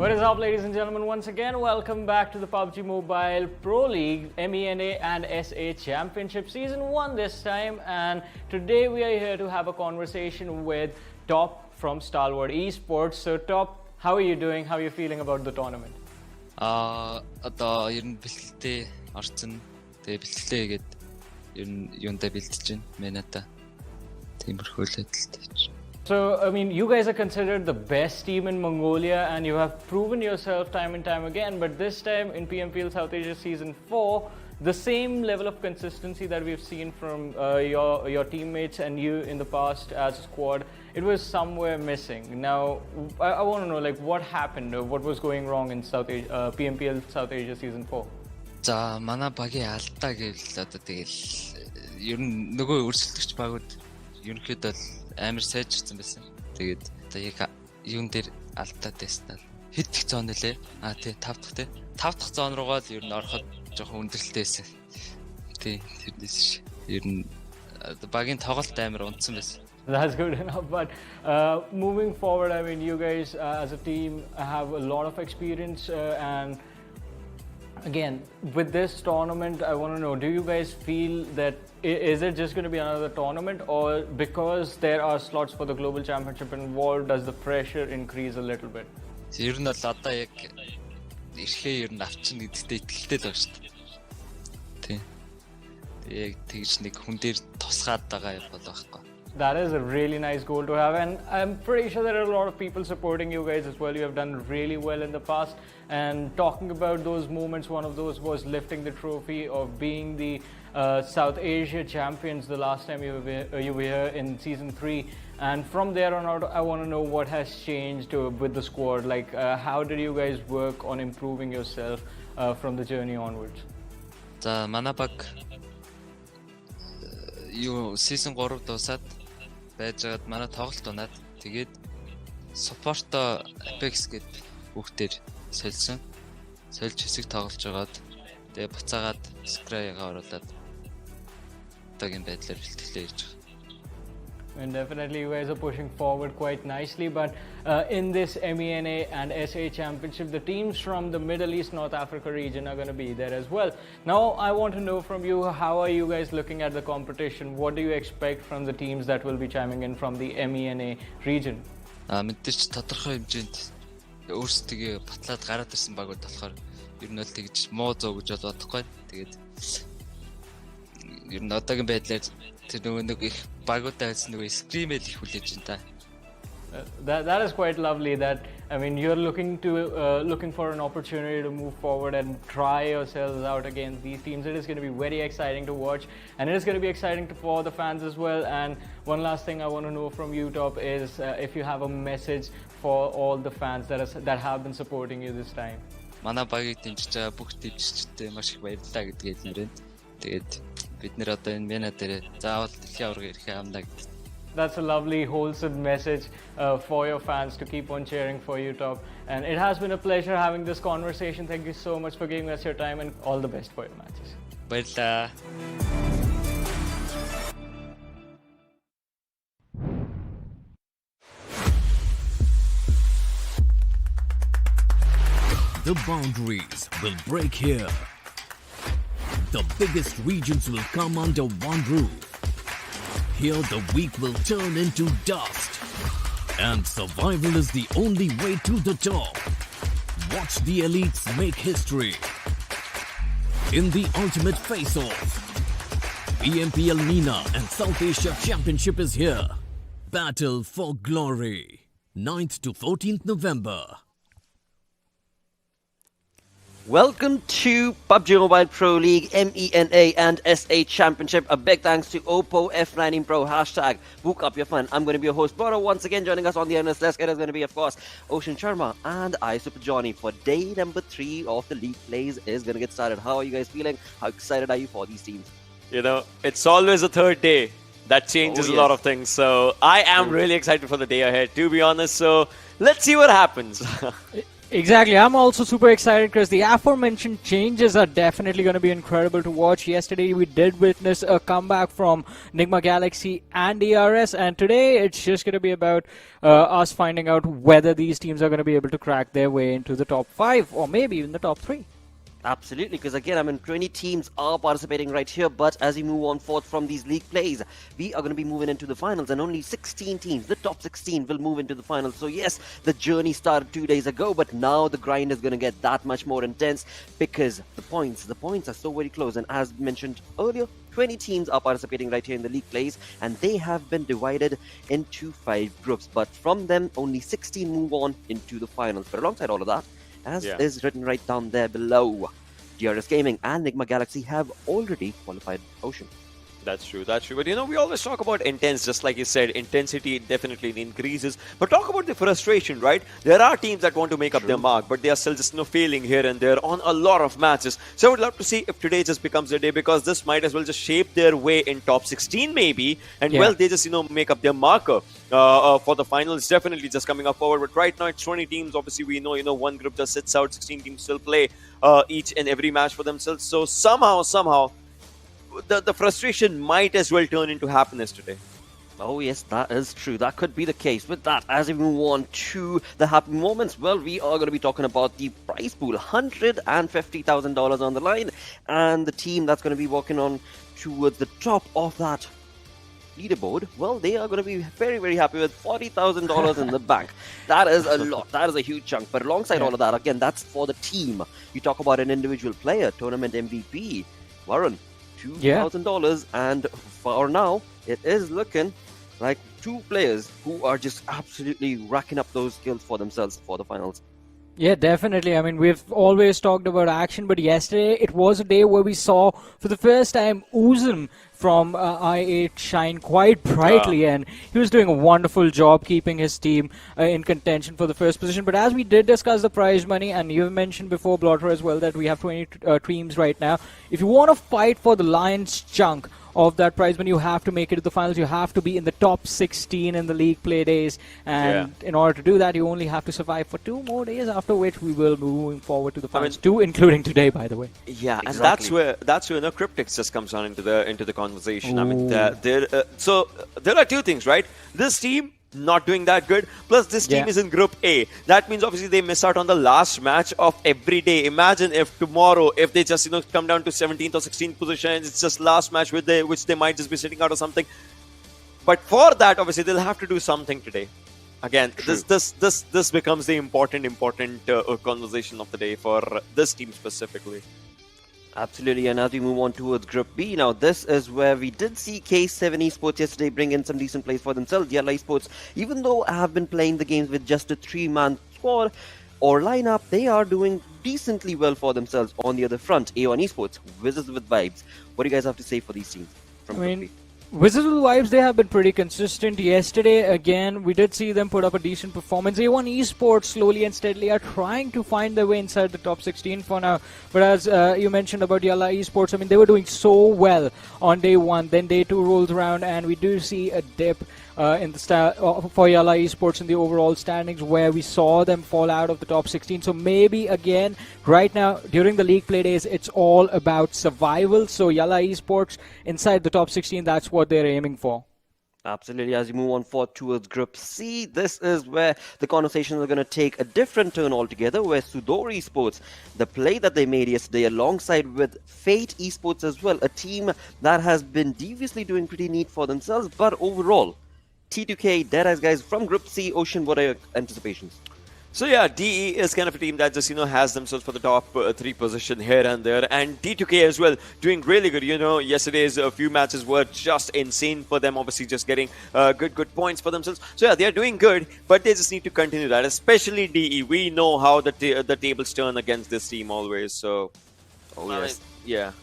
What is up, ladies and gentlemen? Once again, welcome back to the PUBG Mobile Pro League MENA and SA Championship Season 1 this time. And today we are here to have a conversation with Top from Stalwart Esports. So Top, how are you doing? How are you feeling about the tournament? Одоо ер нь бэлтгэлтэй орсон. Тэгээ бэлтгэлтэй гээд ер нь юундаа бэлтэж байна. Мената. Тиймэрхүү л байдалтай. So, I mean, you guys are considered the best team in Mongolia and you have proven yourself time and time again, but this time in PMPL South Asia Season 4, the same level of consistency that we've seen from your teammates and you in the past as a squad, it was somewhere missing. Now, I want to know, like, what happened, what was going wrong in PMPL South Asia Season 4? За, манай багийн алдаа гэвэл одоо тэгэл ер нь нөгөө өрсөлдөгч багууд ерөнхийдөө амар сайжирсан байсан. Тэгээд одоо яг юун дээр алдаа тестнаа хэд их зон нэлээ. Тий 5 дахь тий. 5 дахь зон руугаа л ер нь ороход жоохон өндөрлөлтэй байсан. Тий тэрнээс ер нь багийн тоглолт амар унтсан байсан. That's good enough, but moving forward, I mean, you guys as a team have a lot of experience and again, with this tournament, I want to know, do you guys feel that is it just going to be another tournament, or because there are slots for the global championship involved, does the pressure increase a little bit? Ер нь бол одоо яг ирэхээ ер нь авчин гэдэгтээ итгэлтэй л байна шүү дээ. Тий. Яг тэгж нэг хүн дээр тусгаад байгаа юм бол байхгүй. That is a really nice goal to have, and I'm pretty sure there are a lot of people supporting you guys as well. You have done really well in the past, and talking about those moments, one of those was lifting the trophy of being the South Asia champions the last time you were here in Season 3. And from there on out, I want to know what has changed with the squad. Like, how did you guys work on improving yourself from the journey onwards? За, манай баг юу Season 3 дуусаад байжгаад манай тоглолт унаад тэгээд support Apex гэдэг хүүхдээр сольсон. Сольж хэсэг тоглож байгаад тэгээд буцаагаад Scry-га оруулаад одоогийн байдлаар бэлтгэлээ хийж байгаа. And definitely you guys are pushing forward quite nicely, but in this MENA and SA Championship, the teams from the Middle East, North Africa region are going to be there as well. Now, I want to know from you, how are you guys looking at the competition? What do you expect from the teams that will be chiming in from the MENA region? Мэдээж тодорхой хэмжээнд өөрсдөө батлаад гараад ирсэн багууд болохоор ер нь л тэгж муу зөө гэж бодохгүй. Тэгээд ер нь одоогийн байдлаар тэр нэг их багуудаа хэлсэн нэг скримэл их хүлээж байна та. That is quite lovely. That, I mean, you're looking for an opportunity to move forward and try yourselves out against these teams. It is going to be very exciting to watch, and it is going to be exciting for the fans as well. And one last thing I want to know from you, Top, is if you have a message for all the fans that have been supporting you this time. Манай багийг дэмжиж байгаа бүх дэмжигчдээ маш их баярлалаа гэдгийг хэлмээр байна. Тэгээд бид нэр одоо энэ Мена дээр заавал дэлхийн аварга ирэхээ амлаа гэдэг. That's a lovely, wholesome message for your fans to keep on cheering for you, Top. And it has been a pleasure having this conversation. Thank you so much for giving us your time, and all the best for your matches. Баярлалаа. The boundaries will break here. The biggest regions will come under one roof. Here the weak will turn into dust. And survival is the only way to the top. Watch the elites make history. In the ultimate face-off, PMPL MENA and South Asia Championship is here. Battle for glory. 9th to 14th November. Welcome to PUBG Mobile Pro League, MENA and SA Championship. A big thanks to Oppo F19 Pro. Hashtag book up your fun. I'm going to be your host, Boro. Once again, joining us on the endless desk, it is going to be, of course, Ocean Sharma and I, Super Johnny, for day number 3 of the league plays is going to get started. How are you guys feeling? How excited are you for these teams? You know, it's always a third day. That changes a lot of things. So I am really excited for the day ahead, to be honest. So let's see what happens. Exactly. I'm also super excited because the aforementioned changes are definitely going to be incredible to watch. Yesterday, we did witness a comeback from Nigma Galaxy and ERS, and today it's just going to be about us finding out whether these teams are going to be able to crack their way into the top 5 or maybe even the top 3. Absolutely, because again, 20 teams are participating right here, but as we move on forth from these league plays, we are going to be moving into the finals, and only 16 teams, the top 16, will move into the finals. So yes, the journey started 2 days ago, but now the grind is going to get that much more intense because the points are so very close, and as mentioned earlier, 20 teams are participating right here in the league plays, and they have been divided into 5 groups, but from them, only 16 move on into the finals. But alongside all of that, as is written right down there below, DRS Gaming and Nigma Galaxy have already qualified Ocean. That's true, that's true. But we always talk about intense, just like you said, intensity definitely increases. But talk about the frustration, right? There are teams that want to make up their mark, but they are still just failing here and there on a lot of matches. So I would love to see if today just becomes the day, because this might as well just shape their way in top 16 maybe, and well, they just make up their marker for the finals. Definitely just coming up forward. But right now it's 20 teams. Obviously we know one group just sits out, 16 teams still play each and every match for themselves. So somehow the frustration might as well turn into happiness today. Oh yes, that is true. That could be the case. With that, as we move on to the happy moments, well, we are going to be talking about the prize pool. $150,000 on the line, and the team that's going to be working on towards the top of that leaderboard, well, they are going to be very, very happy with $40,000 in the bank. That is a lot. That is a huge chunk. But alongside all of that, again, that's for the team. You talk about an individual player, tournament MVP, Varun, $2,000, and for now, it is looking like 2 players who are just absolutely racking up those skills for themselves for the finals. Yeah, definitely. We've always talked about action, but yesterday it was a day where we saw for the first time Uzum from I8 shine quite brightly, and he was doing a wonderful job keeping his team in contention for the first position. But as we did discuss the prize money, and you've mentioned before, Blotter, as well, that we have 20 teams right now. If you want to fight for the lion's chunk of that prize money, you have to make it to the finals. You have to be in the top 16 in the league play days, and in order to do that, you only have to survive for 2 more days, after which we will be moving forward to the finals, 2 including today, by the way. Yeah, exactly. And that's where Cryptics just comes on into the conversation. So there are 2 things, right? This team not doing that good, plus this team is in Group A. That means obviously they miss out on the last match of every day. Imagine if tomorrow, if they just come down to 17th or 16th position, it's just last match which they might just be sitting out or something. But for that, obviously they'll have to do something today. Again, this becomes the important conversation of the day for this team specifically. Absolutely, and as we move on towards Group B, now this is where we did see K7 Esports yesterday bring in some decent plays for themselves. YALLA Esports, even though I have been playing the games with just a 3-man squad or lineup, they are doing decently well for themselves. On the other front, A1 Esports, Wizzes with vibes. What do you guys have to say for these teams from Group B? Wizzes with vibes, they have been pretty consistent. Yesterday, again, we did see them put up a decent performance. A1 Esports slowly and steadily are trying to find their way inside the top 16 for now. But as you mentioned about YALLA Esports, they were doing so well on day 1. Then day 2 rolls around, and we do see a dip in the for YALLA Esports in the overall standings, where we saw them fall out of the top 16. So maybe again, right now during the league play days, it's all about survival. So YALLA Esports inside the top 16, that's what they're aiming for. Absolutely. As you move on forward towards Group C, this is where the conversations are going to take a different turn altogether, where SUDOR Esports, the play that they made yesterday alongside with Fate Esports as well, a team that has been deviously doing pretty neat for themselves, but overall, T2K, Deadeyes guys from Group C, Ocean, what are your anticipations? So yeah, DE is kind of a team that just has themselves for the top 3 position here and there, and T2K as well doing really good. Yesterday's few matches were just insane for them, obviously just getting good points for themselves. So yeah, they are doing good, but they just need to continue that, especially DE. We know how the tables turn against this team always. So yes, yeah,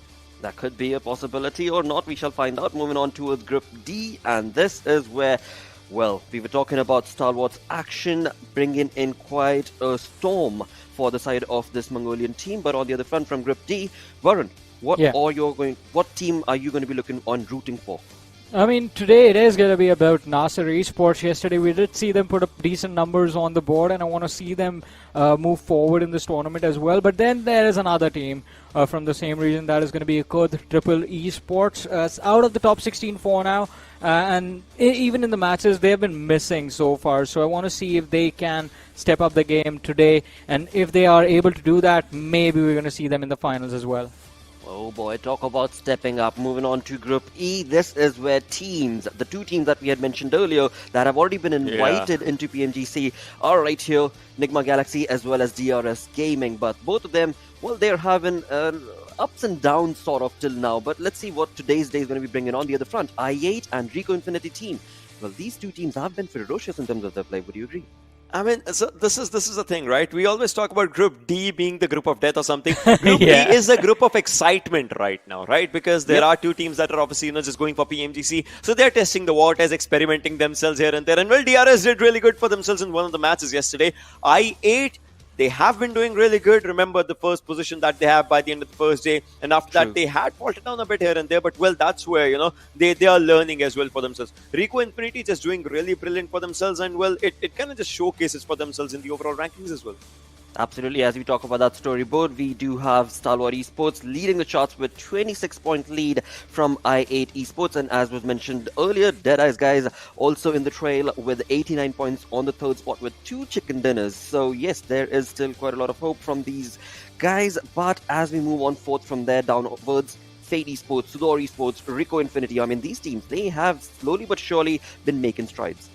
that could be a possibility or not. We shall find out. Moving on towards Group D, and this is where, well, we were talking about Star Wars action, bringing in quite a storm for the side of this Mongolian team. But on the other front, from Group D, Varun, what team are you going to be rooting for? I mean, today it is going to be about Nasser Esports. Yesterday we did see them put up decent numbers on the board, and I want to see them move forward in this tournament as well. But then there is another team from the same region that is going to be KHK Esports. It's out of the top 16 for now, and even in the matches they have been missing so far. So I want to see if they can step up the game today, and if they are able to do that, maybe we're going to see them in the finals as well. Oh boy, talk about stepping up. Moving on to Group E, this is where teams, the two teams that we had mentioned earlier that have already been invited into PMGC are right here, Nigma Galaxy as well as DRS Gaming. But both of them, well, they're having ups and downs sort of till now. But let's see what today's day is going to be bringing on the other front. I8 and Rico Infinity team. Well, these two teams have been ferocious in terms of their play. Would you agree? I mean, so this is the thing, right? We always talk about Group D being the group of death or something. Group E is a group of excitement right now, right? Because there are two teams that are obviously, just going for PMGC. So they're testing the waters, experimenting themselves here and there. And well, DRS did really good for themselves in one of the matches yesterday. I8, they have been doing really good. Remember the first position that they have by the end of the first day. And after that, they had faltered down a bit here and there. But well, that's where, they are learning as well for themselves. Rico Infinity just doing really brilliant for themselves. And well, it kind of just showcases for themselves in the overall rankings as well. Absolutely. As we talk about that storyboard, we do have Stalwart Esports leading the charts with 26-point lead from I8 Esports. And as was mentioned earlier, Deadeyes guys also in the trail with 89 points on the third spot with 2 chicken dinners. So yes, there is still quite a lot of hope from these guys. But as we move on forth from there downwards, Fate Esports, SUDOR Esports, Rico Infinity, I mean, these teams, they have slowly but surely been making strides.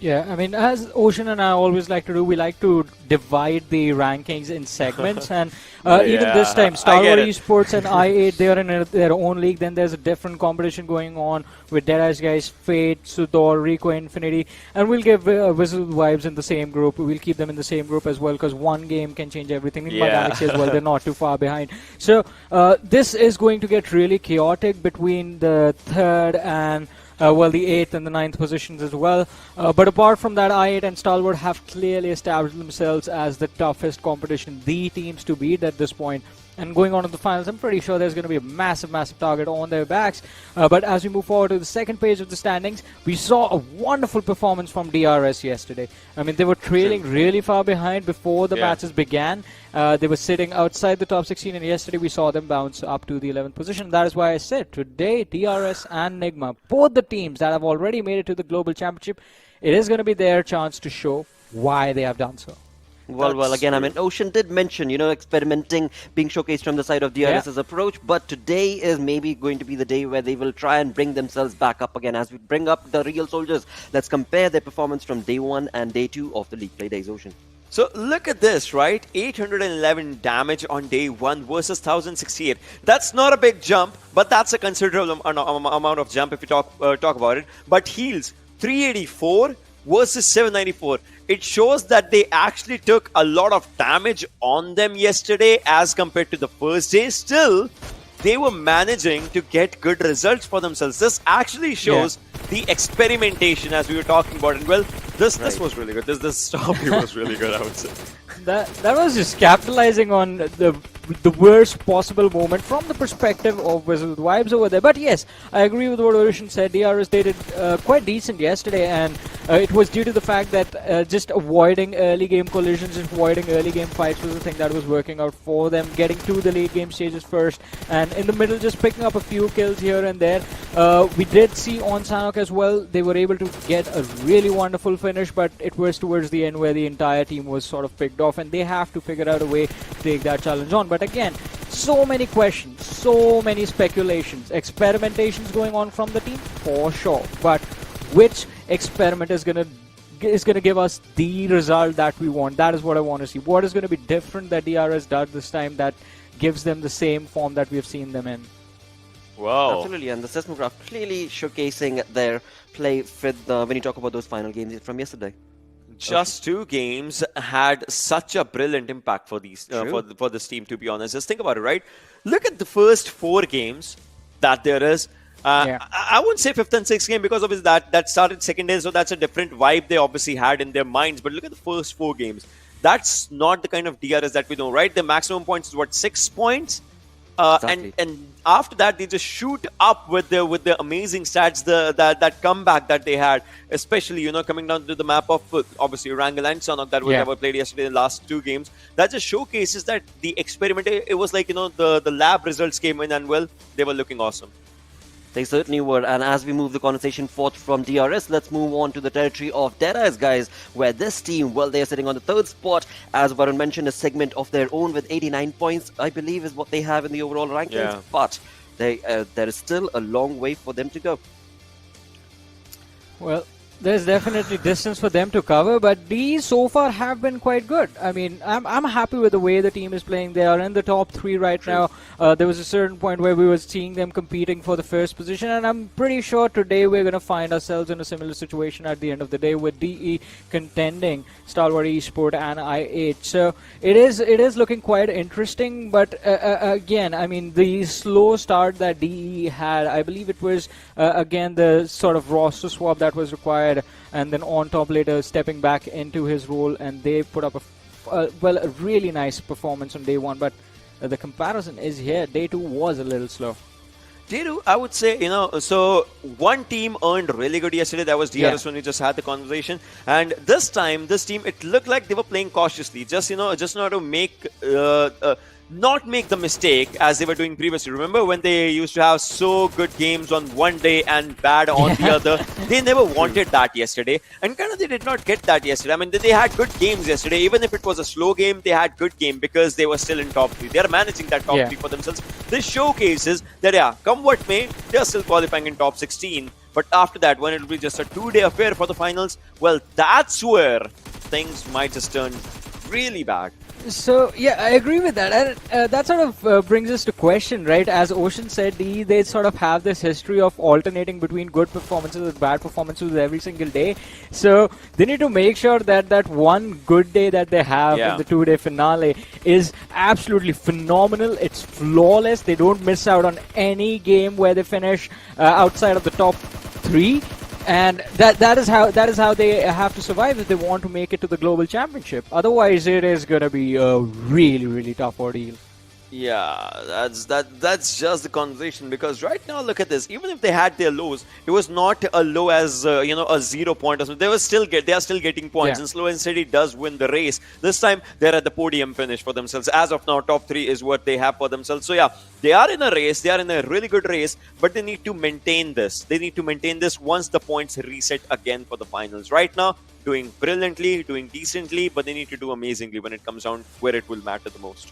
Yeah, I mean, as Ocean and I always like to do, we like to divide the rankings in segments, and even this time, Stalwart Esports and I8, they are in their own league. Then there's a different competition going on with Deadeyes guys, Fate, SUDOR, Rico Infinity, and we'll give Wizzes vibes in the same group. We'll keep them in the same group as well, because one game can change everything. In my Galaxy as well, they're not too far behind. So this is going to get really chaotic between the third and the 8th and the 9th positions as well. But apart from that, I8 and Stalwart have clearly established themselves as the toughest competition, the teams to beat at this point. And going on to the finals, I'm pretty sure there's going to be a massive target on their backs. But as we move forward to the second page of the standings, we saw a wonderful performance from DRS yesterday. I mean, they were trailing really far behind before the matches began. They were sitting outside the top 16, and yesterday we saw them bounce up to the 11th position. That is why I said today, DRS and Nigma, both the teams that have already made it to the Global Championship, it is going to be their chance to show why they have done so. Well, again, I mean, Ocean did mention, experimenting, being showcased from the side of DRS's approach, but today is maybe going to be the day where they will try and bring themselves back up again. As we bring up the real soldiers, let's compare their performance from day 1 and day 2 of the league play days, Ocean. So look at this, right? 811 damage on day 1 versus 1068. That's not a big jump, but that's a considerable amount of jump if you talk about it. But heals, 384 versus 794. It shows that they actually took a lot of damage on them yesterday as compared to the first day. Still, they were managing to get good results for themselves. This actually shows the experimentation as we were talking about. And well, this was really good. This stop here was really good, I would say. That was just capitalizing on the worst possible moment from the perspective of Wizzes vibes over there. But yes, I agree with what Ocean said. DRS, they did quite decent yesterday, and it was due to the fact that just avoiding early game collisions and avoiding early game fights was the thing that was working out for them, getting to the late game stages first, and in the middle just picking up a few kills here and there. We did see on Sanhok as well, they were able to get a really wonderful finish, but it was towards the end where the entire team was sort of picked off, and they have to figure out a way to take that challenge on. But again, so many questions, so many speculations, experimentations going on from the team, for sure. But which experiment is gonna give us the result that we want? That is what I want to see. What is going to be different that DRS does this time that gives them the same form that we have seen them in? Wow. Absolutely, and the seismograph clearly showcasing their play when you talk about those final games from yesterday. Just 2 games had such a brilliant impact for these for this team, to be honest. Just think about it, right? Look at the first 4 games that there is. I wouldn't say 5th and 6th game, because obviously that started second day, so that's a different vibe they obviously had in their minds. But look at the first 4 games. That's not the kind of DRS that we know, right? The maximum points is what, 6 points? Exactly. And after that, they just shoot up with the amazing stats, that comeback that they had, especially coming down to the map of obviously Erangel and Sanhok that was Yeah. ever played yesterday in the last 2 games. That just showcases that the experiment. It was like the lab results came in, and well, they were looking awesome. They certainly were. And as we move the conversation forth from DRS, let's move on to the territory of Deadeyes, guys, where this team, well, they're sitting on the 3rd spot. As Varun mentioned, a segment of their own with 89 points, I believe, is what they have in the overall rankings. Yeah. But there is still a long way for them to go. Well, there's definitely distance for them to cover, but these so far have been quite good. I mean, I'm happy with the way the team is playing. They are in the top 3 right now. There was a certain point where we were seeing them competing for the first position, and I'm pretty sure today we're going to find ourselves in a similar situation at the end of the day with DE contending Stalwart Esports and I8. So it is looking quite interesting, but again, I mean, the slow start that DE had, I believe it was again the sort of roster swap that was required, and then on top later stepping back into his role, and they put up a really nice performance on day 1, but the comparison is here. Day 2 was a little slow. Day 2, I would say, so one team earned really good yesterday. That was DRS Yeah. when we just had the conversation. And this time, this team, it looked like they were playing cautiously. Just not to make not make the mistake as they were doing previously. Remember when they used to have so good games on one day and bad on the other? They never wanted that yesterday, and kind of they did not get that yesterday. I mean, they had good games yesterday. Even if it was a slow game, they had good game because they were still in top 3. They are managing that top 3 for themselves. This showcases that, yeah, come what may, they are still qualifying in top 16. But after that, when it will be just a 2-day affair for the finals, well, that's where things might just turn really bad. So, yeah, I agree with that. And that sort of brings us to question, right? As Ocean said, they sort of have this history of alternating between good performances and bad performances every single day. So, they need to make sure that that one good day that they have in the 2-day finale is absolutely phenomenal. It's flawless. They don't miss out on any game where they finish outside of the top 3. And that is how they have to survive if they want to make it to the global championship. Otherwise, it is going to be a really, really tough ordeal. Yeah, that's just the conversation, because right now, look at this. Even if they had their lows, it was not a low as a 0 point or something. They are still getting points, and Slow and Steady does win the race. This time they're at the podium finish for themselves. As of now, top 3 is what they have for themselves. So yeah, they are in a race. They are in a really good race, but they need to maintain this. They need to maintain this once the points reset again for the finals. Right now, doing brilliantly, doing decently, but they need to do amazingly when it comes down where it will matter the most.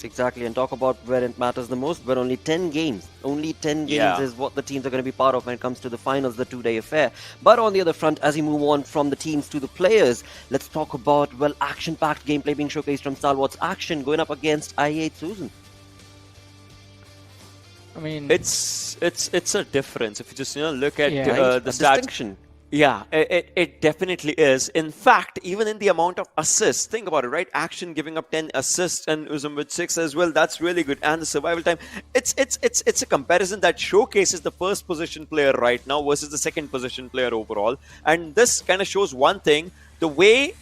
Exactly, and talk about where it matters the most, but only 10 games. Only 10 games is what the teams are going to be part of when it comes to the finals, the 2-day affair. But on the other front, as we move on from the teams to the players, let's talk about, well, action-packed gameplay being showcased from Stalwart's Action going up against I8 Susan. I mean, It's a difference if you just look at the stats. Distinction. Yeah, it definitely is. In fact, even in the amount of assists, think about it, right? Action giving up 10 assists and Uzum with 6 as well. That's really good. And the survival time, it's a comparison that showcases the first position player right now versus the second position player overall. And this kind of shows one thing: the way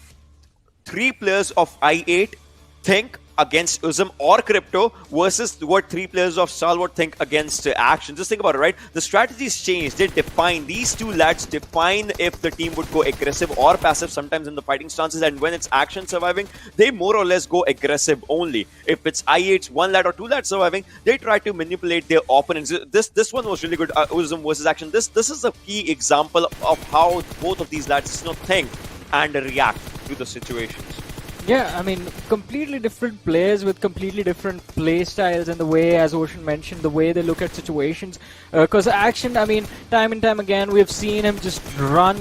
3 players of I8 think against Uzum or Crypto versus what 3 players of Stalwart think against Action. Just think about it, right? The strategies change. They define, these 2 lads define if the team would go aggressive or passive sometimes in the fighting stances, and when it's Action surviving, they more or less go aggressive only. If it's I8's 1 lad or 2 lads surviving, they try to manipulate their opponents. This one was really good, Uzum versus Action. This is a key example of how both of these lads think and react to the situations. yeah, I mean, completely different players with completely different play styles, and the way, as Ocean mentioned, the way they look at situations. Because Action, I mean, time and time again, we've seen him just run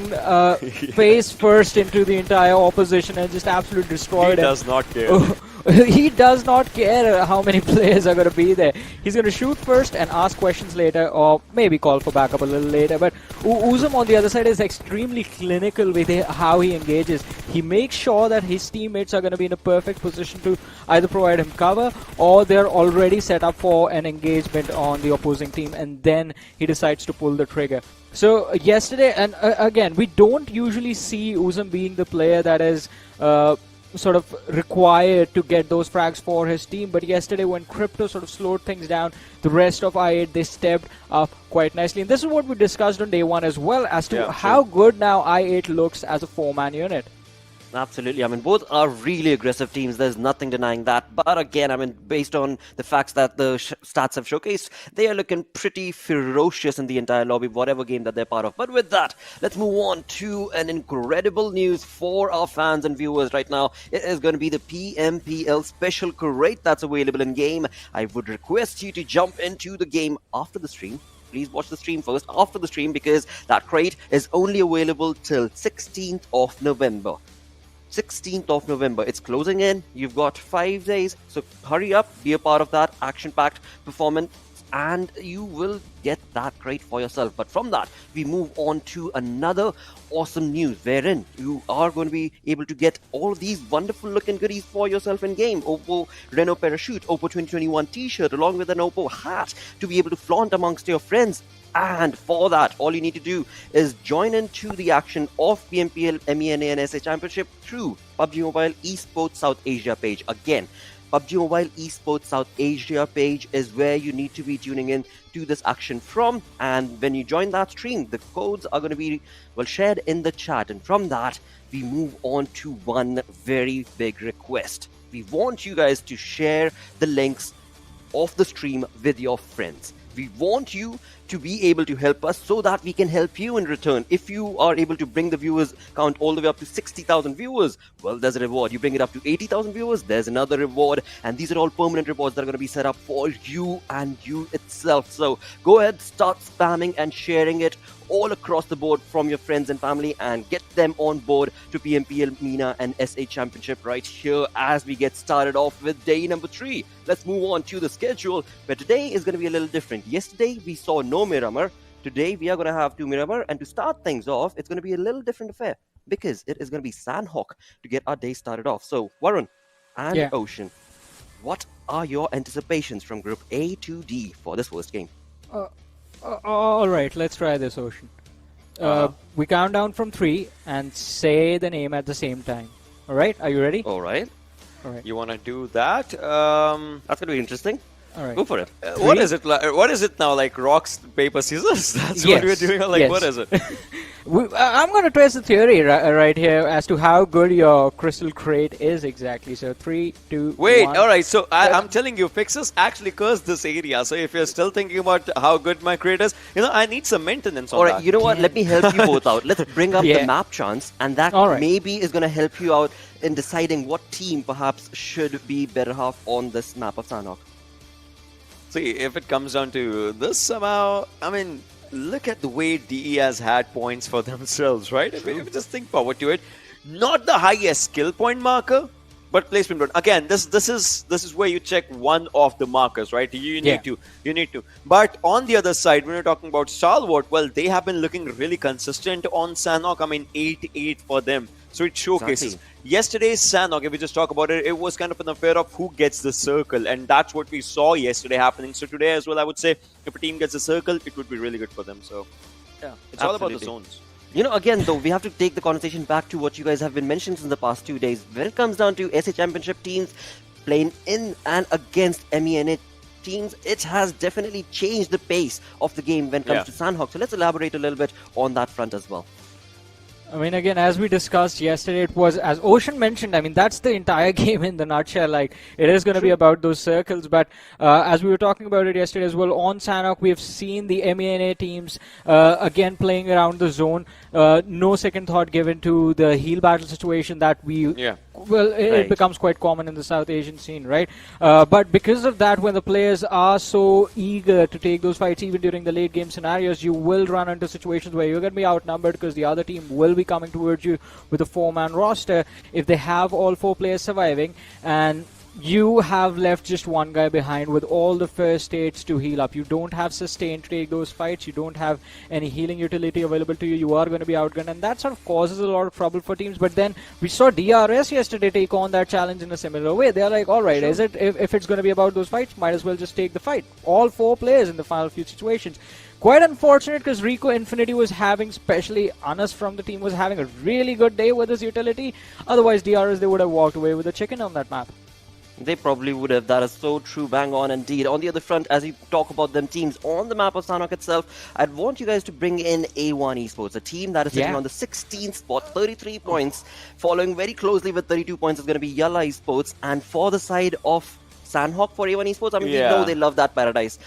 face first into the entire opposition and just absolutely destroy them. He does not care. He does not care how many players are going to be there. He's going to shoot first and ask questions later, or maybe call for backup a little later. But Uzum on the other side is extremely clinical with how he engages. He makes sure that his teammates are going to be in a perfect position to either provide him cover, or they're already set up for an engagement on the opposing team, and then he decides to pull the trigger. So yesterday, and again, we don't usually see Uzum being the player that is sort of required to get those frags for his team. But yesterday, when Crypto sort of slowed things down, the rest of I8, they stepped up quite nicely. And this is what we discussed on day one as well, as to how good now I8 looks as a 4-man unit. Absolutely. I mean, both are really aggressive teams. There's nothing denying that. But again, I mean, based on the facts that the stats have showcased, they are looking pretty ferocious in the entire lobby, whatever game that they're part of. But with that, let's move on to an incredible news for our fans and viewers right now. It is going to be the PMPL special crate that's available in game. I would request you to jump into the game after the stream. Please watch the stream first, after the stream, because that crate is only available till 16th of November. 16th of November. It's closing in. You've got 5 days. So hurry up, be a part of that action-packed performance, and you will get that crate for yourself. But from that, we move on to another awesome news, wherein you are going to be able to get all of these wonderful looking goodies for yourself in game. Oppo Reno Parachute, Oppo 2021 t-shirt, along with an Oppo hat to be able to flaunt amongst your friends. And for that, all you need to do is join into the action of PMPL MENA and SA Championship through PUBG Mobile Esports South Asia page. Again, PUBG Mobile Esports South Asia page is where you need to be tuning in to this action from. And when you join that stream, the codes are going to be shared in the chat. And from that, we move on to one very big request. We want you guys to share the links of the stream with your friends. We want you to be able to help us so that we can help you in return. If you are able to bring the viewers count all the way up to 60,000 viewers, well, there's a reward. You bring it up to 80,000 viewers, there's another reward. And these are all permanent rewards that are going to be set up for you and you itself. So go ahead, start spamming and sharing it all across the board from your friends and family, and get them on board to PMPL MENA and SA Championship right here as we get started off with day number 3. Let's move on to the schedule, where today is going to be a little different. Yesterday we saw no Miramar. Today we are going to have 2 Miramar, and to start things off, it's going to be a little different affair because it is going to be Sanhok to get our day started off. So Varun and Ocean, what are your anticipations from Group A to D for this first game? All right, let's try this, Ocean. We count down from 3 and say the name at the same time. All right, are you ready? All right. You want to do that? That's going to be interesting. All right. Go for it. What is it? What is it now? Like rocks, paper, scissors? That's what we're doing. Like, what is it? I'm going to test the theory right here as to how good your crystal crate is exactly. So 3, 2, Wait, 1. all right. So I'm telling you, Fixes actually curse this area. So if you're still thinking about how good my crate is, I need some maintenance on that. All right, you know what? Let me help you both out. Let's bring up the map chance, and that maybe is going to help you out in deciding what team perhaps should be better half on this map of Sanhok. See, if it comes down to this somehow, I mean, look at the way DE has had points for themselves, right? If you just think forward to it, not the highest skill point marker, but placement point. Again, this is where you check one of the markers, right? You need to. But on the other side, when you're talking about Stalwart, well, they have been looking really consistent on Sanhok. I mean, 8-8 for them. So it showcases. Yesterday's Sanhok, if we just talk about it, it was kind of an affair of who gets the circle. And that's what we saw yesterday happening. So today as well, I would say, if a team gets a circle, it would be really good for them. So, yeah, it's all about the zones. Again, though, we have to take the conversation back to what you guys have been mentioning in the past 2 days. When it comes down to SA Championship teams playing in and against MENA teams, it has definitely changed the pace of the game when it comes to Sanhok. So let's elaborate a little bit on that front as well. I mean, again, as we discussed yesterday, it was, as Ocean mentioned, I mean, that's the entire game in the nutshell. Like, it is going to be about those circles. But as we were talking about it yesterday as well, on Sanhok, we have seen the MENA teams, again, playing around the zone. No second thought given to the heal battle situation that we... Well, it becomes quite common in the South Asian scene, right? But because of that, when the players are so eager to take those fights, even during the late game scenarios, you will run into situations where you're going to be outnumbered because the other team will be coming towards you with a 4-man roster if they have all 4 players surviving. And you have left just one guy behind with all the first states to heal up. You don't have sustain to take those fights. You don't have any healing utility available to you. You are going to be outgunned, and that sort of causes a lot of trouble for teams. But then we saw DRS yesterday take on that challenge in a similar way. They're like, all right, is it if it's going to be about those fights, might as well just take the fight. All 4 players in the final few situations. Quite unfortunate because Rico Infinity was having, especially Anas from the team, was having a really good day with his utility. Otherwise, DRS, they would have walked away with a chicken on that map. They probably would have. That is so true. Bang on indeed. On the other front, as you talk about them teams on the map of Sanhok itself, I'd want you guys to bring in A1 Esports, a team that is sitting on the 16th spot, 33 points. Following very closely with 32 points is going to be YALLA Esports. And for the side of Sanhok for A1 Esports, I mean, we know they love that Paradise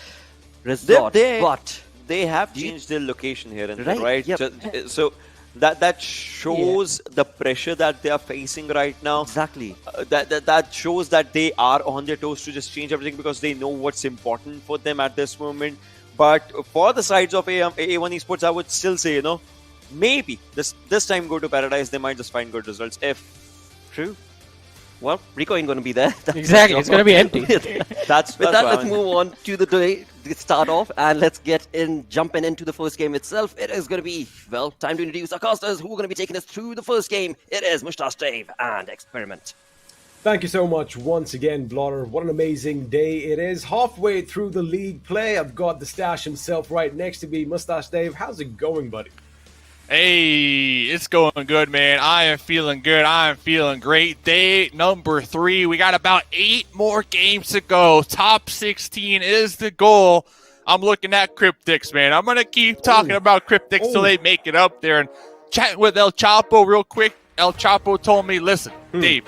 Resort. But they have changed their location here and Right, there, right? yep. So that shows the pressure that they are facing right now. Exactly. That shows that they are on their toes to just change everything because they know what's important for them at this moment. But for the sides of A1 Esports, I would still say, maybe this time go to Paradise. They might just find good results. True. Well, Rico ain't going to be there. Exactly, it's going to be empty. That's With that, why let's move on to the day. Let's start off and let's jumping into the first game itself. It is going to be, well, time to introduce our casters who are going to be taking us through the first game. It is Mustache Dave and Experiment. Thank you so much once again, Blotter. What an amazing day it is. Halfway through the league play, I've got the Stash himself right next to me. Mustache Dave, how's it going, buddy? Hey, it's going good, man. I am feeling good. I am feeling great. Day number 3. We got about 8 more games to go. Top 16 is the goal. I'm looking at Cryptics, man. I'm going to keep talking about Cryptics till they make it up there. And chatting with El Chapo real quick. El Chapo told me, listen, Dave,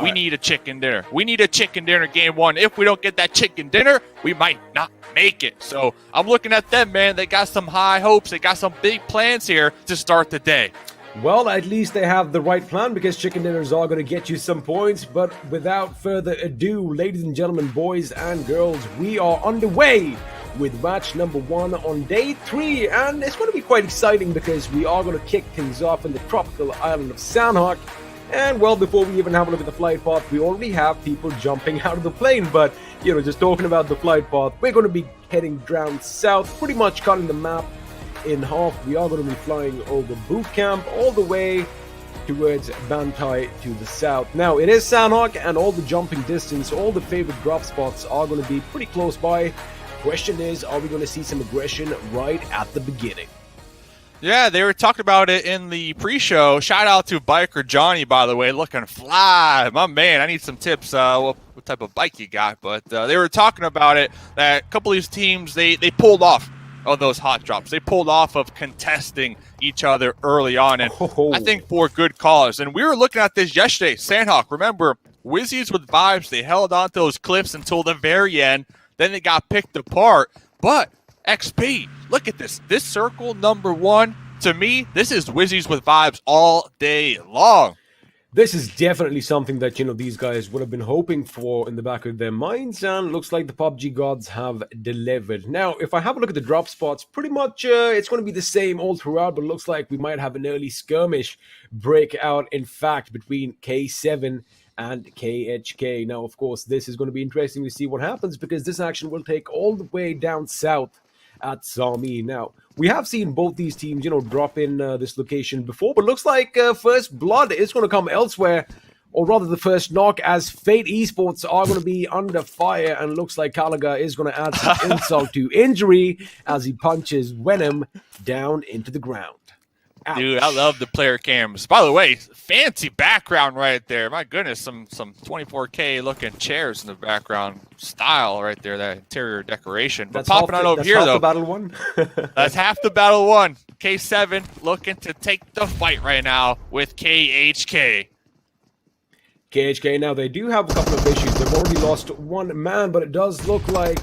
we need a chicken dinner. We need a chicken dinner game 1. If we don't get that chicken dinner, we might not make it. So I'm looking at them, man. They got some high hopes. They got some big plans here to start the day. Well, at least they have the right plan because chicken dinners are going to get you some points. But without further ado, ladies and gentlemen, boys and girls, we are underway with match number 1 on day 3. And it's going to be quite exciting because we are going to kick things off in the tropical island of Sanhok. And, well, before we even have a look at the flight path, we already have people jumping out of the plane. But, just talking about the flight path, we're going to be heading down south, pretty much cutting the map in half. We are going to be flying over boot camp all the way towards Bantai to the south. Now, it is Sanhok, and all the jumping distance, all the favorite drop spots are going to be pretty close by. Question is, are we going to see some aggression right at the beginning? Yeah, they were talking about it in the pre-show. Shout out to Biker Johnny, by the way, looking fly. My man, I need some tips, what type of bike you got. But they were talking about it, that a couple of these teams, they pulled off of those hot drops. They pulled off of contesting each other early on, and I think for good cause. And we were looking at this yesterday. Sanhok, remember, Wizzes with Vibes, they held on to those cliffs until the very end. Then they got picked apart. But XP, look at this. This circle number 1, to me, this is Wizzes with Vibes all day long. This is definitely something that, these guys would have been hoping for in the back of their minds, and looks like the PUBG gods have delivered. Now, if I have a look at the drop spots, pretty much it's going to be the same all throughout, but it looks like we might have an early skirmish breakout, in fact, between K7 and KHK. Now, of course, this is going to be interesting to see what happens because this action will take all the way down south at Sami. Now, we have seen both these teams, drop in this location before, but looks like first blood is going to come elsewhere, or rather the first knock, as Fate Esports are going to be under fire, and looks like Kalaga is going to add some insult to injury as he punches Venom down into the ground. Ouch. Dude, I love the player cams. By the way, fancy background right there. My goodness, some 24K looking chairs in the background. Style right there, that interior decoration. But popping on over here, though. That's half the battle one. That's half the battle one. K7 looking to take the fight right now with KHK. KHK, now they do have a couple of issues. They've already lost one man, but it does look like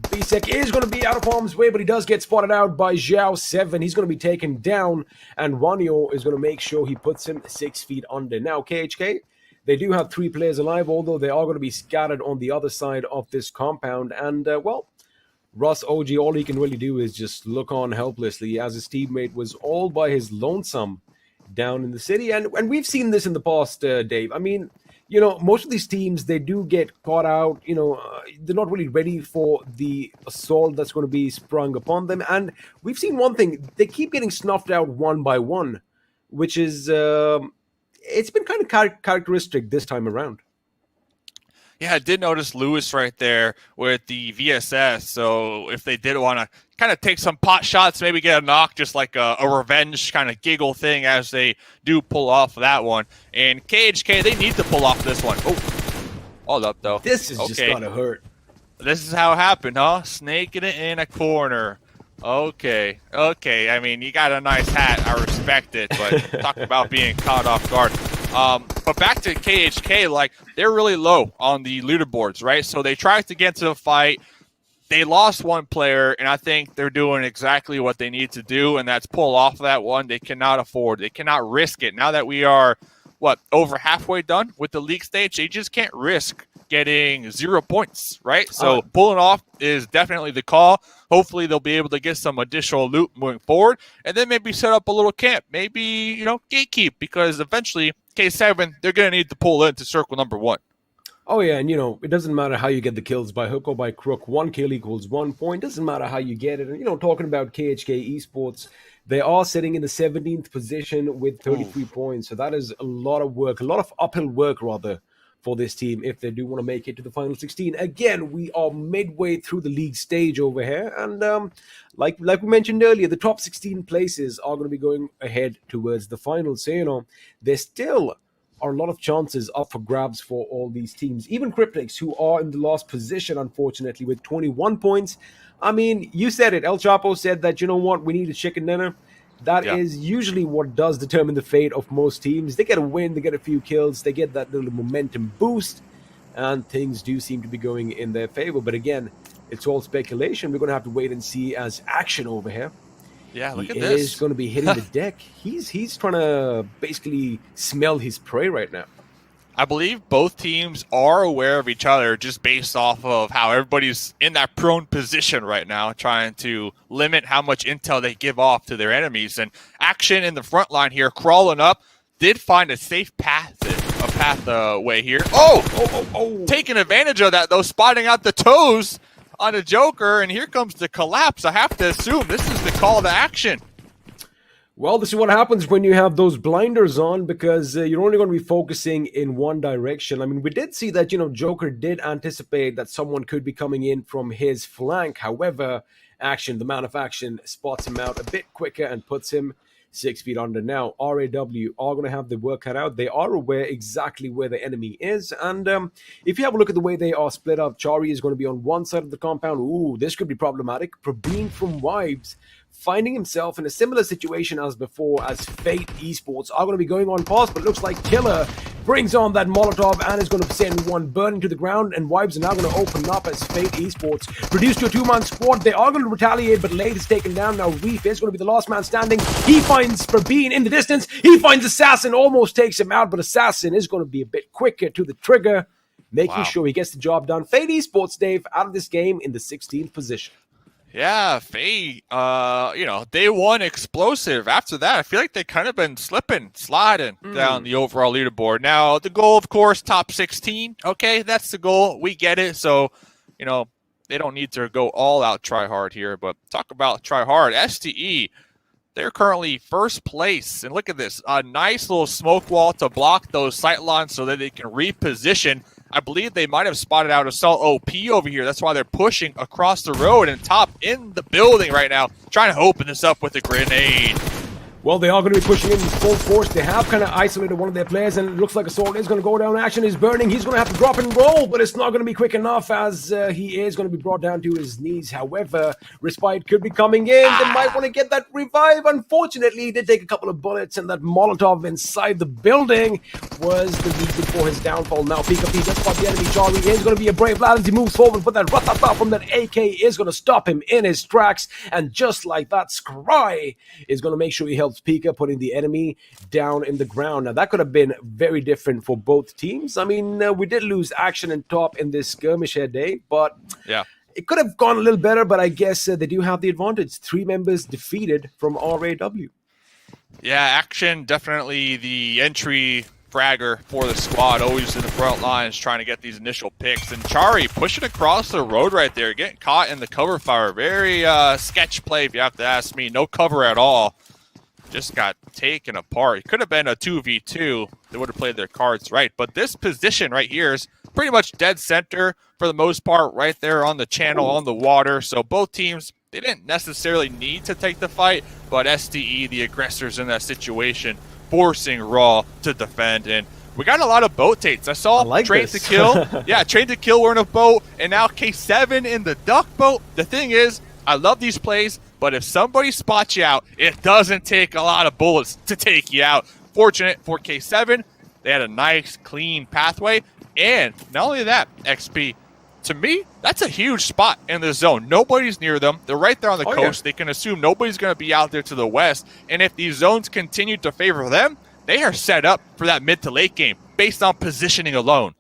Bisek is going to be out of harm's way, but he does get spotted out by Zhao 7. He's going to be taken down, and Wanyo is going to make sure he puts him 6 feet under. Now, KHK, they do have 3 players alive, although they are going to be scattered on the other side of this compound. And, well, Russ OG, all he can really do is just look on helplessly as his teammate was all by his lonesome down in the city. And we've seen this in the past, Dave. I mean, you know, most of these teams, they do get caught out. You know, they're not really ready for the assault that's going to be sprung upon them. And we've seen one thing: they keep getting snuffed out one by one, which is it's been kind of characteristic this time around. Yeah, I did notice Lewis right there with the VSS. So if they did want to kind of take some pot shots, maybe get a knock, just like a revenge kind of giggle thing as they do pull off that one. And KHK, they need to pull off this one. Oh, hold up, though. This is just gotta hurt. This is how it happened, huh? Snaking it in a corner. Okay. I mean, you got a nice hat. I respect it, but talk about being caught off guard. But back to KHK, like, they're really low on the leaderboards, right? So they tried to get to the fight. They lost one player, and I think they're doing exactly what they need to do, and that's pull off that one. They cannot afford. They cannot risk it. Now that we are, over halfway done with the league stage, they just can't risk getting 0 points, right? So pulling off is definitely the call. Hopefully they'll be able to get some additional loot moving forward, and then maybe set up a little camp. Maybe, gatekeep, because eventually K7, they're going to need to pull into circle number 1. Oh, yeah, and, it doesn't matter how you get the kills, by hook or by crook. 1 kill equals 1 point. Doesn't matter how you get it. And, talking about KHK Esports, they are sitting in the 17th position with 33 points. So that is a lot of work, a lot of uphill work, rather, for this team if they do want to make it to the final 16. Again, we are midway through the league stage over here. And like we mentioned earlier, the top 16 places are going to be going ahead towards the finals. So, there's still are a lot of chances up for grabs for all these teams. Even Cryptics, who are in the last position, unfortunately, with 21 points. I mean, you said it. El Chapo said that, we need a chicken dinner. That is usually what does determine the fate of most teams. They get a win, they get a few kills, they get that little momentum boost, and things do seem to be going in their favor. But again, it's all speculation. We're going to have to wait and see as action over here. Yeah, look at He this. is going to be hitting the deck. He's trying to basically smell his prey right now. I believe both teams are aware of each other just based off of how everybody's in that prone position right now, trying to limit how much intel they give off to their enemies. And Action in the front line here, crawling up, did find a safe pathway here. Taking advantage of that, though, spotting out the toes on a Joker, and here comes the collapse. I have to assume this is the call to action. Well, this is what happens when you have those blinders on, because you're only going to be focusing in one direction. I mean, we did see that, Joker did anticipate that someone could be coming in from his flank. However, Action, the man of action, spots him out a bit quicker and puts him 6 feet under. Now, RAW are going to have the work cut out. They are aware exactly where the enemy is. And if you have a look at the way they are split up, Chari is going to be on one side of the compound. Ooh, this could be problematic. Praveen from Wives finding himself in a similar situation as before, as Fate Esports are going to be going on past, but it looks like Killer brings on that Molotov and is going to send one burning to the ground, and Wives are now going to open up as Fate Esports reduced to a 2-man squad. They are going to retaliate, but Late is taken down. Now Reef is going to be the last man standing. He finds Praveen in the distance. He finds Assassin, almost takes him out, but Assassin is going to be a bit quicker to the trigger, making sure he gets the job done. Fate Esports, Dave, out of this game in the 16th position. Yeah, Faye, day one explosive. After that, I feel like they kind of been sliding down the overall leaderboard. Now, the goal, of course, top 16. Okay, that's the goal. We get it. So, they don't need to go all out try hard here. But talk about try hard. STE, they're currently first place. And look at this, a nice little smoke wall to block those sight lines so that they can reposition. I believe they might have spotted out Assault OP over here. That's why they're pushing across the road, and Top in the building right now, trying to open this up with a grenade. Well, they are going to be pushing in full force. They have kind of isolated one of their players, and it looks like Assault is going to go down. Action is burning. He's going to have to drop and roll, but it's not going to be quick enough as he is going to be brought down to his knees. However, Respite could be coming in. They might want to get that revive. Unfortunately, he did take a couple of bullets, and that Molotov inside the building was the reason for his downfall. Now, Pika just spot the enemy. Charlie is going to be a brave lad as he moves forward, but that ratata from that AK is going to stop him in his tracks. And just like that, Scry is going to make sure he helps Pika, putting the enemy down in the ground. Now, that could have been very different for both teams. I mean, we did lose Action and Top in this skirmish here, Day, but it could have gone a little better, but I guess they do have the advantage. 3 members defeated from RAW. Yeah, Action, definitely the entry fragger for the squad, always in the front lines trying to get these initial picks. And Chari pushing across the road right there, getting caught in the cover fire. Very sketch play if you have to ask me. No cover at all. Just got taken apart. It could have been a 2v2. They would have played their cards right. But this position right here is pretty much dead center for the most part, right there on the channel, on the water. So both teams, they didn't necessarily need to take the fight, but SDE, the aggressors in that situation, forcing Raw to defend. And we got a lot of boat takes. I saw Train to Kill. Yeah, Train to Kill were in a boat, and now K7 in the duck boat. The thing is, I love these plays, but if somebody spots you out, it doesn't take a lot of bullets to take you out. Fortunate for K7, they had a nice, clean pathway. And not only that, XP, to me, that's a huge spot in the zone. Nobody's near them. They're right there on the coast. Yeah. They can assume nobody's going to be out there to the west. And if these zones continue to favor them, they are set up for that mid to late game based on positioning alone.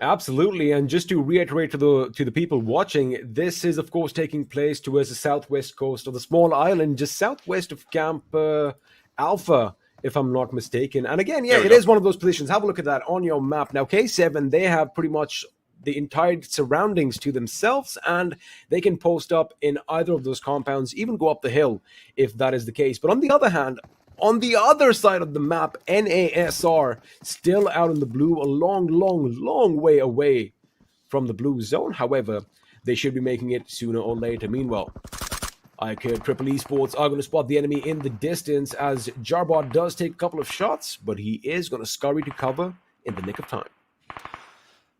Absolutely, and just to reiterate to the people watching, this is of course taking place towards the southwest coast of the small island, just southwest of Camp Alpha, if I'm not mistaken. And again, yeah, it is one of those positions. Have a look at that on your map. Now, K7, they have pretty much the entire surroundings to themselves, and they can post up in either of those compounds, even go up the hill if that is the case. But on the other hand, on the other side of the map, NASR still out in the blue, a long way away from the blue zone. However, they should be making it sooner or later. Meanwhile, KHK Esports are going to spot the enemy in the distance as Jarbot does take a couple of shots, but he is going to scurry to cover in the nick of time.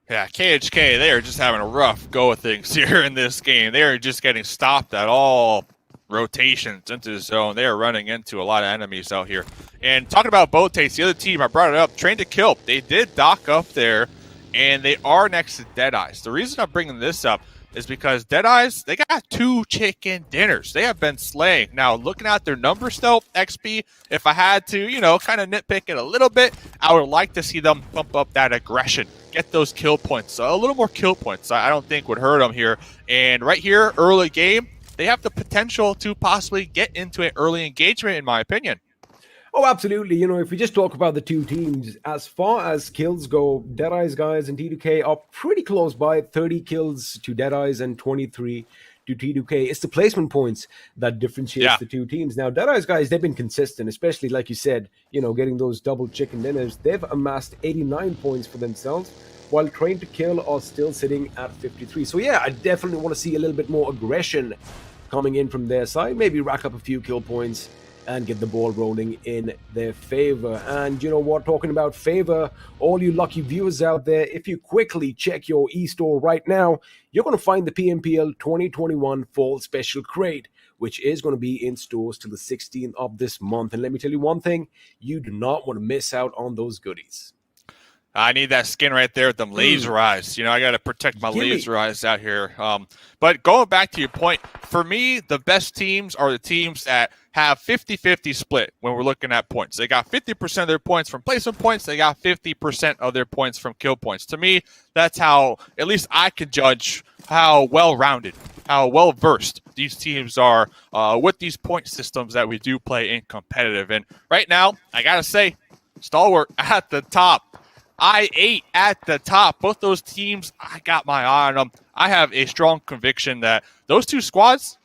Yeah, KHK, they are just having a rough go of things here in this game. They are just getting stopped at all rotations into the zone. They are running into a lot of enemies out here. And talking about boat takes, the other team, I brought it up, Train to Kill. They did dock up there, and they are next to Deadeyes. The reason I'm bringing this up is because Deadeyes, they got 2 chicken dinners. They have been slaying. Now, looking at their numbers, though, XP, if I had to, kind of nitpick it a little bit, I would like to see them pump up that aggression, get those kill points. So a little more kill points, I don't think would hurt them here. And right here, early game, they have the potential to possibly get into an early engagement, in my opinion. Oh, absolutely. If we just talk about the two teams, as far as kills go, Deadeyes guys and T2K are pretty close by. 30 kills to Deadeyes and 23 to T2K. It's the placement points that differentiates the two teams. Now, Deadeyes guys, they've been consistent, especially like you said, getting those double chicken dinners. They've amassed 89 points for themselves, while Train to Kill are still sitting at 53. So yeah, I definitely want to see a little bit more aggression coming in from their side. Maybe rack up a few kill points and get the ball rolling in their favor. And you know what, talking about favor, all you lucky viewers out there, if you quickly check your e-store right now, you're going to find the PMPL 2021 Fall Special Crate, which is going to be in stores till the 16th of this month. And let me tell you one thing, you do not want to miss out on those goodies. I need that skin right there with them laser eyes. I got to protect my laser eyes out here. But going back to your point, for me, the best teams are the teams that have 50-50 split when we're looking at points. They got 50% of their points from placement points. They got 50% of their points from kill points. To me, that's how, at least I could judge how well-rounded, how well-versed these teams are with these point systems that we do play in competitive. And right now, I got to say, Stalwart at the top. I8 at the top. Both those teams, I got my eye on them. I have a strong conviction that those two squads,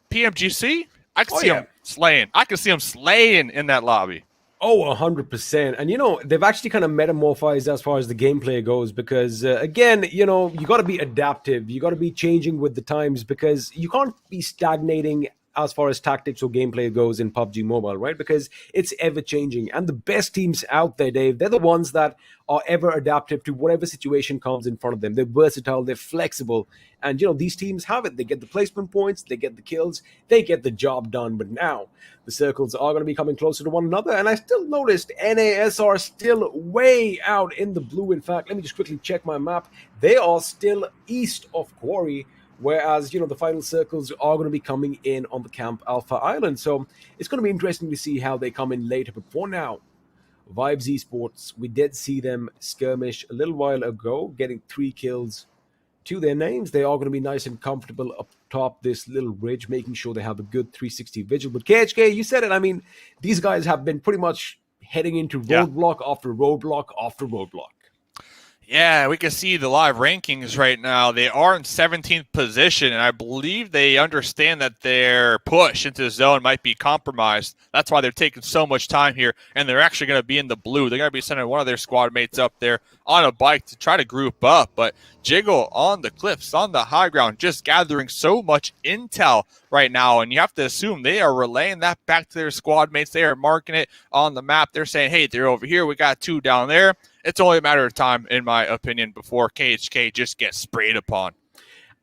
PMGC, I can see them slaying. I can see them slaying in that lobby. Oh, 100%. And, they've actually kind of metamorphized as far as the gameplay goes because, again, you got to be adaptive. You got to be changing with the times because you can't be stagnating as far as tactics or gameplay goes in PUBG Mobile, right? Because it's ever-changing. And the best teams out there, Dave, they're the ones that are ever adaptive to whatever situation comes in front of them. They're versatile, they're flexible. And, these teams have it. They get the placement points, they get the kills, they get the job done. But now, the circles are going to be coming closer to one another. And I still noticed NASR still way out in the blue. In fact, let me just quickly check my map. They are still east of Quarry, whereas, the final circles are going to be coming in on the Camp Alpha Island. So it's going to be interesting to see how they come in later. But for now, Vibes Esports, we did see them skirmish a little while ago, getting 3 kills to their names. They are going to be nice and comfortable up top this little ridge, making sure they have a good 360 vigil. But KHK, you said it. I mean, these guys have been pretty much, heading into Yeah. roadblock after roadblock after roadblock. Yeah, we can see the live rankings right now. They are in 17th position, and I believe they understand that their push into the zone might be compromised. That's why they're taking so much time here, and they're actually going to be in the blue. They're going to be sending one of their squad mates up there on a bike to try to group up. But Jiggle on the cliffs, on the high ground, just gathering so much intel right now, and you have to assume they are relaying that back to their squad mates. They are marking it on the map. They're saying, hey, they're over here. We got 2 down there. It's only a matter of time, in my opinion, before KHK just gets sprayed upon.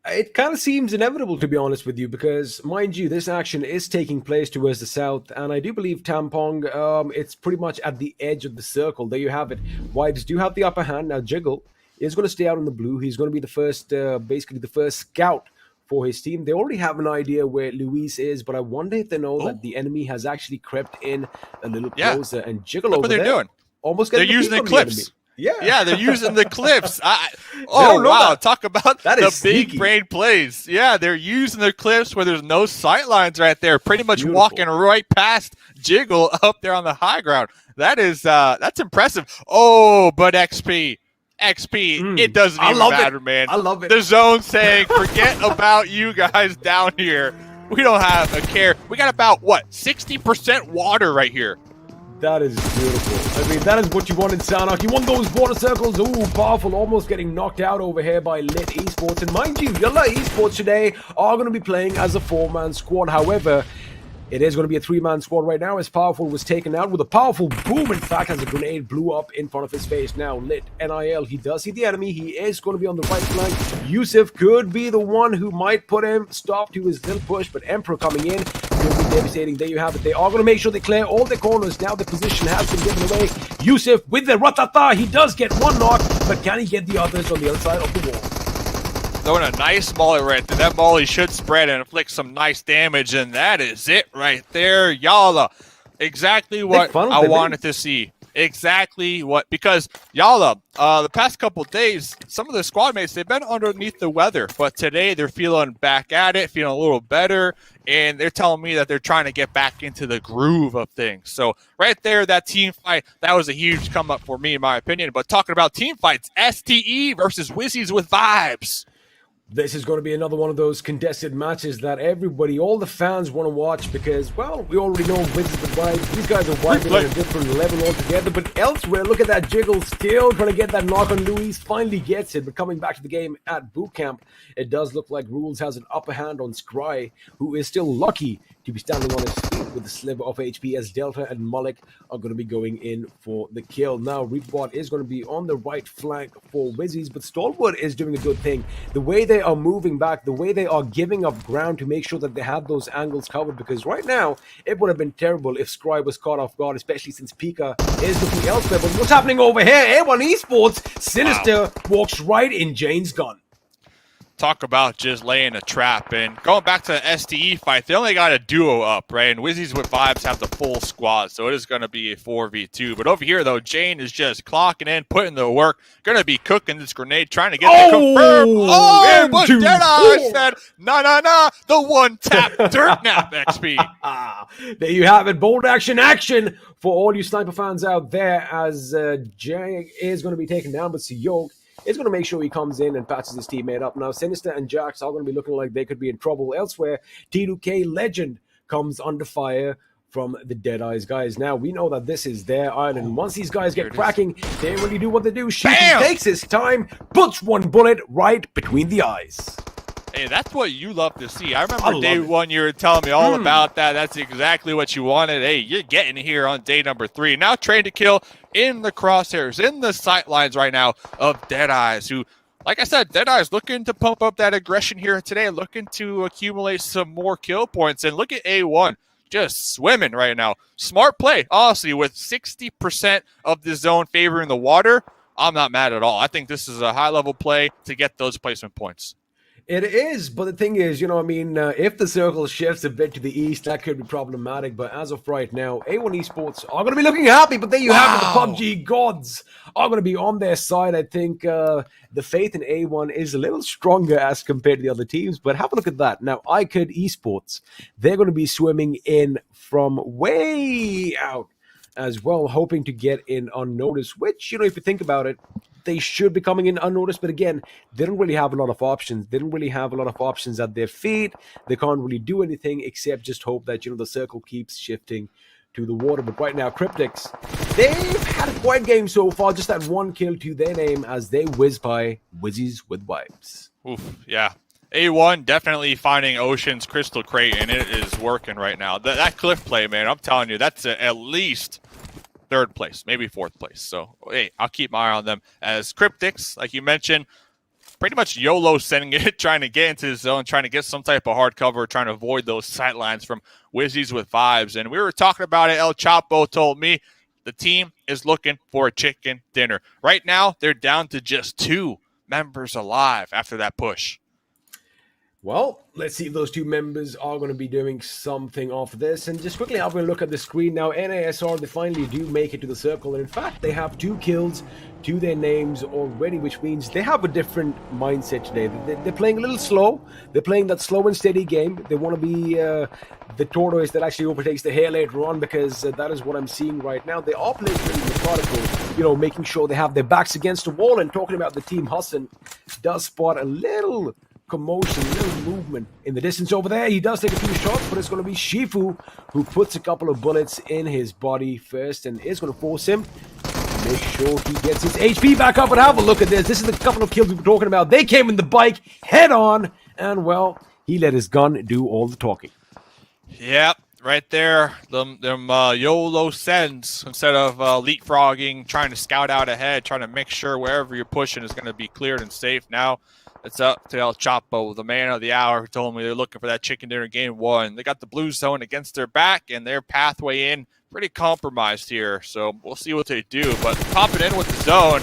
It kind of seems inevitable, to be honest with you, because, mind you, this action is taking place towards the south, and I do believe Tampong, it's pretty much at the edge of the circle. There you have it. Whites do have the upper hand. Now, Jiggle is going to stay out in the blue. He's going to be the first, basically the first scout for his team. They already have an idea where Luis is, but I wonder if they know that the enemy has actually crept in a little closer. And Jiggle over what they're there, doing. Almost They're getting using the peek on clips. enemy. Yeah. Yeah, they're using the clips. don't Oh, know wow. that. Talk about That the is big sneaky. brain plays. Yeah, they're using the clips where there's no sight lines right there. Pretty much Beautiful. walking right past Jiggle up there on the high ground. That is, that's impressive. Oh, but XP, it doesn't even matter, man. I love it. The zone saying, forget about you guys down here. We don't have a care. We got about, 60% water right here. That is beautiful. I mean, that is what you want in Sanhok. You want those water circles. Ooh, powerful. Almost getting knocked out over here by Lit Esports. And mind you, YALLA Esports today are going to be playing as a 4-man squad. However, it is going to be a 3-man squad right now as Powerful was taken out with a powerful boom, in fact, as a grenade blew up in front of his face. Now, Lit, NIL, he does see the enemy. He is going to be on the right flank. Yusuf could be the one who might put him stop to his little push, but Emperor coming in will be devastating. There you have it. They are going to make sure they clear all their corners. Now the position has been given away. Yusuf with the ratata. He does get one knock, but can he get the others on the other side of the wall? Throwing a nice molly right there. That molly should spread and inflict some nice damage, and that is it right there. YALLA, exactly what I wanted to see. Exactly what, because YALLA, the past couple days, some of the squad mates, they've been underneath the weather, but today they're feeling back at it, feeling a little better, and they're telling me that they're trying to get back into the groove of things. So right there, that team fight, that was a huge come up for me, in my opinion. But talking about team fights, STE versus Wizzes with vibes. This is going to be another one of those contested matches that everybody, all the fans want to watch because, well, we already know Wizzes with vibes. These guys are vibing at a different level altogether. But elsewhere, look at that Jiggle still trying to get that knock on Luis. Finally gets it. But coming back to the game at boot camp, it does look like Rules has an upper hand on Scry, who is still lucky to be standing on his feet with a sliver of HP as Delta and Malik are going to be going in for the kill. Now, Reapbot is going to be on the right flank for Wizzes, but Stalwart is doing a good thing. The way they are moving back, the way they are giving up ground to make sure that they have those angles covered, because right now, it would have been terrible if Scry was caught off guard, especially since Pika is looking elsewhere. But what's happening over here? A1 Esports, Sinister walks right in Jane's gun. Talk about just laying a trap. And going back to the STE fight, they only got a duo up, right? And Wizzes with vibes have the full squad, so it is going to be a 4v2. But over here, though, Jane is just clocking in, putting the work, going to be cooking this grenade, trying to get the confirm. Oh, but M2-4. Deadeyes said, nah, the one-tap dirt nap XP. There you have it. Bold action for all you sniper fans out there as Jay is going to be taken down, but Siyok is going to make sure he comes in and patches his teammate up. Now, Sinister and Jax are going to be looking like they could be in trouble elsewhere. T2K Legend comes under fire from the Deadeyes guys. Now, we know that this is their island. Once these guys get cracking, they really do what they do. She takes his time, puts one bullet right between the eyes. Hey, that's what you love to see. I remember day one you were telling me all about that. That's exactly what you wanted. Hey, you're getting here on day number 3. Now trained to kill in the crosshairs, in the sight lines right now of Deadeyes, who, like I said, Deadeyes looking to pump up that aggression here today, looking to accumulate some more kill points. And look at A1. Just swimming right now. Smart play, honestly, with 60% of the zone favoring the water. I'm not mad at all. I think this is a high-level play to get those placement points. It is, but the thing is, if the circle shifts a bit to the east, that could be problematic. But as of right now, A1 Esports are going to be looking happy. But there you have it. The PUBG gods are going to be on their side. I think the faith in A1 is a little stronger as compared to the other teams. But have a look at that. Now, KHK Esports, they're going to be swimming in from way out. as well, hoping to get in unnoticed, which, if you think about it, they should be coming in unnoticed. But again, they don't really have a lot of options. They don't really have a lot of options at their feet. They can't really do anything except just hope that, the circle keeps shifting to the water. But right now, Cryptics, they've had a quiet game so far. Just that one kill to their name as they whiz by Wizzes with Vibes. Oof, yeah. A1 definitely finding Ocean's Crystal Crate, and it is working right now. That cliff play, man, I'm telling you, that's at least third place, maybe fourth place. So, hey, I'll keep my eye on them. As Cryptics, like you mentioned, pretty much YOLO sending it, trying to get into the zone, trying to get some type of hard cover, trying to avoid those sight lines from Wizzes with Vibes. And we were talking about it. El Chapo told me the team is looking for a chicken dinner. Right now, they're down to just 2 members alive after that push. Well, let's see if those 2 members are going to be doing something off this. And just quickly having a look at the screen now, NASR, they finally do make it to the circle. And in fact, they have 2 kills to their names already, which means they have a different mindset today. They're playing a little slow. They're playing that slow and steady game. They want to be the tortoise that actually overtakes the hare later on, because that is what I'm seeing right now. They are playing really methodical, making sure they have their backs against the wall. And talking about the team, Hassan does spot a little commotion, a little movement in the distance over there. He does take a few shots, but it's going to be Shifu who puts a couple of bullets in his body first and is going to force him to make sure he gets his HP back up. But have a look at this. This is the couple of kills we were talking about. They came in the bike head on, and well, he let his gun do all the talking. Yep, right there. Them YOLO sends instead of leapfrogging, trying to scout out ahead, trying to make sure wherever you're pushing is going to be cleared and safe. Now it's up to El Chapo, the man of the hour, who told me they're looking for that chicken dinner game 1. They got the blue zone against their back, and their pathway in pretty compromised here. So we'll see what they do. But popping in with the zone,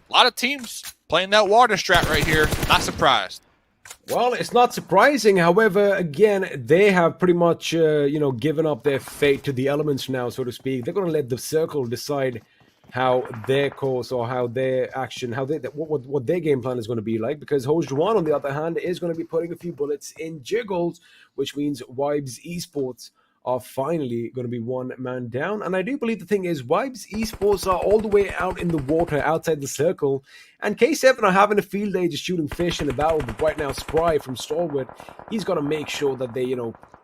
a lot of teams playing that water strat right here. Not surprised. Well, it's not surprising. However, again, they have pretty much, given up their fate to the elements now, so to speak. They're going to let the circle decide how their course or how their action, what their game plan is going to be like, because Hojjuan, on the other hand, is going to be putting a few bullets in Jiggles, which means Vibes Esports are finally going to be 1 man down. And I do believe the thing is, Vibes Esports are all the way out in the water outside the circle, and K7 are having a field day just shooting fish in the battle. But right now, Spry from Stalwart, he's got to make sure that they,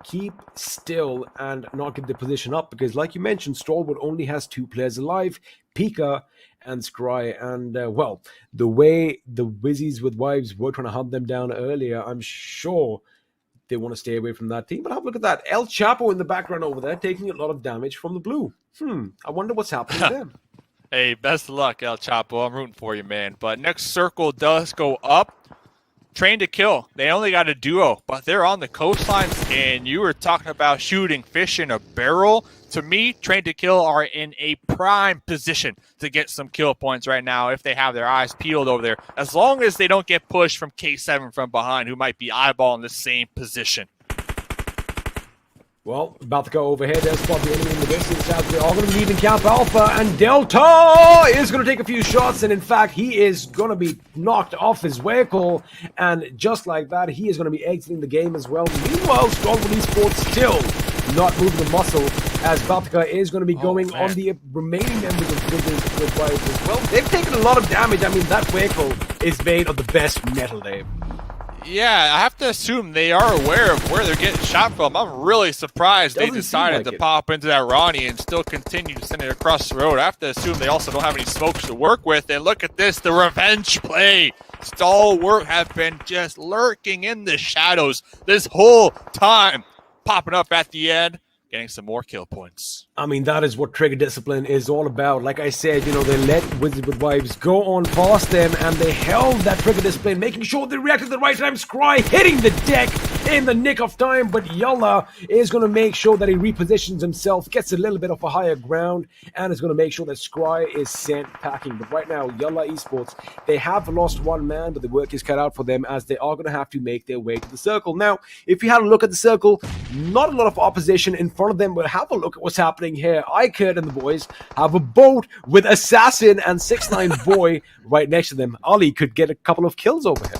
keep still and not give the position up, because like you mentioned, Stalwart only has 2 players alive, Pika and Scry. And well, the way the Wizzes with Vibes were trying to hunt them down earlier, I'm sure they want to stay away from that team. But have a look at that. El Chapo in the background over there taking a lot of damage from the blue. I wonder what's happening there. Hey, best of luck, El Chapo. I'm rooting for you, man. But next circle does go up. Train to Kill. They only got a duo, but they're on the coastlines, and you were talking about shooting fish in a barrel. To me, Train to Kill are in a prime position to get some kill points right now if they have their eyes peeled over there, as long as they don't get pushed from K7 from behind, who might be eyeballing the same position. Well, about to go overhead. There's spot the enemy in the distance. As they're all going to be leaving Camp Alpha, and Delta is going to take a few shots, and in fact, he is going to be knocked off his vehicle, and just like that, he is going to be exiting the game as well. Meanwhile, Stalwart Esports still not moving the muscle, as Batka is going to be going on the remaining members of Wizzes with Vibes as well. They've taken a lot of damage. I mean, that vehicle is made of the best metal, Dave. Yeah, I have to assume they are aware of where they're getting shot from. I'm really surprised they decided to pop into that Ronnie and still continue to send it across the road. I have to assume they also don't have any smokes to work with. And look at this, the revenge play. Stalwart have been just lurking in the shadows this whole time, popping up at the end, getting some more kill points. I mean, that is what Trigger Discipline is all about. Like I said, they let Wizzes with Vibes go on past them, and they held that Trigger Discipline, making sure they reacted at the right time. Scry hitting the deck in the nick of time, but YALLA is going to make sure that he repositions himself, gets a little bit of a higher ground, and is going to make sure that Scry is sent packing. But right now, YALLA Esports, they have lost 1 man, but the work is cut out for them, as they are going to have to make their way to the circle. Now, if you had a look at the circle, not a lot of opposition in front of them, but have a look at what's happening here. Kurt and the boys have a boat with Assassin and 6ix9ine Boy right next to them. Ali could get a couple of kills over here.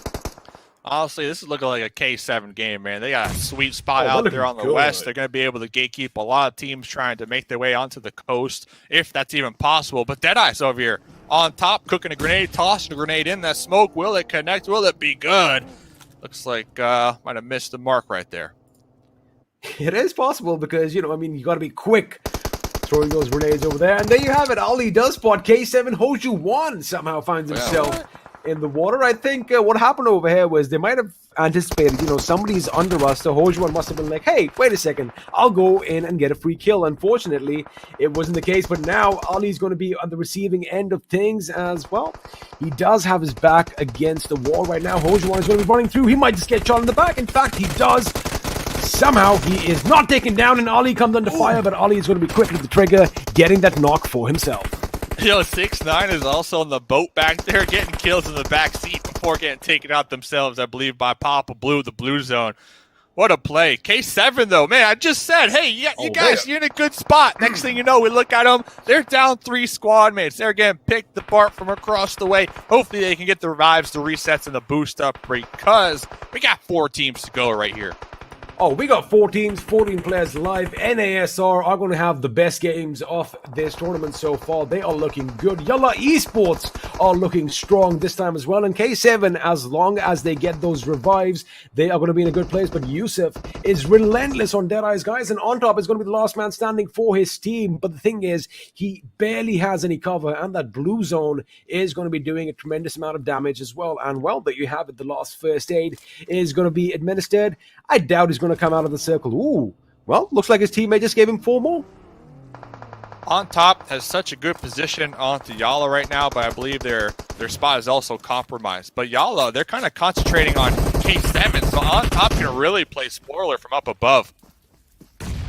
Honestly, this is looking like a K7 game, man. They got a sweet spot out they're there on the looking west. good. They're going to be able to gatekeep a lot of teams trying to make their way onto the coast, if that's even possible. But Deadeyes over here on top, cooking a grenade, tossing a grenade in that smoke. Will it connect? Will it be good? Looks like might have missed the mark right there. It is possible because, you got to be quick throwing those grenades over there. And there you have it. Ali does spot K7. Hoju 1 somehow finds himself in the water. I think what happened over here was they might have anticipated, somebody's under us. So Hoju 1 must have been like, hey, wait a second. I'll go in and get a free kill. Unfortunately, it wasn't the case. But now Ali's going to be on the receiving end of things as well. He does have his back against the wall right now. Hoju 1 is going to be running through. He might just get shot in the back. In fact, he does. Somehow he is not taken down and Ali comes under fire, but Ali is going to be quick with the trigger, getting that knock for himself. 6ix9ine is also on the boat back there, getting kills in the back seat before getting taken out themselves, I believe, by Papa Blue, the blue zone. What a play. K7, though, man, I just said, hey, you guys, you're in a good spot. Next thing you know, we look at them. They're down 3 squad mates. They're getting picked apart from across the way. Hopefully they can get the revives, the resets, and the boost up because we got 4 teams to go right here. Oh, we got 4 teams, 14 players live. NASR are going to have the best games of this tournament so far. They are looking good. YALLA Esports are looking strong this time as well. And K7, as long as they get those revives, they are going to be in a good place. But Yusuf is relentless on Deadeyes, guys. And on top is going to be the last man standing for his team. But the thing is, he barely has any cover. And that blue zone is going to be doing a tremendous amount of damage as well. And well, there you have it. The last first aid is going to be administered. I doubt he's going to come out of the circle. Ooh, well, looks like his teammate just gave him 4 more. On top has such a good position onto YALLA right now, but I believe their spot is also compromised. But YALLA, they're kind of concentrating on K7, so on top can really play spoiler from up above.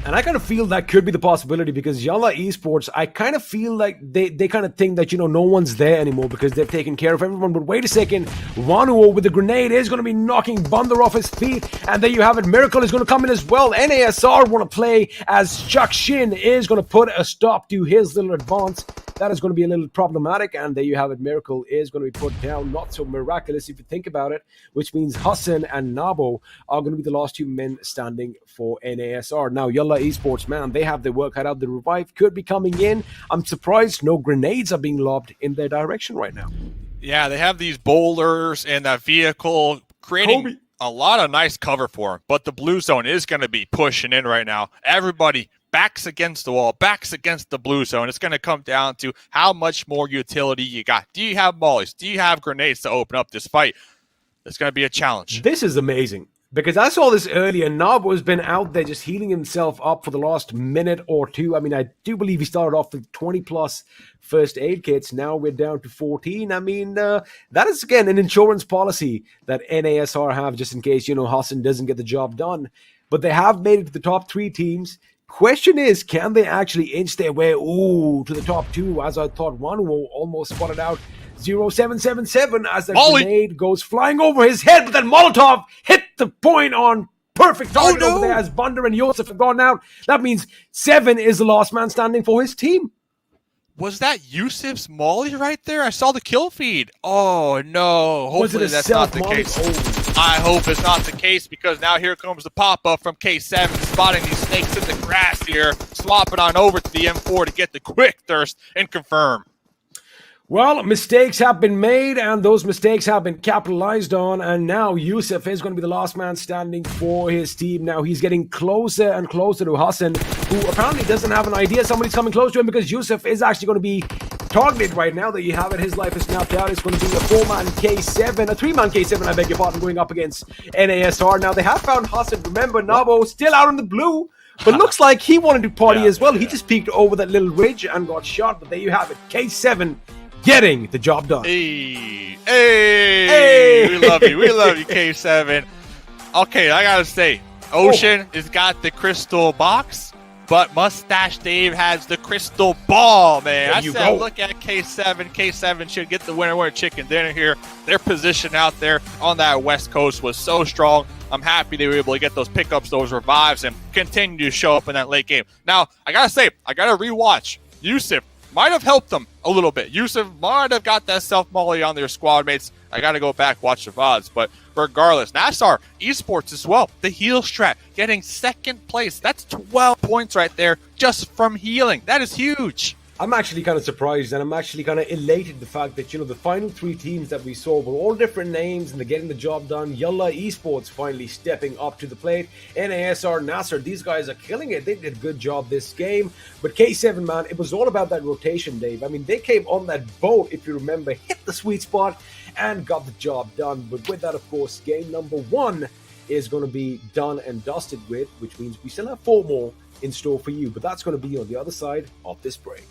And I kind of feel that could be the possibility because YALLA Esports, I kind of feel like they kind of think that, no one's there anymore because they've taken care of everyone. But wait a second, Wanuo with the grenade is going to be knocking Bunder off his feet. And there you have it. Miracle is going to come in as well. NASR want to play as Chuck Shin is going to put a stop to his little advance. That is going to be a little problematic. And there you have it. Miracle is going to be put down. Not so miraculous if you think about it, which means Hassan and Nabo are going to be the last 2 men standing for NASR. Now, YALLA Esports, man, they have their work cut out. The revive could be coming in. I'm surprised no grenades are being lobbed in their direction right now. Yeah, they have these boulders and that vehicle creating a lot of nice cover for them. But the blue zone is going to be pushing in right now. Everybody backs against the wall, backs against the blue zone. It's going to come down to how much more utility you got. Do you have mollies? Do you have grenades to open up this fight? It's going to be a challenge. This is amazing. Because I saw this earlier, Nabo's been out there just healing himself up for the last minute or 2. I mean, I do believe he started off with 20-plus first aid kits. Now we're down to 14. I mean, that is, again, an insurance policy that NASR have just in case, Hassan doesn't get the job done. But they have made it to the top 3 teams. Question is, can they actually inch their way, to the top 2? As I thought, Wanuo almost spotted out 0777 as that grenade goes flying over his head, but then Molotov hit the point on perfect target over there as Bunder and Yosef have gone out. That means 7 is the last man standing for his team. Was that Yusuf's molly right there? I saw the kill feed. Oh, no. Hopefully that's not the case. I hope it's not the case because now here comes the pop-up from K7, spotting these snakes in the grass here, swapping on over to the M4 to get the quick thirst and confirm. Well, mistakes have been made, and those mistakes have been capitalized on, and now Yusuf is going to be the last man standing for his team. Now he's getting closer and closer to Hassan, who apparently doesn't have an idea somebody's coming close to him because Yusuf is actually going to be targeted right now. That you have it, his life is snapped out. It's going to be a 4-man K7, a 3-man K7, I beg your pardon, going up against NASR. Now they have found Hassan. Remember, Nabo still out in the blue. But looks like he wanted to party as well. He just peeked over that little ridge and got shot. But there you have it. K7 getting the job done. Hey. We love you, K7. Okay, I gotta say, Ocean has got the crystal box, but Mustache Dave has the crystal ball, man. I said, look at K7. K7 should get the winner chicken dinner here. Their position out there on that West Coast was so strong. I'm happy they were able to get those pickups, those revives, and continue to show up in that late game. Now, I gotta say, I gotta rewatch Yusuf might have helped them a little bit. Yusuf might have got that self-molly on their squad mates. I got to go back, watch the VODs. But regardless, NASA Esports as well, the heal strat, getting second place. That's 12 points right there just from healing. That is huge. I'm actually kind of surprised, and I'm actually kind of elated the fact that, the final 3 teams that we saw were all different names and they're getting the job done. YALLA Esports finally stepping up to the plate. NASR, Nasser, these guys are killing it. They did a good job this game. But K7, man, it was all about that rotation, Dave. I mean, they came on that boat, if you remember, hit the sweet spot and got the job done. But with that, of course, game number 1 is going to be done and dusted with, which means we still have 4 more in store for you. But that's going to be on the other side of this break.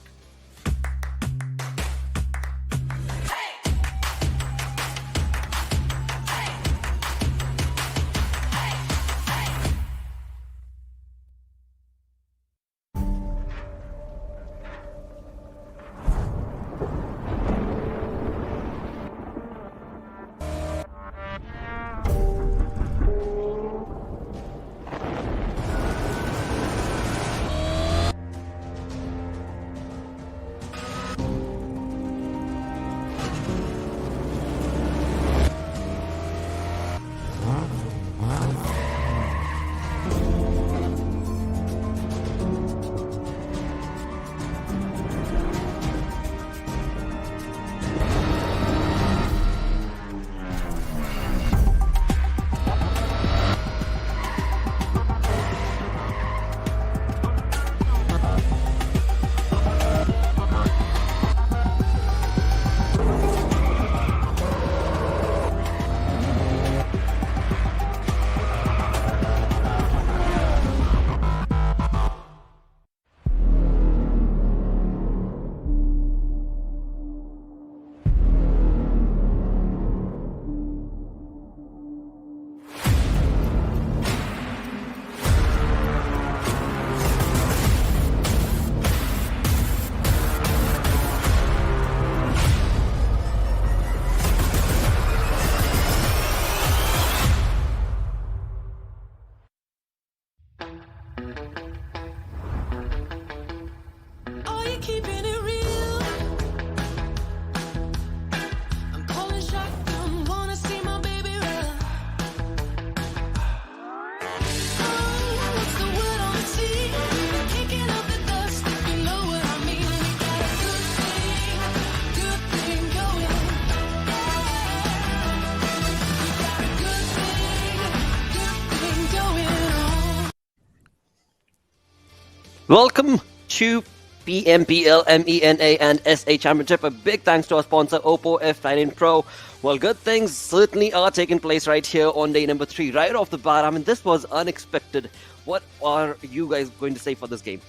Welcome to PMPL MENA and SA Championship. A big thanks to our sponsor Oppo F19 Pro. Well, good things certainly are taking place right here on day number 3. Right off the bat, I mean, this was unexpected. What are you guys going to say for this game?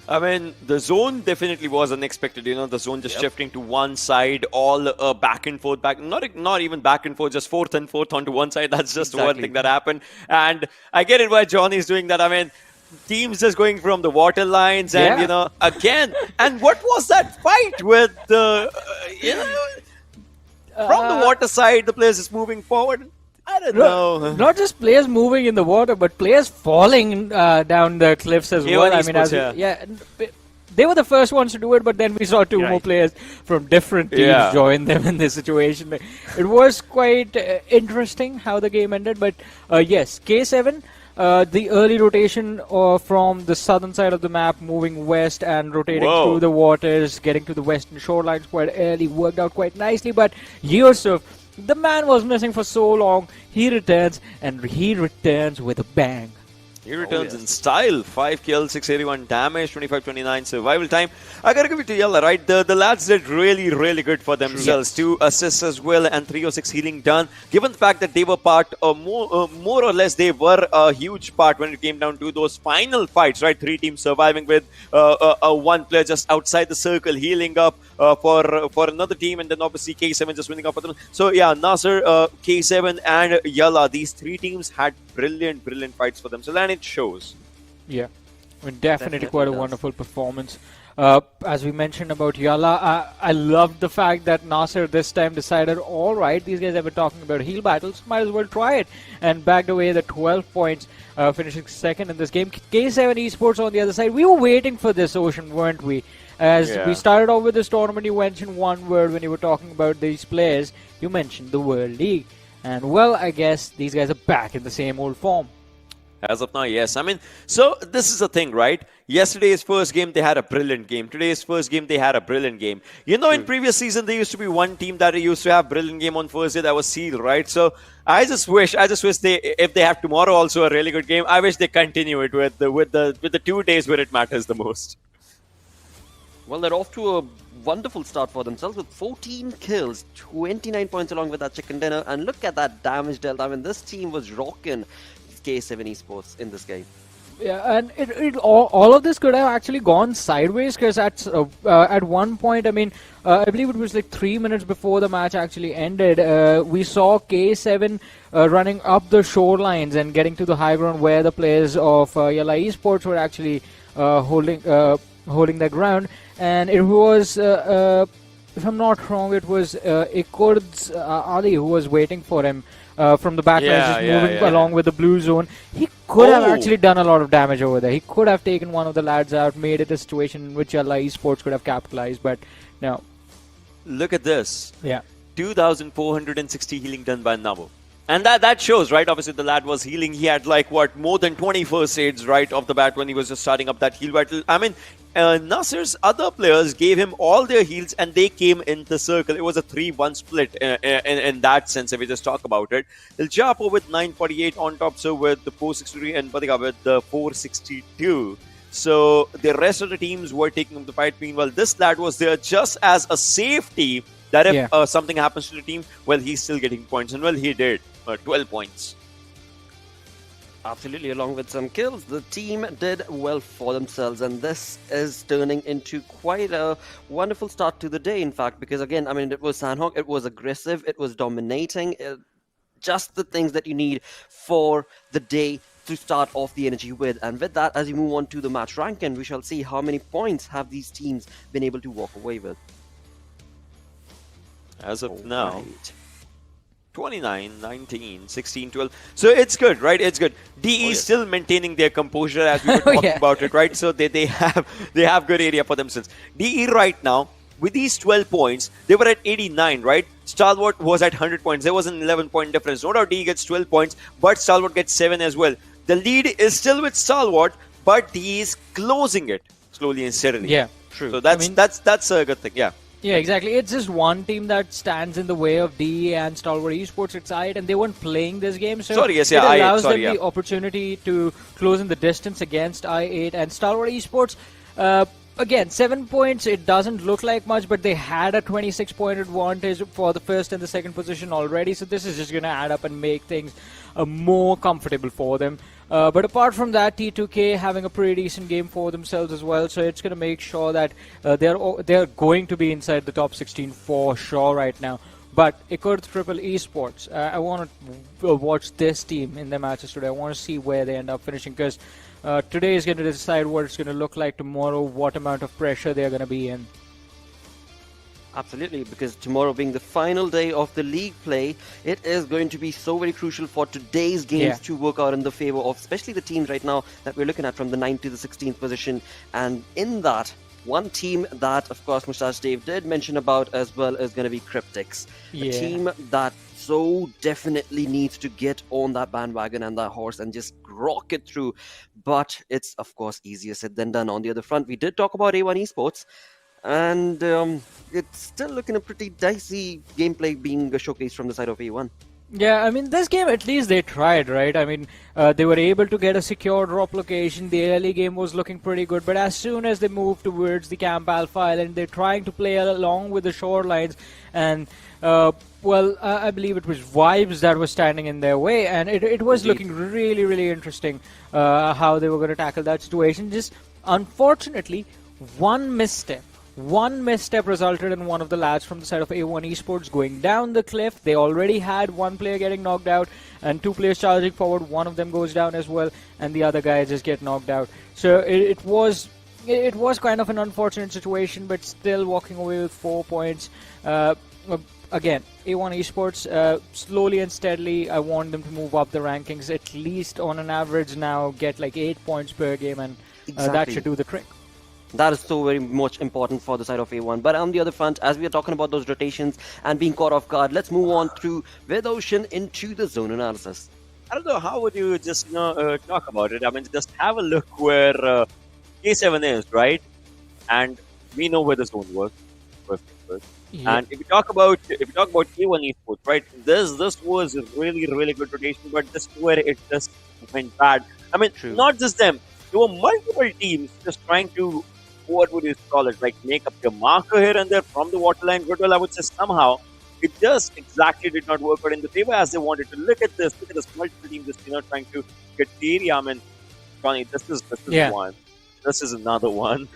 I mean, the zone definitely was unexpected. The zone just shifting to one side, all back and forth, not even back and forth, just fourth and fourth onto one side. That's just one thing that happened. And I get it why Johnny's doing that. I mean, teams just going from the water lines and, again. And what was that fight with the, from the water side, the players is moving forward? I don't know. Not just players moving in the water, but players falling down the cliffs as well. I mean, they were the first ones to do it, but then we saw two more players from different teams join them in this situation. It was quite interesting how the game ended, but yes, K7, the early rotation from the southern side of the map, moving west and rotating through the waters, getting to the western shorelines quite early, worked out quite nicely, but Yusuf, the man was missing for so long. He returns, and he returns with a bang. He returns in style. 5 kills, 681 damage, 25-29 survival time. I gotta give it to Yalla, right? The lads did really, really good for themselves. 2 assists as well and 306 healing done. Given the fact that they were part, more or less, they were a huge part when it came down to those final fights, right? 3 teams surviving with one player just outside the circle, healing up for another team, and then obviously K7 just winning up for them. So yeah, Nasser, K7 and Yalla, these 3 teams had brilliant fights for themselves, and it shows. Yeah, I mean, definitely quite a wonderful performance. As we mentioned about Yalla, I loved the fact that Nasser this time decided, all right, these guys have been talking about heal battles, might as well try it, and bagged away the 12 points, finishing second in this game. K7 Esports on the other side, we were waiting for this, Ocean, weren't we? As Yeah. we started off with this tournament, you mentioned one word when you were talking about these players. You mentioned the World League. And well, I guess these guys are back in the same old form. As of now, yes. I mean, so this is the thing, right? Yesterday's first game, they had a brilliant game. Today's first game, they had a brilliant game. You know, in previous season, there used to be one team that used to have brilliant game on first day. That was Seal, right? So I just wish if they have tomorrow also a really good game, I wish they continue it with the 2 days where it matters the most. Well, they're off to a wonderful start for themselves with 14 kills, 29 points along with that chicken dinner. And look at that damage dealt. I mean, this team was rocking K7 Esports in this game. Yeah, and all of this could have actually gone sideways because at one point, I mean, I believe it was like 3 minutes before the match actually ended, we saw K7 running up the shorelines and getting to the high ground where the players of YALLA Esports were actually holding their ground, and it was, if I'm not wrong, it was Ikurd's Ali who was waiting for him. From the back line, just moving along with the blue zone. He could have actually done a lot of damage over there. He could have taken one of the lads out, made it a situation in which YALLA Esports could have capitalized, but no. Look at this. Yeah. 2,460 healing done by Navo. And that shows, right? Obviously, the lad was healing. He had, like, what, more than 20 first aids, right, off the bat when he was just starting up that heal battle. I mean, Nasser's other players gave him all their heals and they came in the circle. It was a 3-1 split in that sense, if we just talk about it. El Chapo with 948 on top, so with the 463 and Badika with the 462. So the rest of the teams were taking up the fight. Meanwhile, this lad was there just as a safety that if something happens to the team, well, he's still getting points. And well, he did. 12 points. Absolutely, along with some kills, the team did well for themselves, and this is turning into quite a wonderful start to the day, in fact, because again, I mean, it was Sanhok, it was aggressive, it was dominating, just the things that you need for the day to start off the energy with. And with that, as you move on to the match ranking, we shall see how many points have these teams been able to walk away with. As of now, 29, 19, 16, 12. So it's good, right? It's good. DE still maintaining their composure as we were talking about it, right? So they have good area for themselves. DE right now, with these 12 points, they were at 89, right? Stalwart was at 100 points. There was an 11-point difference. No doubt DE gets 12 points, but Stalwart gets 7 as well. The lead is still with Stalwart, but DE is closing it slowly and steadily. Yeah, true. So that's a good thing, yeah. Yeah, exactly. It's just one team that stands in the way of DE and Stalwart Esports inside, and they weren't playing this game, so it allows them the opportunity to close in the distance against I8 and Stalwart Esports. Again, 7 points, it doesn't look like much, but they had a 26-point advantage for the first and the second position already, so this is just going to add up and make things more comfortable for them. But apart from that, T2K having a pretty decent game for themselves as well, so it's going to make sure that they're going to be inside the top 16 for sure right now. But Ikurd Triple Esports, I want to watch this team in their matches today. I want to see where they end up finishing, because today is going to decide what it's going to look like tomorrow, what amount of pressure they're going to be in. Absolutely, because tomorrow being the final day of the league play, it is going to be so very crucial for today's games to work out in the favor of especially the teams right now that we're looking at from the 9th to the 16th position. And in that, one team that, of course, Mustache Dave did mention about as well is going to be Cryptics. A team that so definitely needs to get on that bandwagon and that horse and just rock it through. But it's, of course, easier said than done. On the other front, we did talk about A1 Esports. And it's still looking a pretty dicey gameplay being showcased from the side of A1. Yeah, I mean, this game, at least they tried, right? I mean, they were able to get a secure drop location. The early game was looking pretty good. But as soon as they moved towards the Camp Alpha Island, they're trying to play along with the shorelines. And, well, I believe it was Vibes that was standing in their way. And it was looking really, really interesting how they were going to tackle that situation. Just, unfortunately, one misstep resulted in one of the lads from the side of A1 Esports going down the cliff. They already had one player getting knocked out and two players charging forward. One of them goes down as well, and the other guy just get knocked out. So it was kind of an unfortunate situation, but still walking away with 4 points. Again, A1 Esports, slowly and steadily, I want them to move up the rankings, at least on an average now, get like 8 points per game, and that should do the trick. That is so very much important for the side of A1. But on the other front, as we are talking about those rotations and being caught off guard, let's move on through with Ocean into the zone analysis. I don't know, how would you just talk about it? I mean, just have a look where K7 is, right? And we know where the zone works. Yeah. And if you talk about K1 Esports, right? This was a really good rotation, but this is where it just went bad. I mean, not just them. There were multiple teams just trying to, what would you call it, like make up your marker here and there from the waterline. But well, I would say somehow it just exactly did not work out in the favor as they wanted to. Look at this multiple teams just trying to get the area. I mean, Johnny, this is one. This is another one.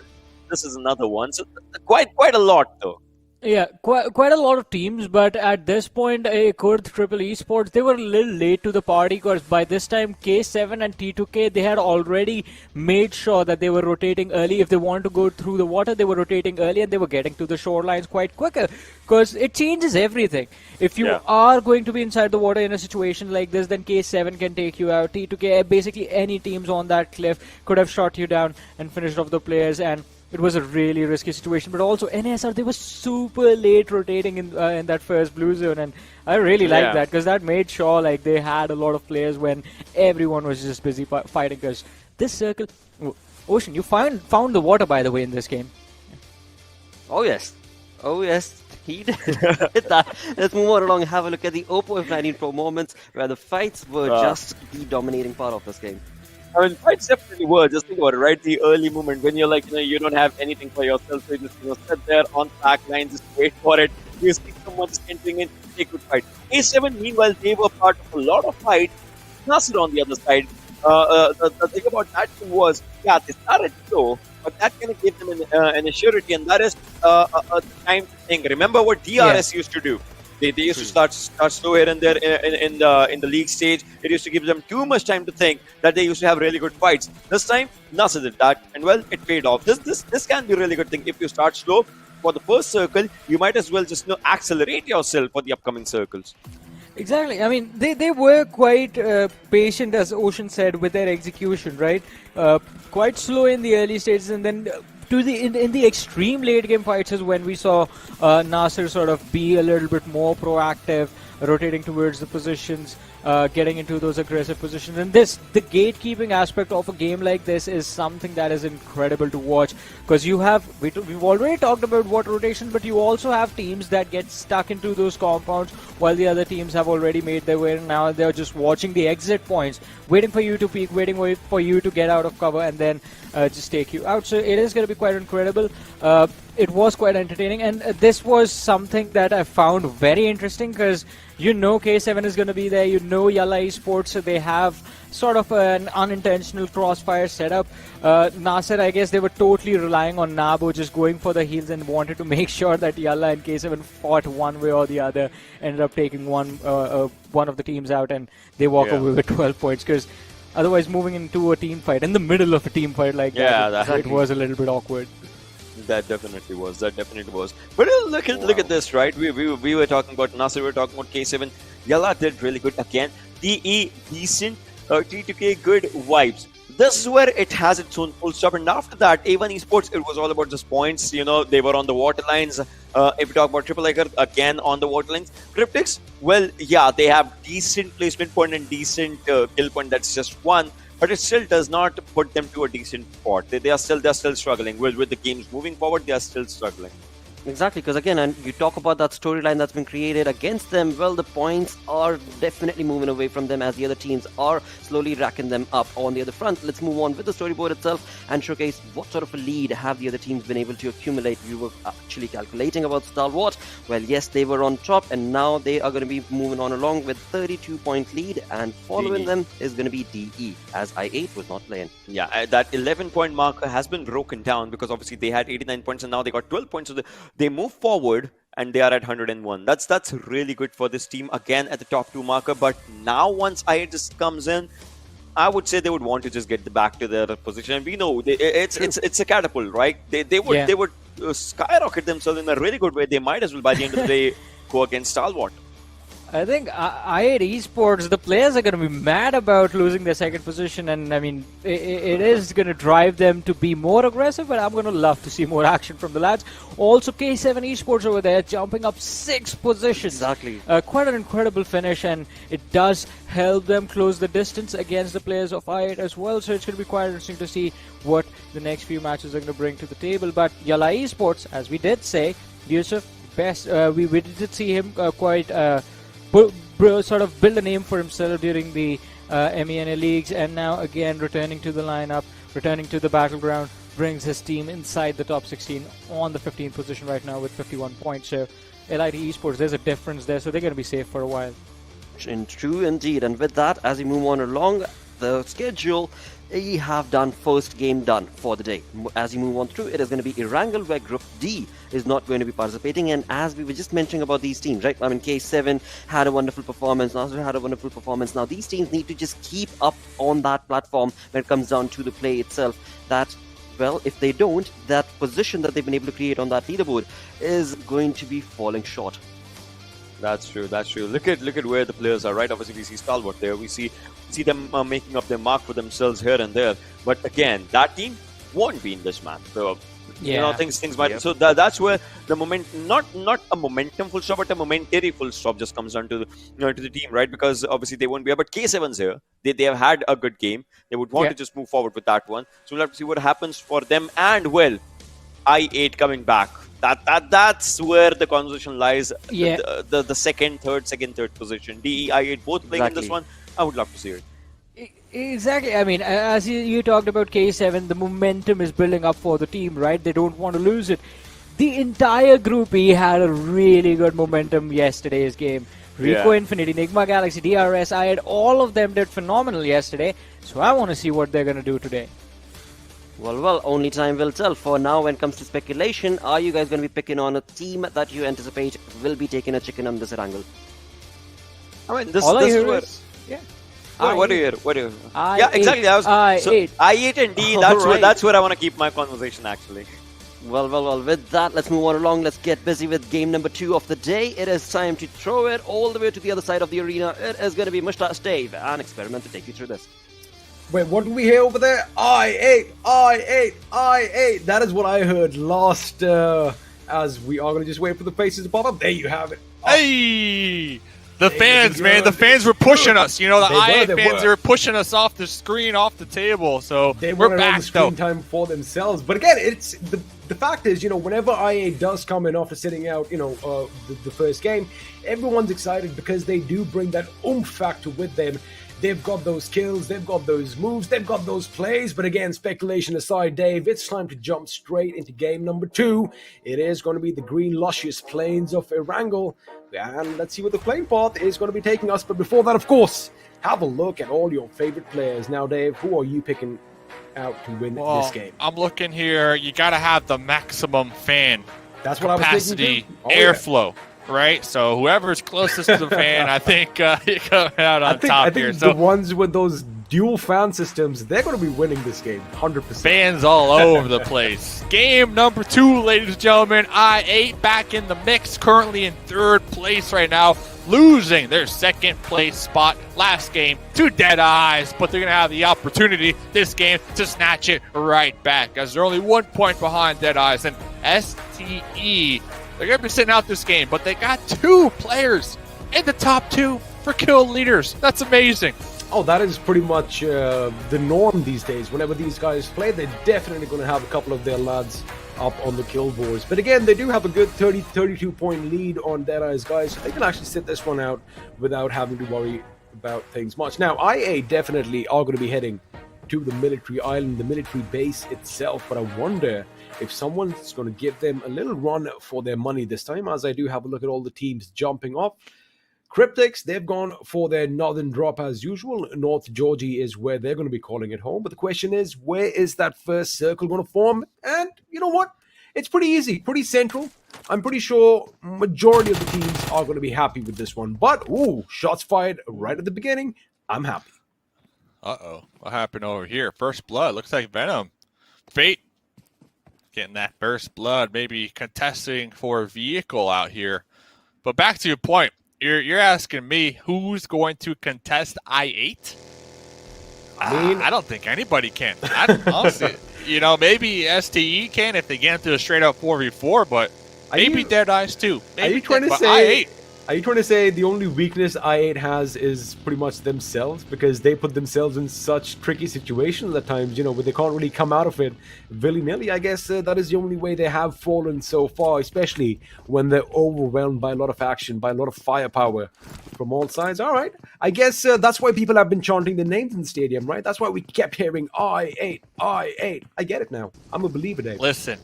This is another one. So quite a lot though. Yeah, quite a lot of teams, but at this point, Kurd Triple Esports, they were a little late to the party because by this time, K7 and T2K, they had already made sure that they were rotating early. If they wanted to go through the water, they were rotating early and they were getting to the shorelines quite quicker because it changes everything. If you are going to be inside the water in a situation like this, then K7 can take you out. T2K, basically any teams on that cliff could have shot you down and finished off the players, and it was a really risky situation. But also NSR, they were super late rotating in that first blue zone, and I really liked that because that made sure like they had a lot of players when everyone was just busy fighting. Because this circle, Ocean, you found the water, by the way, in this game. Oh yes, he did that. Let's move on along and have a look at the Oppo F19 Pro moments where the fights were just the dominating part of this game. I mean, fights definitely were. Just think about it, right? The early moment when you're like, you don't have anything for yourself, so you just, sit there on the back line, just wait for it. You see someone just entering in, take a good fight. A7, meanwhile, they were part of a lot of fights. Nasser on the other side. The thing about that too was, they started slow, but that kind of gave them an assurity, and that is a time to think. Remember what DRS used to do. They used to start slow here and there in the league stage. It used to give them too much time to think that they used to have really good fights. This time, Nasser did that, and well, it paid off. This can be a really good thing. If you start slow for the first circle, you might as well just accelerate yourself for the upcoming circles. Exactly. I mean, they were quite patient, as Ocean said, with their execution, right? Quite slow in the early stages, and then in the extreme late game fights is when we saw Nasser sort of be a little bit more proactive, rotating towards the positions, getting into those aggressive positions. And the gatekeeping aspect of a game like this is something that is incredible to watch, because we've already talked about water rotation, but you also have teams that get stuck into those compounds while the other teams have already made their way. Now they're just watching the exit points, waiting for you to peek, waiting for you to get out of cover, and then just take you out. So it is going to be quite incredible. It was quite entertaining, and this was something that I found very interesting because K7 is going to be there, YALLA Esports, so they have sort of an unintentional crossfire setup. Nasser, I guess they were totally relying on Nabo just going for the heals and wanted to make sure that YALLA and K7 fought one way or the other, ended up taking one of the teams out, and they walk away with 12 points because otherwise moving into a team fight, in the middle of a team fight like that, it was a little bit awkward. That definitely was. But look at this, right? We were talking about Nasser, we were talking about K7. YALLA did really good again. DE, decent. T2K, good vibes. This is where it has its own full stop. And after that, A1 Esports, it was all about just points. They were on the water lines. If we talk about Triple Hiker, again on the water lines. Cryptics, well, they have decent placement point and decent kill point. That's just one. But it still does not put them to a decent spot. They're still struggling. With the games moving forward, they are still struggling. Exactly, because again, and you talk about that storyline that's been created against them, well, the points are definitely moving away from them as the other teams are slowly racking them up on the other front. Let's move on with the storyboard itself and showcase what sort of a lead have the other teams been able to accumulate. We were actually calculating about Stalwart. Well, yes, they were on top, and now they are going to be moving on along with 32-point lead, and following them is going to be DE, as I8 was not playing. Yeah, that 11-point marker has been broken down because obviously they had 89 points and now they got 12 points. So they move forward and they are at 101. That's really good for this team, again at the top 2 marker. But now once I just comes in, I would say they would want to just get back to their position. And we know it's a catapult, right? They would skyrocket themselves in a really good way. They might as well by the end of the day go against Stalwart. I think I8 Esports, the players are going to be mad about losing their second position, and I mean, it is going to drive them to be more aggressive, but I'm going to love to see more action from the lads. Also, K7 Esports over there jumping up 6 positions. Exactly. Quite an incredible finish, and it does help them close the distance against the players of I8 as well, so it's going to be quite interesting to see what the next few matches are going to bring to the table. But YALLA Esports, as we did say, Yusuf, best, we did see him quite... sort of build a name for himself during the MENA leagues, and now again returning to the lineup, returning to the battleground, brings his team inside the top 16 on the 15th position right now with 51 points. So LIT Esports, there's a difference there, so they're going to be safe for a while. True indeed. And with that, as we move on along the schedule, we have done first game done for the day. As you move on through, it is going to be Erangel, where Group D is not going to be participating. And as we were just mentioning about these teams, right? I mean, K7 had a wonderful performance, Nasr had a wonderful performance. Now, these teams need to just keep up on that platform when it comes down to the play itself. That, well, if they don't, that position that they've been able to create on that leaderboard is going to be falling short. That's true. That's true. Look at where the players are. Right. Obviously, we see Stalwart there. We see them making up their mark for themselves here and there. But again, that team won't be in this match. So you know, things might. So that's where the not a momentum full stop, but a momentary full stop just comes down to the to the team, right? Because obviously they won't be. But K7's here. They have had a good game. They would want to just move forward with that one. So we'll have to see what happens for them. And well, I8 coming back. That's where the conversation lies. Yeah. The second, third position. DE, I8 both playing in this one. I would love to see it. Exactly. I mean, as you talked about K7, the momentum is building up for the team, right? They don't want to lose it. The entire Group E had a really good momentum yesterday's game. Rico Infinity, Nigma Galaxy, DRS, I8, all of them did phenomenal yesterday. So I want to see what they're going to do today. Well, only time will tell. For now, when it comes to speculation, are you guys going to be picking on a team that you anticipate will be taking a chicken on this Erangel? I mean, this All I hear is is, yeah. What do you hear? What do you? I8, Yeah, exactly. I8. I8 and D. That's where I want to keep my conversation actually. Well, with that, let's move on along. Let's get busy with game number 2 of the day. It is time to throw it all the way to the other side of the arena. It is going to be Mustache Dave and Experiment to take you through this. Wait, what do we hear over there? I8. That is what I heard last, as we are going to just wait for the faces to pop up. There you have it. Hey! The fans, man. The fans were pushing us. You know, the I8 fans, they were pushing us off the screen, off the table. So we're back, the screen time for themselves. But again, it's the fact is, you know, whenever I8 does come in after sitting out, you know, the first game, everyone's excited because they do bring that oomph factor with them. They've got those kills, they've got those moves, they've got those plays. But again, speculation aside, Dave, it's time to jump straight into game number 2. It is going to be the green luscious plains of Erangel. And let's see what the playing path is going to be taking us. But before that, of course, have a look at all your favorite players. Now, Dave, who are you picking out to win this game? I'm looking here. You got to have the maximum fan That's what capacity, I was thinking. airflow. Right, so whoever's closest to the fan, I think you're coming out on top I think here. the So ones with those dual fan systems, they're going to be winning this game, 100%. fans all over the place. Game number 2, ladies and gentlemen. I8 back in the mix, currently in 3rd place right now, losing their 2nd place spot last game to Deadeyes, but they're going to have the opportunity this game to snatch it right back, as they're only 1 point behind Deadeyes and STE. They're going to be sitting out this game, but they got 2 players in the top 2 for kill leaders. That's amazing. Oh, that is pretty much the norm these days. Whenever these guys play, they're definitely going to have a couple of their lads up on the kill boards. But again, they do have a good 32 point lead on Deadeyes, guys. So they can actually sit this one out without having to worry about things much. Now, IA definitely are going to be heading to the military island, the military base itself. But I wonder if someone's going to give them a little run for their money this time, as I do have a look at all the teams jumping off. Cryptics, they've gone for their northern drop as usual. North Georgia is where they're going to be calling it home. But the question is, where is that first circle going to form? And you know what? It's pretty easy, pretty central. I'm pretty sure majority of the teams are going to be happy with this one. But, ooh, shots fired right at the beginning. I'm happy. Uh-oh. What happened over here? First blood. Looks like Venom. Fate getting that first blood. Maybe contesting for a vehicle out here. But back to your point. you're asking me who's going to contest I-8? I don't think anybody can. Honestly, maybe STE can if they get into a straight up 4v4, but maybe Deadeyes too. Maybe Are you trying to say? Are you trying to say the only weakness I8 has is pretty much themselves, because they put themselves in such tricky situations at times, where they can't really come out of it willy-nilly? I guess that is the only way they have fallen so far, especially when they're overwhelmed by a lot of action, by a lot of firepower from all sides. All right, I guess that's why people have been chanting their names in the stadium, right? That's why we kept hearing I8, I8. I get it now. I'm a believer, Dave. Listen,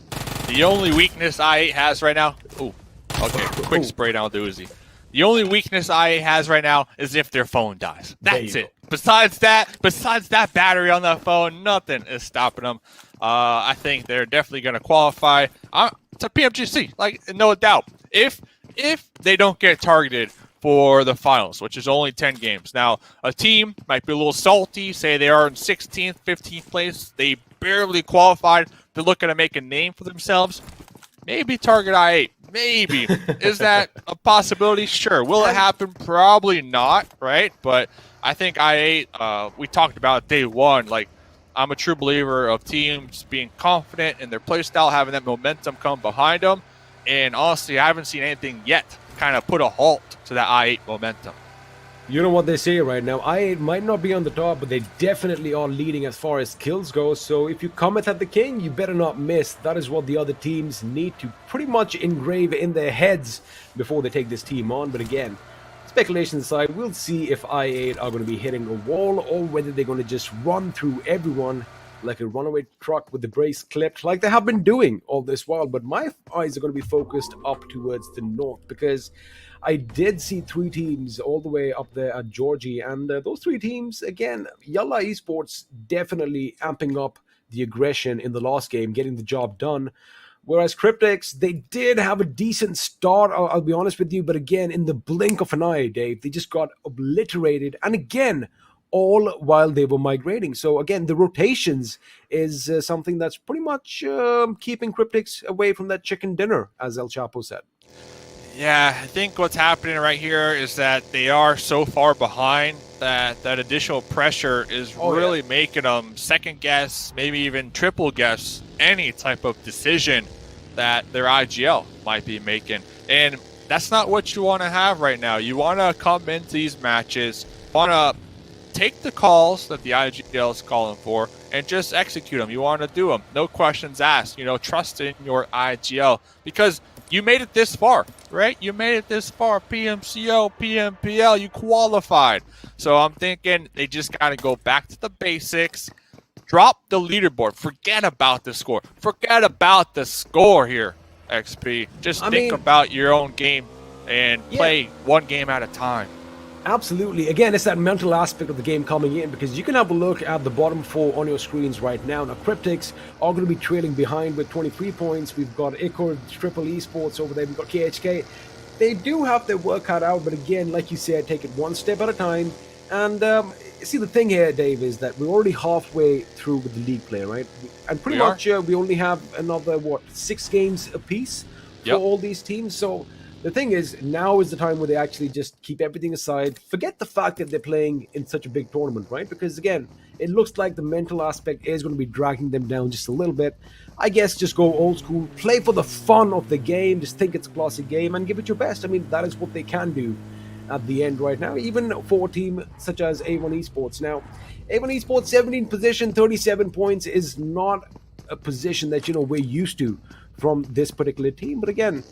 the only weakness I8 has right now... Ooh, okay, quick spray down the Uzi. The only weakness I8 has right now is if their phone dies. That's it. Besides that battery on that phone, nothing is stopping them. I think they're definitely going to qualify. It's a PMGC, like, no doubt. If they don't get targeted for the finals, which is only 10 games. Now, a team might be a little salty, say they are in 16th, 15th place. They barely qualified. They're looking to make a name for themselves. Maybe target I8. Maybe. Is that a possibility? Sure. Will it happen? Probably not, right? But I think I8, we talked about day one, like, I'm a true believer of teams being confident in their play style, having that momentum come behind them. And honestly, I haven't seen anything yet kind of put a halt to that I8 momentum. You know what they say right now, I8 might not be on the top, but they definitely are leading as far as kills go. So if you comment at the king, you better not miss. That is what the other teams need to pretty much engrave in their heads before they take this team on. But again, speculation aside, we'll see if I8 are going to be hitting a wall or whether they're going to just run through everyone like a runaway truck with the brakes clipped, like they have been doing all this while. But my eyes are going to be focused up towards the north, because I did see 3 teams all the way up there at Georgie, and those 3 teams, again, YALLA Esports definitely amping up the aggression in the last game, getting the job done. Whereas Cryptics, they did have a decent start, I'll be honest with you, but again, in the blink of an eye, Dave, they just got obliterated, and again, all while they were migrating. So again, the rotations is something that's pretty much keeping Cryptics away from that chicken dinner, as El Chapo said. Yeah, I think what's happening right here is that they are so far behind that additional pressure is really making them second guess, maybe even triple guess any type of decision that their IGL might be making. And that's not what you want to have right now. You want to come into these matches, want to take the calls that the IGL is calling for and just execute them. You want to do them. No questions asked. Trust in your IGL, because you made it this far, right? You made it this far. PMCO, PMPL, you qualified. So I'm thinking they just got to go back to the basics. Drop the leaderboard. Forget about the score. Forget about the score here, XP. Just think about your own game and play one game at a time. Absolutely. Again, it's that mental aspect of the game coming in, because you can have a look at the bottom 4 on your screens right now. Now, Cryptics are going to be trailing behind with 23 points. We've got Icor, Triple Esports over there. We've got KHK. They do have their work cut out, but again, like you said, take it one step at a time. And see, the thing here, Dave, is that we're already halfway through with the league play, right? And pretty much we only have another, 6 games apiece for all these teams. So the thing is, now is the time where they actually just keep everything aside. Forget the fact that they're playing in such a big tournament, right? Because again, it looks like the mental aspect is going to be dragging them down just a little bit. I guess just go old school, play for the fun of the game, just think it's a classic game and give it your best. I mean, that is what they can do at the end right now, even for a team such as A1 Esports. Now, A1 Esports 17th position, 37 points is not a position that, we're used to from this particular team. But again,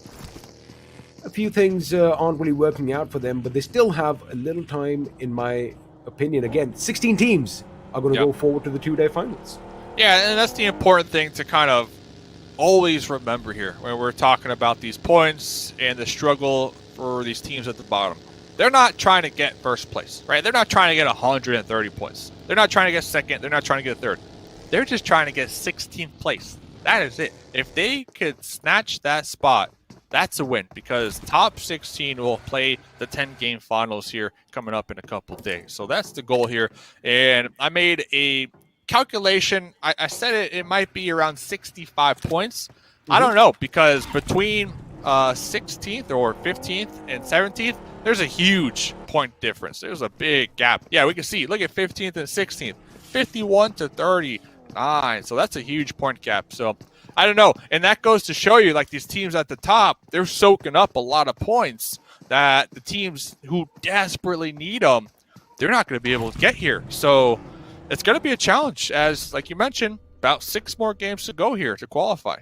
a few things aren't really working out for them, but they still have a little time, in my opinion. Again, 16 teams are going to go forward to the 2-day finals. Yeah, and that's the important thing to kind of always remember here when we're talking about these points and the struggle for these teams at the bottom. They're not trying to get first place, right? They're not trying to get 130 points. They're not trying to get second. They're not trying to get third. They're just trying to get 16th place. That is it. If they could snatch that spot, that's a win, because top 16 will play the 10-game finals here coming up in a couple days. So that's the goal here. And I made a calculation. I said it might be around 65 points. I don't know, because between 16th or 15th and 17th, there's a huge point difference. There's a big gap. Yeah, we can see. Look at 15th and 16th, 51 to 39. So that's a huge point gap. So I don't know. And that goes to show you, like, these teams at the top, they're soaking up a lot of points that the teams who desperately need them, they're not going to be able to get here. So it's going to be a challenge, as, like you mentioned, about 6 more games to go here to qualify.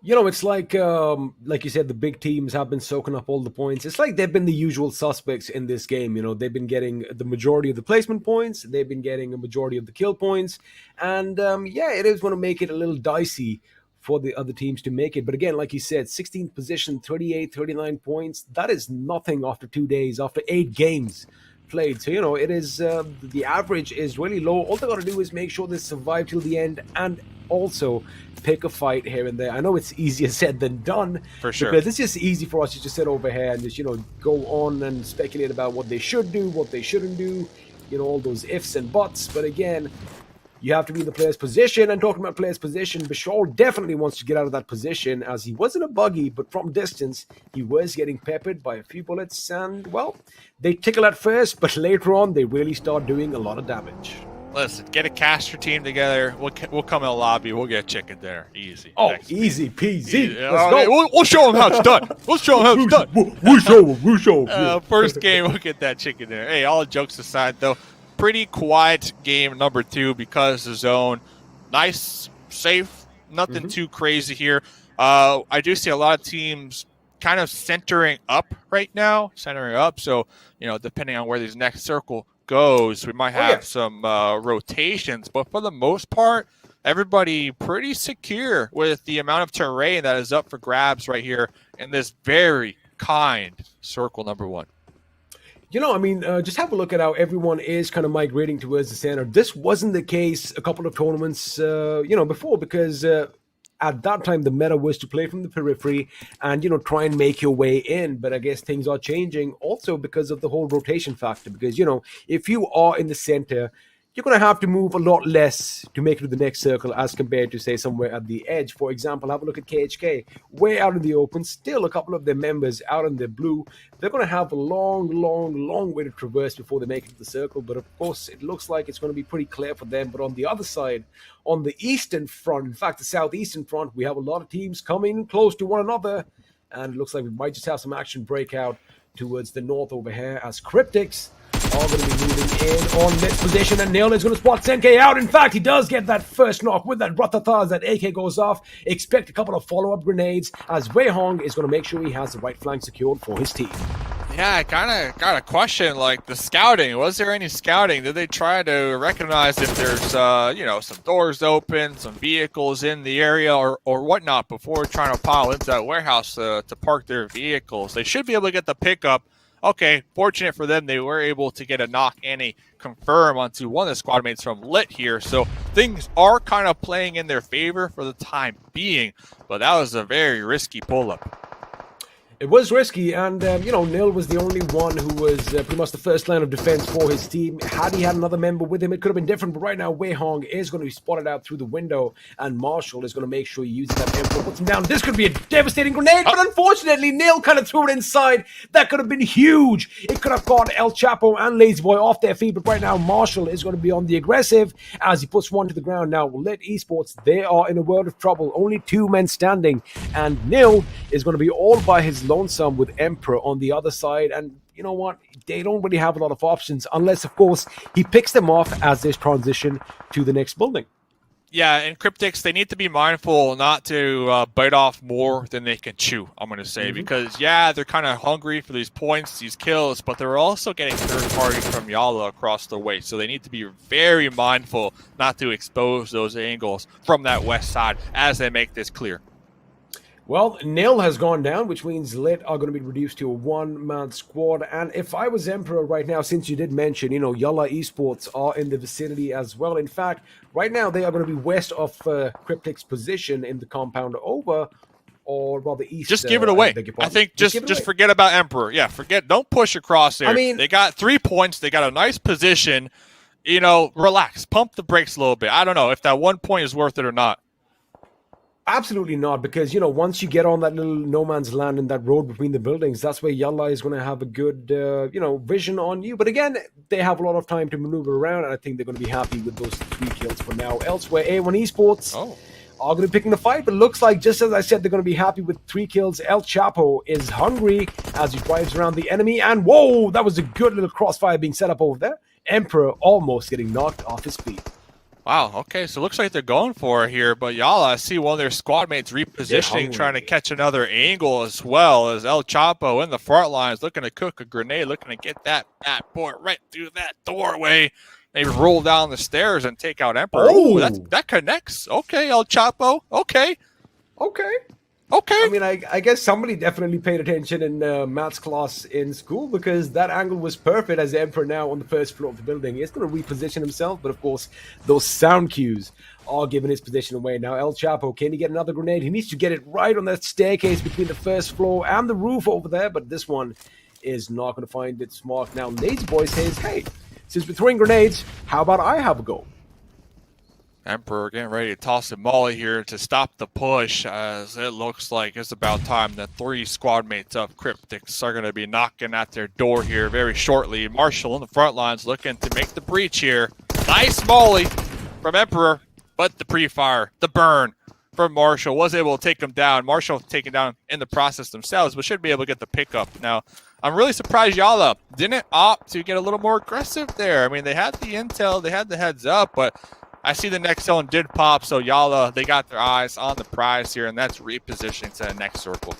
You know, it's like you said, the big teams have been soaking up all the points. It's like they've been the usual suspects in this game. You know, they've been getting the majority of the placement points. They've been getting a majority of the kill points. And yeah, it is going to make it a little dicey for the other teams to make it. But again, like you said, 16th position, 38, 39 points. That is nothing after 2 days, after 8 games played. So, you know, it is the average is really low. All they got to do is make sure they survive till the end and also pick a fight here and there. I know it's easier said than done. For sure. Because it's just easy for us to just sit over here and just, you know, go on and speculate about what they should do, what they shouldn't do, you know, all those ifs and buts. But again, you have to be in the player's position. And talking about player's position, Bashar definitely wants to get out of that position, as he wasn't a buggy, but from distance, he was getting peppered by a few bullets. And, well, they tickle at first, but later on, they really start doing a lot of damage. Listen, get a caster team together. We'll come in the lobby. We'll get chicken dinner. Easy. Oh, Next easy peasy. Easy. Let's go. We'll show them how it's done. We'll show them how it's done. We'll show them. First game, we'll get that chicken dinner. Hey, all jokes aside, though, pretty quiet game number 2 because the zone. Nice, safe, nothing too crazy here. I do see a lot of teams kind of centering up right now. So, you know, depending on where this next circle goes, we might have some rotations, but for the most part, everybody pretty secure with the amount of terrain that is up for grabs right here in this very kind circle number 1. You know, I mean, just have a look at how everyone is kind of migrating towards the center. This wasn't the case a couple of tournaments, you know, before, because at that time, the meta was to play from the periphery and, you know, try and make your way in. But I guess things are changing also because of the whole rotation factor. Because, you know, if you are in the center, you're going to have to move a lot less to make it to the next circle as compared to, say, somewhere at the edge. For example, have a look at KHK. Way out in the open, still a couple of their members out in the blue. They're going to have a long way to traverse before they make it to the circle. But, of course, it looks like it's going to be pretty clear for them. But on the other side, on the eastern front, in fact, the southeastern front, we have a lot of teams coming close to one another. And it looks like we might just have some action break out towards the north over here as Cryptics are going to be moving in on this position, and Neil is going to spot Senke out. In fact, he does get that first knock with that Ruthless as that AK goes off. Expect a couple of follow-up grenades as Wei Hong is going to make sure he has the right flank secured for his team. Yeah, I kind of got a question, like the scouting. Was there any scouting? Did they try to recognize if there's, you know, some doors open, some vehicles in the area or whatnot before trying to pile into that warehouse to park their vehicles? They should be able to get the pickup. Okay, fortunate for them, they were able to get a knock and a confirm onto one of the squad mates from Lit here. So things are kind of playing in their favor for the time being, but that was a very risky pull-up. It was risky, and, you know, Nil was the only one who was pretty much the first line of defense for his team. Had he had another member with him, it could have been different, but right now, Wei Hong is going to be spotted out through the window, and Marshall is going to make sure he uses that Emperor, puts him down. This could be a devastating grenade, but unfortunately, Nil kind of threw it inside. That could have been huge. It could have caught El Chapo and Lazy Boy off their feet, but right now, Marshall is going to be on the aggressive as he puts one to the ground. Now, Lit Esports, they are in a world of trouble. Only 2 men standing, and Nil is going to be all by his lonesome with Emperor on the other side, and you know what, they don't really have a lot of options unless, of course, he picks them off as they transition to the next building. Yeah, and Cryptics, they need to be mindful not to bite off more than they can chew, I'm going to say, because, yeah, they're kind of hungry for these points, these kills, but they're also getting third party from YALLA across the way, so they need to be very mindful not to expose those angles from that west side as they make this clear. Well, Nil has gone down, which means Lit are going to be reduced to a one-man squad. And if I was Emperor right now, since you did mention, you know, YALLA Esports are in the vicinity as well. In fact, right now they are going to be west of Cryptic's position in the compound over, or rather east. Just give it away. I think just forget about Emperor. Yeah, forget. Don't push across there. I mean, they got 3 points. They got a nice position. You know, relax. Pump the brakes a little bit. I don't know if that 1 point is worth it or not. Absolutely not, because once you get on that little no man's land and that road between the buildings, that's where YALLA is going to have a good vision on you. But again, they have a lot of time to maneuver around, and I think they're going to be happy with those 3 kills for now. Elsewhere, A1 Esports are going to be picking the fight, but looks like, just as I said, they're going to be happy with 3 kills. El Chapo is hungry as he drives around the enemy, and whoa, that was a good little crossfire being set up over there. Emperor almost getting knocked off his feet. Wow, okay, so it looks like they're going for it here, but YALLA, I see one of their squad mates repositioning, trying to catch another angle as well, as El Chapo in the front lines, looking to cook a grenade, looking to get that board right through that doorway. They roll down the stairs and take out Emperor. Oh, that connects. Okay, El Chapo, okay. I mean, I guess somebody definitely paid attention in maths class in school, because that angle was perfect as the Emperor now on the first floor of the building. He's going to reposition himself, but of course, those sound cues are giving his position away. Now, El Chapo, can he get another grenade? He needs to get it right on that staircase between the first floor and the roof over there, but this one is not going to find its mark. Now, Lazy Boy says, hey, since we're throwing grenades, how about I have a go? Emperor getting ready to toss a molly here to stop the push, as it looks like it's about time that 3 squad mates of Cryptics are going to be knocking at their door here very shortly. Marshall in the front lines looking to make the breach here. Nice molly from Emperor, but the pre-fire, the burn from Marshall was able to take him down. Marshall taken down in the process themselves, but should be able to get the pickup. Now, I'm really surprised YALLA didn't opt to get a little more aggressive there. I mean, they had the intel, they had the heads up, but I see the next zone did pop, so YALLA, they got their eyes on the prize here, and that's repositioning to the next circle.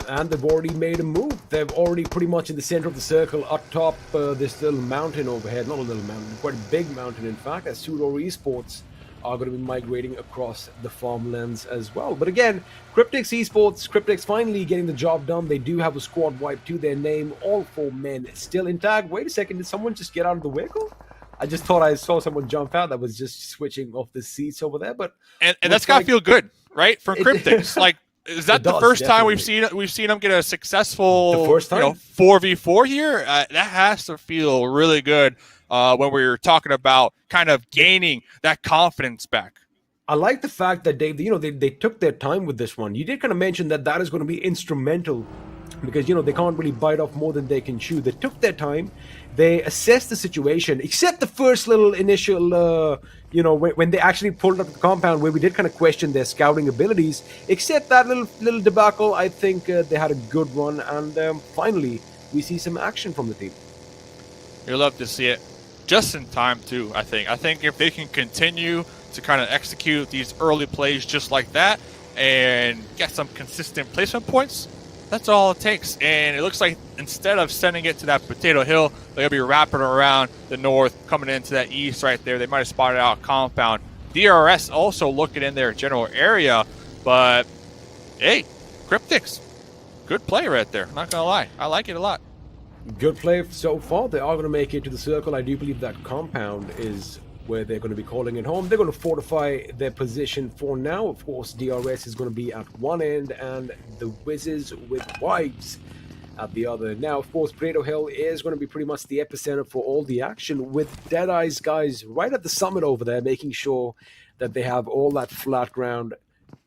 And they've already made a move. They're already pretty much in the center of the circle, up top this little mountain overhead. Not a little mountain, quite a big mountain, in fact, as SUDOR Esports are going to be migrating across the farmlands as well. But again, Cryptics Esports, Cryptics finally getting the job done. They do have a squad wipe to their name. All 4 men still intact. Wait a second, did someone just get out of the vehicle? I just thought I saw someone jump out that was just switching off the seats over there, but and that's gotta feel good, right? For Cryptics, like, is that the first time we've seen them get a successful 4v4 here? That has to feel really good when we're talking about kind of gaining that confidence back. I like the fact that they took their time with this one. You did kind of mention that is going to be instrumental, because they can't really bite off more than they can chew. They took their time. They assessed the situation, except the first little initial, when they actually pulled up the compound, where we did kind of question their scouting abilities. Except that little debacle, I think they had a good run, and finally we see some action from the team. You'll love to see it, just in time too. I think if they can continue to kind of execute these early plays just like that and get some consistent placement points, that's all it takes. And it looks like instead of sending it to that potato hill, they'll be wrapping around the north, coming into that east right there. They might have spotted out a compound. DRS also looking in their general area, but hey, Cryptics, good play right there. Not gonna lie, I like it a lot. Good play so far. They are going to make it to the circle. I do believe that compound is where they're going to be calling it home. They're going to fortify their position for now. Of course, DRS is going to be at one end and the Wizzes with Wives at the other. Now, of course, Potato Hill is going to be pretty much the epicenter for all the action, with Deadeyes guys right at the summit over there, making sure that they have all that flat ground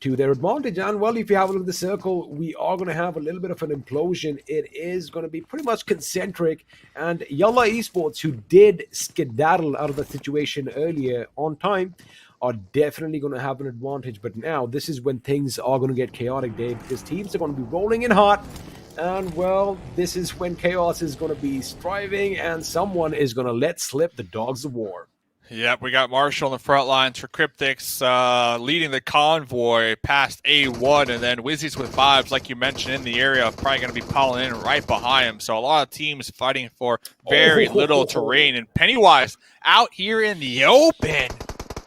to their advantage. And well, if you have a look at the circle, we are going to have a little bit of an implosion. It is going to be pretty much concentric, and YALLA Esports, who did skedaddle out of that situation earlier on time, are definitely going to have an advantage. But now this is when things are going to get chaotic, Dave, because teams are going to be rolling in hot, and well, this is when chaos is going to be striving, and someone is going to let slip the dogs of war. Yep, we got Marshall on the front lines for Cryptics, leading the convoy past A1, and then Wizzes with Vibes, like you mentioned, in the area, probably going to be piling in right behind him. So a lot of teams fighting for very little terrain. And Pennywise out here in the open.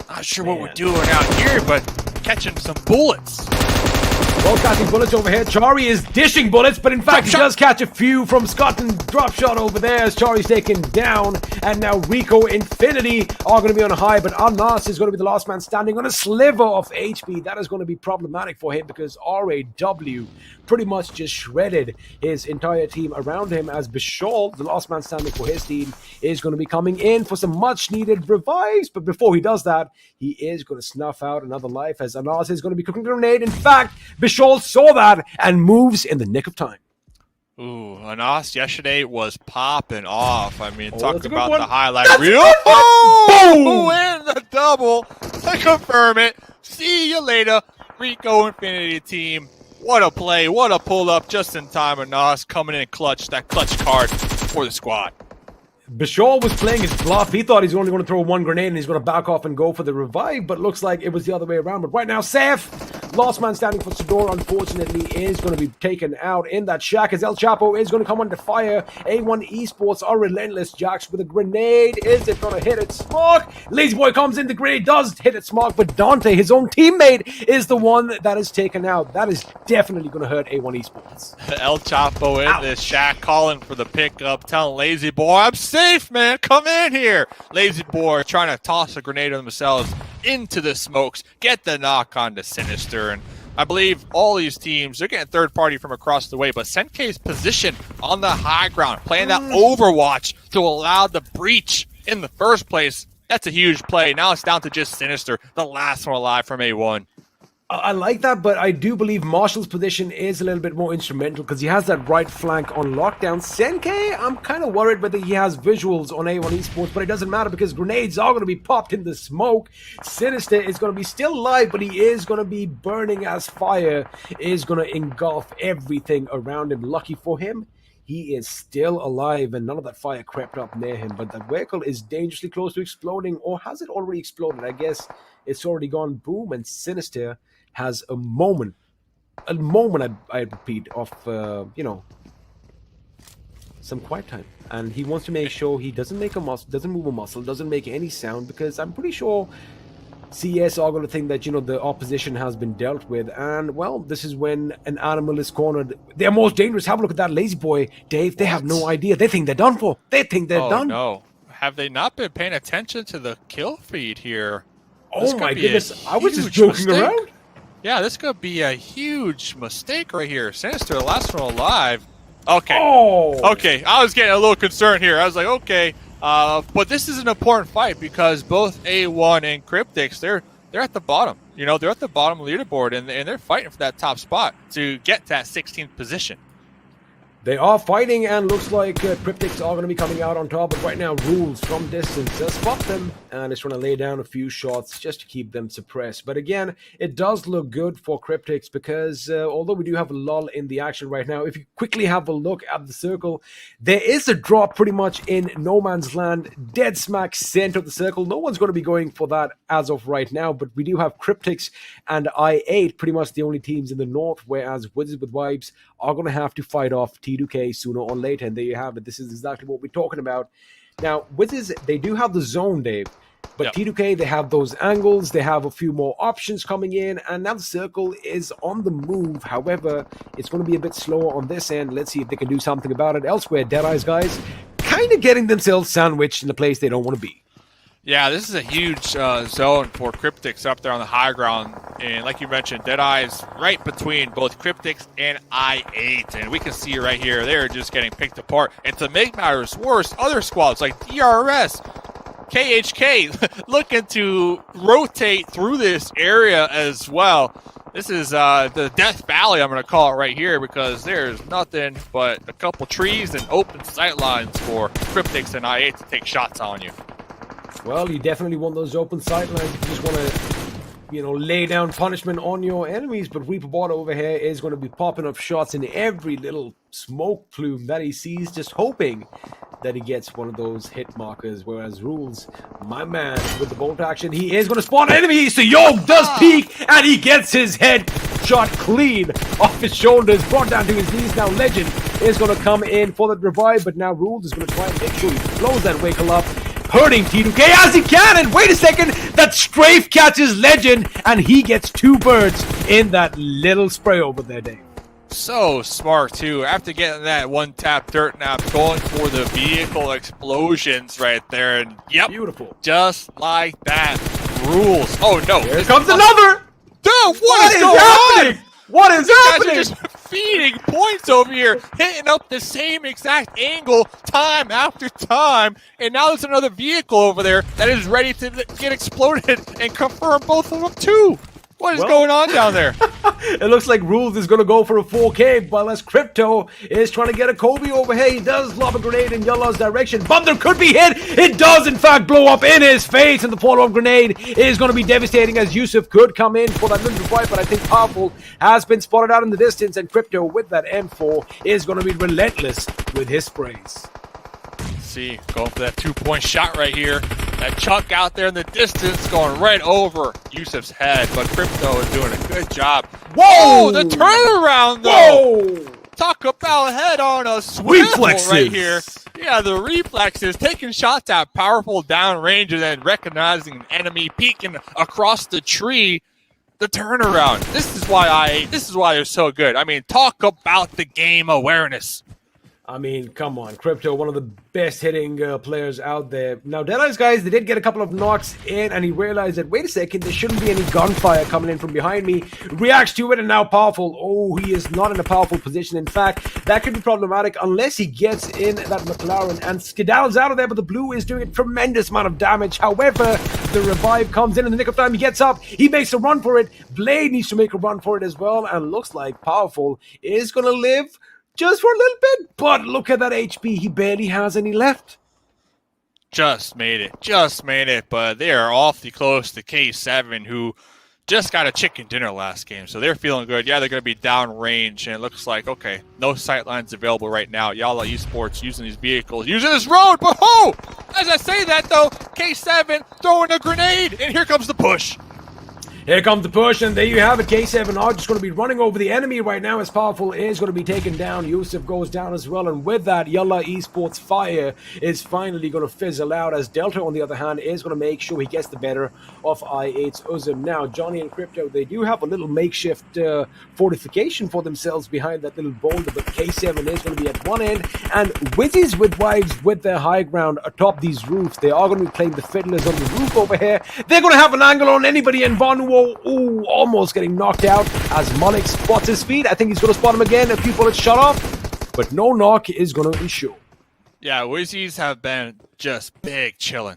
Not sure what we're doing out here, but catching some bullets. Well, catching bullets over here. Chari is dishing bullets, but in fact, he does catch a few from Scotland. Drop shot over there as Chari's taken down. And now Rico Infinity are going to be on a high, but Anas is going to be the last man standing on a sliver of HP. That is going to be problematic for him because RAW pretty much just shredded his entire team around him as Bishal, the last man standing for his team, is going to be coming in for some much-needed revives. But before he does that, he is going to snuff out another life as Anas is going to be cooking a grenade. In fact, Bishal saw that and moves in the nick of time. Ooh, Anas yesterday was popping off. I mean, talk about one. the highlight reel. Oh, and the double to confirm it. See you later, Rico Infinity team. What a play, what a pull-up just in time. Anas coming in clutch, that clutch card for the squad. Bishal was playing his bluff. He thought he's only going to throw one grenade and he's going to back off and go for the revive, but looks like it was the other way around. But right now, Seth, last man standing for SUDOR, unfortunately, is going to be taken out in that shack as El Chapo is going to come under fire. A1 Esports are relentless. Jax with a grenade. Is it going to hit it? Smog. Lazy Boy comes in. The grenade does hit it, Smog, but Dante, his own teammate, is the one that is taken out. That is definitely going to hurt A1 Esports. El Chapo in this shack calling for the pickup, telling Lazy Boy, I'm safe, man. Come in here. Lazy Boy trying to toss a grenade on themselves into the smokes, get the knock on to Sinister. And I believe all these teams, they're getting third party from across the way, but Senkei's position on the high ground, playing that overwatch to allow the breach in the first place, that's a huge play. Now it's down to just Sinister, the last one alive from A1. I like that, but I do believe Marshall's position is a little bit more instrumental because he has that right flank on lockdown. Senkei, I'm kind of worried whether he has visuals on A1 Esports, but it doesn't matter because grenades are going to be popped in the smoke. Sinister is going to be still alive, but he is going to be burning as fire is going to engulf everything around him. Lucky for him, he is still alive and none of that fire crept up near him, but the vehicle is dangerously close to exploding, or has it already exploded? I guess it's already gone boom, and Sinister has a moment, I repeat, of, some quiet time. And he wants to make sure he doesn't make a muscle, doesn't move a muscle, doesn't make any sound, because I'm pretty sure CS are going to think that, the opposition has been dealt with. And, well, this is when an animal is cornered. They're most dangerous. Have a look at that Lazy Boy, Dave. They have no idea. They think they're done for. They think they're done. No. Have they not been paying attention to the kill feed here? Oh, my goodness. I was just joking around. Yeah, this could be a huge mistake right here. Sinister, the last one alive. Okay. Oh. Okay, I was getting a little concerned here. I was like, okay. But this is an important fight because both A1 and Cryptics, they're at the bottom. They're at the bottom of the leaderboard, and they're fighting for that top spot to get to that 16th position. They are fighting, and looks like Cryptics are going to be coming out on top. But right now, Rules from distance does spot them, and is trying to lay down a few shots just to keep them suppressed. But again, it does look good for Cryptics because although we do have a lull in the action right now, if you quickly have a look at the circle, there is a drop pretty much in no man's land, dead smack center of the circle. No one's going to be going for that as of right now, but we do have Cryptics and I8, pretty much the only teams in the north, whereas Wizzes with Vibes are going to have to fight off T2K sooner or later, and there you have it. This is exactly what we're talking about. Now, Wizzes, they do have the zone, Dave, but yep. T2K, they have those angles, they have a few more options coming in, and now the circle is on the move. However, it's going to be a bit slower on this end. Let's see if they can do something about it. Elsewhere, Deadeyes, guys, kind of getting themselves sandwiched in a place they don't want to be. Yeah, this is a huge zone for Cryptics up there on the high ground. And like you mentioned, Deadeyes right between both Cryptics and I8. And we can see right here, they're just getting picked apart. And to make matters worse, other squads like DRS, KHK looking to rotate through this area as well. This is the Death Valley, I'm going to call it right here, because there's nothing but a couple trees and open sight lines for Cryptics and I8 to take shots on you. Well, you definitely want those open sightlines. You just want to, lay down punishment on your enemies. But Reaper Bot over here is going to be popping up shots in every little smoke plume that he sees, just hoping that he gets one of those hit markers. Whereas Rules, my man, with the bolt action, he is going to spawn enemies. So Yog does peek, and he gets his head shot clean off his shoulders, brought down to his knees. Now Legend is going to come in for the revive, but now Rules is going to try and make sure he blows that vehicle up. hurting T2K as he can. And wait a second, that strafe catches Legend, and he gets 2 birds in that little spray over there, Dave. So smart, too. After getting that one-tap dirt nap, going for the vehicle explosions right there. And yep, Beautiful. just like that. Rules. Oh, no. Here comes another. Dude, What is going happening? on? What is Guys happening? are just feeding points over here, hitting up the same exact angle time after time. And now there's another vehicle over there that is ready to get exploded and confirm both of them, too. What is going on down there? It looks like Rules is going to go for a 4K, while as Crypto is trying to get a Kobe over here. He does lob a grenade in YALLA's direction, but there could be hit. It does, in fact, blow up in his face, and the follow-up grenade is going to be devastating as Yusuf could come in for that little fight, but I think Powerful has been spotted out in the distance, and Crypto with that M4 is going to be relentless with his sprays. See, going for that 2-point shot right here. That chunk out there in the distance going right over Yusuf's head, but Crypto is doing a good job. Whoa, the turnaround though! Whoa! Talk about head on a swivel Reflexes. right here. Yeah, the reflexes, taking shots at Powerful downrange and then recognizing an enemy peeking across the tree. The turnaround. This is why they're so good. I mean, talk about the game awareness. I mean, come on, Crypto, one of the best hitting players out there. Now, Deadeyes, guys, they did get a couple of knocks in, and he realized that, wait a second, there shouldn't be any gunfire coming in from behind me. Reacts to it, and now Powerful. Oh, he is not in a powerful position. In fact, that could be problematic unless he gets in that McLaren and skedaddles out of there, but the blue is doing a tremendous amount of damage. However, the revive comes in the nick of time. He gets up, he makes a run for it. Blade needs to make a run for it as well, and looks like Powerful is going to live just for a little bit, but look at that HP. He barely has any left. Just made it, but they are awfully close to K7, who just got a chicken dinner last game, so they're feeling good. Yeah, they're going to be downrange, and it looks like, okay, no sightlines available right now. YALLA Esports using these vehicles, using this road, but oh! As I say that, though, K7 throwing a grenade, and here comes the push. Here comes the push, and there you have it. K7 are just going to be running over the enemy right now as Powerful is going to be taken down. Yusuf goes down as well, and with that, YALLA Esports fire is finally going to fizzle out, as Delta, on the other hand, is going to make sure he gets the better of I8's Uzum. Now, Johnny and Crypto, they do have a little makeshift fortification for themselves behind that little boulder, but K7 is going to be at one end, and Wizzes with Wives with their high ground atop these roofs. They are going to be playing the fiddlers on the roof over here. They're going to have an angle on anybody, and Bonu almost getting knocked out as Malik spots his feet. I think he's going to spot him again. A few bullets shot off, but no knock is going to ensure. Yeah, Wizzes have been just big chilling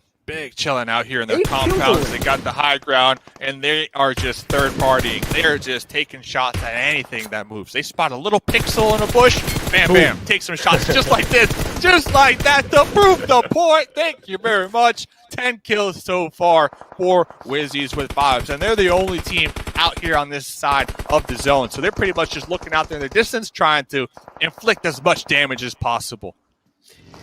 out here in their compounds. They got the high ground, and they are just third partying. They are just taking shots at anything that moves. They spot a little pixel in a bush, bam, bam, take some shots just like this, just like that to prove the point. Thank you very much. 10 kills so far for Wizzes with Vibes, and they're the only team out here on this side of the zone. So they're pretty much just looking out there in the distance, trying to inflict as much damage as possible.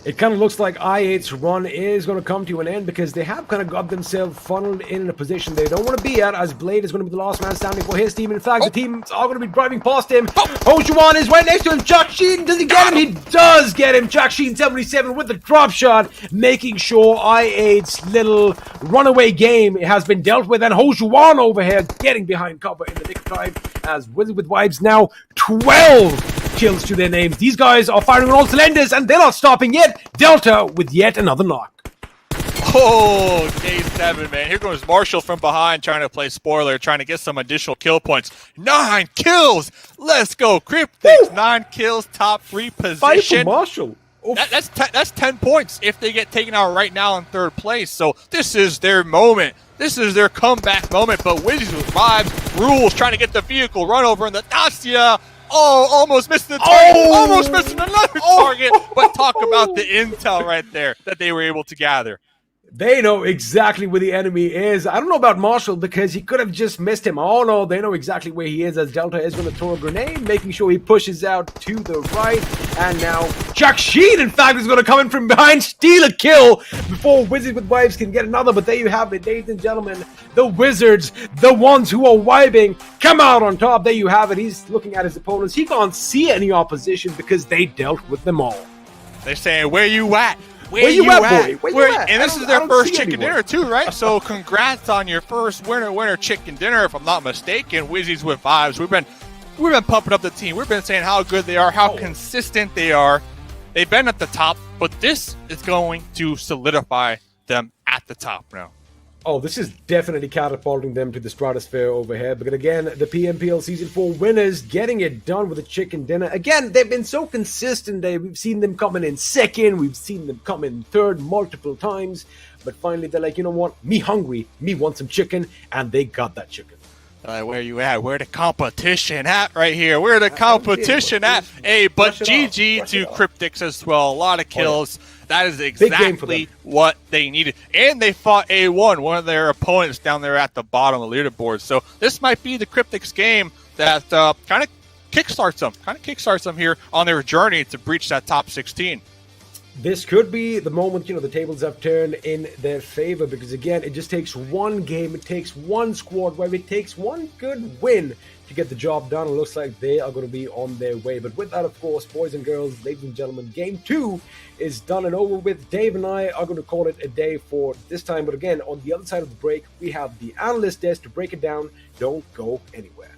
It kind of looks like I8's run is going to come to an end because they have kind of got themselves funneled in a position they don't want to be at, as Blade is going to be the last man standing for his team. In fact, the teams are going to be driving past him. Hojuan is right next to him. Jack Sheen, does he get him? He does get him. Jack Sheen 77 with the drop shot, making sure I8's little runaway game has been dealt with. And Hojuan over here getting behind cover in the nick of time, as with Wives now 12 kills to their names. These guys are firing on all cylinders, and they're not stopping yet. Delta with yet another knock. Oh, K7, man. Here goes Marshall from behind, trying to play spoiler, trying to get some additional kill points. 9 kills! Let's go, Cryptics. 9 kills, top 3 position. Fight for Marshall. That's 10 points if they get taken out right now in third place. So this is their moment. This is their comeback moment. But Wizzes with Vibes, Rules trying to get the vehicle run over in the Dacia. Oh, almost missed the target. Almost missing another target. But talk about the intel right there that they were able to gather. They know exactly where the enemy is. I don't know about Marshall because he could have just missed him. Oh no, they know exactly where he is, as Delta is going to throw a grenade, making sure he pushes out to the right. And now Jack Sheen, in fact, is going to come in from behind, steal a kill before Wizards with Wives can get another. But there you have it, ladies and gentlemen. The Wizards, the ones who are vibing, come out on top. There you have it. He's looking at his opponents. He can't see any opposition because they dealt with them all. They're saying, where you at? Where you at, boy? Where you at? And this I is their don't first see chicken anyone. dinner too, right? So congrats on your first winner chicken dinner, if I'm not mistaken. Wizzes with vibes. We've been pumping up the team. We've been saying how good they are, how consistent they are. They've been at the top, but this is going to solidify them at the top now. Oh, this is definitely catapulting them to the stratosphere over here. But again, the PMPL Season 4 winners getting it done with a chicken dinner. Again, they've been so consistent. We've seen them coming in second. We've seen them come in third multiple times. But finally, they're like, you know what? Me hungry. Me want some chicken. And they got that chicken. Where you at? Where the competition at right here? Where the competition at? Hey, but GG to Cryptics as well. A lot of kills. That is exactly what they needed. And they fought A1, one of their opponents down there at the bottom of the leaderboard. So this might be the Cryptics game that kind of kickstarts them here on their journey to breach that top 16. This could be the moment, the tables have turned in their favor, because again, it just takes one game, it takes one squad where it takes one good win to get the job done. It looks like they are going to be on their way. But with that, of course, boys and girls, ladies and gentlemen, game 2 is done and over with. Dave and I are going to call it a day for this time. But again, on the other side of the break, we have the analyst desk to break it down. Don't go anywhere.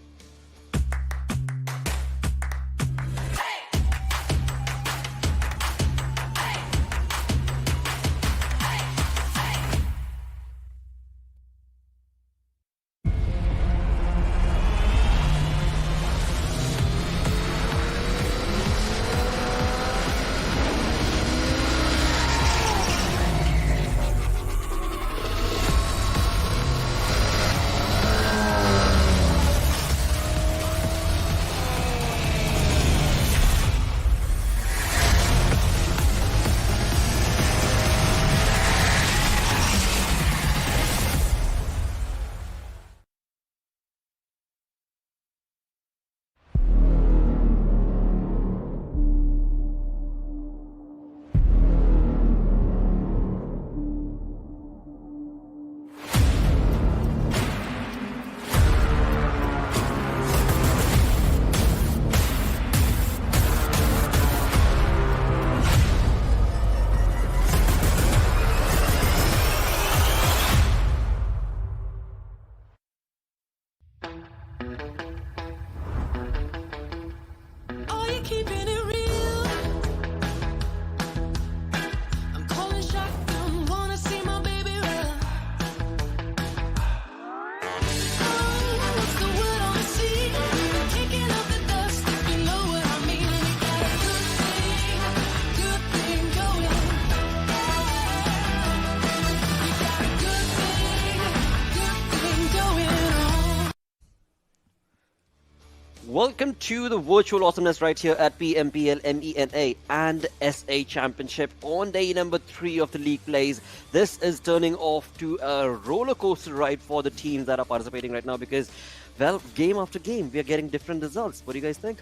Welcome to the virtual awesomeness right here at PMPL MENA and SA Championship on day number 3 of the league plays. This is turning off to a roller coaster ride for the teams that are participating right now because, well, game after game, we are getting different results. What do you guys think?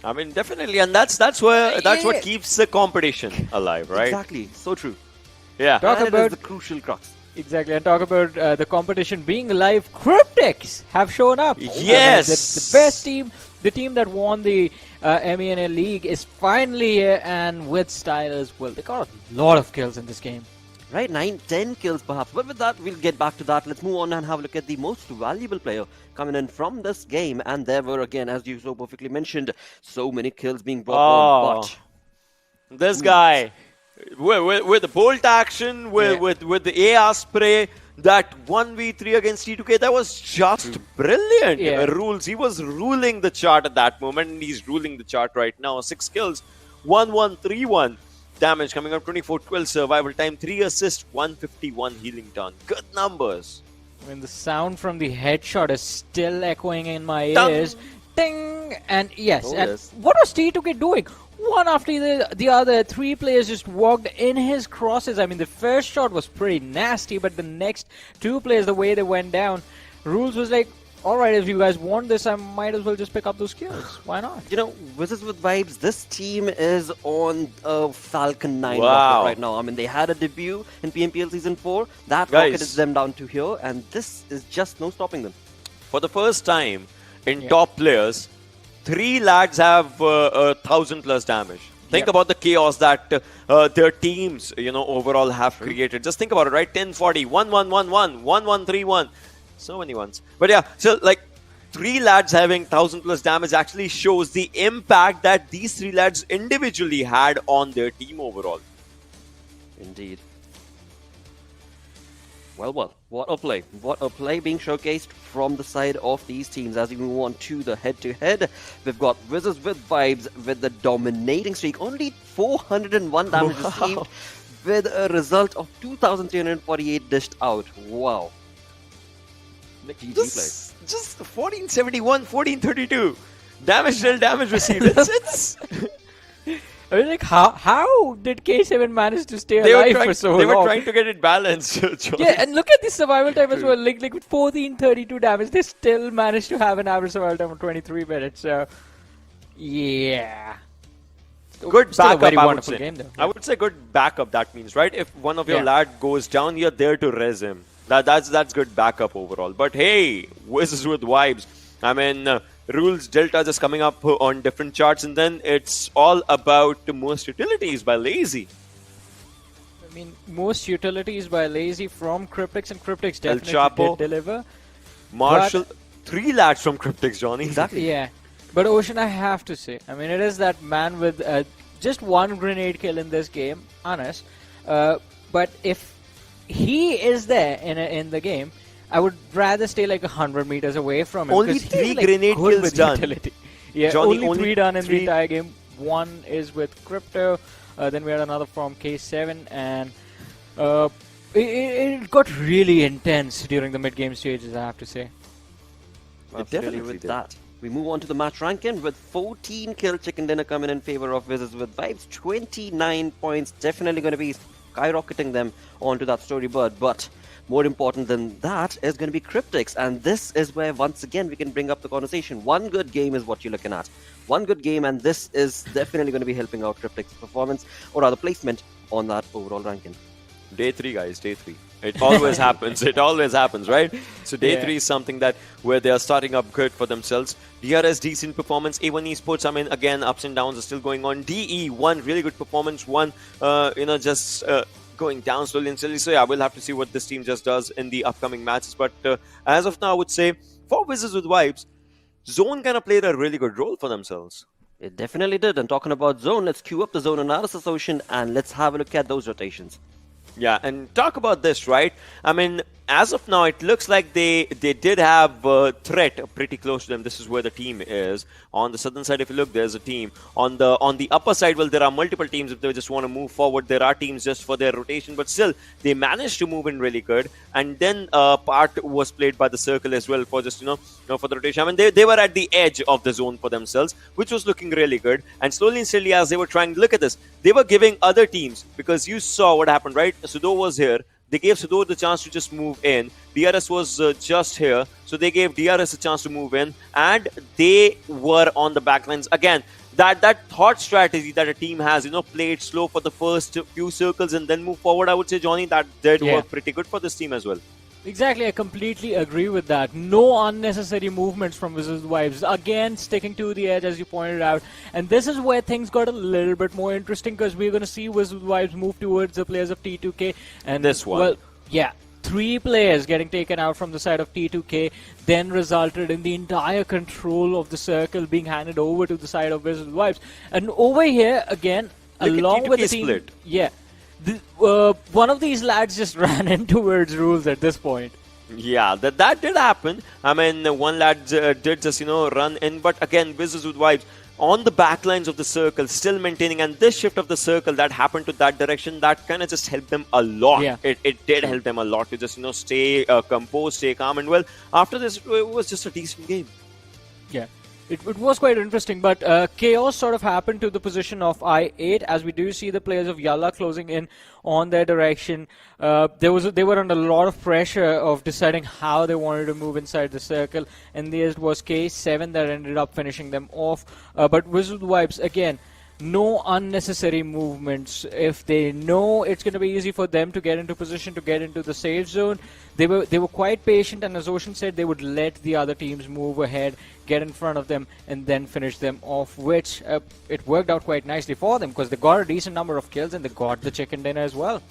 I mean, definitely, and that's what keeps the competition alive, right? Exactly, so true. Yeah. Talk and about it is the crucial crux. Exactly, and talk about the competition being live. Cryptics have shown up. Yes! The best team, the team that won the MENA League is finally here and with style as well. They got a lot of kills in this game. Right, 9-10 kills perhaps. But with that, we'll get back to that. Let's move on and have a look at the most valuable player coming in from this game. And there were, again, as you so perfectly mentioned, so many kills being brought on. But this guy, with the bolt action, with the AR spray, that 1v3 against T2K, that was just brilliant. Yeah. Rules. He was ruling the chart at that moment, and he's ruling the chart right now. 6 kills, 1-1-3-1. Damage coming up, 24-12 survival time, 3 assists, 151 healing done. Good numbers. I mean, the sound from the headshot is still echoing in my Dun. ears. Ding! And yes, Oh, and yes. what was T2K doing? One after the other, 3 players just walked in his crosses. I mean, the first shot was pretty nasty, but the next 2 players, the way they went down, Rules was like, alright, if you guys want this, I might as well just pick up those kills. Why not? you know, Wizzes with vibes, this team is on a Falcon 9 Wow. rocket right now. I mean, they had a debut in PMPL Season 4. That Guys. rocket is them down to here, and this is just no stopping them. For the first time in top players, 3 lads have 1000 plus damage. Think about the chaos that their teams, overall have created. Just think about it, right? 10-40, 1-1-1-1, 1-1-3-1. So many ones. But yeah, so like 3 lads having 1000 plus damage actually shows the impact that these 3 lads individually had on their team overall. Indeed. Well, what a play. What a play being showcased from the side of these teams. As we move on to the head-to-head, we've got Wizzes with Vibes with the dominating streak. Only 401 damage received with a result of 2,348 dished out. Wow. GG play. Just 1471, 1432. Damage dealt, damage received. It's I mean, like, how did K7 manage to stay alive for so long? They were trying to get it balanced. Yeah, and look at the survival time as well. Like with 1432 damage, they still managed to have an average survival time of 23 minutes. So, yeah. Good Still backup, a very I would wonderful say. game, though. I would say good backup, that means, right? If one of your Yeah. lad goes down, you're there to res him. That's good backup overall. But hey, Wizzes with Vibes. I mean, rules delta just coming up on different charts, and then it's all about the most utilities by Lazy. I mean, most utilities by Lazy from Cryptics, and Cryptics El definitely Chapo. did deliver. Marshall, 3 lads from Cryptics, Johnny. Exactly. Yeah, but Ocean, I have to say, I mean, it is that man with just 1 grenade kill in this game, honest. But if he is there in the game, I would rather stay like 100 meters away from him. Only 'cause he's, 3 like, grenade good kills with done. utility. Yeah, Johnny, only 3 done in 3 the entire game. 1 is with Crypto. Then we had another from K7, and it got really intense during the mid-game stages, I have to say. Definitely with that. We move on to the match ranking with 14 kill chicken dinner coming in favor of Wizzes with Vibes. 29 points. Definitely going to be skyrocketing them onto that storyboard. But more important than that is going to be Cryptics. And this is where, once again, we can bring up the conversation. One good game is what you're looking at. One good game, and this is definitely going to be helping out Cryptics' performance, or rather placement, on that overall ranking. Day 3, guys, day 3. It always happens. It always happens, right? So day 3 is something that where they are starting up good for themselves. DRS, decent performance. A1 Esports, I mean, again, ups and downs are still going on. DE, 1 really good performance. 1, just going down slowly and slowly. So yeah, we'll have to see what this team just does in the upcoming matches. But as of now, I would say for Wizzes with Vibes, Zone kind of played a really good role for themselves. It definitely did. And talking about Zone, let's queue up the Zone Analysis Ocean and let's have a look at those rotations. Yeah, and talk about this, right? I mean, as of now, it looks like they did have a threat pretty close to them. This is where the team is. On the southern side, if you look, there's a team. On the upper side, well, there are multiple teams. If they just want to move forward, there are teams just for their rotation. But still, they managed to move in really good. And then part was played by the circle as well for just, for the rotation. I mean, they were at the edge of the zone for themselves, which was looking really good. And slowly and steadily, as they were trying, look at this. They were giving other teams, because you saw what happened, right? SUDOR was here. They gave SUDOR the chance to just move in. DRS was just here. So they gave DRS a chance to move in. And they were on the backlines. Again, that thought strategy that a team has, play it slow for the first few circles and then move forward, I would say, Johnny, that did work pretty good for this team as well. Exactly, I completely agree with that. No unnecessary movements from Wizzes Vibes. Again, sticking to the edge, as you pointed out. And this is where things got a little bit more interesting, because we're going to see Wizzes Vibes move towards the players of T2K. And this one. Well, yeah. 3 players getting taken out from the side of T2K then resulted in the entire control of the circle being handed over to the side of Wizzes Vibes. And over here, again, along with the team... split. Yeah. One of these lads just ran in towards rules at this point. Yeah, that did happen. I mean, one lad did just, run in. But again, Wizzes with Vibes on the back lines of the circle, still maintaining. And this shift of the circle that happened to that direction, that kind of just helped them a lot. Yeah. It did help them a lot to just, stay composed, stay calm. And well, after this, it was just a decent game. Yeah. It was quite interesting, but chaos sort of happened to the position of I8, as we do see the players of YALLA closing in on their direction. They were under a lot of pressure of deciding how they wanted to move inside the circle, and there was K7 that ended up finishing them off. But Wizzes Vibes, again, no unnecessary movements. If they know it's going to be easy for them to get into position, to get into the safe zone, they were quite patient, and as Ocean said, they would let the other teams move ahead, get in front of them, and then finish them off, which it worked out quite nicely for them because they got a decent number of kills and they got the chicken dinner as well.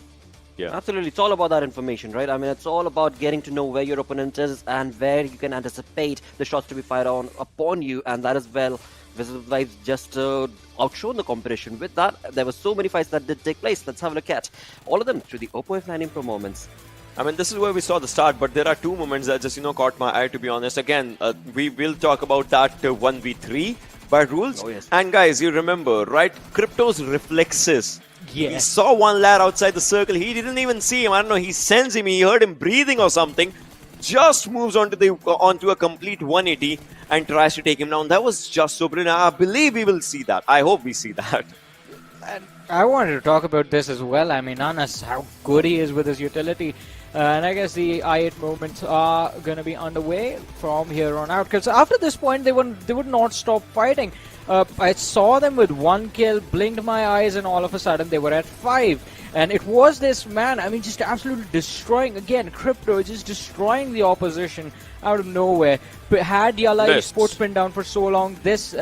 Yeah. Absolutely. It's all about that information, right? I mean, it's all about getting to know where your opponent is and where you can anticipate the shots to be fired upon you, and that is well, Wizzes just outshone the competition. With that, there were so many fights that did take place. Let's have a look at all of them through the Oppo F9 Pro moments. I mean, this is where we saw the start, but there are two moments that just, caught my eye, to be honest. Again, we will talk about that 1v3 by rules. Oh, yes. And guys, you remember, right? Crypto's reflexes. Yeah. He saw one lad outside the circle. He didn't even see him. I don't know. He sensed him. He heard him breathing or something. Just moves onto a complete 180 and tries to take him down. That was just so brilliant. I believe we will see that. I hope we see that. And I wanted to talk about this as well. I mean, Anas, how good he is with his utility. And I guess the I8 movements are going to be underway from here on out. Because after this point, they would not stop fighting. I saw them with 1 kill, blinked my eyes, and all of a sudden they were at 5. And it was this man, I mean, just absolutely destroying, again, Crypto, just destroying the opposition out of nowhere. But had YALLA Esports been down for so long, this...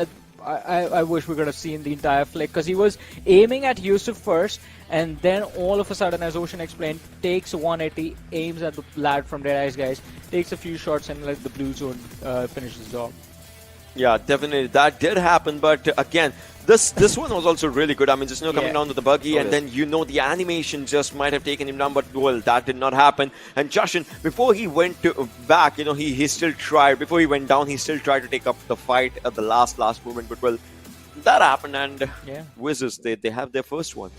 I wish we could have seen the entire flick, because he was aiming at Yusuf first, and then all of a sudden, as Ocean explained, takes 180, aims at the lad from Deadeyes, guys, takes a few shots, and let the blue zone finish the job. Yeah, definitely. That did happen, but again, this one was also really good. I mean, just coming down to the buggy, and then the animation just might have taken him down, but well, that did not happen. And Justin, before he went back, he still tried. Before he went down, he still tried to take up the fight at the last moment. But well, that happened, and Wizzes, they have their first one.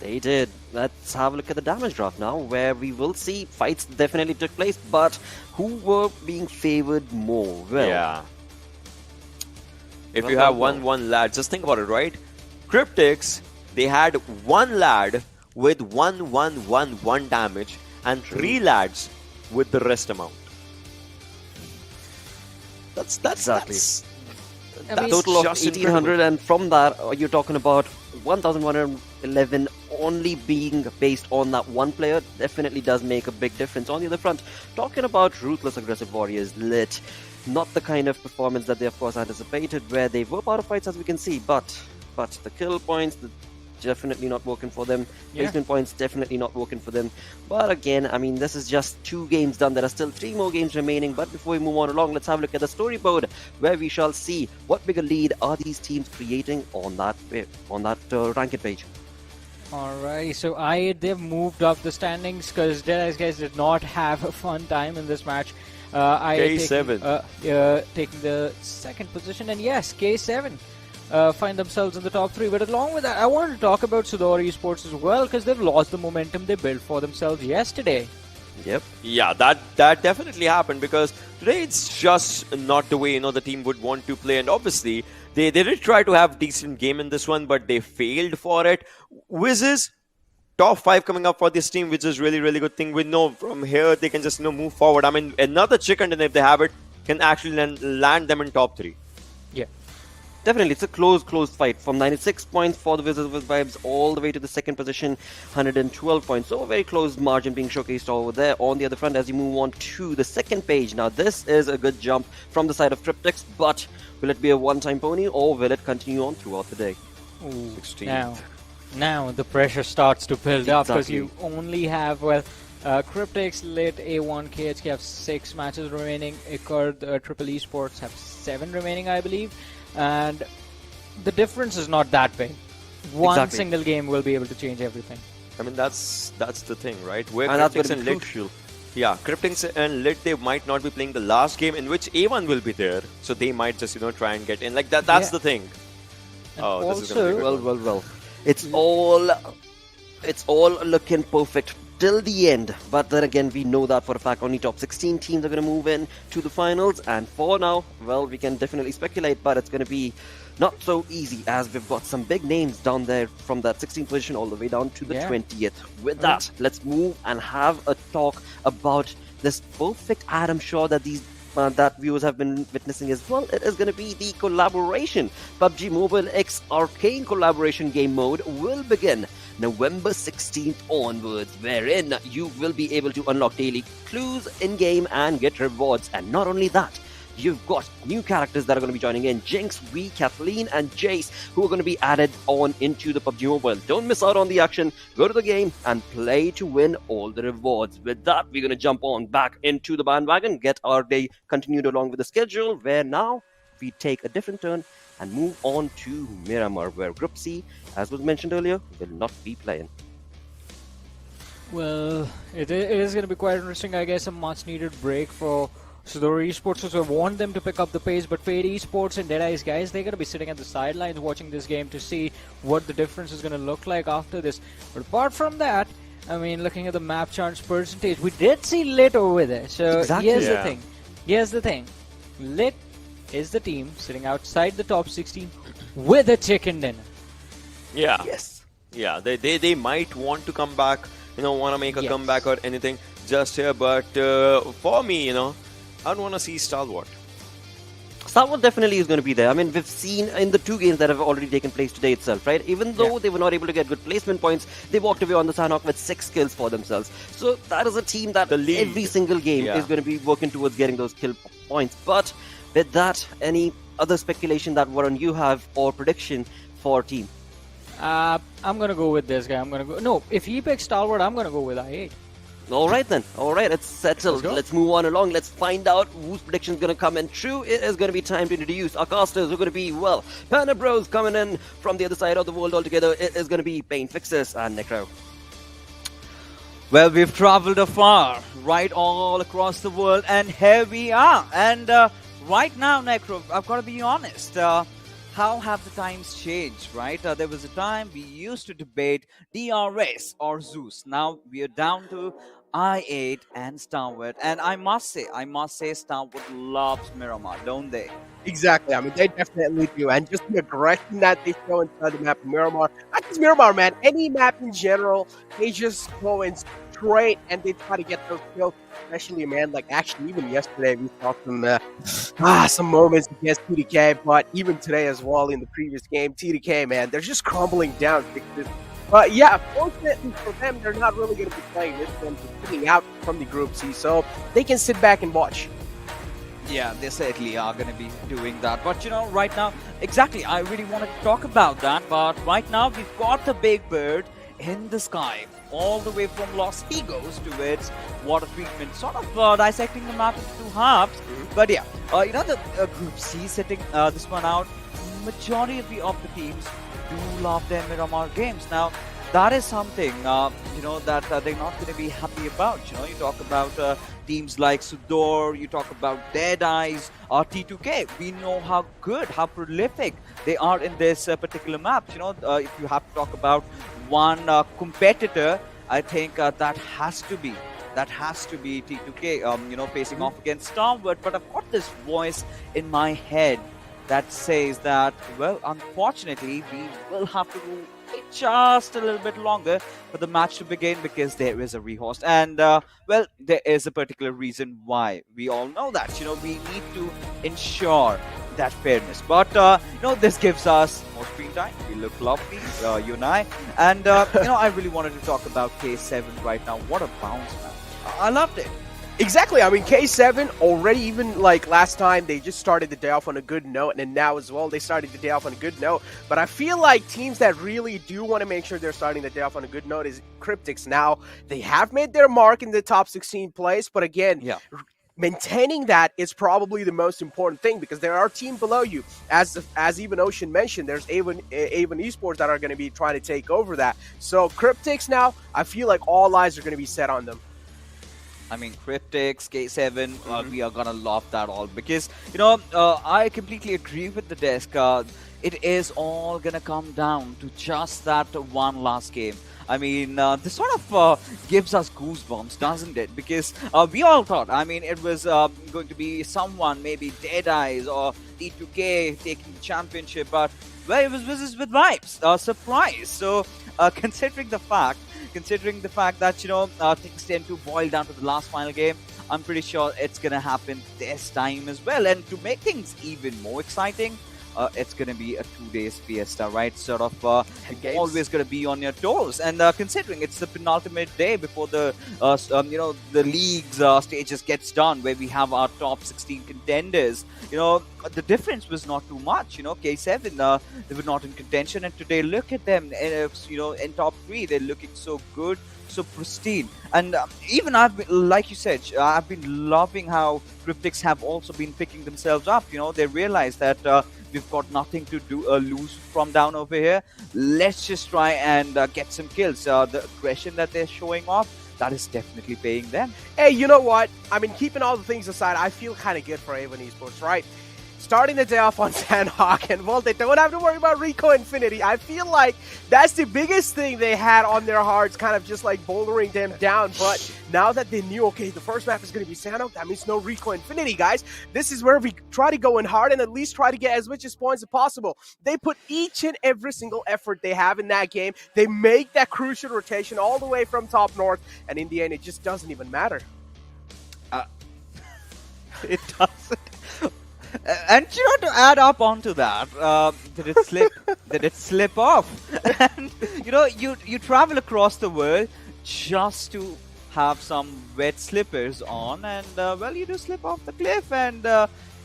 They did. Let's have a look at the damage draft now, where we will see fights definitely took place, but who were being favored more? Well, yeah. If you have one lad, just think about it, right? Cryptics, they had 1 lad with 1,111 damage and 3 lads with the rest amount. That's total of just 1800, and from that you're talking about 1111 only being based on that one player. Definitely does make a big difference. On the other front, talking about Ruthless Aggressive Warriors, Lit, not the kind of performance that they of course anticipated, where they were part of fights, as we can see, but the kill points, definitely not working for them. Placement points definitely not working for them. But again, I mean, this is just 2 games done. There are still 3 more games remaining. But before we move on along, let's have a look at the storyboard, where we shall see what bigger lead are these teams creating on that ranked page. Alright, so they've moved up the standings because Deadeyes guys did not have a fun time in this match. K7 taking the 2nd position, and yes, K7 find themselves in the top 3. But along with that, I wanted to talk about SUDOR Esports as well, because they've lost the momentum they built for themselves yesterday. Yep. Yeah, that definitely happened, because today it's just not the way the team would want to play, and obviously they did try to have decent game in this one, but they failed for it. Wizzes, top 5 coming up for this team, which is really good thing. We know from here they can just move forward. I mean, another chicken dinner, if they have it, can actually land them in top 3. Yeah. Definitely, it's a close fight. From 96 points for the Wizzes with Vibes all the way to the 2nd position, 112 points. So a very close margin being showcased over there. On the other front, as you move on to the 2nd page. Now, this is a good jump from the side of Cryptics, but will it be a one-time pony, or will it continue on throughout the day? Ooh, 16th. Now the pressure starts to build up, because you only have, Cryptics, Lit, A1, KHK have 6 matches remaining. Ikard, Triple Esports have 7 remaining, I believe. And the difference is not that big. One single game will be able to change everything. I mean, that's the thing, right? Where and Cryptics that's and Lit, crucial. Yeah, Cryptics and Lit, they might not be playing the last game, in which A1 will be there, so they might just try and get in. Like that's the thing. And this is gonna be a good one. Well. It's all looking perfect till the end. But then again, we know that for a fact only top 16 teams are going to move in to the finals. And for now, well, we can definitely speculate, but it's going to be not so easy, as we've got some big names down there from that 16th position all the way down to the 20th. With that, let's move and have a talk about this perfect Adam Shaw that these that viewers have been witnessing as well. It is going to be the collaboration. PUBG Mobile X Arcane collaboration game mode will begin November 16th onwards, wherein you will be able to unlock daily clues in-game and get rewards. And not only that, you've got new characters that are going to be joining in. Jinx, Wee, Kathleen and Jace, who are going to be added on into the PUBG Mobile. Don't miss out on the action. Go to the game and play to win all the rewards. With that, we're going to jump on back into the bandwagon, get our day continued along with the schedule, where now we take a different turn and move on to Miramar, where Group C, as was mentioned earlier, will not be playing. Well, it is going to be quite interesting. I guess a much-needed break for SUDOR Esports, so I want them to pick up the pace, but Fade Esports and Deadeyes, guys, they're going to be sitting at the sidelines watching this game to see what the difference is going to look like after this. But apart from that, I mean, looking at the map chance percentage, we did see Lit over there. So here's the thing. Here's the thing. Lit is the team sitting outside the top 16 with a chicken dinner. Yeah. Yes. Yeah, they might want to come back, want to make a comeback or anything just here. But for me, I'd want to see Stalwart. Stalwart definitely is going to be there. I mean, we've seen in the 2 games that have already taken place today itself, right? Even though they were not able to get good placement points, they walked away on the Sanhok with 6 kills for themselves. So that is a team that every single game is going to be working towards getting those kill points. But with that, any other speculation that Varun you have or prediction for team? I'm going to go with this guy. I'm going to go. No, if he picks Stalwart, I'm going to go with I8. All right then. All right, it's settled. Let's move on along. Let's find out whose prediction is going to come in true. It is going to be time to introduce our casters. We're going to be, well, Panda Bros coming in from the other side of the world altogether. It is going to be Pain Fixes and Necro. Well, we've traveled afar, right all across the world, and here we are. And right now, Necro, I've got to be honest. How have the times changed, right? There was a time we used to debate DRS or Zeus. Now we are down to I8 and Stalwart. And I must say Stalwart loves Miramar, don't they? Exactly. I mean, they definitely do. And just the aggression that they show inside the map of Miramar. Not just Miramar, man. Any map in general, they just go in straight and they try to get those kills. Especially, man, like actually even yesterday we saw some moments against TDK, but even today as well in the previous game, TDK, man, they're just crumbling down. But yeah, fortunately for them, they're not really going to be playing this one, sitting out from the Group C, so they can sit back and watch. Yeah, they certainly are going to be doing that. But right now, exactly, I really wanted to talk about that. But right now, we've got the big bird in the sky, all the way from Los Higos to its water treatment, sort of dissecting the map into 2 halves. But yeah, the Group C setting this one out, majority of the teams do love their Miramar games. Now, that is something, that they're not going to be happy about. You talk about teams like SUDOR, you talk about Deadeyes, or T2K. We know how good, how prolific they are in this particular map. If you have to talk about one competitor, I think that has to be T2K, facing off against Stalwart. But I've got this voice in my head that says that, well, unfortunately, we will have to wait just a little bit longer for the match to begin because there is a rehost. And, well, there is a particular reason why. We all know that, we need to ensure that fairness. But, this gives us more screen time. We look lovely, you and I. And, I really wanted to talk about K7 right now. What a bounce, man. I loved it. Exactly. I mean, K7 already, even like last time, they just started the day off on a good note, and then now as well, they started the day off on a good note. But I feel like teams that really do want to make sure they're starting the day off on a good note is Cryptics. Now, they have made their mark in the top 16 place, but again, maintaining that is probably the most important thing because there are teams below you. As even Ocean mentioned, there's Avon Esports that are going to be trying to take over that. So Cryptics now, I feel like all eyes are going to be set on them. I mean, Cryptics, K7, we are gonna love that all because, I completely agree with the desk. It is all gonna come down to just that one last game. I mean, this sort of gives us goosebumps, doesn't it? Because we all thought, it was going to be someone, maybe Deadeyes or T2K taking the championship, but well, it was Wizzes with vibes, surprise. So, considering the fact that things tend to boil down to the last final game, I'm pretty sure it's going to happen this time as well. And to make things even more exciting, it's going to be a 2 days fiesta, right? Sort of always going to be on your toes. And considering it's the penultimate day before the the league's stages gets done, where we have our top 16 contenders, the difference was not too much. K7, they were not in contention, and today look at them, in top 3, they're looking so good, so pristine. And even like you said, I've been loving how Cryptics have also been picking themselves up. They realize that we've got nothing to lose from down over here. Let's just try and get some kills. The aggression that they're showing off, that is definitely paying them. Hey, you know what? I mean, keeping all the things aside, I feel kind of good for A1 Esports, right? Starting the day off on Sanhok, and well, they don't have to worry about Rico Infinity. I feel like that's the biggest thing they had on their hearts, kind of just like bouldering them down. But now that they knew, okay, the first map is going to be Sanhok, that means no Rico Infinity, guys. This is where we try to go in hard and at least try to get as much as points as possible. They put each and every single effort they have in that game. They make that crucial rotation all the way from top north, and in the end, it just doesn't even matter. It doesn't. And to add up onto that, did it slip? Did it slip off? And you travel across the world just to have some wet slippers on, and well, you do slip off the cliff, and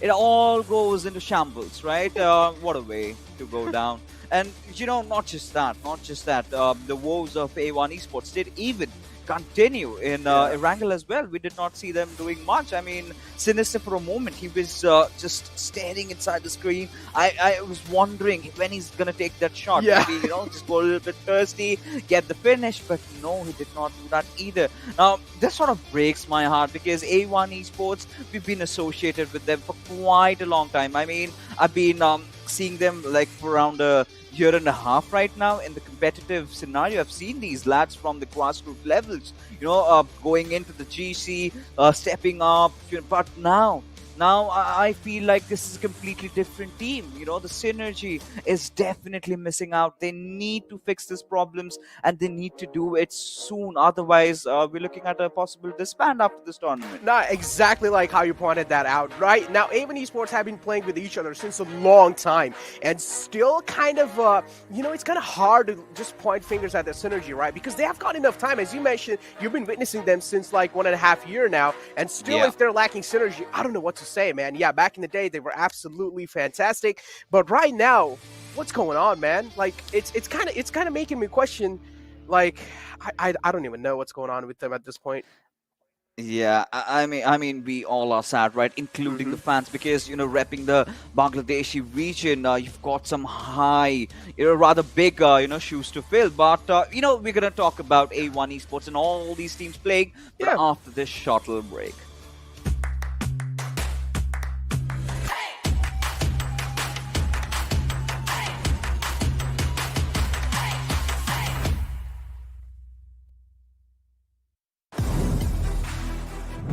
it all goes into shambles, right? What a way to go down. And not just that, the woes of A1 Esports did even continue in Erangel as well. We did not see them doing much. I mean, Sinister for a moment, he was just staring inside the screen. I was wondering when he's gonna take that shot. Yeah. Maybe, just go a little bit thirsty, get the finish, but no, he did not do that either. Now, this sort of breaks my heart, because A1 Esports, we've been associated with them for quite a long time. I mean, I've been seeing them like for around a year and a half right now in the competitive scenario. I've seen these lads from the grassroots levels, going into the GC, stepping up, but now I feel like this is a completely different team. The synergy is definitely missing out. They need to fix these problems, and they need to do it soon. Otherwise, we're looking at a possible disband after this tournament. Not exactly like how you pointed that out, right? Now, A1 Esports have been playing with each other since a long time, and still kind of, it's kind of hard to just point fingers at the synergy, right? Because they have got enough time. As you mentioned, you've been witnessing them since like 1.5 years now, and still, if they're lacking synergy, I don't know what to say, man. Yeah, back in the day, they were absolutely fantastic, but right now, what's going on, man? Like, it's kind of making me question. Like, I don't even know what's going on with them at this point. Yeah, I mean, we all are sad, right? Including the fans, because repping the Bangladeshi region, you've got some high, rather big, shoes to fill. But we're gonna talk about A1 Esports and all these teams playing, but after this shuttle break.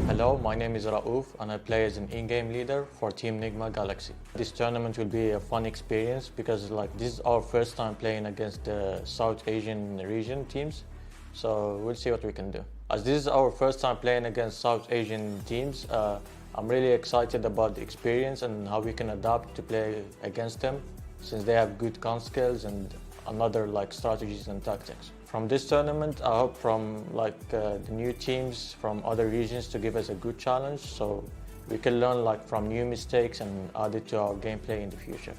Hello, my name is Raouf and I play as an in-game leader for Team Nigma Galaxy. This tournament will be a fun experience because this is our first time playing against the South Asian region teams, so we'll see what we can do. As this is our first time playing against South Asian teams, I'm really excited about the experience and how we can adapt to play against them, since they have good con skills and another strategies and tactics. From this tournament, I hope from the new teams from other regions to give us a good challenge, so we can learn from new mistakes and add it to our gameplay in the future.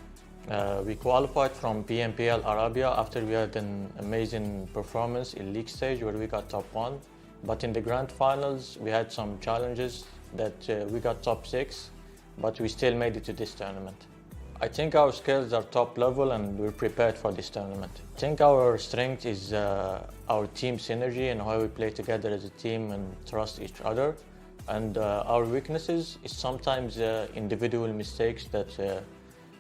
We qualified from PMPL Arabia after we had an amazing performance in league stage where we got top 1, but in the grand finals we had some challenges that we got top 6, but we still made it to this tournament. I think our skills are top level and we're prepared for this tournament. I think our strength is our team synergy and how we play together as a team and trust each other. And our weaknesses is sometimes individual mistakes that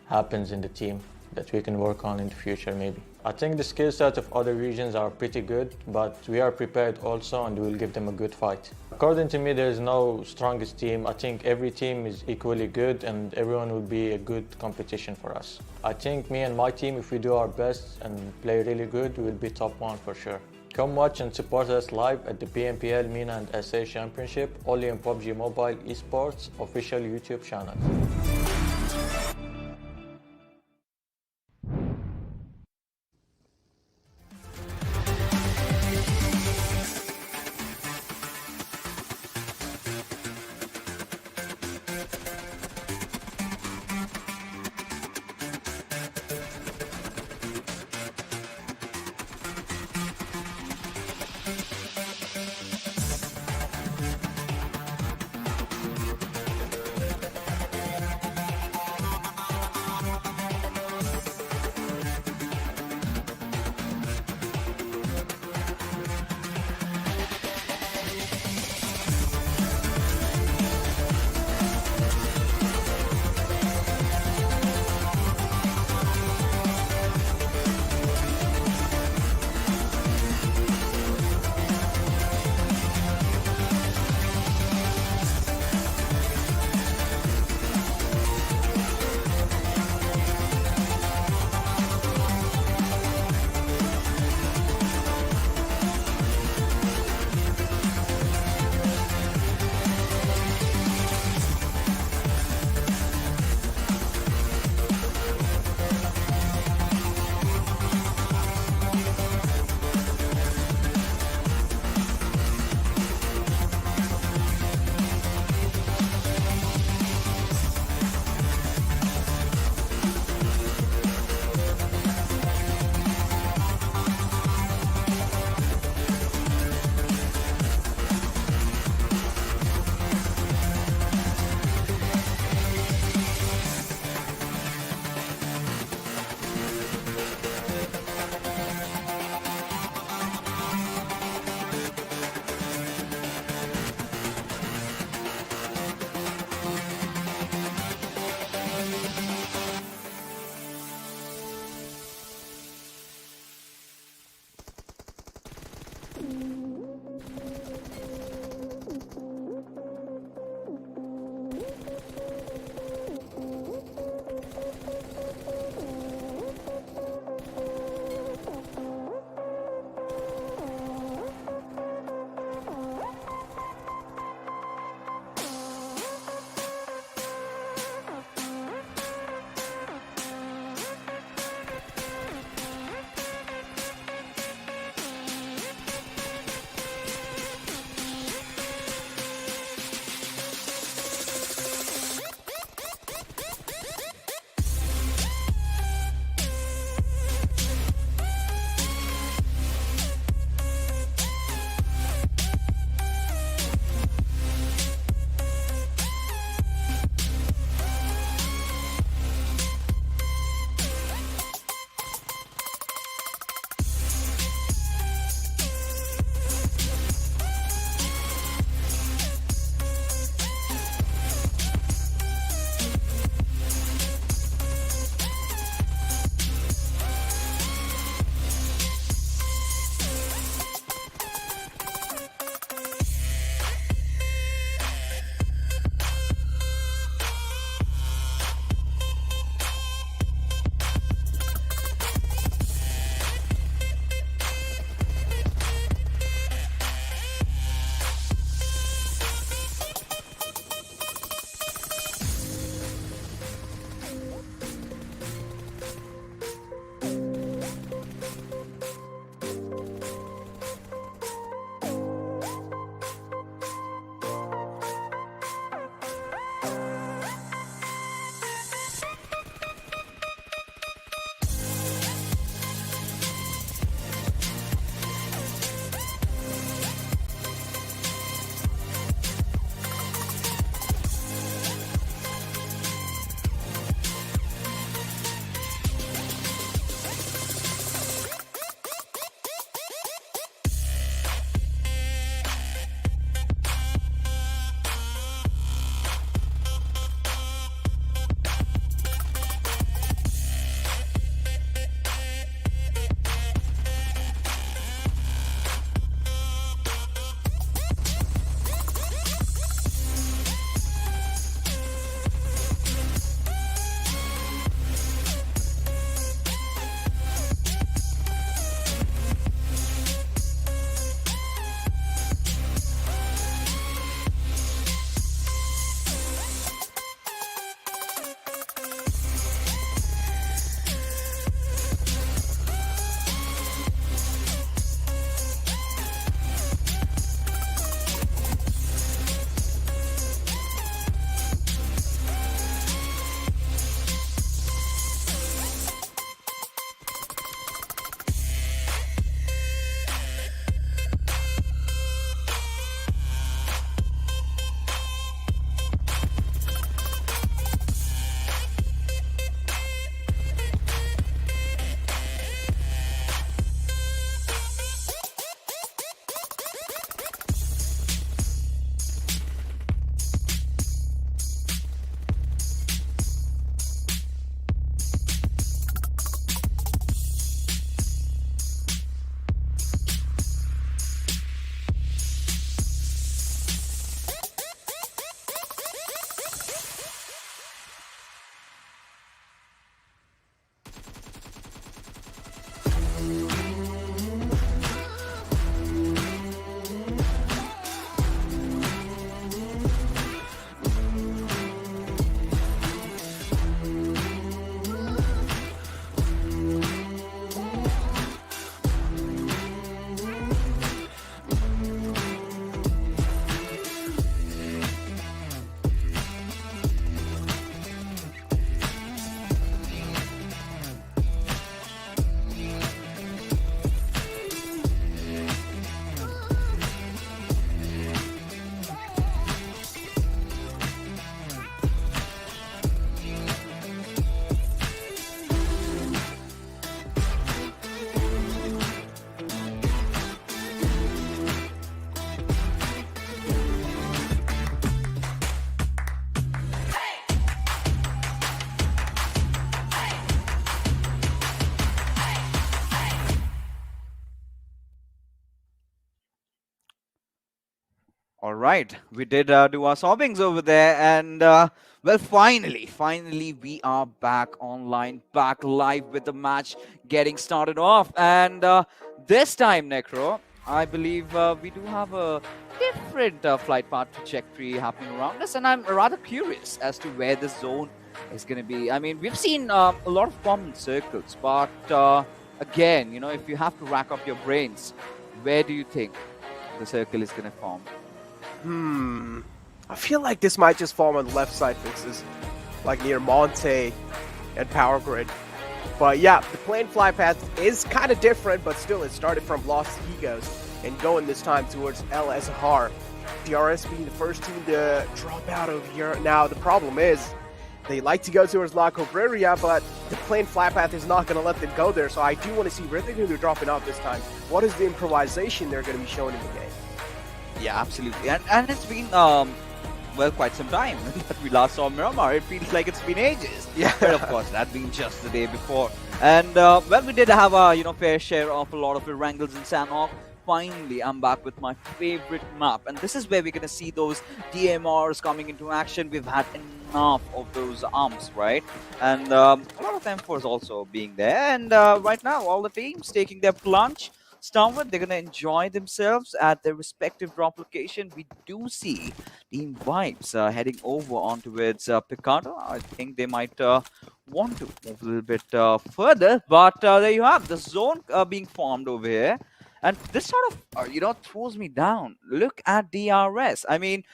happens in the team that we can work on in the future maybe. I think the skill set of other regions are pretty good, but we are prepared also and we'll give them a good fight. According to me, there is no strongest team. I think every team is equally good and everyone will be a good competition for us. I think me and my team, if we do our best and play really good, we'll be top 1 for sure. Come watch and support us live at the PMPL MENA and SA Championship, only on PUBG Mobile Esports official YouTube channel. All right, we did do our sobbings over there, and well, finally, we are back online, back live with the match getting started off. And this time, Necro, I believe we do have a different flight path trajectory happening around us, and I'm rather curious as to where the zone is going to be. I mean, we've seen a lot of common circles, but again, you know, if you have to rack up your brains, where do you think the circle is going to form? I feel like this might just fall on the left side fixes, like near Monte and Power Grid. But yeah, the planned fly path is kind of different, but still it started from Los Higos and going this time towards El Azhar. DRS being the first team to drop out over here. Now, the problem is, they like to go towards La Cobreria, but the planned fly path is not going to let them go there. So I do want to see where they're going to be dropping out this time. What is the improvisation they're going to be showing in the game? Yeah, absolutely. And it's been, well, quite some time that we last saw Miramar. It feels like it's been ages. Yeah. But of course, that's been just the day before. And, well, we did have a, fair share of a lot of Erangels in Sanhok. Finally, I'm back with my favorite map. And this is where we're going to see those DMRs coming into action. We've had enough of those arms, right? And a lot of M4s also being there. And right now, all the teams taking their plunge. Starward, they're going to enjoy themselves at their respective drop location. We do see Team Vibes heading over onto its Picardo. I think they might want to move a little bit further. But there you have the zone being formed over here. And this sort of, throws me down. Look at DRS. I mean,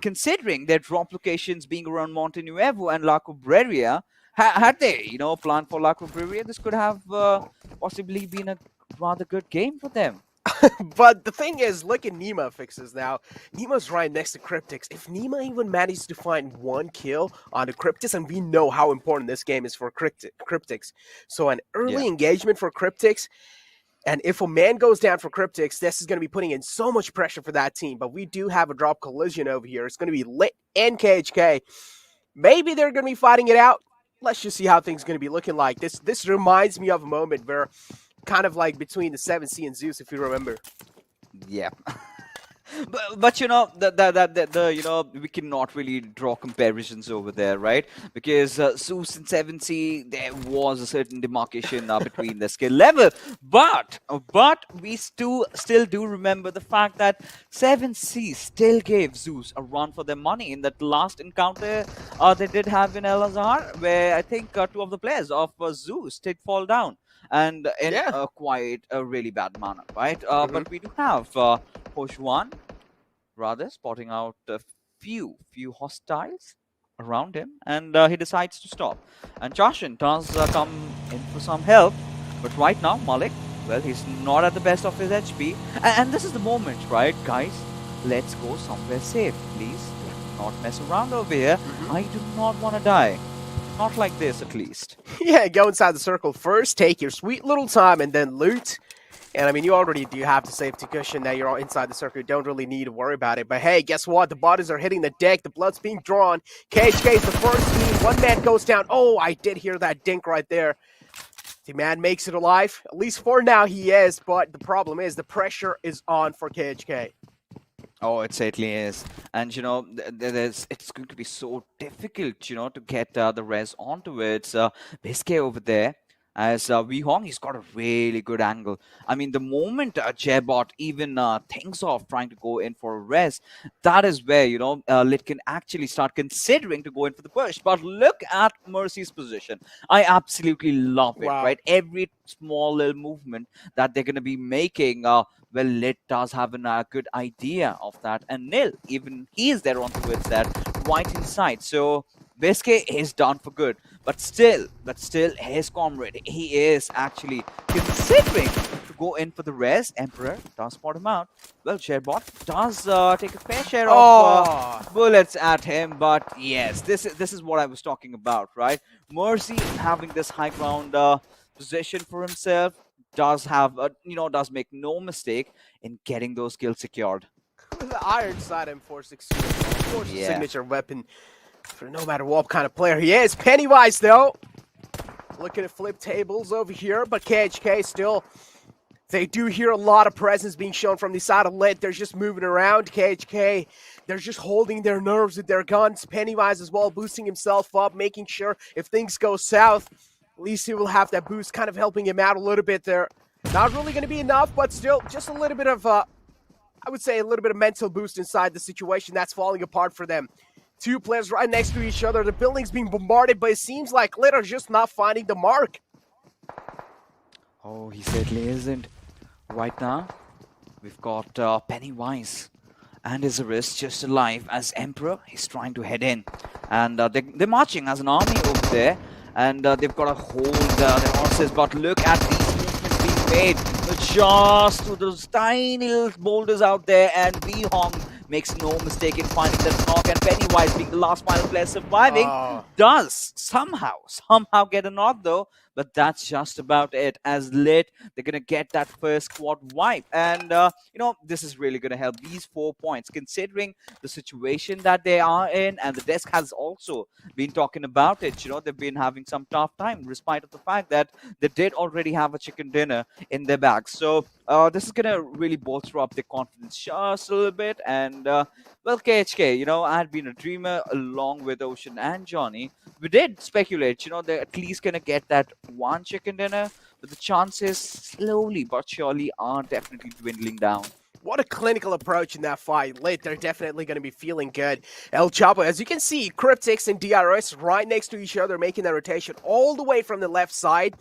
considering their drop locations being around Monte Nuevo and La Cobreria, had they, planned for La Cobreria, this could have possibly been a rather good game for them. But the thing is, look at Nima fixes now. Nima's right next to Cryptics. If Nima even manages to find one kill on the Cryptics, and we know how important this game is for Cryptics. So an early engagement for Cryptics, and if a man goes down for Cryptics, this is going to be putting in so much pressure for that team. But we do have a drop collision over here. It's going to be Lit and KHK. Maybe they're going to be fighting it out. Let's just see how things are going to be looking like. This reminds me of a moment where kind of like between the 7C and Zeus, if you remember. Yeah. but we cannot really draw comparisons over there, right? Because Zeus and 7C, there was a certain demarcation between the skill level. But we still do remember the fact that 7C still gave Zeus a run for their money in that last encounter they did have in El Azhar, where I think two of the players of Zeus did fall down. And in quite a really bad manner, right? But we do have Hoshuan rather spotting out a few hostiles around him, and he decides to stop. And Chashin does come in for some help, but right now Malik, well, he's not at the best of his HP, and this is the moment, right, guys? Let's go somewhere safe, please. Let's not mess around over here. I do not want to die. Not like this, at least. Yeah, go inside the circle first, take your sweet little time, and then loot. And I mean, you already do have the safety cushion that you're all inside the circle. You don't really need to worry about it. But hey, guess what? The bodies are hitting the deck. The blood's being drawn. KHK is the first team. One man goes down. Oh, I did hear that dink right there. The man makes it alive. At least for now, he is. But the problem is the pressure is on for KHK. Oh, it certainly is. And, it's going to be so difficult, to get the res onto it. Biscay over there, as Wee Hong, he's got a really good angle. I mean, the moment Jebot even thinks of trying to go in for a res, that is where, Lit can actually start considering to go in for the push. But look at Mercy's position. I absolutely love it, right? Every small little movement that they're going to be making, well, Lit does have a good idea of that. And Nil, even he is there on towards that right inside. So Biscay is done for good. But still, his comrade, he is actually considering to go in for the res. Emperor does spot him out. Well, Sherbot does take a fair share of bullets at him. But yes, this is what I was talking about, right? Mercy having this high ground position for himself. Does have, does make no mistake in getting those kills secured. The Iron Side M416, of course, the signature weapon for no matter what kind of player he is. Pennywise, though, looking at flip tables over here, but KHK still They do hear a lot of presence being shown from the side of Lit. They're just moving around. KHK, they're just holding their nerves with their guns. Pennywise as well, boosting himself up, making sure if things go south, at least he will have that boost kind of helping him out a little bit there. Not really going to be enough, but still just a little bit of, I would say, a little bit of mental boost inside the situation that's falling apart for them. Two players right next to each other. The building's being bombarded, but it seems like Lit are just not finding the mark. Oh, he certainly isn't. Right now, we've got Pennywise and his wrist just alive as Emperor. He's trying to head in. And they're marching as an army over there. And they've got to hold their horses. But look at these movements being made. Just to those tiny little boulders out there. And Hong makes no mistake in finding the knock. And Pennywise, being the last final player surviving, does somehow get a knock though. But that's just about it. As Lit, they're going to get that first squad wipe. And, this is really going to help these 4 points, considering the situation that they are in. And the desk has also been talking about it. They've been having some tough time, despite of the fact that they did already have a chicken dinner in their bags. So this is going to really bolster up their confidence just a little bit. And, KHK, I had been a dreamer along with Ocean and Johnny. We did speculate, they're at least going to get that one chicken dinner, but the chances slowly but surely are definitely dwindling down. What a clinical approach in that fight. Lit, they're definitely going to be feeling good. El Chapo, as you can see, Cryptics and DRS right next to each other, making that rotation all the way from the left side.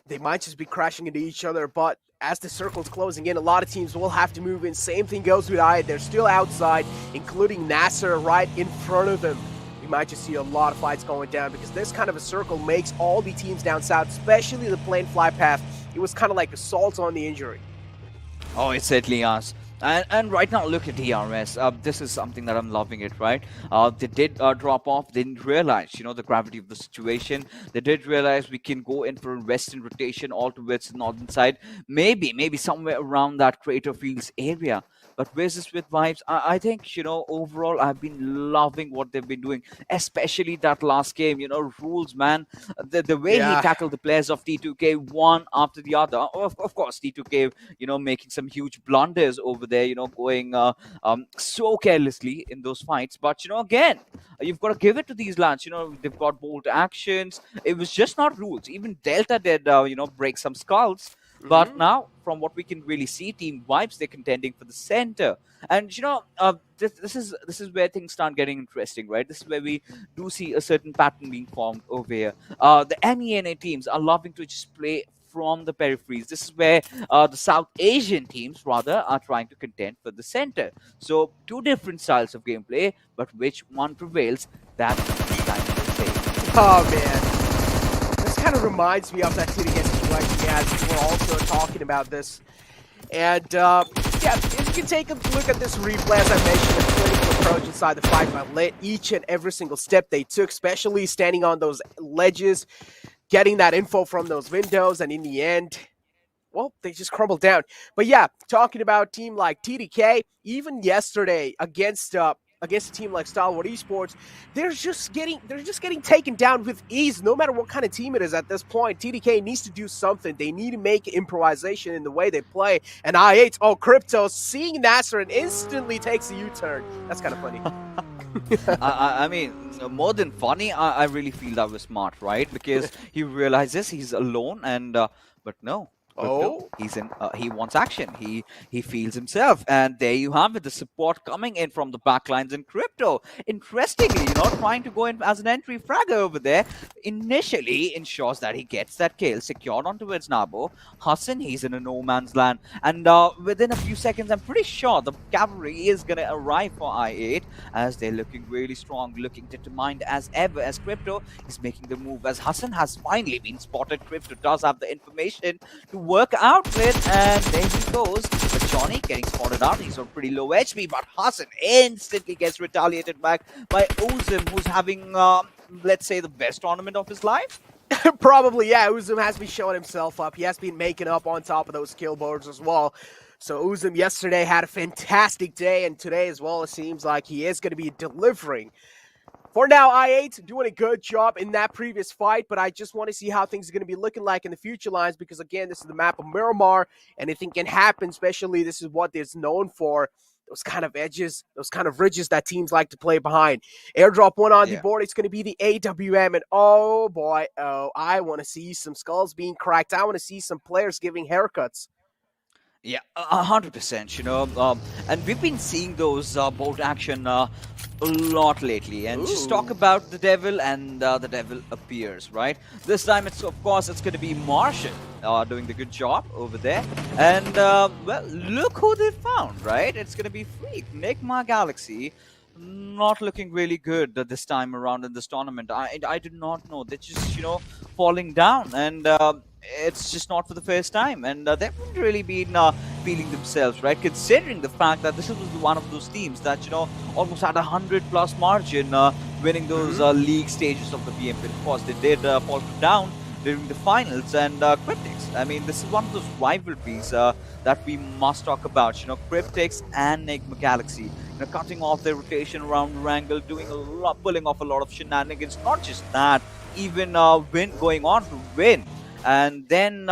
They might just be crashing into each other, but as the circle's closing in, a lot of teams will have to move in. Same thing goes with I. They're still outside, including Nasser right in front of them. We might just see a lot of fights going down because this kind of a circle makes all the teams down south, especially the plane fly path. It was kind of like assault on the injury. Oh, it certainly is. And right now, look at DRS. This is something that I'm loving it, right? They did drop off. They didn't realize, the gravity of the situation. They did realize we can go in for a western rotation all towards the northern side. Maybe somewhere around that Crater Fields area. But Wizzes with vibes, I think, overall, I've been loving what they've been doing, especially that last game, rules, man. The way he tackled the players of T2K one after the other. Of course, T2K, making some huge blunders over there, going so carelessly in those fights. But, again, you've got to give it to these lads. They've got bold actions. It was just not rules. Even Delta did, break some skulls. But now, from what we can really see, Team Vibes, they're contending for the center. And, this is where things start getting interesting, right? This is where we do see a certain pattern being formed over here. The MENA teams are loving to just play from the peripheries. This is where the South Asian teams, rather, are trying to contend for the center. So, two different styles of gameplay, but which one prevails, that time will say. Oh, man. This kind of reminds me of that TDK situation we had. We're also talking about this. And, if you can take a look at this replay, as I mentioned, the clinical approach inside the fight by Lit, each and every single step they took, especially standing on those ledges, getting that info from those windows, and in the end, well, they just crumbled down. But yeah, talking about a team like TDK, even yesterday against a team like Stalwart Esports, they're just getting taken down with ease, no matter what kind of team it is at this point. TDK needs to do something. They need to make improvisation in the way they play. And I8, Crypto, seeing Nasser and instantly takes a U-turn. That's kind of funny. I mean, more than funny, I really feel that was smart, right? Because he realizes he's alone, and but no. No, he wants action. He feels himself, and there you have it. The support coming in from the backlines in Crypto. Interestingly, trying to go in as an entry fragger over there. Initially ensures that he gets that kill secured on towards Nabo. Hassan, he's in a no man's land, and within a few seconds, I'm pretty sure the cavalry is gonna arrive for I8 as they're looking really strong, looking determined as ever. As Crypto is making the move, as Hassan has finally been spotted. Crypto does have the information to work out with, and there he goes. But Johnny getting spotted out. He's on pretty low HP, but Hassan instantly gets retaliated back by Ozim, who's having, let's say, the best tournament of his life. Probably, yeah. Uzum has been showing himself up. He has been making up on top of those kill boards as well. So Uzum yesterday had a fantastic day, and today as well, it seems like he is going to be delivering. For now, I8 doing a good job in that previous fight, but I just want to see how things are going to be looking like in the future lines because, again, this is the map of Miramar. Anything can happen, especially this is what it's known for. Those kind of edges, those kind of ridges that teams like to play behind. Airdrop one on the board. It's going to be the AWM. And oh boy, I want to see some skulls being cracked. I want to see some players giving haircuts. Yeah, 100%, you know, and we've been seeing those bolt action a lot lately. And just talk about the devil, and the devil appears, right? This time, of course, it's going to be Martian doing the good job over there. And, well, look who they found, right? It's going to be Freak, Nigma Galaxy. Not looking really good this time around in this tournament. I did not know. They're just, you know, falling down. And it's just not for the first time, and they haven't really been feeling themselves, right? Considering the fact that this was one of those teams that, you know, almost had 100+ margin winning those league stages of the PMPL. Of course, they did fall down during the finals, and Cryptics. I mean, this is one of those rivalries that we must talk about. You know, Cryptics and Enigma Galaxy, you know, cutting off their rotation around Erangel, doing a lot, pulling off a lot of shenanigans. Not just that, even going on to win. And then,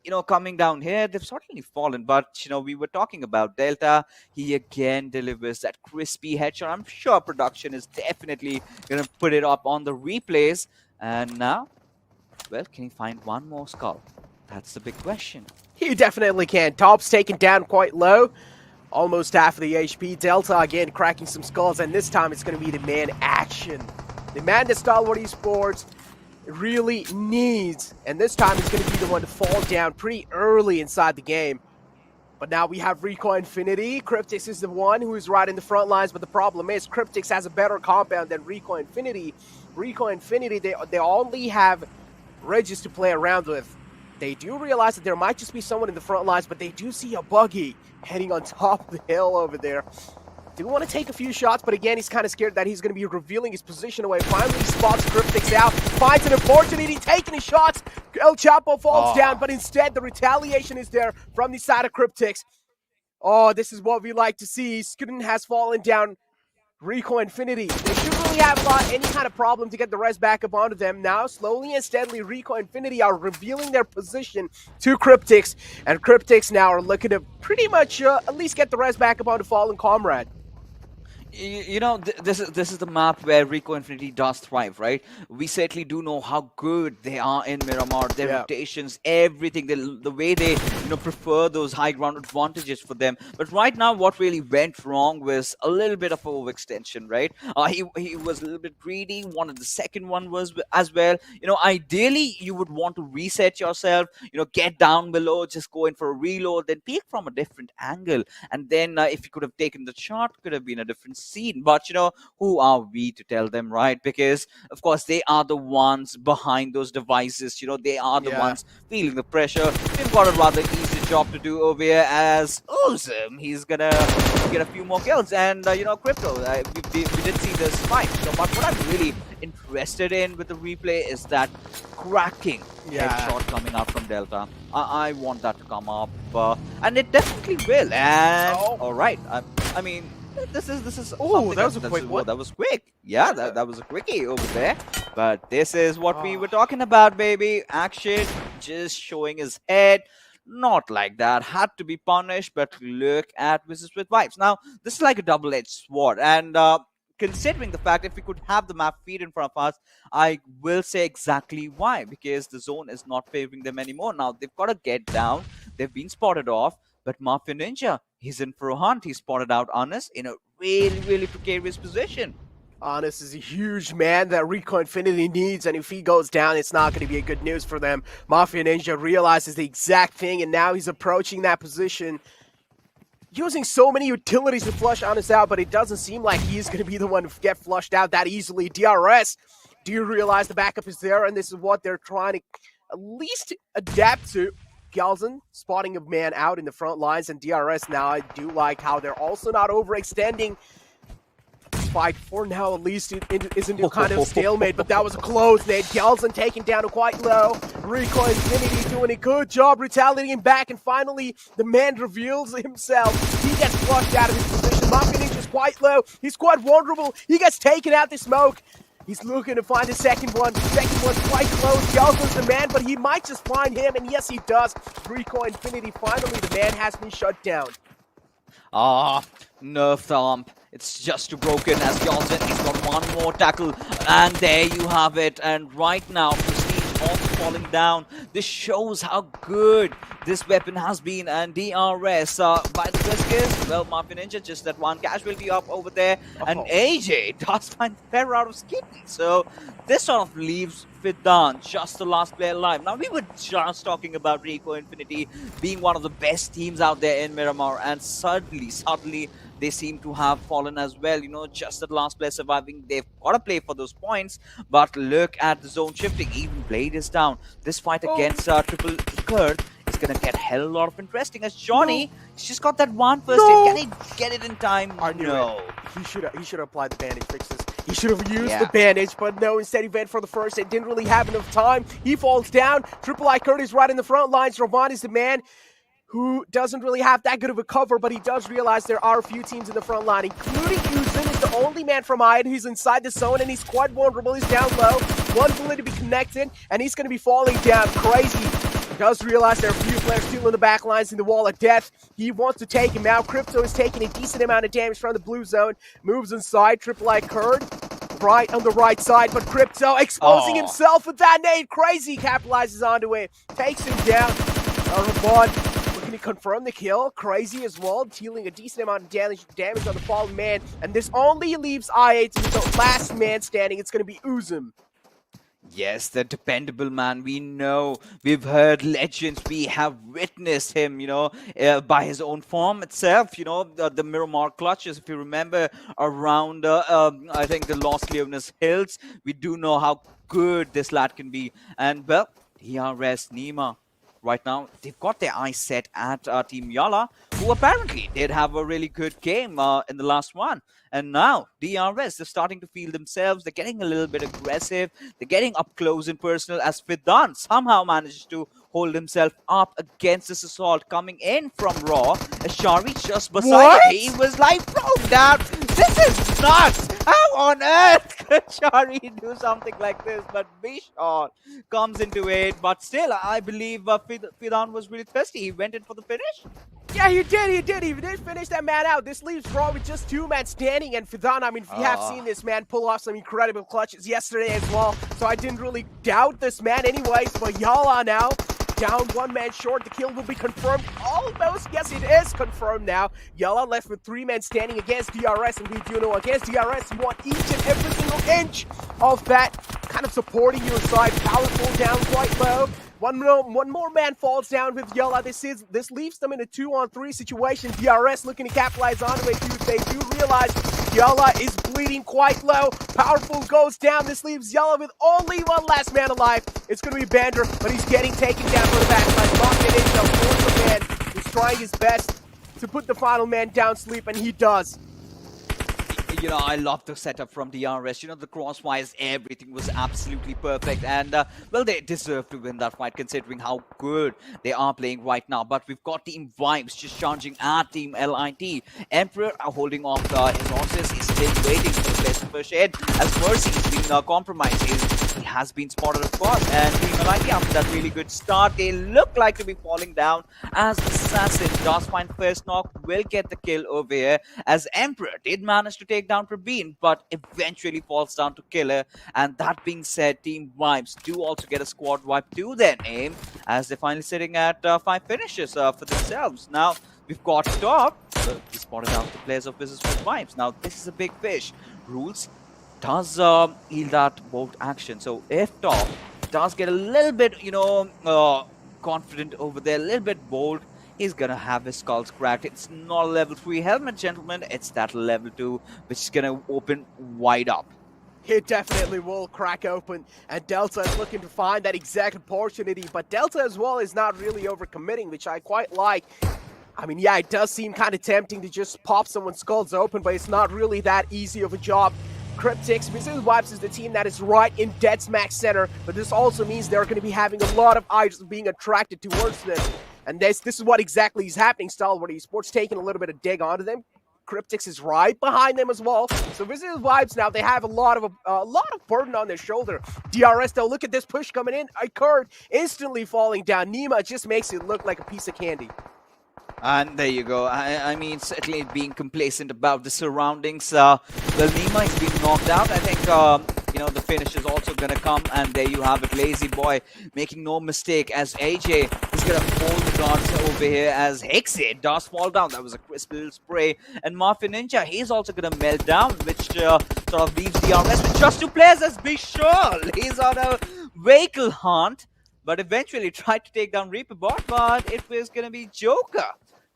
you know, coming down here, they've certainly fallen. But, you know, we were talking about Delta. He again delivers that crispy headshot. I'm sure production is definitely going to put it up on the replays. And now, well, can he find one more skull? That's the big question. He definitely can. Top's taken down quite low. Almost half of the HP. Delta again cracking some skulls. And this time it's going to be the man action. The man that Stalwart Esports really needs, and this time he's going to be the one to fall down pretty early inside the game. But now we have Rico Infinity. Cryptics is the one who is right in the front lines, but the problem is Cryptics has a better compound than Rico Infinity. Rico Infinity, they only have Regis to play around with. They do realize that there might just be someone in the front lines, but they do see a buggy heading on top of the hill over there. Do want to take a few shots, but again, he's kind of scared that he's going to be revealing his position away. Finally spots Cryptics out, finds an opportunity, taking his shots. El Chapo falls down, but instead the retaliation is there from the side of Cryptics. Oh, this is what we like to see. Skuden has fallen down. Rico Infinity, they shouldn't really have any kind of problem to get the res back up onto them. Now, slowly and steadily, Rico Infinity are revealing their position to Cryptics, and Cryptics now are looking to pretty much at least get the res back up onto Fallen Comrade. You know, this is the map where Rico Infinity does thrive, right? We certainly do know how good they are in Miramar, their rotations, everything, the way they, you know, prefer those high ground advantages for them. But right now, what really went wrong was a little bit of overextension, right? He was a little bit greedy. Wanted the second one was as well. You know, ideally, you would want to reset yourself, you know, get down below, just go in for a reload, then peek from a different angle. And then if you could have taken the shot, could have been a different scene. But, you know, who are we to tell them, right? Because, of course, they are the ones behind those devices. You know, they are the ones feeling the pressure. They've got a rather easy job to do over here as awesome. He's gonna get a few more kills. And, you know, Crypto, we did see this fight. So, but what I'm really interested in with the replay is that cracking headshot coming out from Delta. I want that to come up. And it definitely will. And, all right. I mean, this is oh, that was a quick one. That was quick. Yeah, that was a quickie over there. But this is what we were talking about, baby. Action, just showing his head. Not like that. Had to be punished, but look at Wizzes with vibes. Now, this is like a double-edged sword. And considering the fact if we could have the map feed in front of us, I will say exactly why. Because the zone is not favoring them anymore. Now, they've got to get down. They've been spotted off. But Mafia Ninja, he's in for a hunt. He spotted out Honest in a really, really precarious position. Honest is a huge man that Rico Infinity needs, and if he goes down, it's not going to be a good news for them. Mafia Ninja realizes the exact thing, and now he's approaching that position, using so many utilities to flush Honest out, but it doesn't seem like he's going to be the one to get flushed out that easily. DRS, do you realize the backup is there, and this is what they're trying to at least adapt to? Galzen spotting a man out in the front lines, and DRS now, I do like how they're also not overextending. This fight for now at least is into kind of stalemate, but that was a close net. Galzen taken down quite low. Rico Infinity doing a good job retaliating back, and finally the man reveals himself. He gets flushed out of his position. Mafia Ninja's quite low. He's quite vulnerable. He gets taken out the smoke. He's looking to find the second one. The second one's quite close. Yallla's the man, but he might just find him, and yes, he does. Rico Infinity, finally, the man has been shut down. Nerf thump. It's just too broken as Johnson. He's got one more tackle, and there you have it. And right now, Prestige also falling down. This shows how good this weapon has been. And DRS, by the risk is, well, Marvin Ninja, just that one casualty up over there. And AJ does find fair out of skipping. So this sort of leaves Fidan, just the last player alive. Now, we were just talking about Rico Infinity being one of the best teams out there in Miramar, and suddenly, they seem to have fallen as well. You know, just the last player surviving. They've got to play for those points, but look at the zone shifting. Even Blade is down. This fight against Triple Kurd is going to get a hell of a lot of interesting, as Johnny, he's just got that one first hit. Can he get it in time? No. He should have applied the bandage fixes. He should have used the bandage, but no, instead he went for the first hit. Didn't really have enough time. He falls down. Triple I Kurd is right in the front lines. Rovan is the man who doesn't really have that good of a cover, but he does realize there are a few teams in the front line, including Uzin is the only man from Iron who's inside the zone, and he's quite vulnerable. He's down low. One bullet to be connected, and he's going to be falling down. Crazy. He does realize there are a few players still in the back lines in the wall of death. He wants to take him out. Crypto is taking a decent amount of damage from the blue zone. Moves inside. Triple I Kurd right on the right side, but Crypto exposing himself with that nade. Crazy capitalizes onto it. Takes him down. Ravon looking to confirm the kill. Crazy as well, dealing a decent amount of damage on the fallen man. And this only leaves I8 to be the last man standing. It's going to be Uzum. Yes, the dependable man. We know, we've heard legends, we have witnessed him, you know, by his own form itself, you know, the Miramar clutches, if you remember, around, I think, the Lost Leonis Hills. We do know how good this lad can be. And, well, DRS, Nima, right now, they've got their eyes set at Team YALLA, who apparently did have a really good game in the last one. And now, DRS, they're starting to feel themselves. They're getting a little bit aggressive. They're getting up close and personal, as Fidan somehow manages to hold himself up against this assault coming in from Raw. As Shari just beside him, he was like thrown down. This is nuts! How on earth could Shari do something like this? But Bishon comes into it. But still, I believe Fidan was really thirsty. He went in for the finish. Yeah, he did. He did finish that man out. This leaves Raw with just two men standing. And Fidan, I mean, we have seen this man pull off some incredible clutches yesterday as well. So I didn't really doubt this man anyways. But YALLA now down one man short. The kill will be confirmed almost. Yes, it is confirmed now. YALLA left with three men standing against DRS. And we do know against DRS, you want each and every single inch of that kind of supporting your side. Powerful down quite low. One more man falls down with YALLA. This leaves them in a 2-on-3 situation. DRS looking to capitalize onto it. They do realize YALLA is bleeding quite low. Powerful goes down. This leaves YALLA with only one last man alive. It's going to be Bander, but he's getting taken down from the backside. Locked it in, of course, the man. He's trying his best to put the final man down sleep, and he does. You know, I love the setup from DRS. You know, the crosswise, everything was absolutely perfect. And, well, they deserve to win that fight considering how good they are playing right now. But we've got Team Vibes just charging at Team LIT. Emperor are holding off his horses. He's still waiting for the place to push in. As Mercy has been compromised. He has been spotted, of course. And Team LIT, after that really good start, they look like to be falling down. As Assassin does find first knock, will get the kill over here. As Emperor did manage to take down Praveen, but eventually falls down to Killer. And that being said, Team Vibes do also get a squad wipe to their name, as they're finally sitting at 5 finishes for themselves. Now, we've got Top. So he spotted out the players of Wizzes with Vibes. Now, this is a big fish. Rules does heal that bolt action. So if Top does get a little bit, you know, confident over there, a little bit bold, he's gonna have his skulls cracked. It's not a level 3 helmet, gentlemen. It's that level 2, which is gonna open wide up. It definitely will crack open, and Delta is looking to find that exact opportunity. But Delta as well is not really overcommitting, which I quite like. I mean, yeah, it does seem kind of tempting to just pop someone's skulls open, but it's not really that easy of a job. Cryptics, Wizzes Vibes is the team that is right in dead smack center, but this also means they're going to be having a lot of eyes being attracted towards them. And this is what exactly is happening. Stalwart Esports taking a little bit of dig onto them. Cryptics is right behind them as well. So Wizzes Vibes now, they have a lot of burden on their shoulder. DRS though, look at this push coming in. Ikard instantly falling down. Nima just makes it look like a piece of candy. And there you go. I mean, certainly being complacent about the surroundings. Well, Nima is being knocked out. I think, you know, the finish is also going to come. And there you have it. Lazy Boy making no mistake as AJ is going to hold the guards over here as Hexit does fall down. That was a crisp little spray. And Mafia Ninja, he's also going to melt down, which sort of leaves DRS with just 2 players as Bishal. He's on a vehicle hunt, but eventually tried to take down Reaper Bot, but it was going to be Joker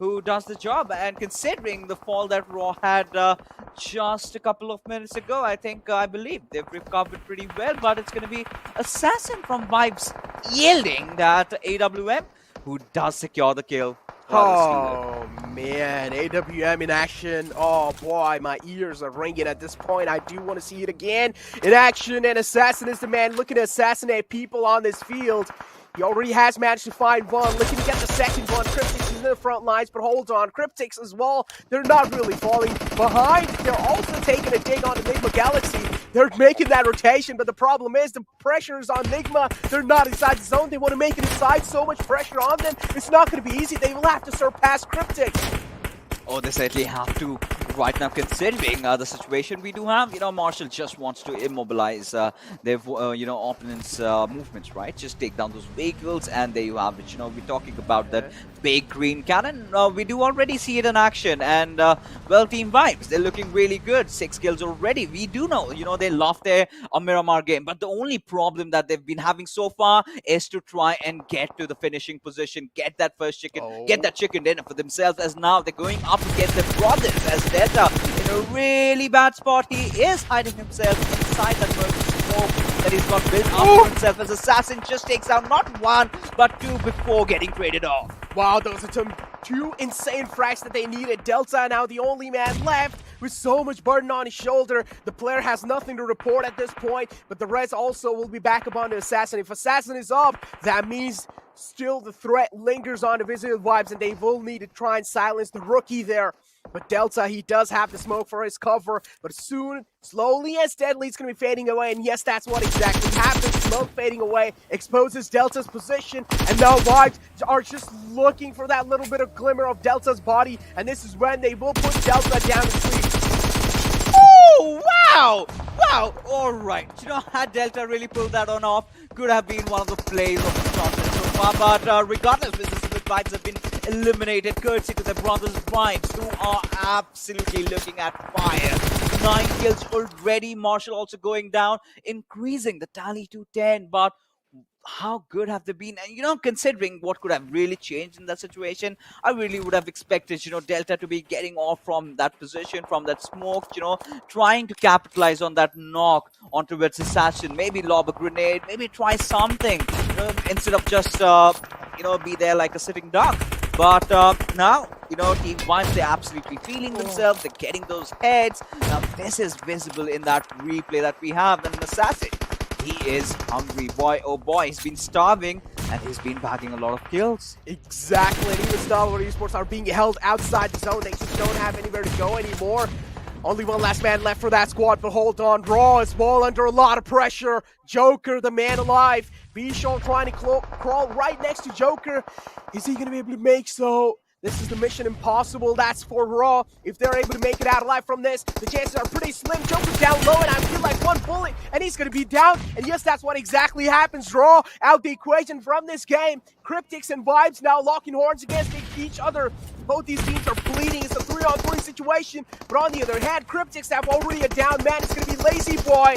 who does the job. And considering the fall that Raw had just a couple of minutes ago, I believe they've recovered pretty well, but it's going to be Assassin from Vibes yielding that AWM, who does secure the kill. Oh man, AWM in action. Oh boy, my ears are ringing at this point. I do want to see it again in action, and Assassin is the man looking to assassinate people on this field. He already has managed to find one, looking to get the second one. Cryptics is in the front lines, but hold on. Cryptics as well, they're not really falling behind. They're also taking a dig on Enigma Galaxy. They're making that rotation, but the problem is the pressure is on Enigma. They're not inside the zone. They want to make it inside. So much pressure on them. It's not going to be easy. They will have to surpass Cryptics. Oh, they certainly have to right now, considering the situation we do have. You know, Marshall just wants to immobilize their, you know, opponents' movements, right? Just take down those vehicles, and there you have it. You know, we're talking about that big green cannon. We do already see it in action, and, well, Team Vibes, they're looking really good. 6 kills already. We do know, you know, they love their Miramar game, but the only problem that they've been having so far is to try and get to the finishing position, get that first chicken, get that chicken dinner for themselves, as now they're going up against their brothers, as Delta in a really bad spot. He is hiding himself inside that smoke that he's got built up for himself, as Assassin just takes out not 1 but 2 before getting traded off. Wow, those are some 2 insane frags that they needed. Delta now the only man left with so much burden on his shoulder. The player has nothing to report at this point, but the rest also will be back up on the Assassin. If Assassin is up, that means still the threat lingers on the Wizzes Vibes, and they will need to try and silence the rookie there. But Delta, he does have the smoke for his cover, but soon, slowly and steadily, it's going to be fading away. And yes, that's what exactly happened. Smoke fading away exposes Delta's position, and now Vibes are just looking for that little bit of glimmer of Delta's body, and this is when they will put Delta down to sleep. Oh, wow! Wow, alright. You know, had Delta really pulled that one off, could have been one of the plays of the tournament so far, but regardless, Wizzes Vibes have been eliminated courtesy to their brothers Vibes, who are absolutely looking at fire. 9 kills already, Marshall also going down, increasing the tally to 10, but how good have they been? And, you know, considering what could have really changed in that situation, I really would have expected, you know, Delta to be getting off from that position, from that smoke, you know, trying to capitalize on that knock onto its Assassin, maybe lob a grenade, maybe try something, you know, instead of just, you know, be there like a sitting duck. But now, you know, Team Vibes, they're absolutely feeling themselves, they're getting those heads. Now, this is visible in that replay that we have, and Assassin, he is hungry, boy, oh boy, he's been starving, and he's been bagging a lot of kills. Exactly, and even SUDOR Esports are being held outside the zone. They just don't have anywhere to go anymore. Only one last man left for that squad, but hold on, Raw is well under a lot of pressure. Joker, the man alive. Bishon trying to crawl right next to Joker. Is he going to be able to make so? This is the mission impossible. That's for Raw. If they're able to make it out alive from this, the chances are pretty slim. Joker's down low, and I feel like 1 bullet, and he's going to be down. And yes, that's what exactly happens. Raw out the equation from this game. Cryptics and Vibes now locking horns against each other. Both these teams are bleeding. It's a 3-on-3 situation. But on the other hand, Cryptics have already a down man. It's going to be Lazy Boy.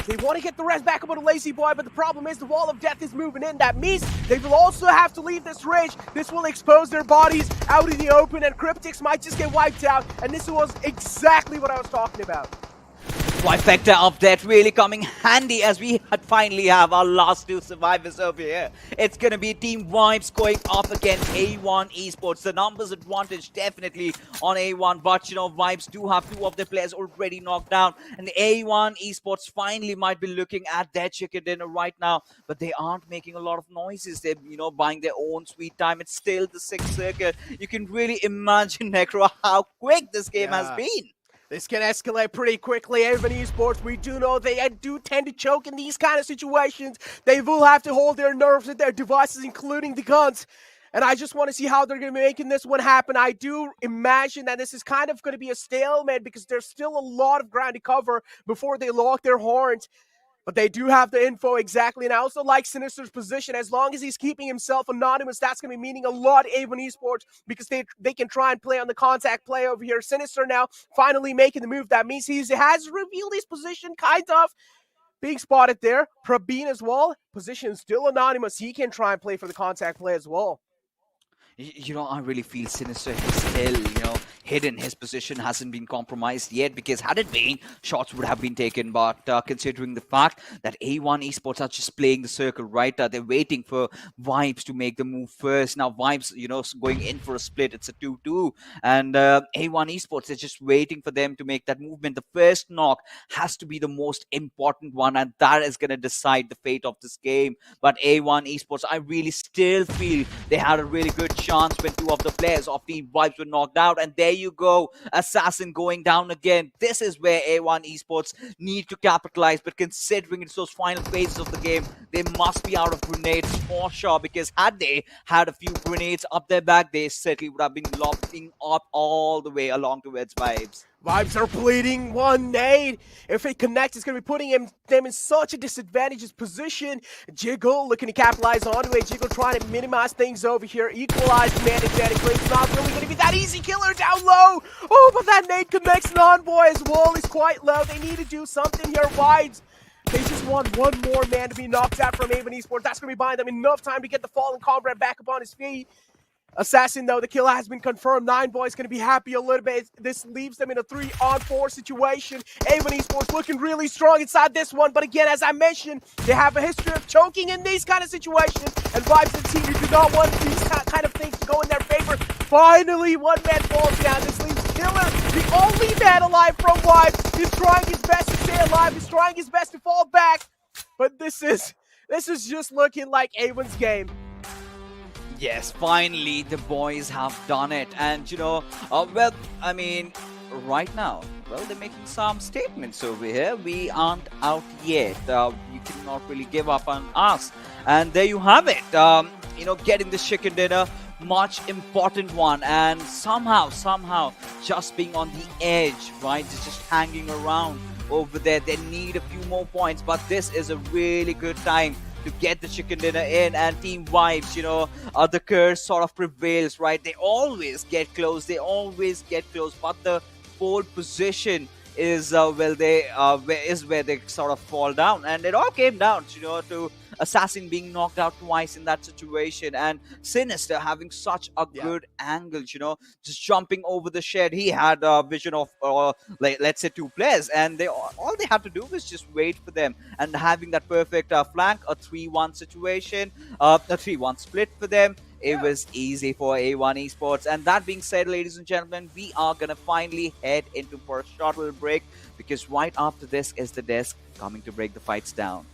They want to get the rest back up on a Lazy Boy, but the problem is the Wall of Death is moving in. That means they will also have to leave this ridge. This will expose their bodies out in the open, and Cryptics might just get wiped out. And this was exactly what I was talking about. Trifecta of that really coming handy as we finally have our last two survivors over here. It's going to be Team Vibes going up against A1 Esports. The numbers advantage definitely on A1, but you know, Vibes do have two of their players already knocked down, and A1 Esports finally might be looking at their chicken dinner right now, but they aren't making a lot of noises. They're, you know, buying their own sweet time. It's still the 6th circuit. You can really imagine, Necro, how quick this game has been. This can escalate pretty quickly. A1 Esports, we do know they do tend to choke in these kind of situations. They will have to hold their nerves and their devices, including the guns. And I just want to see how they're going to be making this one happen. I do imagine that this is kind of going to be a stalemate because there's still a lot of ground to cover before they lock their horns. But they do have the info exactly, and I also like Sinister's position. As long as he's keeping himself anonymous, that's going to be meaning a lot to A1 Esports because they can try and play on the contact play over here. Sinister now finally making the move. That means he has revealed his position, kind of being spotted there. Prabeen as well, position still anonymous. He can try and play for the contact play as well. You know, I really feel Sinister is still, you know, hidden. His position hasn't been compromised yet because had it been, shots would have been taken. But considering the fact that A1 Esports are just playing the circle, right? They're waiting for Vibes to make the move first. Now Vibes, you know, going in for a split. It's a 2-2. And A1 Esports is just waiting for them to make that movement. The first knock has to be the most important one, and that is going to decide the fate of this game. But A1 Esports, I really still feel they had a really good chance when two of the players of Team Vibes were knocked out. And there you go, Assassin going down again. This is where A1 Esports need to capitalize, but considering it's those final phases of the game, they must be out of grenades for sure, because had they had a few grenades up their back, they certainly would have been lobbing up all the way along towards Vibes. Vibes are bleeding. One nade. If it connects, it's going to be putting them in such a disadvantageous position. Jiggle looking to capitalize onto it. Jiggle trying to minimize things over here. Equalize energetically. It's not really going to be that easy. Killer down low. Oh, but that nade connects. Non-boy as well is quite low. They need to do something here. Vibes, they just want one more man to be knocked out from A1 Esports. That's going to be buying them enough time to get the fallen comrade back up on his feet. Assassin, though, the kill has been confirmed. 9boy is going to be happy a little bit. This leaves them in a 3-on-4 situation. A1 Esports looking really strong inside this one. But again, as I mentioned, they have a history of choking in these kind of situations. And Vibes and team, you do not want these kind of things to go in their favor. Finally, one man falls down. This leaves Killer, the only man alive from Vibes. He's trying his best to stay alive. He's trying his best to fall back. But this is just looking like A1's game. Yes, finally the boys have done it. And you know, well, I mean, right now, well, they're making some statements over here. We aren't out yet. You cannot really give up on us. And there you have it. You know, getting the chicken dinner, much important one. And somehow, just being on the edge, right? Just hanging around over there. They need a few more points, but this is a really good time to get the chicken dinner in. And Team Vibes, you know, the curse sort of prevails, right? They always get close, but the pole position is where they sort of fall down. And it all came down, you know, to Assassin being knocked out twice in that situation, and Sinister having such a good angle, you know, just jumping over the shed. He had a vision of, like, let's say 2 players, and all they had to do was just wait for them, and having that perfect flank, a 3-1 situation, a 3-1 split for them. It was easy for A1 Esports. And that being said, ladies and gentlemen, we are going to finally head into for a shuttle break, because right after this is the desk coming to break the fights down.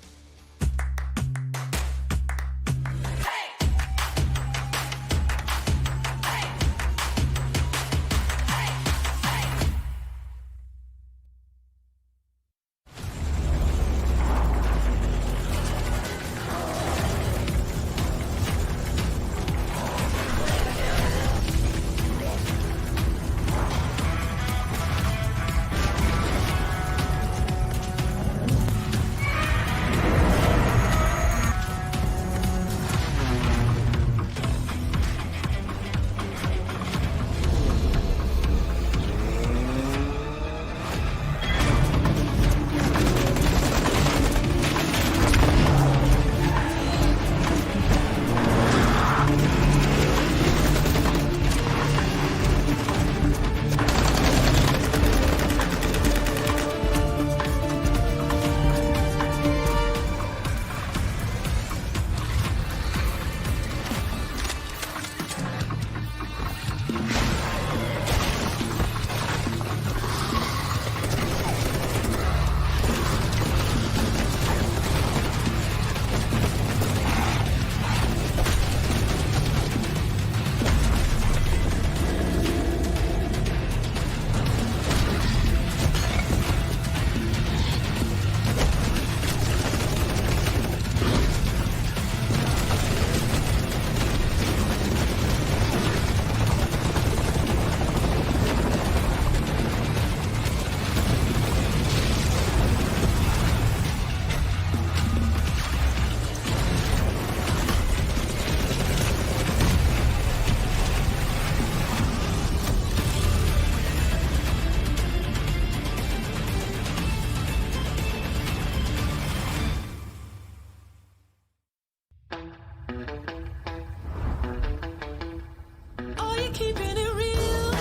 boy, you're keeping it real.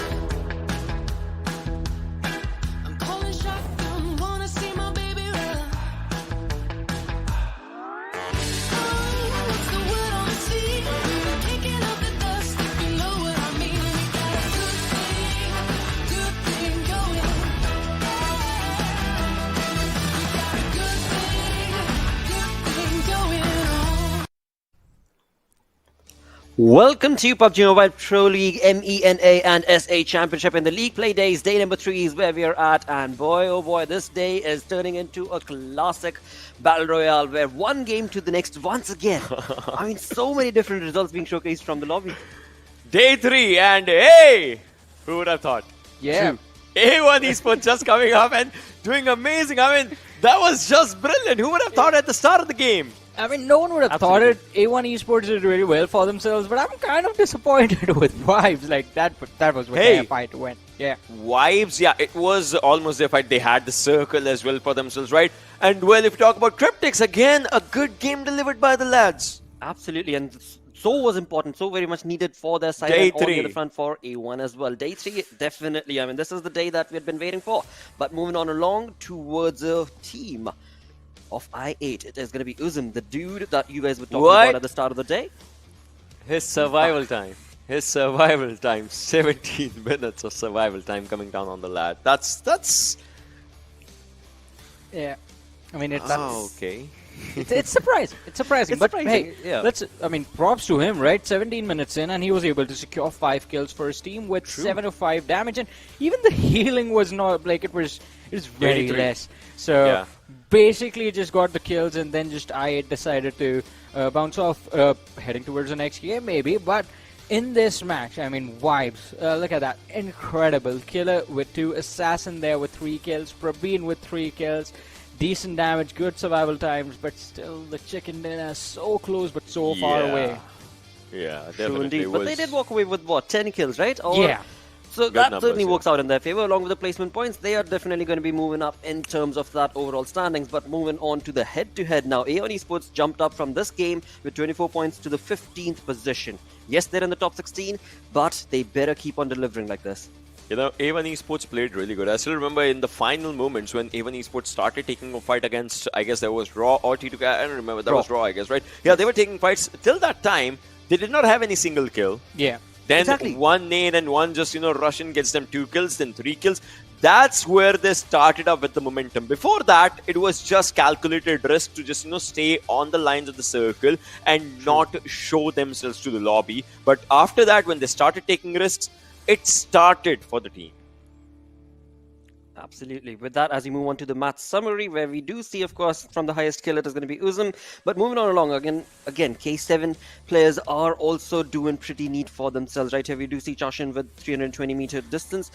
I'm calling shotgun, wanna see my baby run. Oh, what's the word on the sea? Kicking up the dust, if you know what I mean. We got a good thing going. We got a good thing going on. Welcome to PUBG Mobile Pro League MENA and SA Championship in the league play days. Day number 3 is where we are at, and boy oh boy, this day is turning into a classic battle royale where one game to the next once again. I mean, so many different results being showcased from the lobby. Day 3, and hey, who would have thought? Yeah. A1 Esports just coming up and doing amazing. I mean, that was just brilliant. Who would have thought at the start of the game? I mean, no one would have thought it. A1 Esports did really well for themselves, but I'm kind of disappointed with Vibes. Like, that was where their fight went. Yeah. Vibes, yeah, it was almost their fight. They had the circle as well for themselves, right? And well, if you talk about Cryptics, again, a good game delivered by the lads. Absolutely, and so was important, so very much needed for their side Day and on 3. the front for A1 as well. Day 3, definitely. I mean, this is the day that we had been waiting for. But moving on along towards a team of I8, it is going to be Uzum, the dude that you guys were talking about at the start of the day. His survival time. 17 minutes of survival time coming down on the lad. That's. Yeah. I mean, it's okay. it's surprising. It's surprising. But hey, yeah. I mean, props to him, right? 17 minutes in, and he was able to secure 5 kills for his team with 7 of 5 damage, and even the healing was not like it was very 83. less. So Yeah. basically, just got the kills, and then just I8 decided to bounce off, heading towards the next game maybe. But in this match, I mean, Vibes, look at that, incredible killer with 2, Assassin there with 3 kills, Praveen with 3 kills. Decent damage, good survival times, but still the chicken dinner so close but so far away. Yeah, True definitely. indeed. Was But they did walk away with what, 10 kills, right? Or, Yeah. So Good that numbers, certainly yeah. works out in their favor. Along with the placement points, they are definitely going to be moving up in terms of that overall standings. But moving on to the head-to-head now, A1 Esports jumped up from this game with 24 points to the 15th position. Yes, they're in the top 16, but they better keep on delivering like this. You know, A1 Esports played really good. I still remember in the final moments when A1 Esports started taking a fight against, I guess there was Raw or T2K. I don't remember. That was Raw, I guess, right? Yeah, they were taking fights. Till that time, they did not have any single kill. Yeah. Then one nade and one just, Russian gets them 2 kills, then 3 kills. That's where they started up with the momentum. Before that, it was just calculated risk to just, stay on the lines of the circle and not show themselves to the lobby. But after that, when they started taking risks, it started for the team. Absolutely. With that, as we move on to the match summary, where we do see, of course, from the highest kill, it is going to be Uzum. But moving on along, again, K7 players are also doing pretty neat for themselves, right? Here we do see Chashin with 320-meter distance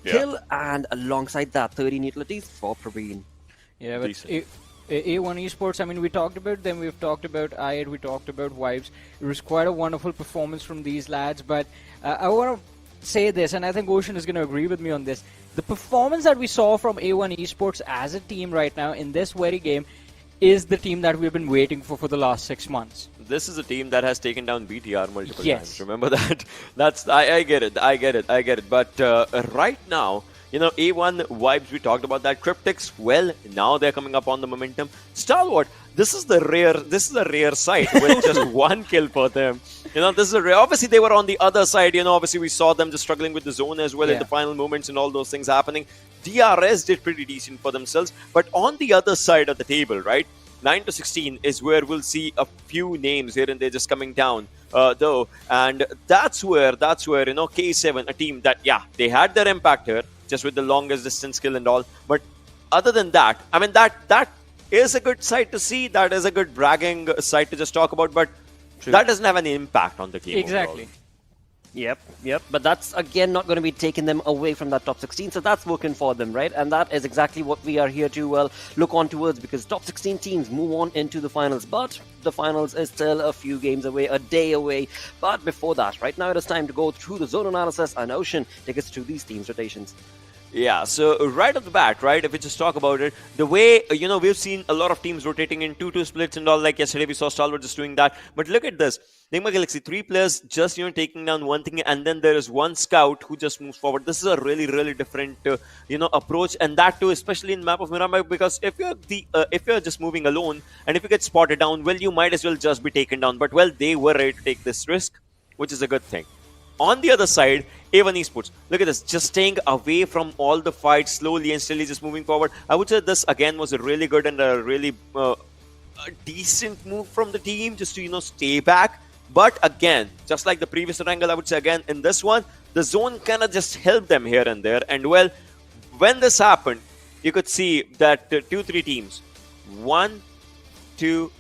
kill, and alongside that, 13 utilities for Praveen. Yeah, but A1 Esports, I mean, we talked about them, we've talked about I8, we talked about Vibes. It was quite a wonderful performance from these lads, but I want to say this, and I think Ocean is going to agree with me on this. The performance that we saw from A1 Esports as a team right now in this very game is the team that we've been waiting for the last 6 months. This is a team that has taken down BTR multiple Yes. times. Remember that? I get it. But right now, A1 Vibes, we talked about that. Cryptics, well, now they're coming up on the momentum. Stalwart, this is the rare side with just 1 kill for them. This is a rare. Obviously, they were on the other side. Obviously, we saw them just struggling with the zone as well in the final moments and all those things happening. DRS did pretty decent for themselves. But on the other side of the table, right? 9 to 16 is where we'll see a few names here and there just coming down, though. And that's where, K7, a team that, they had their impact here, just with the longest distance kill and all. But other than that, I mean, that is a good sight to see. That is a good bragging sight to just talk about. But that doesn't have any impact on the game. Exactly. Overall. Yep. But that's, again, not going to be taking them away from that top 16. So that's working for them, right? And that is exactly what we are here to look on towards, because top 16 teams move on into the finals. But the finals is still a few games away, a day away. But before that, right now it is time to go through the zone analysis, and Ocean take us through these teams' rotations. Yeah, so right off the bat, right, if we just talk about it, the way, we've seen a lot of teams rotating in 2-2 splits and all, like yesterday we saw Stalwart just doing that. But look at this. Nigma Galaxy, 3 players just, taking down one thing, and then there is one scout who just moves forward. This is a really, really different, approach, and that too, especially in map of Miramar, because if you're just moving alone, and if you get spotted down, well, you might as well just be taken down. But, well, they were ready to take this risk, which is a good thing. On the other side, A1 Esports, look at this, just staying away from all the fights, slowly and steadily just moving forward. I would say this again was a really good and a really a decent move from the team, just to stay back. But again, just like the previous Erangel, I would say again in this one, the zone kind of just helped them here and there. And well, when this happened, you could see that 2-3 teams, 1, 2,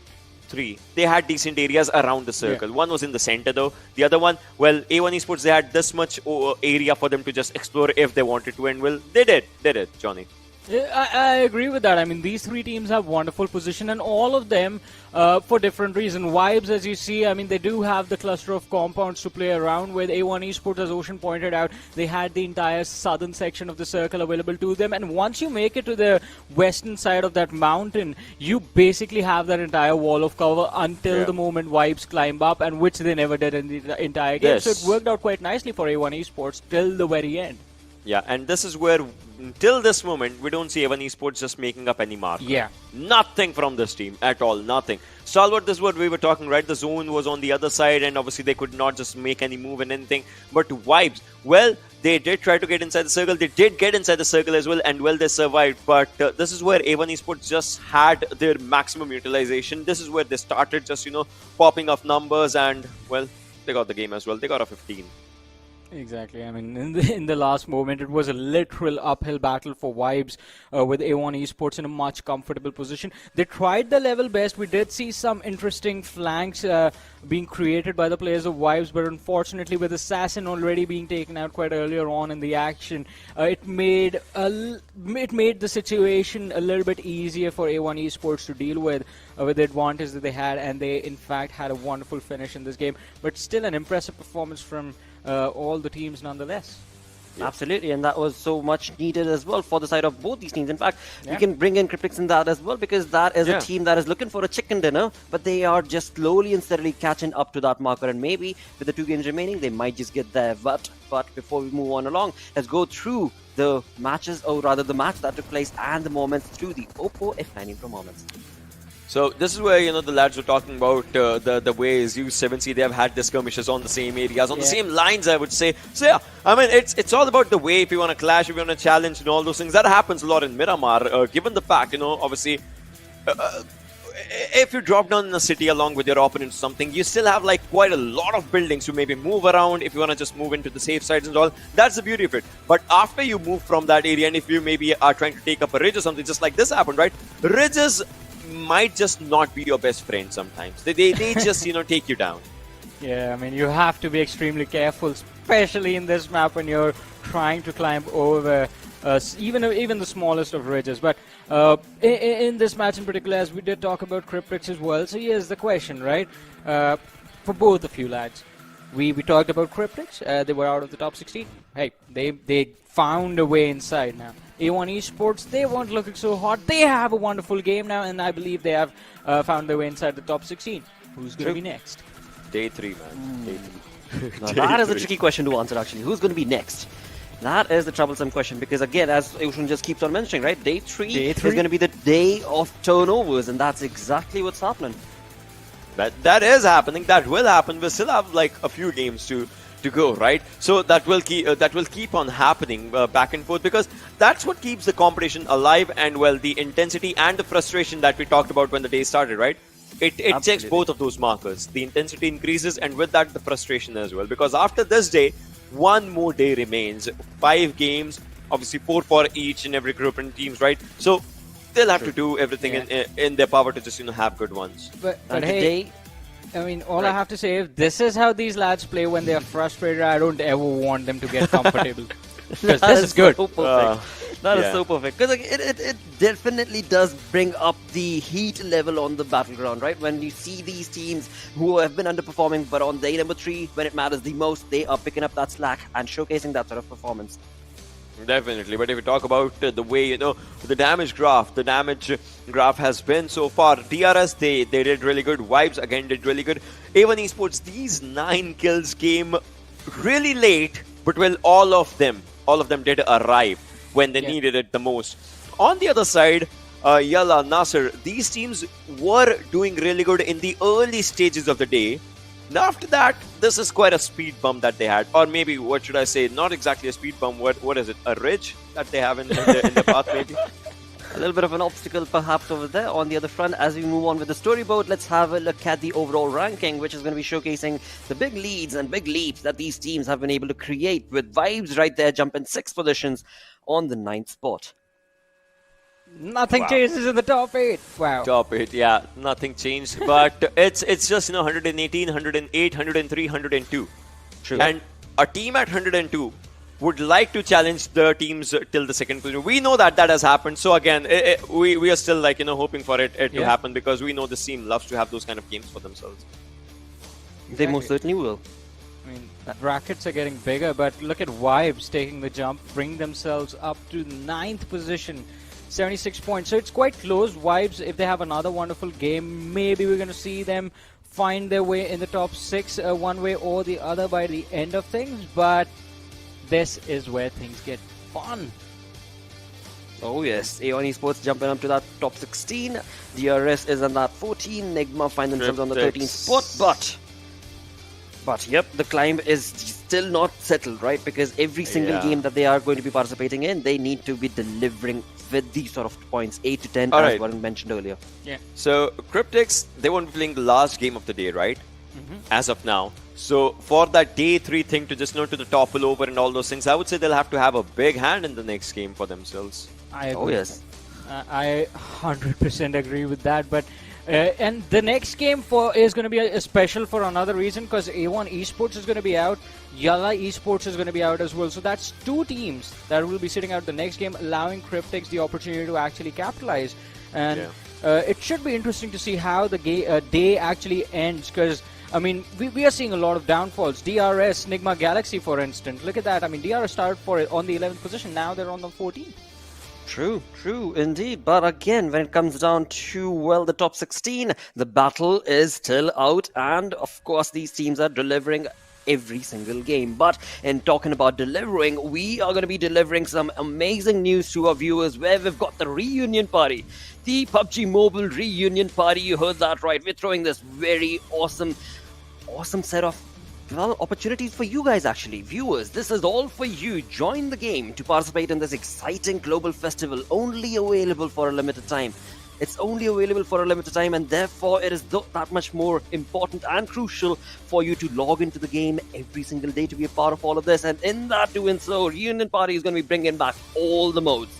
3, they had decent areas around the circle. One was in the center though. The other one, well, A1 Esports, they had this much area for them to just explore if they wanted to, and well, they did, Johnny. Yeah, I agree with that. I mean, these 3 teams have wonderful position, and all of them for different reasons. Vibes, as you see, I mean, they do have the cluster of compounds to play around with. A1 Esports, as Ocean pointed out, they had the entire southern section of the circle available to them. And once you make it to the western side of that mountain, you basically have that entire wall of cover until the moment Vibes climb up, and which they never did in the entire game. Yes. So it worked out quite nicely for A1 Esports till the very end. Yeah, and this is where, till this moment, we don't see A1 Esports just making up any mark. Yeah. Nothing from this team at all, nothing. Stalwart, this is what we were talking, right? The zone was on the other side, and obviously they could not just make any move and anything. But Vibes, well, they did try to get inside the circle. They did get inside the circle as well, and well, they survived. But this is where A1 Esports just had their maximum utilization. This is where they started just, popping off numbers, and well, they got the game as well. They got a 15. Exactly. I mean, in the last moment, it was a literal uphill battle for Vibes with A1 Esports in a much comfortable position. They tried the level best. We did see some interesting flanks being created by the players of Vibes, but unfortunately, with Assassin already being taken out quite earlier on in the action, it made the situation a little bit easier for A1 Esports to deal with the advantage that they had, and they in fact had a wonderful finish in this game. But still, an impressive performance from all the teams nonetheless. Absolutely, and that was so much needed as well for the side of both these teams. In fact, we can bring in Cryptics in that as well, because that is a team that is looking for a chicken dinner, but they are just slowly and steadily catching up to that marker, and maybe with the 2 games remaining, they might just get there. But before we move on along, let's go through the matches, or rather the match that took place and the moments through the Oppo F19 Pro moments. So this is where, the lads were talking about the ways U7C, they have had their skirmishes on the same areas, on the same lines, I would say. So yeah, I mean, it's all about the way, if you want to clash, if you want to challenge and all those things. That happens a lot in Miramar, given the fact, obviously, if you drop down in a city along with your opponent or something, you still have like quite a lot of buildings to maybe move around if you want to just move into the safe sides and all. That's the beauty of it. But after you move from that area, and if you maybe are trying to take up a ridge or something, just like this happened, right? Ridges might just not be your best friend sometimes. They just, take you down. Yeah, I mean, you have to be extremely careful, especially in this map when you're trying to climb over even the smallest of ridges. But in this match in particular, as we did talk about Cryptics as well, so here's the question, right? For both of you lads, we talked about Cryptics. They were out of the top 16. Hey, they found a way inside now. A1 Esports, they weren't looking so hot. They have a wonderful game now, and I believe they have found their way inside the top 16. Who's going to be next? Day 3, man. Day 3. Now, that is a tricky question to answer, actually. Who's going to be next? That is the troublesome question, because again, as Ocean just keeps on mentioning, right? Day 3 is going to be the day of turnovers, and that's exactly what's happening. That is happening. That will happen. We still have like a few games to go, right? So that will keep on happening back and forth, because that's what keeps the competition alive, and well, the intensity and the frustration that we talked about when the day started, right? It checks both of those markers. The intensity increases, and with that, the frustration as well, because after this day, one more day remains. 5 games, obviously 4 for each and every group and teams, right? So they'll have to do everything in their power to just have good ones. But hey, I mean, all I have to say, if this is how these lads play when they are frustrated, I don't ever want them to get comfortable. Because this is good. So perfect. That is so perfect. Because it definitely does bring up the heat level on the battleground, right? When you see these teams who have been underperforming, but on day number 3, when it matters the most, they are picking up that slack and showcasing that sort of performance. Definitely, but if you talk about the way, the damage graph has been so far. DRS, they did really good. Vibes again did really good. A1 Esports, these 9 kills came really late, but well, all of them did arrive when they needed it the most. On the other side, YALLA, Nasser, these teams were doing really good in the early stages of the day. Now after that, this is quite a speed bump that they had, or maybe what should I say? Not exactly a speed bump. What is it? A ridge that they have in the path, maybe. A little bit of an obstacle perhaps over there. On the other front, as we move on with the storyboard, let's have a look at the overall ranking, which is going to be showcasing the big leads and big leaps that these teams have been able to create, with Vibes right there jumping 6 positions on the 9th spot. Nothing changes in the top 8. Wow. Top 8, yeah, nothing changed. But it's just 118, 108, 103, 102. True. And a team at 102 would like to challenge the teams till the second position. We know that has happened. So again, we are still hoping for it to happen, because we know this team loves to have those kind of games for themselves. They most certainly will. I mean, brackets are getting bigger, but look at Vibes taking the jump, bring themselves up to 9th position. 76 points. So it's quite close. Vibes, if they have another wonderful game, maybe we're going to see them find their way in the top 6 one way or the other by the end of things. But this is where things get fun. Oh yes, A1 Esports jumping up to that top 16. DRS is on that 14. Nigma find themselves on the 13th spot. But yep, the climb is still not settled, right? Because every single game that they are going to be participating in, they need to be delivering with these sort of points, 8 to 10, as Varun mentioned earlier. Yeah. So Cryptics, they won't be playing the last game of the day, right? As of now. So for that day 3 thing to just to the topple over and all those things, I would say they'll have to have a big hand in the next game for themselves. I agree. Oh yes. I 100% agree with that. But and the next game is going to be a special for another reason, because A1 Esports is going to be out, YALLA Esports is going to be out as well. So that's 2 teams that will be sitting out the next game, allowing Cryptics the opportunity to actually capitalize. And it should be interesting to see how the day actually ends, because I mean, we are seeing a lot of downfalls. DRS, Nigma Galaxy, for instance. Look at that. I mean, DRS started on the 11th position. Now they're on the 14th. True indeed. But again, when it comes down to, well, the top 16, the battle is still out. And of course, these teams are delivering every single game. But in talking about delivering, we are going to be delivering some amazing news to our viewers, where we've got the reunion party. The PUBG Mobile reunion party. You heard that right. We're throwing this very awesome set of opportunities for you guys, actually. Viewers, this is all for you. Join the game to participate in this exciting global festival, only available for a limited time. It's only available for a limited time, and therefore it is that much more important and crucial for you to log into the game every single day to be a part of all of this. And in that doing so, Reunion Party is going to be bringing back all the modes.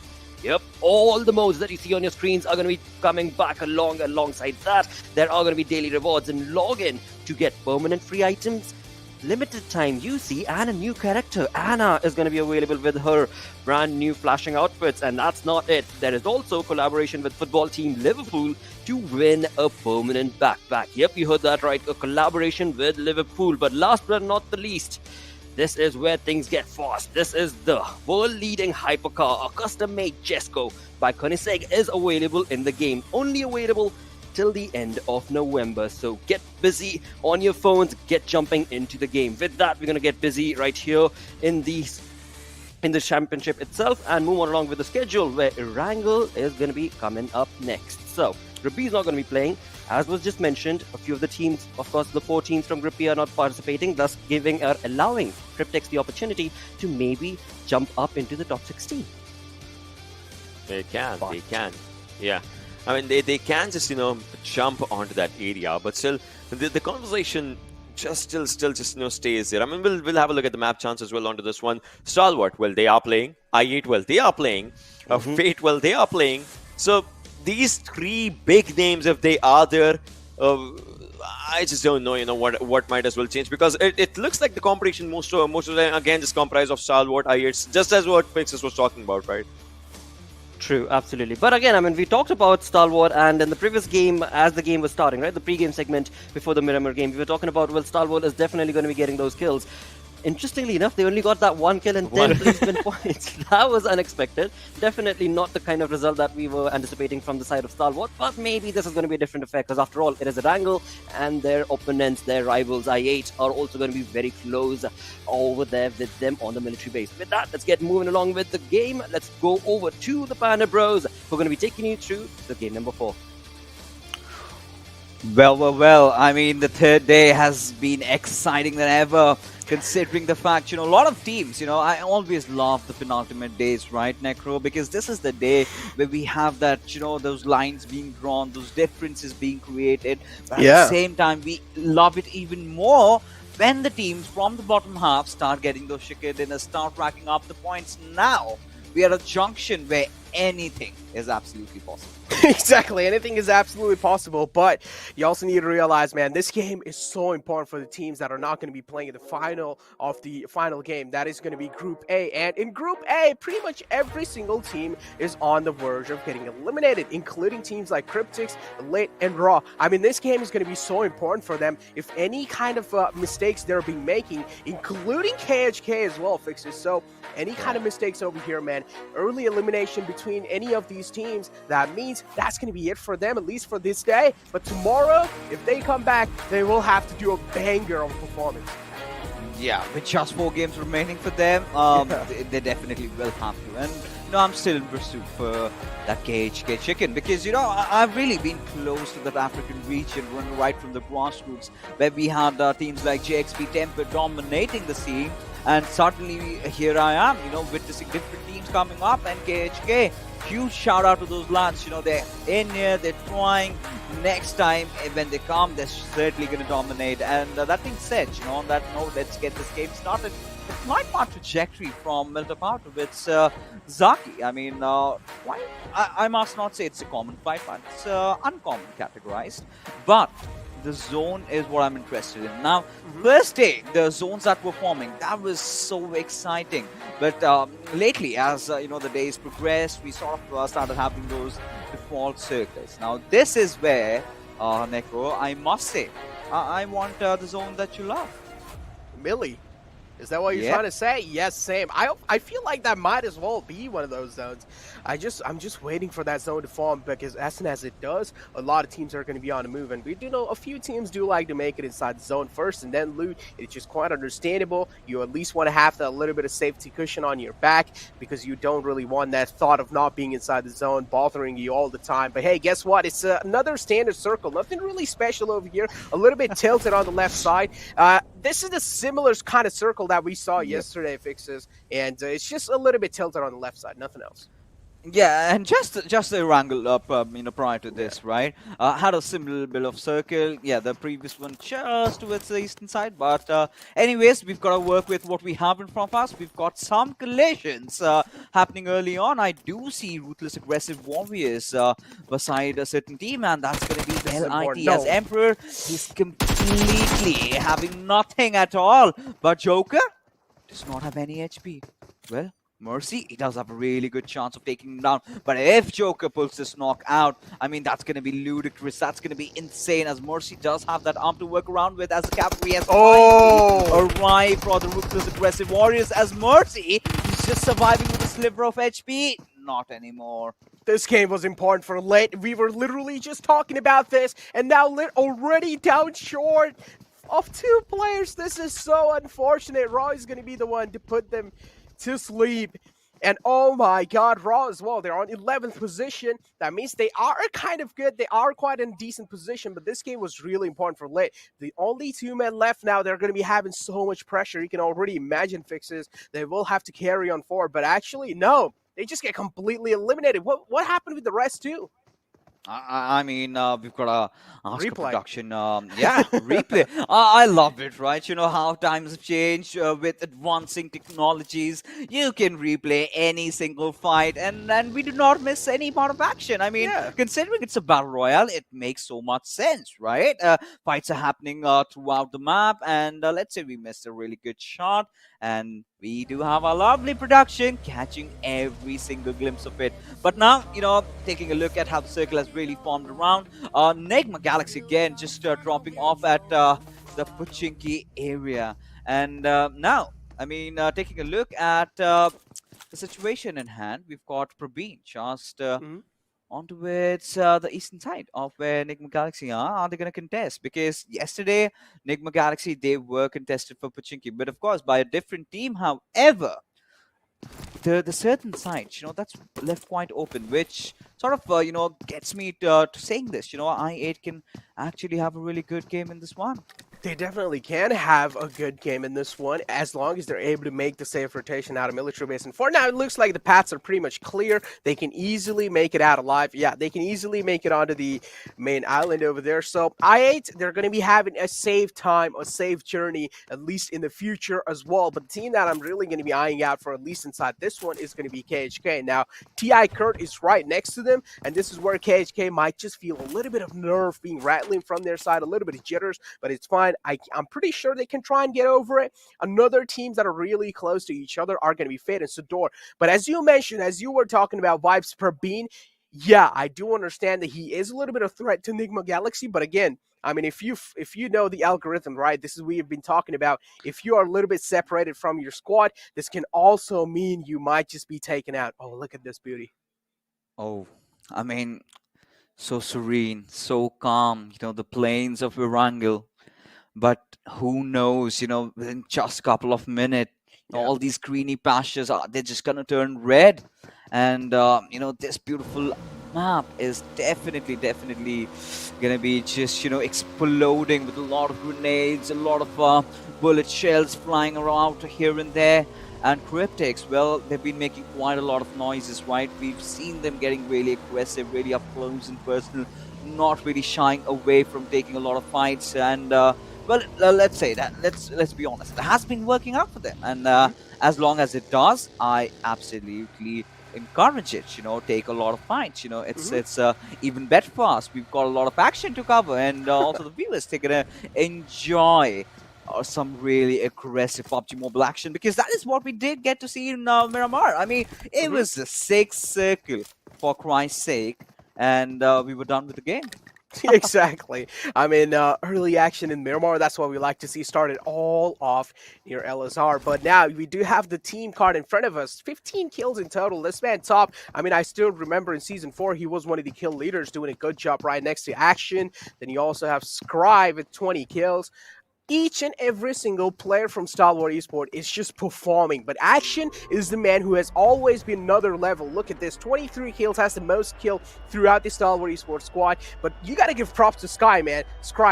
Yep, all the modes that you see on your screens are going to be coming back alongside that. There are going to be daily rewards and login to get permanent free items, limited time UC, and a new character. Anna is going to be available with her brand new flashing outfits. And that's not it. There is also collaboration with football team Liverpool to win a permanent backpack. Yep, you heard that right. A collaboration with Liverpool. But last but not the least, this is where things get fast. This is the world-leading hypercar. A custom-made Jesco by Koenigsegg is available in the game. Only available till the end of November. So get busy on your phones, get jumping into the game. With that, we're going to get busy right here in the championship itself and move on along with the schedule, where Erangel is going to be coming up next. So Grippy is not going to be playing. As was just mentioned, a few of the teams, of course, the 4 teams from Grippy are not participating, thus allowing Cryptics the opportunity to maybe jump up into the top 16. They can. Yeah. I mean, they can just, jump onto that area, but still, the conversation still stays there. I mean, we'll have a look at the map chance as well onto this one. Stalwart, well, they are playing. I8, well, they are playing. Fate, well, they are playing. So these 3 big names, if they are there, I just don't know, what might as well change, because it looks like the competition most of the time, again, just comprised of Stalwart, I8, just as what Pixis was talking about, right? True, absolutely. But again, I mean, we talked about Stalwart, and in the previous game, as the game was starting, right, the pre-game segment before the Miramar game, we were talking about, well, Stalwart is definitely going to be getting those kills. Interestingly enough, they only got that 1 kill and 10 placement points. That was unexpected. Definitely not the kind of result that we were anticipating from the side of Stalwart, but maybe this is going to be a different effect because after all, it is Erangel and their opponents, their rivals, I8, are also going to be very close over there with them on the military base. With that, let's get moving along with the game. Let's go over to the Panda Bros, who are going to be taking you through the game number 4. Well. I mean, the third day has been exciting than ever, considering the fact, a lot of teams, I always love the penultimate days, right, Necro? Because this is the day where we have that, those lines being drawn, those differences being created. But at the same time, we love it even more when the teams from the bottom half start getting those chicken dinners, start racking up the points. Now, we are at a junction where anything is absolutely possible. Exactly, anything is absolutely possible, but you also need to realize, man, this game is so important for the teams that are not going to be playing in the final of the final game. That is going to be Group A, and in Group A, pretty much every single team is on the verge of getting eliminated, including teams like Cryptics, Lit, and Raw. I mean, this game is going to be so important for them. If any kind of mistakes they're being making, including KHK as well, Fixes. So any kind of mistakes over here, man, early elimination between any of these teams, that means that's going to be it for them, at least for this day. But tomorrow, if they come back, they will have to do a banger of a performance. Yeah, with just 4 games remaining for them, they definitely will have to. And I'm still in pursuit for that KHK chicken because I've really been close to that African region, right from the grassroots, where we had teams like JXP Temper dominating the scene. And suddenly here I am, witnessing different teams coming up, and KHK, huge shout out to those lads. They're in here, they're trying. Next time when they come, they're certainly going to dominate. And that being said, on that note, let's get this game started. It's quite my trajectory from Milta Power towards Zaki. I mean, I must not say it's a common fight, but it's uncommon categorized. But the zone is what I'm interested in. Now, first day, the zones that were forming, that was so exciting. But lately, as the days progressed, we sort of started having those default circles. Now, this is where, Necro, I must say, I want the zone that you love. Millie. Is that what you're trying to say? Yes, same. I feel like that might as well be one of those zones. I'm just waiting for that zone to form because as soon as it does, a lot of teams are going to be on the move. And we do know a few teams do like to make it inside the zone first and then loot. It's just quite understandable. You at least want to have that little bit of safety cushion on your back because you don't really want that thought of not being inside the zone bothering you all the time. But hey, guess what? It's another standard circle. Nothing really special over here. A little bit tilted on the left side. This is a similar kind of circle that we saw yesterday, Fixes, and it's just a little bit tilted on the left side, nothing else. Yeah, and just the Erangel up, prior to this, right? Had a similar bit of circle. Yeah, the previous one just towards the eastern side. But anyways, we've got to work with what we have in front of us. We've got some collisions happening early on. I do see Ruthless aggressive warriors beside a certain team, and that's going to be LIT as Emperor. He's completely having nothing at all. But Joker does not have any HP. Well, Mercy, he does have a really good chance of taking him down. But if Joker pulls this knock out, I mean, that's going to be ludicrous. That's going to be insane, as Mercy does have that arm to work around with, as the cavalry has arrived for the Ruthless aggressive warriors. As Mercy, he's just surviving with a sliver of HP. Not anymore. This game was important for Lit. We were literally just talking about this, and now Lit already down short of 2 players. This is so unfortunate. Raw is going to be the one to put them to sleep. And oh my god, Raw as well. They're on 11th position. That means they are kind of good. They are quite in a decent position, but this game was really important for Lit. The only 2 men left now, they're going to be having so much pressure. You can already imagine, Fixes. They will have to carry on forward, but actually, no. They just get completely eliminated. What happened with the rest too? I mean, we've got a replay production. Replay. I love it, right? You know how times have changed with advancing technologies. You can replay any single fight, and we do not miss any part of action. I mean, considering it's a battle royale, it makes so much sense, right? Fights are happening throughout the map, and let's say we missed a really good shot, and we do have a lovely production catching every single glimpse of it. But now, taking a look at how the circle has really formed around, Nigma Galaxy again just dropping off at the Pochinki area. And now, I mean, taking a look at the situation in hand, we've got Prabeen just on towards the eastern side of where Nigma Galaxy are they going to contest? Because yesterday, Nigma Galaxy, they were contested for Pachinki, but of course by a different team. However, the certain sides, that's left quite open, which sort of, gets me to saying this. I8 can actually have a really good game in this one. They definitely can have a good game in this one as long as they're able to make the safe rotation out of military base. And for now, it looks like the paths are pretty much clear. They can easily make it out alive. Yeah, they can easily make it onto the main island over there. So I8, they're going to be having a safe time, a safe journey, at least in the future as well. But the team that I'm really going to be eyeing out for, at least inside this one, is going to be KHK. Now, TI Kurt is right next to them, and this is where KHK might just feel a little bit of nerve being rattling from their side, a little bit of jitters, but it's fine. I'm pretty sure they can try and get over it. Another teams that are really close to each other are going to be Fate and SUDOR. But as you mentioned, as you were talking about vibes per Bean, yeah, I do understand that he is a little bit of a threat to Nigma Galaxy. But again, I mean, if you know the algorithm, right, this is what we've been talking about. If you are a little bit separated from your squad, this can also mean you might just be taken out. Oh, look at this beauty. Oh, I mean, so serene, so calm, the plains of Erangel. But who knows, within just a couple of minutes, all these greeny pastures, they're just going to turn red. And, this beautiful map is definitely going to be just, exploding with a lot of grenades, a lot of bullet shells flying around here and there. And Cryptics, well, they've been making quite a lot of noises, right? We've seen them getting really aggressive, really up close and personal, not really shying away from taking a lot of fights. And, well, let's say that. Let's be honest. It has been working out for them, and as long as it does, I absolutely encourage it. Take a lot of fights. It's even better for us. We've got a lot of action to cover, and also the viewers, they're gonna enjoy some really aggressive PUBG Mobile action, because that is what we did get to see in Miramar. I mean, it was a 6-circle for Christ's sake, and we were done with the game. Exactly. I mean, early action in Miramar, that's what we like to see, started all off near LSR. But now we do have the team card in front of us. 15 kills in total. This man top. I mean, I still remember in Season 4, he was one of the kill leaders, doing a good job right next to Action. Then you also have Scribe with 20 kills. Each and every single player from Stalwart Esports is just performing, but Action is the man who has always been another level. Look at this, 23 kills, has the most kill throughout the Stalwart Esports squad. But you gotta give props to Scry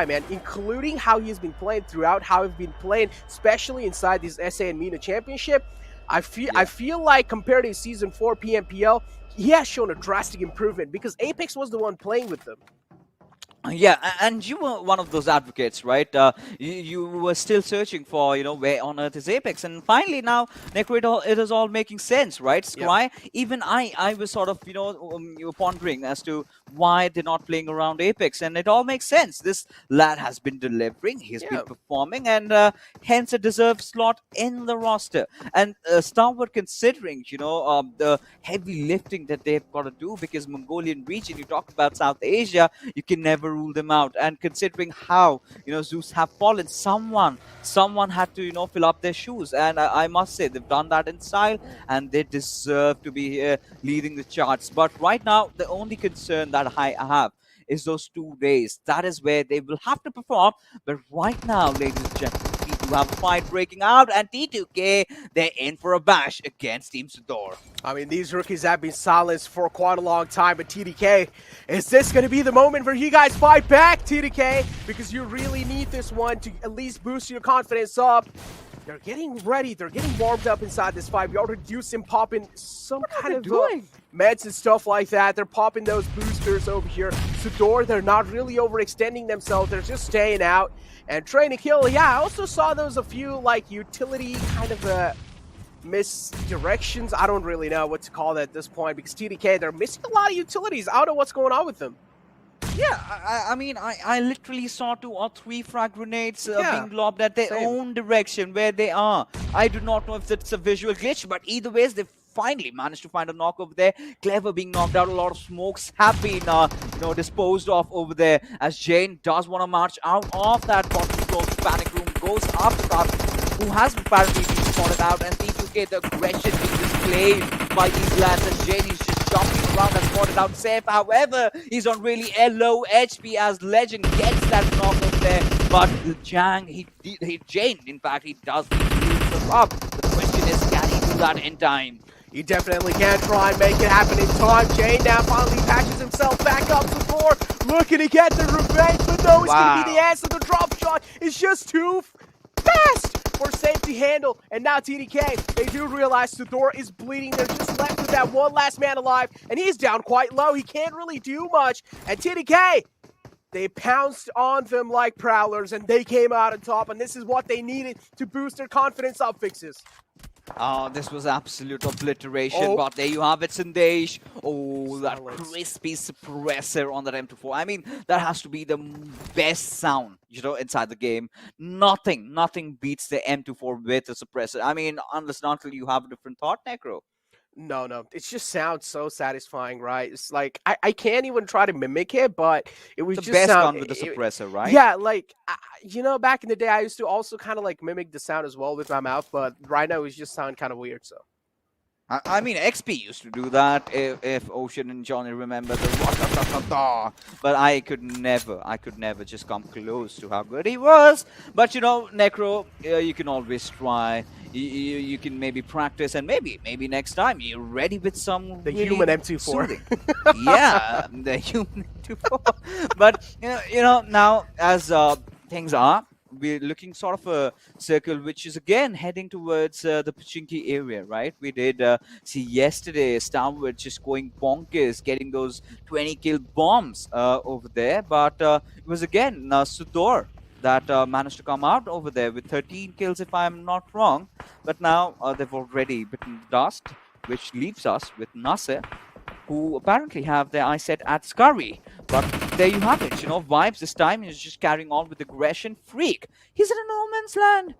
man, including how he's been playing throughout, how he's been playing, especially inside this SA and MENA Championship. I feel like compared to Season 4 PMPL, he has shown a drastic improvement because Apex was the one playing with them. Yeah, and you were one of those advocates, right? You were still searching for, where on earth is Apex, and finally now, Necro, it is all making sense, right? Scry, even I was sort of, you were pondering as to why they're not playing around Apex, and it all makes sense. This lad has been delivering, he's been performing, and hence a deserved slot in the roster. And Stalwart, considering, the heavy lifting that they've got to do, because Mongolian region, you talk about South Asia, you can never rule them out. And considering how Zeus have fallen, someone had to fill up their shoes, and I must say they've done that in style, and they deserve to be here leading the charts. But right now, the only concern that I have is those 2 days. That is where they will have to perform. But right now, ladies and gentlemen, we do have a fight breaking out, and T2K, they're in for a bash against Team SUDOR. I mean, these rookies have been silenced for quite a long time, but TDK, is this going to be the moment where you guys fight back, TDK? Because you really need this one to at least boost your confidence up. They're getting ready. They're getting warmed up inside this fight. We already do some popping some kind of meds and stuff like that. They're popping those boosters over here. SUDOR, they're not really overextending themselves. They're just staying out and trying to kill. Yeah, I also saw those a few like utility kind of misdirections. I don't really know what to call that at this point, because TDK, they're missing a lot of utilities. I don't know what's going on with them. Yeah, I mean, I literally saw 2 or 3 frag grenades being lobbed at their own direction where they are. I do not know if it's a visual glitch, but either ways, they've finally managed to find a knock over there. Clever being knocked out. A lot of smokes have been, disposed of over there, as Jane does want to march out of that bottom close panic room, goes after that who has apparently been spotted out, and T2K, the aggression being displayed by these lads, and Jane is just jumping around and spotted out safe. However, he's on really low HP as Legend gets that knock over there, but Jane, in fact, he does need to lose them up. The question is, can he do that in time? He definitely can try and make it happen in time. Jane now finally patches himself back up to floor, looking to get the revenge, but no, it's going to be the answer. The drop shot is just too fast for Safe to handle. And now TDK, they do realize SUDOR is bleeding. They're just left with that one last man alive, and he's down quite low. He can't really do much. And TDK, they pounced on them like prowlers, and they came out on top, and this is what they needed to boost their confidence up, Fixes. Oh, this was absolute obliteration, but there you have it, Sandesh. Oh, that crispy suppressor on that M24. I mean, that has to be the best sound, you know, inside the game. Nothing beats the M24 with a suppressor. I mean, unless not till you have a different thought, Necro. No, it just sounds so satisfying, right? It's like, I can't even try to mimic it, but it was the just best sound one with the suppressor, right? Yeah, like, you know, back in the day, I used to also kind of like mimic the sound as well with my mouth, but right now it just sound kind of weird, so. I mean, XP used to do that, if Ocean and Johnny remember the but I could never just come close to how good he was. But, you know, Necro, you can always try. You can maybe practice, and maybe next time you're ready with some the really human M24. Yeah, the human M24. But, you know, now as things are, we're looking sort of a circle which is again heading towards the Pachinki area, right? We did see yesterday Starwood just going bonkers, getting those 20 kill bombs over there, but it was again SUDOR that managed to come out over there with 13 kills, if I'm not wrong. But now they've already bitten the dust, which leaves us with Nasser, who apparently have their eye set at Scurry. But there you have it, you know, Vibes this time is just carrying on with aggression. Freak, he's in a no man's land.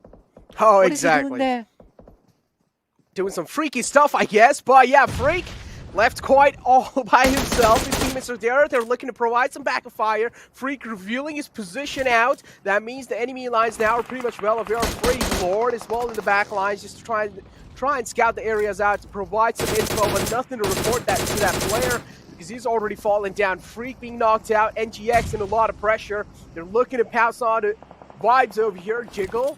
Oh, What exactly. is he doing there? Doing some freaky stuff, I guess, but yeah, Freak left quite all by himself. His teammates are there. They're looking to provide some backup fire. Freak revealing his position out. That means the enemy lines now are pretty much well aware. Freak Lord as well in the back lines, just to try and scout the areas out to provide some info, but nothing to report that to that player because he's already fallen down. Freak being knocked out. NGX in a lot of pressure. They're looking to pounce on it. Vibes over here. Jiggle.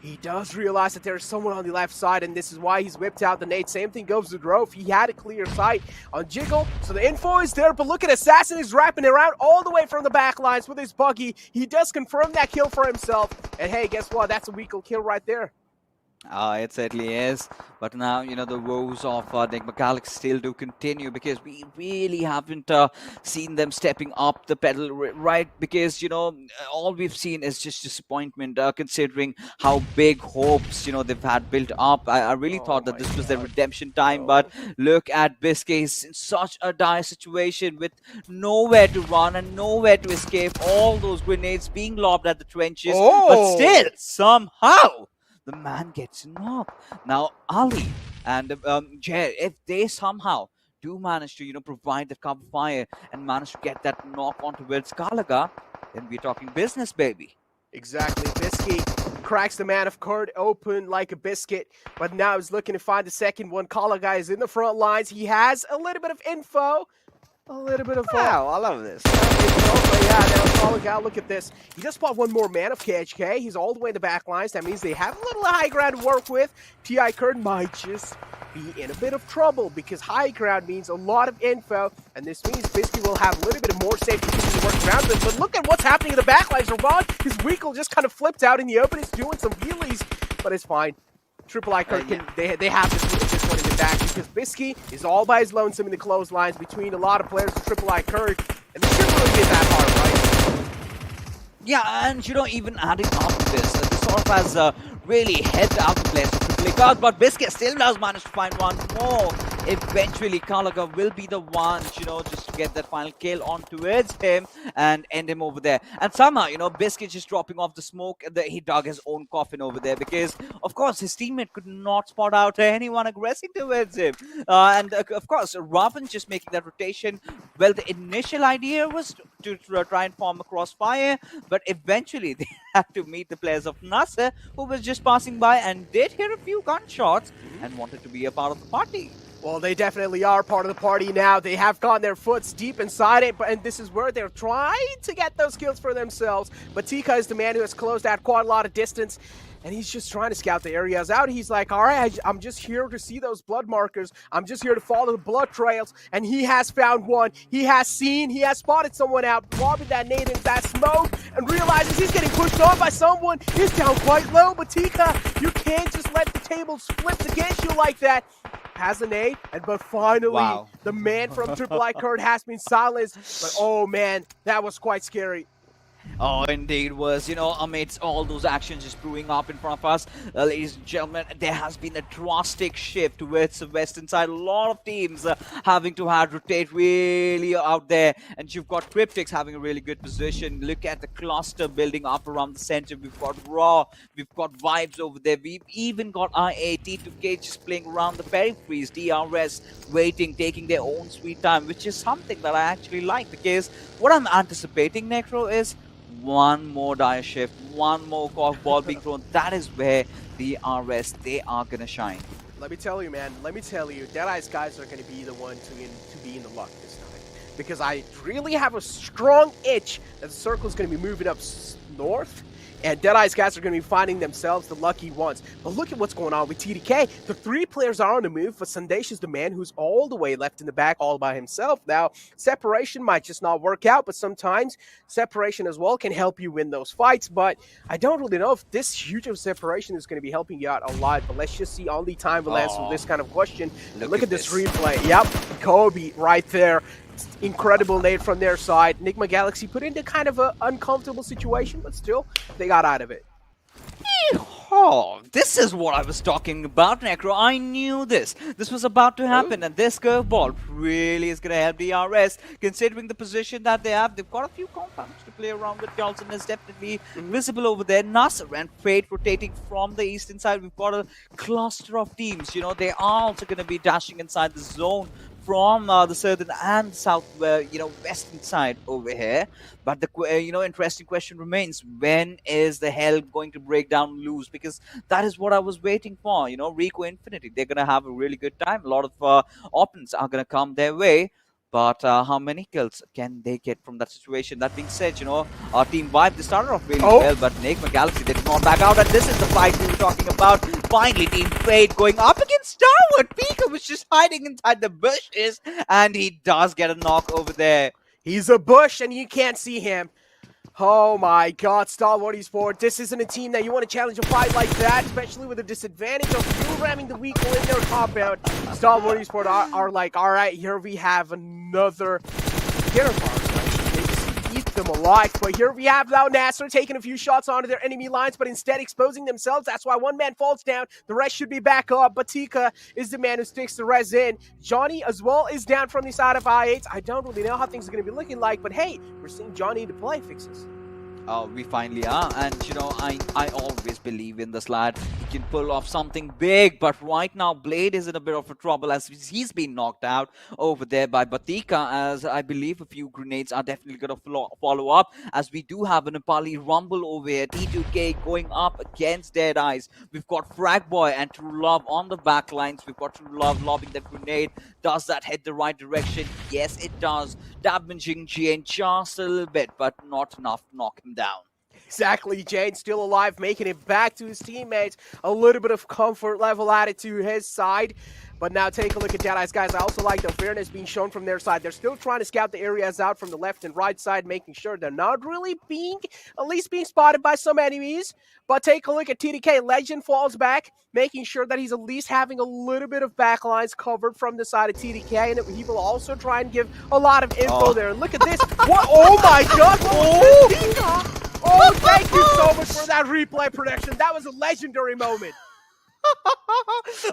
He does realize that there's someone on the left side, and this is why he's whipped out the nade. Same thing goes to Drove. He had a clear sight on Jiggle, so the info is there, but look at Assassin is wrapping around all the way from the back lines with his buggy. He does confirm that kill for himself, and hey, guess what? That's a weak kill right there. It certainly is. But now, you know, the woes of Enigma Galaxy still do continue because we really haven't seen them stepping up the pedal, right? Because, you know, all we've seen is just disappointment considering how big hopes, you know, they've had built up. I really thought that this was their redemption time, but look at Biscay. He's in such a dire situation with nowhere to run and nowhere to escape. All those grenades being lobbed at the trenches, but still, somehow, the man gets knocked. Now, Ali and Jair, if they somehow do manage to, you know, provide the cover fire and manage to get that knock on towards Kalaga, then we're talking business, baby. Exactly. Biscuit cracks the man of Kurd open like a biscuit, but now he's looking to find the second one. Kalaga is in the front lines. He has a little bit of info. A little bit of Wow, I love this. But yeah, now Kalaga, look at this. He just bought one more man of KHK. He's all the way in the back lines. That means they have a little high ground to work with. TI Kurd might just be in a bit of trouble because high ground means a lot of info, and this means Biscuit will have a little bit of more safety to work around them. But look at what's happening in the back lines. Ravon, his Weekle just kind of flipped out in the open. He's doing some wheelies, but it's fine. Triple I Kurd can, they have to switch this one in the back because Bisky is all by his lonesome in the close lines between a lot of players of Triple I Kurd, and this shouldn't really be that hard, right? Yeah, and you know, even adding up to this, this sort of has really helped out the players of Triple A Kurd, but Biscuit still does manage to find one more. eventually Kalaga will be the one, just to get that final kill on towards him and end him over there. And somehow, Biscuit just dropping off the smoke, he dug his own coffin over there because, of course, his teammate could not spot out anyone aggressing towards him. And of course, Ravan just making that rotation. Well, the initial idea was to try and form a crossfire, but eventually they had to meet the players of Nasser, who was just passing by and did hear a few gunshots and wanted to be a part of the party. Well, they definitely are part of the party now. They have gotten their foots deep inside it, and this is where they're trying to get those kills for themselves. But Tika is the man who has closed out quite a lot of distance, and he's just trying to scout the areas out. He's like, all right, I'm just here to see those blood markers. I'm just here to follow the blood trails, and he has found one. He has spotted someone out, lobbing that nade into that smoke, and realizes he's getting pushed on by someone. He's down quite low, but Tika, you can't just let the tables flip against you like that. Has a nade, but finally, the man from Triple I Kurt has been silenced. But oh man, that was quite scary. Oh, indeed was, amidst all those actions just brewing up in front of us, ladies and gentlemen, there has been a drastic shift towards the western side. A lot of teams having to rotate really out there, and you've got Cryptics having a really good position. Look at the cluster building up around the center. We've got Raw, we've got Vibes over there. We've even got IA, T2K just playing around the peripheries, DRS waiting, taking their own sweet time, which is something that I actually like, because what I'm anticipating, Necro, is one more dire shift, one more ball being thrown. That is where the RS, they are going to shine. Let me tell you, man. Let me tell you, Deadeyes guys are going to be the one to be in the luck this time. Because I really have a strong itch that the circle is going to be moving up north. And Deadeyes guys are going to be finding themselves the lucky ones. But look at what's going on with TDK. The three players are on the move, but Sandesh is the man who's all the way left in the back all by himself. Now, separation might just not work out, but sometimes separation as well can help you win those fights. But I don't really know if this huge of separation is going to be helping you out a lot. But let's just see. Only time will answer this kind of question. Look at this replay. Yep, Kobe right there. Incredible nade from their side. Nigma Galaxy put into kind of an uncomfortable situation, but still, they got out of it. Oh, this is what I was talking about, Necro. I knew this. This was about to happen, and this curveball really is going to help DRS, considering the position that they have. They've got a few compounds to play around with. Johnson is definitely visible over there. Nasser and Fate rotating from the eastern side. We've got a cluster of teams. They are also going to be dashing inside the zone from the southern and south, western side over here. But the interesting question remains: when is the hell going to break down and lose? Because that is what I was waiting for. Rico Infinity, they're gonna have a really good time. A lot of opponents are gonna come their way. But how many kills can they get from that situation? That being said, our Team Vibe, they started off really well, but Nigma Galaxy, they did not back out. And this is the fight we were talking about. Finally, Team Fate going up against Starwood. Pika was just hiding inside the bushes, and he does get a knock over there. He's a bush, and you can't see him. Oh my god, Stalwart Esports. This isn't a team that you want to challenge a fight like that, especially with the disadvantage of fuel ramming the weak in their compound. Stalwart Esports are like, alright, here we have another dinner party. They just eat them alive. But here we have now Nasser taking a few shots onto their enemy lines, but instead exposing themselves. That's why one man falls down. The rest should be back up. But Tika is the man who sticks the res in. Johnny as well is down from the side of I8. I don't really know how things are going to be looking like, but hey, we're seeing Johnny to play fixes. Oh, we finally are, and I always believe in this lad. He can pull off something big, but right now Blade is in a bit of a trouble as he's been knocked out over there by Batika, as I believe a few grenades are definitely going to follow up, as we do have a Nepali Rumble over here. T2K going up against Deadeyes. We've got Frag Boy and True Love on the back lines. We've got True Love lobbing the grenade. Does that hit the right direction? Yes, it does. Damaging Jane just a little bit, but not enough to knock him down. Exactly, Jane still alive, making it back to his teammates. A little bit of comfort level added to his side. But now take a look at Deadeyes, guys. I also like the fairness being shown from their side. They're still trying to scout the areas out from the left and right side, making sure they're not really being spotted by some enemies. But take a look at TDK. Legend falls back, making sure that he's at least having a little bit of backlines covered from the side of TDK. And he will also try and give a lot of info there. Look at this. What? Oh my god. Oh, thank you so much for that replay prediction. That was a legendary moment.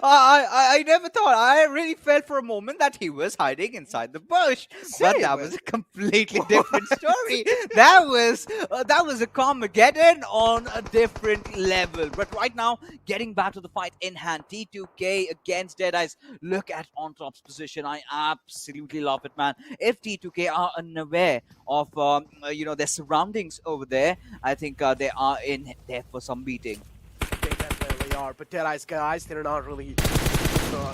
I never thought. I really felt for a moment that he was hiding inside the bush, but that was a completely different story. That was a Carmageddon on a different level. But right now, getting back to the fight in hand, T2K against Deadeyes. Look at on top's position. I absolutely love it, man. If T2K are unaware of their surroundings over there, I think they are in there for some beating. They definitely are, but Deadeyes guys, they're not really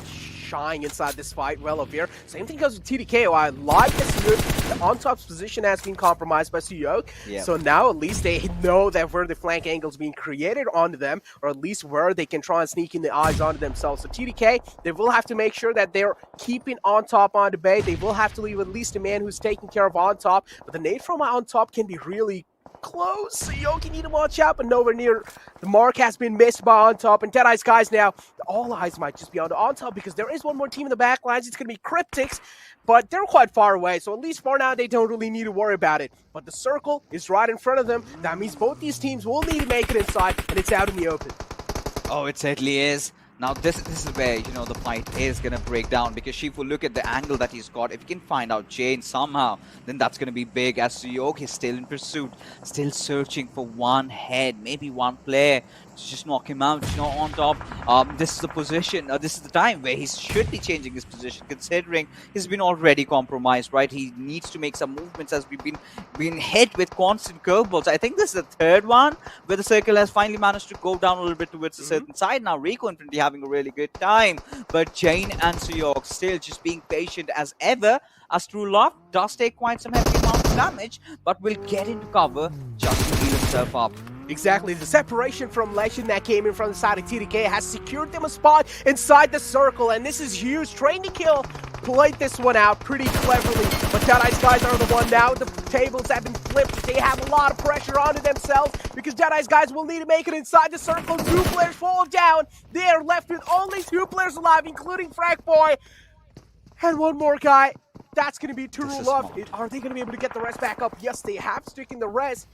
shying inside this fight well up here. Same thing goes with TDK. I like the on top's position has been compromised by Sanhok. Yeah. So now at least they know that where the flank angles being created onto them, or at least where they can try and sneak in the eyes onto themselves. So TDK, they will have to make sure that they're keeping on top on the bay. They will have to leave at least a man who's taking care of on top. But the nade from on top can be really close. Sanhok need to watch out, but nowhere near. The mark has been missed by on top, and Deadeyes guys now, all eyes might just be on the on top because there is one more team in the back lines. It's going to be Cryptics, but they're quite far away, so at least for now they don't really need to worry about it. But the circle is right in front of them. That means both these teams will need to make it inside, and it's out in the open. Oh, it certainly is. Now this is where, the fight is going to break down, because Shifu, look at the angle that he's got. If he can find out Jane somehow, then that's going to be big, as Sanhok is still in pursuit, still searching for one head, maybe one player to just knock him out, on top. This is the position, this is the time where he should be changing his position, considering he's been already compromised, right? He needs to make some movements, as we've been hit with constant curveballs. I think this is the third one where the circle has finally managed to go down a little bit towards a certain side. Now Rico Infinity having a really good time, but Jane and Sanhok still just being patient as ever, as True Love does take quite some heavy amount of damage, but will get into cover just to heal himself up. Exactly, the separation from Legend that came in from the side of TDK has secured them a spot inside the circle, and this is huge. Train to Kill played this one out pretty cleverly, but Deadeyes guys are the one now. The tables have been flipped. They have a lot of pressure onto themselves because Deadeyes guys will need to make it inside the circle. 2 players fall down. They are left with only 2 players alive, including Frank Boy. And one more guy. That's going to be True Love. Are they going to be able to get the rest back up? Yes, they have sticking the rest.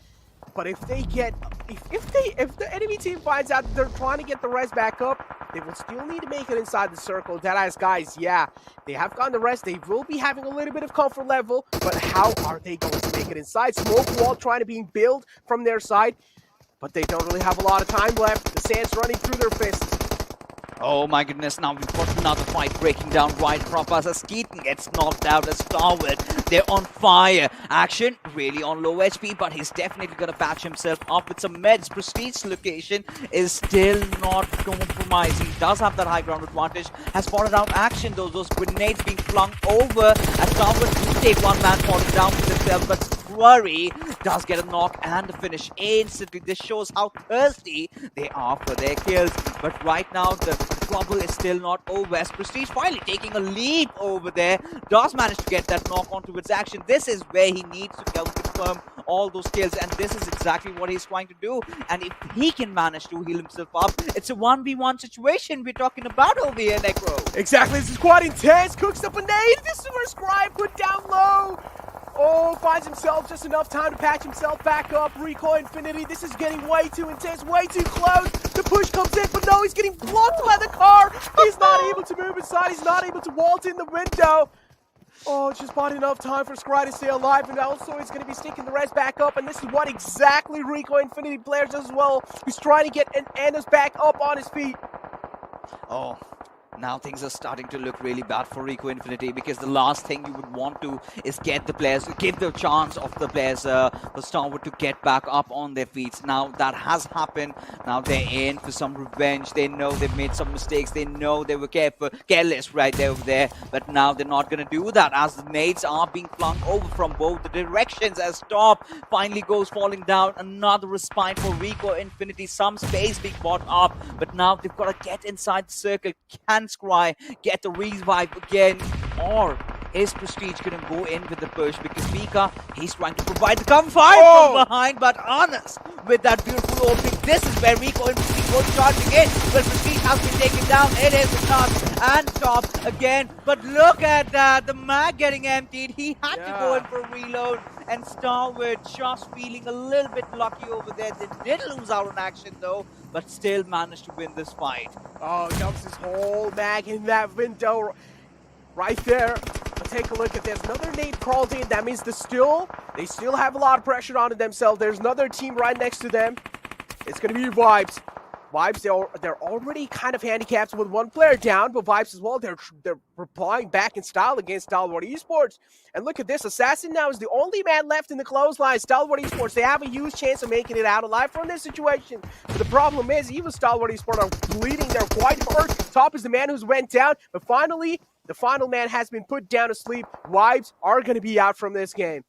But if they get, if the enemy team finds out that they're trying to get the res back up, they will still need to make it inside the circle. Deadeyes guys, yeah, they have gotten the rest. They will be having a little bit of comfort level, but how are they going to make it inside? Smoke wall trying to be built from their side, but they don't really have a lot of time left. The sand's running through their fists. Oh my goodness, now we've got another fight breaking down right from us as Keaton gets knocked out as Starwood. They're on fire. Action really on low HP, but he's definitely going to patch himself up with some meds. Prestige location is still not compromised. He does have that high ground advantage. Has spotted out Action, though. Those grenades being flung over as Starwood do take one man falling down with himself, but Flurry does get a knock and a finish instantly. This shows how thirsty they are for their kills. But right now, the trouble is still not over, as Prestige finally taking a leap over there. Does manage to get that knock onto its Action. This is where he needs to confirm all those kills, and this is exactly what he's trying to do. And if he can manage to heal himself up, it's a 1v1 situation we're talking about over here, Necro. Exactly, this is quite intense. Cooks up a nade. This is where Scribe put down low. Oh, finds himself just enough time to patch himself back up. Recoil Infinity, this is getting way too intense, way too close. The push comes in, but no, he's getting blocked by the car. He's not able to move inside. He's not able to vault in the window. Oh, just bought enough time for Scry to stay alive, and also he's going to be sticking the rest back up, and this is what exactly Recoil Infinity players does as well. He's trying to get Anna's back up on his feet. Oh, now things are starting to look really bad for Rico Infinity, because the last thing you would want to is get the players, give the chance of the players, the Starwood, to get back up on their feet. Now that has happened. Now they're in for some revenge. They know they've made some mistakes. They know they were careless right there over there. But now they're not going to do that, as the nades are being flung over from both the directions, as Top finally goes falling down. Another respite for Rico Infinity. Some space being bought up, but now they've got to get inside the circle. Can Scry get the revive again, or is Prestige going to go in with the push? Because Mika, he's trying to provide the cover fire from behind, but honest with that beautiful opening. This is where Rico Infinity goes charging in, but Prestige has been taken down. It is enough, and Top again. But look at that, the mag getting emptied. He had to go in for a reload, and Starwood just feeling a little bit lucky over there. They did lose out on action though, but still managed to win this fight. Oh, dumps his whole mag in that window right there. But take a look at this. Another nade crawled in. That means they still have a lot of pressure on themselves. There's another team right next to them. It's going to be Vibes. Vibes, they're already kind of handicapped with one player down, but Vibes as well, they're replying back in style against Stalwart Esports. And look at this, Assassin now is the only man left in the clothesline. Stalwart Esports, they have a huge chance of making it out alive from this situation. But the problem is, even Stalwart Esports are bleeding there quite hard. Top is the man who's went down, but finally, the final man has been put down to sleep. Vibes are going to be out from this game.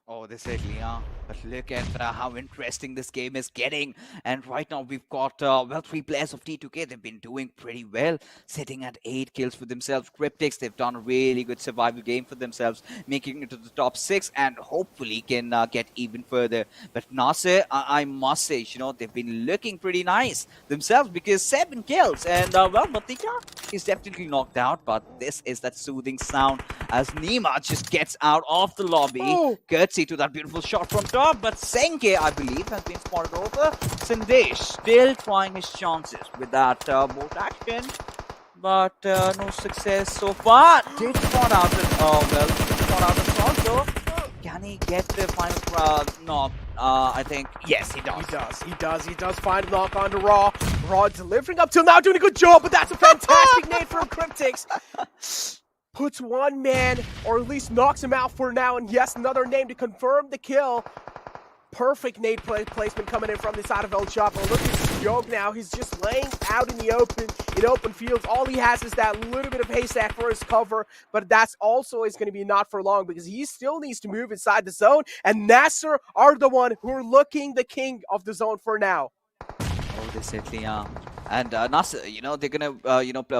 Oh, they certainly are. But look at how interesting this game is getting. And right now we've got, well, 3 players of T2K. They've been doing pretty well, sitting at 8 kills for themselves. Cryptics, they've done a really good survival game for themselves, making it to the top 6 and hopefully can get even further. But Nasser, I must say, you know, they've been looking pretty nice themselves because 7 kills. And, well, Batika is definitely knocked out. But this is that soothing sound as Nima just gets out of the lobby. Courtesy to that beautiful shot from top. But Senke, I believe, has been spotted over. Sandesh still trying his chances with that bolt action. But no success so far. Did spot out also. Can he get the final knock? I think, yes, he does. He does find a knock on the Raw. Raw delivering up till now, doing a good job, but that's a fantastic nade from Cryptics. Puts one man, or at least knocks him out for now, and yes, another name to confirm the kill. Perfect nade placement coming in from the side of El Chapo. Look at Yog now, he's just laying out in the open fields. All he has is that little bit of haystack for his cover, but that's also is going to be not for long because he still needs to move inside the zone, and Nasser are the one who are looking the king of the zone for now. Oh, they certainly are. And Nasser, you know, they're gonna,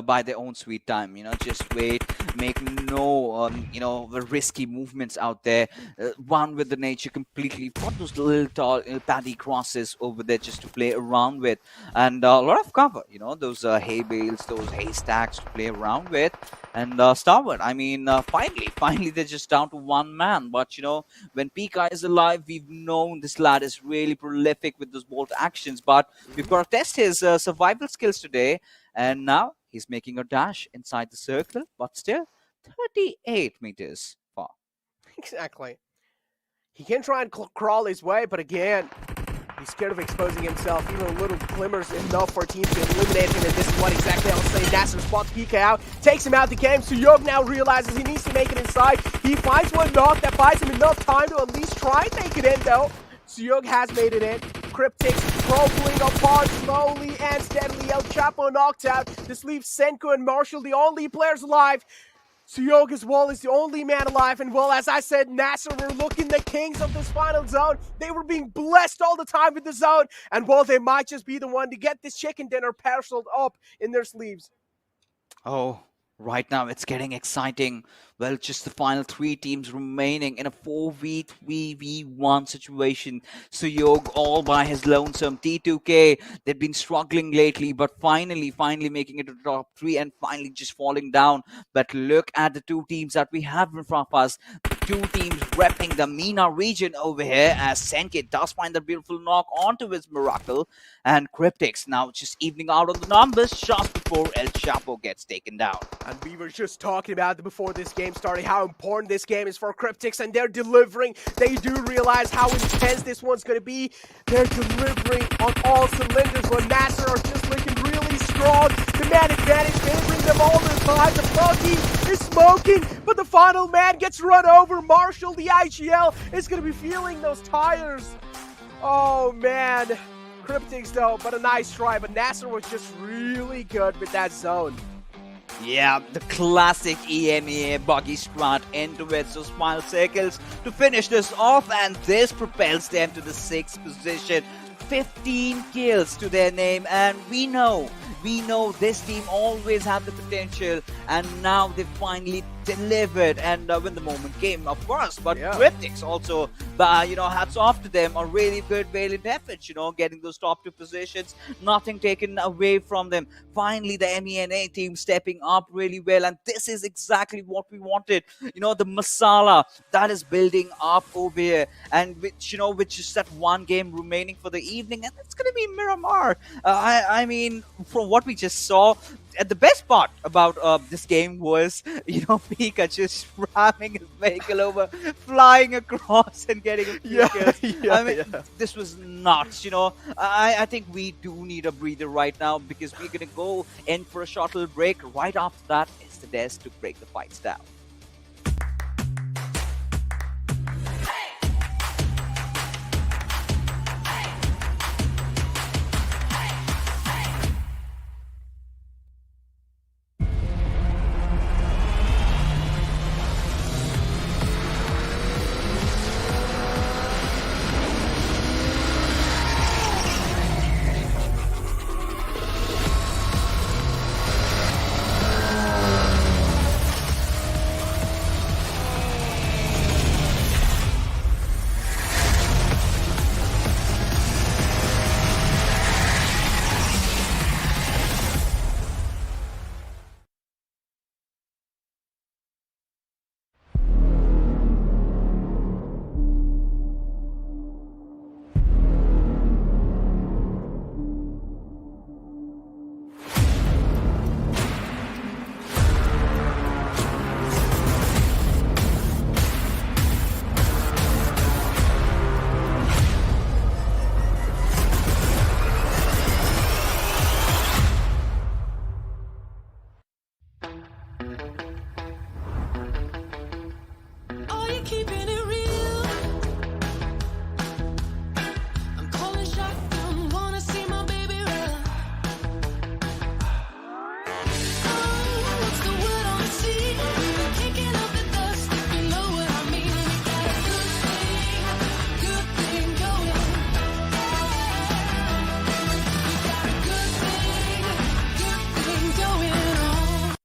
buy their own sweet time. You know, just wait, make no, risky movements out there. Run with the nature completely. Put those little tall paddy crosses over there just to play around with, and a lot of cover. You know, those hay bales, those haystacks to play around with. And Starboard, I mean, finally, they're just down to one man. But you know, when Pika is alive, we've known this lad is really prolific with those bolt actions. But we've got to test his survival skills today, and now he's making a dash inside the circle, but still 38 meters far. Exactly. He can try and crawl his way, but again, he's scared of exposing himself. Even a little glimmers enough for teams to eliminate him, and this is what exactly I was saying. Nasser spots Pika out, takes him out the game. Suyog now realizes he needs to make it inside. He finds one knock that buys him enough time to at least try and make it in, though. Suyog has made it in. Cryptics crumbling apart slowly and steadily. El Chapo knocked out. This leaves Senko and Marshall, the only players alive. Suyog as well is the only man alive. And well, as I said, Nasser were looking the kings of this final zone. They were being blessed all the time with the zone. And well, they might just be the one to get this chicken dinner parceled up in their sleeves. Oh, right now it's getting exciting. Well, just the final 3 teams remaining in a 4v3v1 situation. Suyog all by his lonesome. T2K, they've been struggling lately, but finally making it to the top 3 and finally just falling down. But look at the 2 teams that we have in front of us. The 2 teams repping the MENA region over here, as Senke does find the beautiful knock onto his Miracle. And Cryptics now just evening out on the numbers just before El Chapo gets taken down. And we were just talking about it before this game started, how important this game is for Cryptics, and they're delivering. They do realize how intense this one's going to be. They're delivering on all cylinders. When Nasser are just looking really strong. The man advantage favoring them all the time. The Funky is smoking, but the final man gets run over. Marshall, the IGL, is going to be feeling those tires. Oh, man. Cryptics, though, but a nice try. But Nasser was just really good with that zone. Yeah, the classic EMEA buggy strat into it, those final circles to finish this off, and this propels them to the 6th position. 15 kills to their name, and we know this team always had the potential, and now they've finally delivered, and when the moment came, of course. But Yeah. Cryptics also, hats off to them on really good valiant efforts. Getting those top 2 positions, nothing taken away from them. Finally, the MENA team stepping up really well, and this is exactly what we wanted. The masala that is building up over here, and which is that one game remaining for the evening, and it's going to be Miramar. I mean, from what we just saw, the best part about this game was, Pika just ramming his vehicle over, flying across and getting a few kills. This was nuts, I think we do need a breather right now, because we're going to go in for a shuttle break. Right after that, it's the Deadeyes to break the fights down. Are you keeping it real? I'm calling shotgun, wanna see my baby run. Oh, what's the word on the sea? Kicking up the dust, if you know what I mean. We got a good thing going. We got a good thing going on.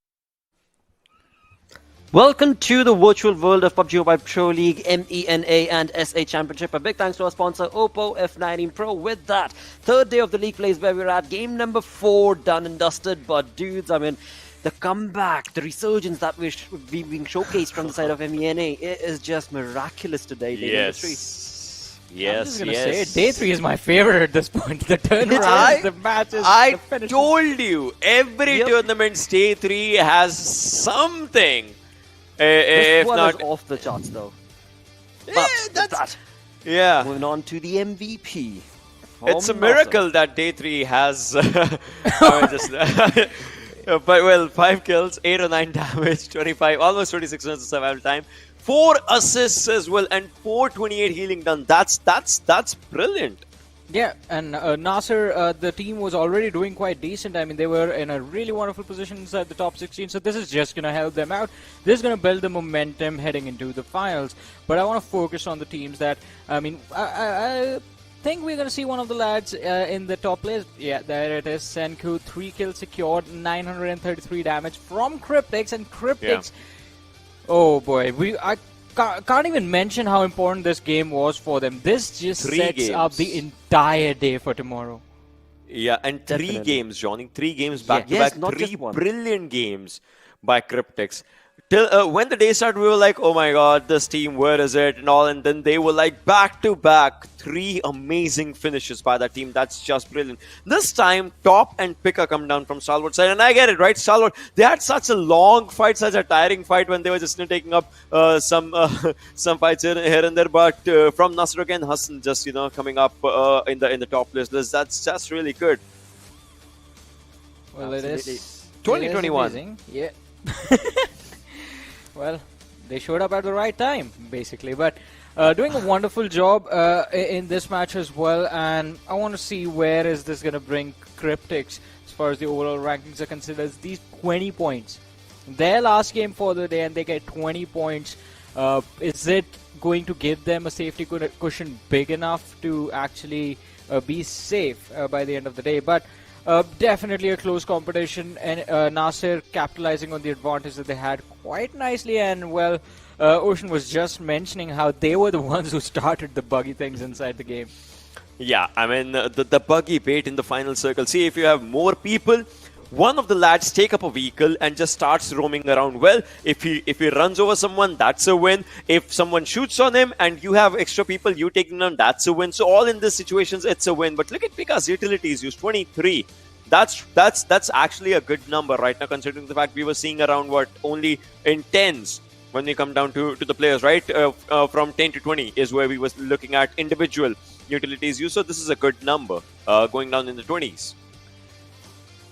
Welcome to the virtual world of PUBG Mobile Pro League, MENA and SA Championship. A big thanks to our sponsor, Oppo F19 Pro. With that, third day of the league plays where we're at. Game number 4 done and dusted. But dudes, I mean, the comeback, the resurgence that we're being showcased from the side of MENA, it is just miraculous today. Day number 3. I'm just gonna say, day 3 is my favorite at this point. The turnaround, the matches, I the finishes. told you, every tournament's day 3 has something. This If one not, is off the charts though. Yeah, But that. yeah. Moving on to the MVP. It's a from miracle that day 3 has. But well, 5 kills, 8 or 9 damage, 25, almost 26 runs of survival time, 4 assists as well, and 428 healing done. That's brilliant. Yeah, and Nasser, the team was already doing quite decent. I mean, they were in a really wonderful position inside the top 16, so this is just going to help them out. This is going to build the momentum heading into the finals. But I want to focus on the teams that, I mean, I think we're going to see one of the lads in the top place. Yeah, there it is. Senku, 3 kills secured, 933 damage from Cryptics, and Cryptics... Oh boy, I can't even mention how important this game was for them. This just 3 sets games. up the entire day for tomorrow. Yeah, and 3 Definitely. games, Johnny. 3 games back to yes, back. not 3 just one. brilliant games by Cryptics. Till when the day started, we were like, oh my god, this team, where is it? And all. And then they were like back to back. 3 amazing finishes by that team. That's just brilliant. This time, Top and Pika come down from Stalwart side. And I get it, right? Stalwart, they had such a long fight, such a tiring fight when they were just taking up some fights here and there. But from Nasruk and Hassan just, coming up in the top list, that's just really good. Well, it Absolutely. is 2021. amazing. Yeah. Well, they showed up at the right time, basically. But doing a wonderful job in this match as well. And I want to see where is this going to bring Cryptics as far as the overall rankings are considered. These 20 points. Their last game for the day, and they get 20 points. Is it going to give them a safety cushion big enough to actually be safe by the end of the day? But Definitely a close competition, and Nasir capitalizing on the advantage that they had quite nicely. And well, Ocean was just mentioning how they were the ones who started the buggy things inside the game. Yeah, I mean, the buggy bait in the final circle. See, if you have more people, one of the lads take up a vehicle and just starts roaming around. Well, if he runs over someone, that's a win. If someone shoots on him and you have extra people, you take them down, that's a win. So all in these situations, it's a win. But look at Pika's utilities used 23. That's actually a good number right now, considering the fact we were seeing around only in tens when we come down to the players, right? From 10 to 20 is where we was looking at individual utilities used. So this is a good number going down in the 20s.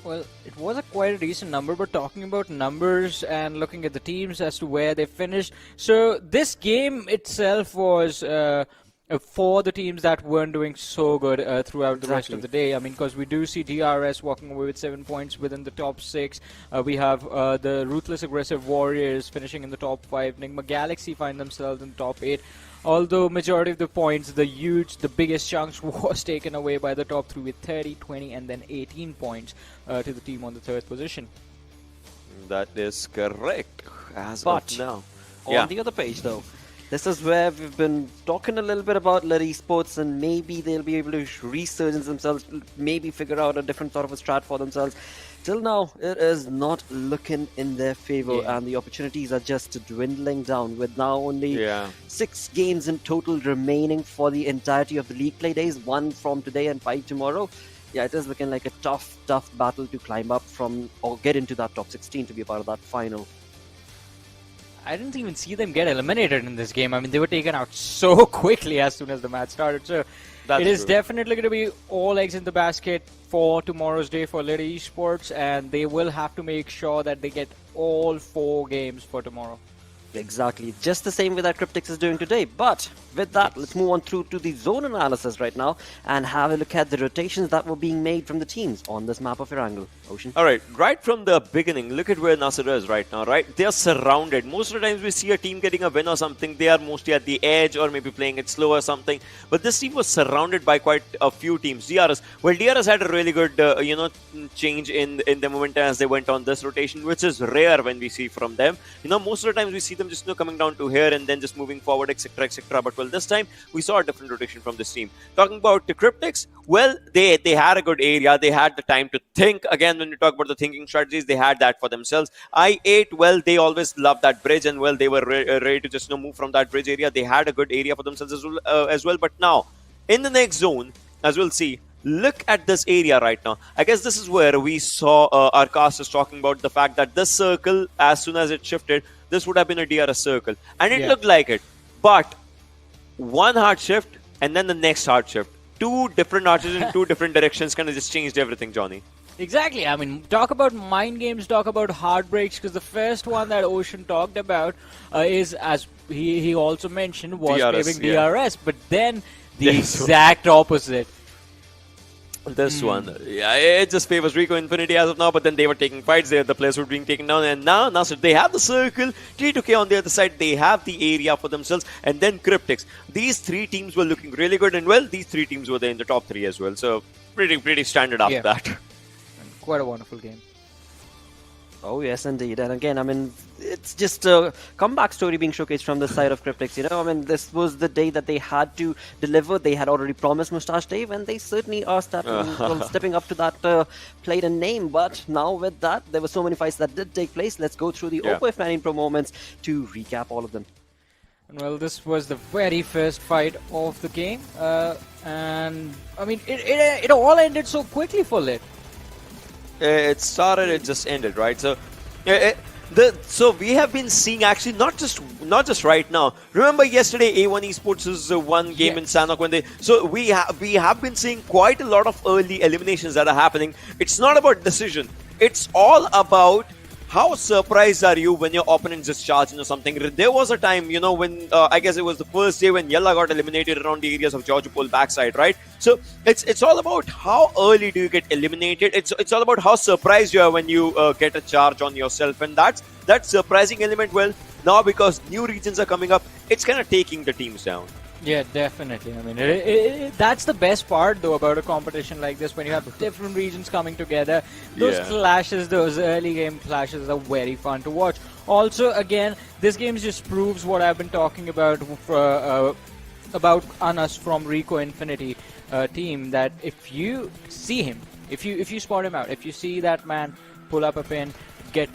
Well, it was quite a decent number, but talking about numbers and looking at the teams as to where they finished. So this game itself was for the teams that weren't doing so good throughout the rest of the day. I mean, because we do see DRS walking away with 7 points within the top 6. We have the Ruthless Aggressive Warriors finishing in the top 5. Nigma Galaxy find themselves in the top 8. Although majority of the points, the biggest chunks was taken away by the top 3 with 30, 20 and then 18 points to the team on the 3rd position. That is correct as But of now. on the other page, though, this is where we've been talking a little bit about Let Esports, and maybe they'll be able to resurgence themselves, maybe figure out a different sort of a strat for themselves. Till now, it is not looking in their favor, and the opportunities are just dwindling down, with now only 6 games in total remaining for the entirety of the league play days, 1 from today and 5 tomorrow. Yeah, it is looking like a tough battle to climb up from or get into that top 16 to be a part of that final. I didn't even see them get eliminated in this game. I mean, they were taken out so quickly as soon as the match started. So it is definitely going to be all eggs in the basket for tomorrow's day for Lady Esports, and they will have to make sure that they get all 4 games for tomorrow. Exactly, just the same way that Cryptics is doing today. But with that, let's move on through to the zone analysis right now and have a look at the rotations that were being made from the teams on this map of Erangel. Ocean. All right, right from the beginning, look at where Nasir is right now, right? They are surrounded. Most of the times we see a team getting a win or something, they are mostly at the edge or maybe playing it slow or something. But this team was surrounded by quite a few teams. DRS, well, DRS had a really good, change in the momentum as they went on this rotation, which is rare when we see from them. Most of the times we see them just coming down to here and then just moving forward, etc., etc. But well, this time we saw a different rotation from this team. Talking about the Cryptics, well, they had a good area. They had the time to think. Again, when we talk about the thinking strategies, they had that for themselves. I8, well, they always loved that bridge, and well, they were ready to just move from that bridge area. They had a good area for themselves as well. But now, in the next zone, as we'll see, look at this area right now. I guess this is where we saw our casters talking about the fact that this circle, as soon as it shifted, this would have been a DRS circle. And it looked like it. But one hard shift and then the next hard shift. 2 different arches in 2 different directions kind of just changed everything, Johnny. Exactly. I mean, talk about mind games, talk about heartbreaks, because the first one that Ocean talked about is, as he also mentioned, was paving DRS. But then the exact opposite. This one, it just favors Rico Infinity as of now, but then they were taking fights there, the players were being taken down, and now so they have the circle, T2K on the other side, they have the area for themselves, and then Cryptics. These 3 teams were looking really good, and well, these 3 teams were there in the top 3 as well, so pretty standard after that. Quite a wonderful game. Oh yes, indeed. And again, I mean, it's just a comeback story being showcased from the side of Cryptics. I mean, this was the day that they had to deliver. They had already promised Mustache Dave, and they certainly are stepping up to that plate and name. But now with that, there were so many fights that did take place. Let's go through the Oppo F19 Pro moments to recap all of them. Well, this was the very first fight of the game, and I mean, it all ended so quickly for Lit. It started, it just ended, right? So, so we have been seeing actually not just right now. Remember yesterday, A1 Esports' one game in Sanhok when they. So we have been seeing quite a lot of early eliminations that are happening. It's not about decision. It's all about how surprised are you when your opponent just charging or something. There was a time, when I guess it was the first day when YALLA got eliminated around the areas of Georgopol backside, right? So it's all about how early do you get eliminated. It's all about how surprised you are when you get a charge on yourself, and that surprising element. Well, now because new regions are coming up, it's kind of taking the teams down. Yeah, definitely. I mean, that's the best part, though, about a competition like this, when you have different regions coming together. Those clashes, those early game clashes are very fun to watch. Also, again, this game just proves what I've been talking about Anas from Rico Infinity team, that if you see him, if you spot him out, if you see that man pull up a pin, get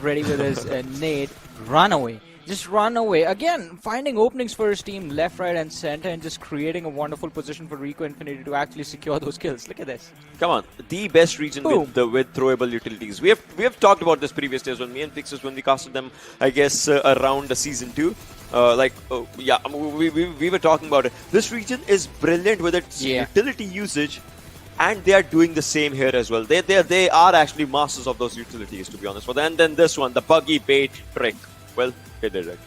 ready with his nade, run away. Just run away. Again, finding openings for his team left, right, and center, and just creating a wonderful position for Rico Infinity to actually secure those kills. Look at this. Come on, the best region with throwable utilities. We have talked about this previous days when me and Pixels, when we casted them, I guess around the season 2. We were talking about it. This region is brilliant with its utility usage, and they are doing the same here as well. They are actually masters of those utilities, to be honest. And then this one, the buggy bait trick. Well, they did it.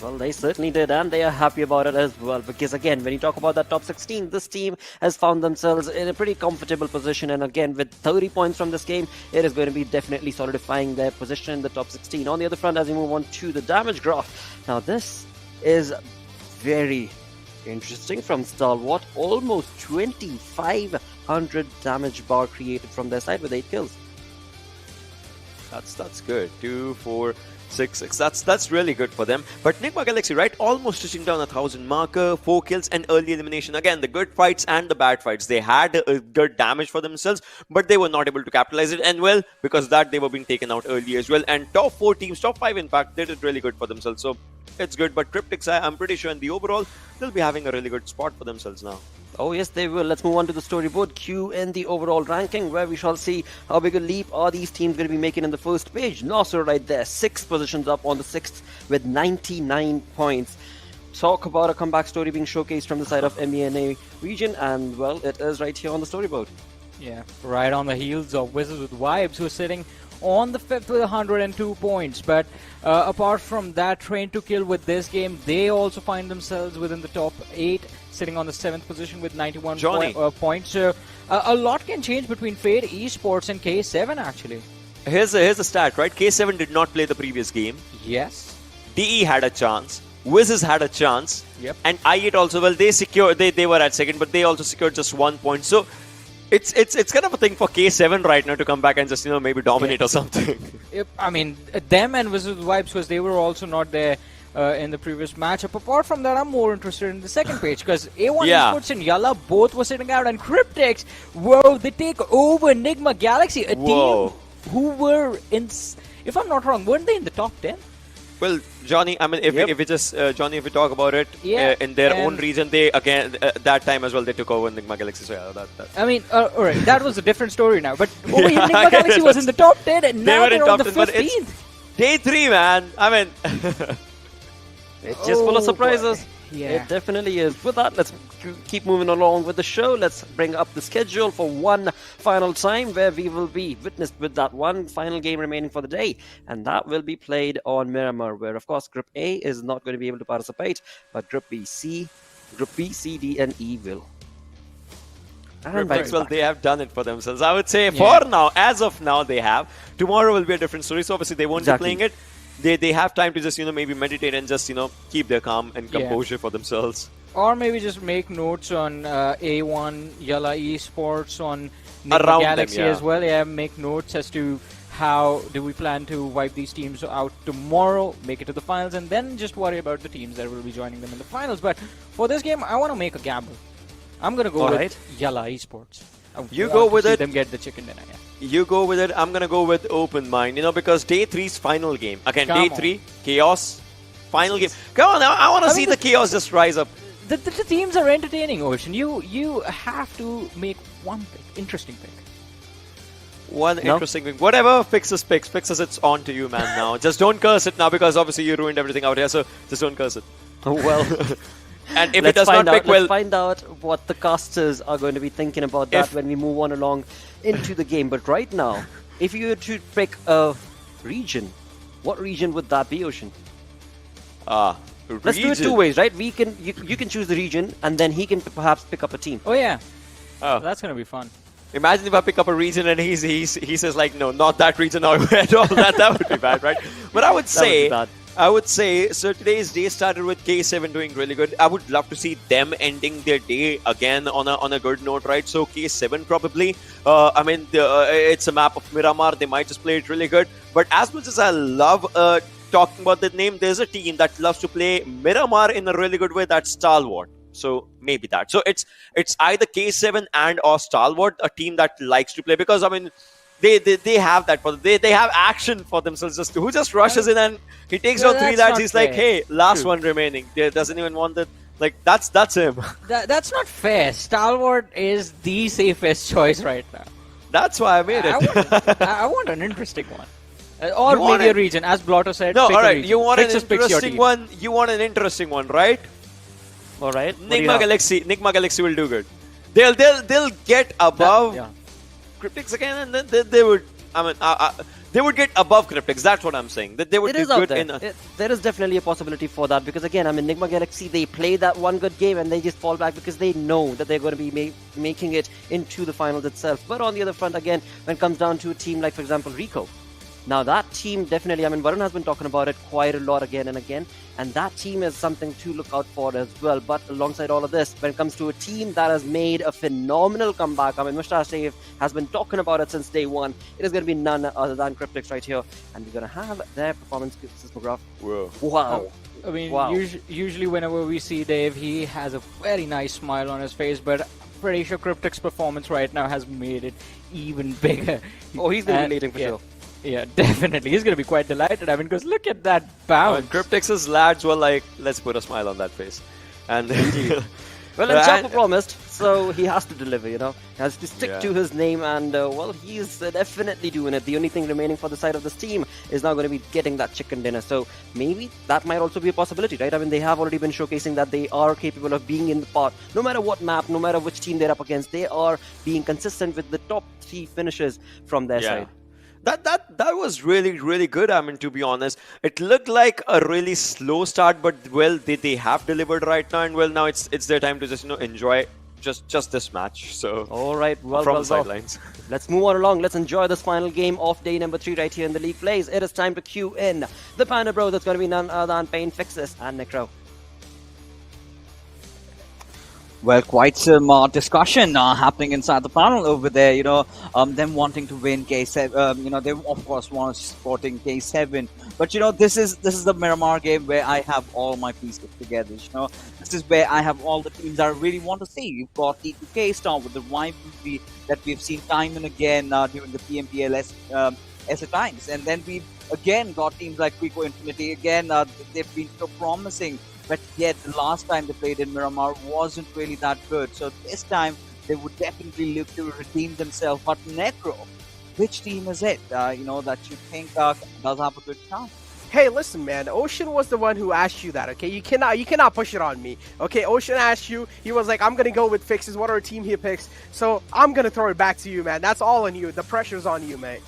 Well, they certainly did, and they are happy about it as well. Because again, when you talk about that top 16, this team has found themselves in a pretty comfortable position. And again, with 30 points from this game, it is going to be definitely solidifying their position in the top 16. On the other front, as we move on to the damage graph, now this is very interesting from Stalwart. Almost 2,500 damage bar created from their side with 8 kills. That's good. 2, 4, 6, 6. That's really good for them. But Nigma Galaxy, right, almost touching down 1,000 marker, 4 kills and early elimination. Again, the good fights and the bad fights. They had a good damage for themselves, but they were not able to capitalize it. And well, because of that, they were being taken out early as well. And top 4 teams, top 5 in fact, they did really good for themselves. So it's good. But Cryptics, I'm pretty sure in the overall, they'll be having a really good spot for themselves now. Oh yes, they will. Let's move on to the storyboard queue in the overall ranking, where we shall see how big a leap are these teams going to be making in the first page. Nasser right there, 6 positions up on the 6th with 99 points. Talk about a comeback story being showcased from the side of MENA region, and well, it is right here on the storyboard. Yeah, right on the heels of Wizzes with Vibes, who are sitting on the 5th with 102 points. But apart from that, Train to Kill with this game, they also find themselves within the top 8, sitting on the 7th position with 91 points. So a lot can change between Fade Esports and K7 actually. Here's a stat, right? K7 did not play the previous game. Yes. DE had a chance. Wizzes had a chance. Yep. And I8 also, well, they were at 2nd, but they also secured just 1 point. So it's kind of a thing for K7 right now to come back and just, maybe dominate or something. Yep. I mean, them and Wizzes with Vibes, because they were also not there in the previous matchup. Apart from that, I'm more interested in the second page, because A1 Esports and YALLA both were sitting out, and Cryptics, whoa, they take over Nigma Galaxy, a team who were in, if I'm not wrong, weren't they in the top 10? Well, Johnny, I mean, if we just, Johnny, if we talk about it, in their own region, they, again, that time as well, they took over Nigma Galaxy, so yeah, that. I mean, alright, that was a different story now, but over here, Nigma Galaxy was in the top 10, and now they're on the 15th. Day 3, man, I mean... It's just full of surprises. Yeah. It definitely is. With that, let's keep moving along with the show. Let's bring up the schedule for one final time, where we will be witnessed with that one final game remaining for the day. And that will be played on Miramar, where, of course, Group A is not going to be able to participate, but Group B, C, D, and E will. Well, they have done it for themselves. I would say for now, as of now, they have. Tomorrow will be a different story, so obviously they won't be playing it. They have time to just, maybe meditate and just, keep their calm and composure for themselves. Or maybe just make notes on A1, YALLA Esports, on Nigma Galaxy as well. Yeah, make notes as to how do we plan to wipe these teams out tomorrow, make it to the finals, and then just worry about the teams that will be joining them in the finals. But for this game, I want to make a gamble. I'm going to go with YALLA Esports. You go with it. Them get the chicken dinner. Yeah. You go with it. I'm going to go with open mind, because day 3's final game. Again, day 3, Chaos, final game. Come on, I want to see the Chaos just rise up. The teams are entertaining, Ocean. You have to make one pick, interesting pick. One interesting pick. Whatever Fixes picks. Fixes, it's on to you, man, now. Just don't curse it now, because obviously you ruined everything out here, so just don't curse it. Well... And if it does not pick well... Let's find out what the casters are going to be thinking about that when we move on along into the game. But right now, if you were to pick a region, what region would that be, Ocean? Let's do it 2 ways, right? You can choose the region, and then he can perhaps pick up a team. Oh, yeah. Oh, that's going to be fun. Imagine if I pick up a region and he says like, no, not that region at all. That would be bad, right? But I would say I would say, so today's day started with K7 doing really good. I would love to see them ending their day again on a good note, right? So K7 probably. I mean, it's a map of Miramar. They might just play it really good. But as much as I love talking about the name, there's a team that loves to play Miramar in a really good way. That's Stalwart. So maybe that. So it's either K7 and or Stalwart, a team that likes to play, because I mean, they have that. They have action for themselves. Who just rushes in and he takes out 3 lads. He's like, hey, last one remaining. He doesn't even want that. Like that's him. That's not fair. Stalwart is the safest choice right now. That's why I made it. I want an interesting one. Or maybe a region, as Blotto said. No, pick all a right. region. You want an Fixes picks your interesting team. one. You want an interesting one, right? All right. Nigma Galaxy will do good. They'll get above Cryptics again, and then they would. I mean, they would get above Cryptics. That's what I'm saying. That they would It do is good out there. in. There is definitely a possibility for that, because again, I mean, Enigma Galaxy, they play that one good game and they just fall back because they know that they're going to be making it into the finals itself. But on the other front, again, when it comes down to a team like, for example, Rico, now that team definitely, I mean, Varun has been talking about it quite a lot again and again, and that team is something to look out for as well. But alongside all of this, when it comes to a team that has made a phenomenal comeback, I mean, Mustache Dave has been talking about it since day one. It is going to be none other than Cryptics right here, and we're going to have their performance seismograph. Whoa. Wow. I mean, Wow. usually whenever we see Dave, he has a very nice smile on his face, but pretty sure Cryptic's performance right now has made it even bigger. Oh, he's going to And- be leading for yeah. sure. Yeah, definitely. He's going to be quite delighted. I mean, because look at that bounce. Cryptics' lads were like, let's put a smile on that face. And Well, and Chopper promised, so he has to deliver, you know. He has to stick to his name, and, well, he's definitely doing it. The only thing remaining for the side of this team is now going to be getting that chicken dinner. So maybe that might also be a possibility, right? I mean, they have already been showcasing that they are capable of being in the pot. No matter what map, no matter which team they're up against, they are being consistent with the top 3 finishes from their side. That was really good. I mean, to be honest, it looked like a really slow start, but well, they have delivered right now, and well, now it's their time to just enjoy just this match. So all right, well, from well, the sidelines. Let's move on along. Let's enjoy this final game of day number 3 right here in the league plays. It is time to cue in the Panda Bro. That's going to be none other than Pain Fixes and Necro. Well, quite some discussion happening inside the panel over there. You know, them wanting to win K7. You know, they of course want supporting K7. But you know, this is the Miramar game where I have all my pieces together. You know, this is where I have all the teams that I really want to see. You've got the 2K Star with the rivalry that we've seen time and again during the PMPL SA times, and then we've again got teams like Rico Infinity again. They've been so promising. But yet, the last time they played in Miramar wasn't really that good. So this time, they would definitely look to redeem themselves. But Necro, which team is it, you know, that you think does have a good chance? Hey, listen, man. Ocean was the one who asked you that, okay? You cannot push it on me, okay? Ocean asked you. He was like, I'm gonna go with Fixes. What are team he picks? So I'm gonna throw it back to you, man. That's all on you. The pressure's on you, mate.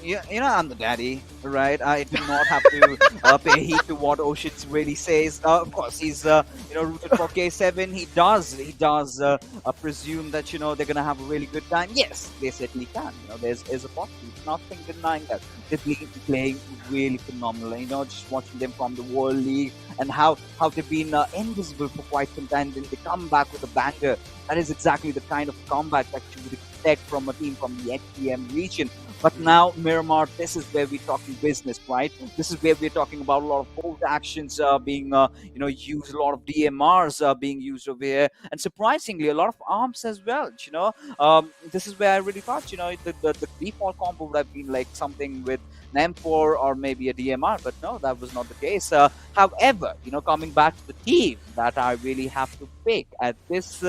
You know, I'm the daddy, right? I do not have to pay heed to what Ocean really says. Of course, he's you know, rooted for K7. He does presume that, you know, they're gonna have a really good time. Yes, they certainly can. You know, there's a possibility. Nothing denying that. They've been playing really phenomenal. You know, just watching them from the World League and how they've been invisible for quite some time. Then they come back with a banger. That is exactly the kind of comeback that you would expect from a team from the HPM region. But now, Miramar, this is where we're talking business, right? This is where we're talking about a lot of bold actions being, you know, used, a lot of DMRs being used over here, and surprisingly, a lot of arms as well. You know, this is where I really thought, you know, the default combo would have been like something with an M4 or maybe a DMR, but no, that was not the case. However, you know, coming back to the team that I really have to pick at this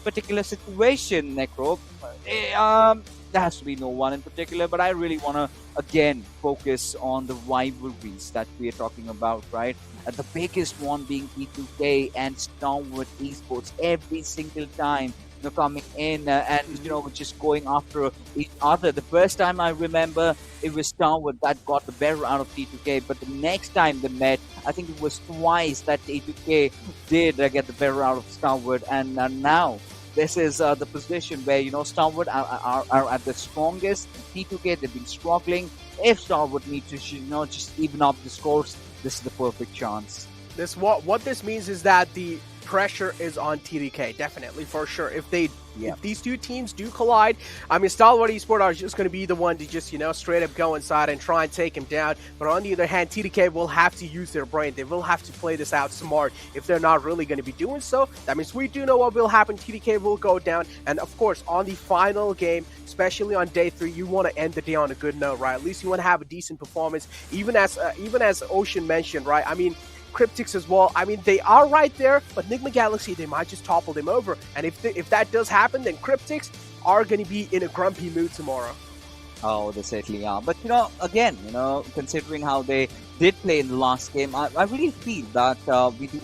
particular situation, Necro, there has to be no one in particular, but I really want to again focus on the rivalries that we are talking about, right? The biggest one being P2K and Stalwart Esports every single time, you know, coming in and, you know, just going after each other. The first time I remember it was Stalwart that got the better out of P2K, but the next time they met, I think it was twice that P2K did get the better out of Stalwart, and now this is the position where, you know, Stalwart are at the strongest. P2K, they've been struggling. If Stalwart need to, you know, just even up the scores, this is the perfect chance. What this means is that the pressure is on TDK, definitely, for sure. If these two teams do collide, I mean, Stalwart Esports are just going to be the one to just, straight up go inside and try and take him down. But on the other hand, TDK will have to use their brain. They will have to play this out smart if they're not really going to be doing so. That means we do know what will happen. TDK will go down. And of course, on the final game, especially on day 3, you want to end the day on a good note, right? At least you want to have a decent performance, even as Ocean mentioned, right? I mean, Cryptics as well. I mean, they are right there, but Nigma Galaxy, they might just topple them over. And if that does happen, then Cryptics are going to be in a grumpy mood tomorrow. Oh, they certainly are. But, again, considering how they did play in the last game, I really feel that we do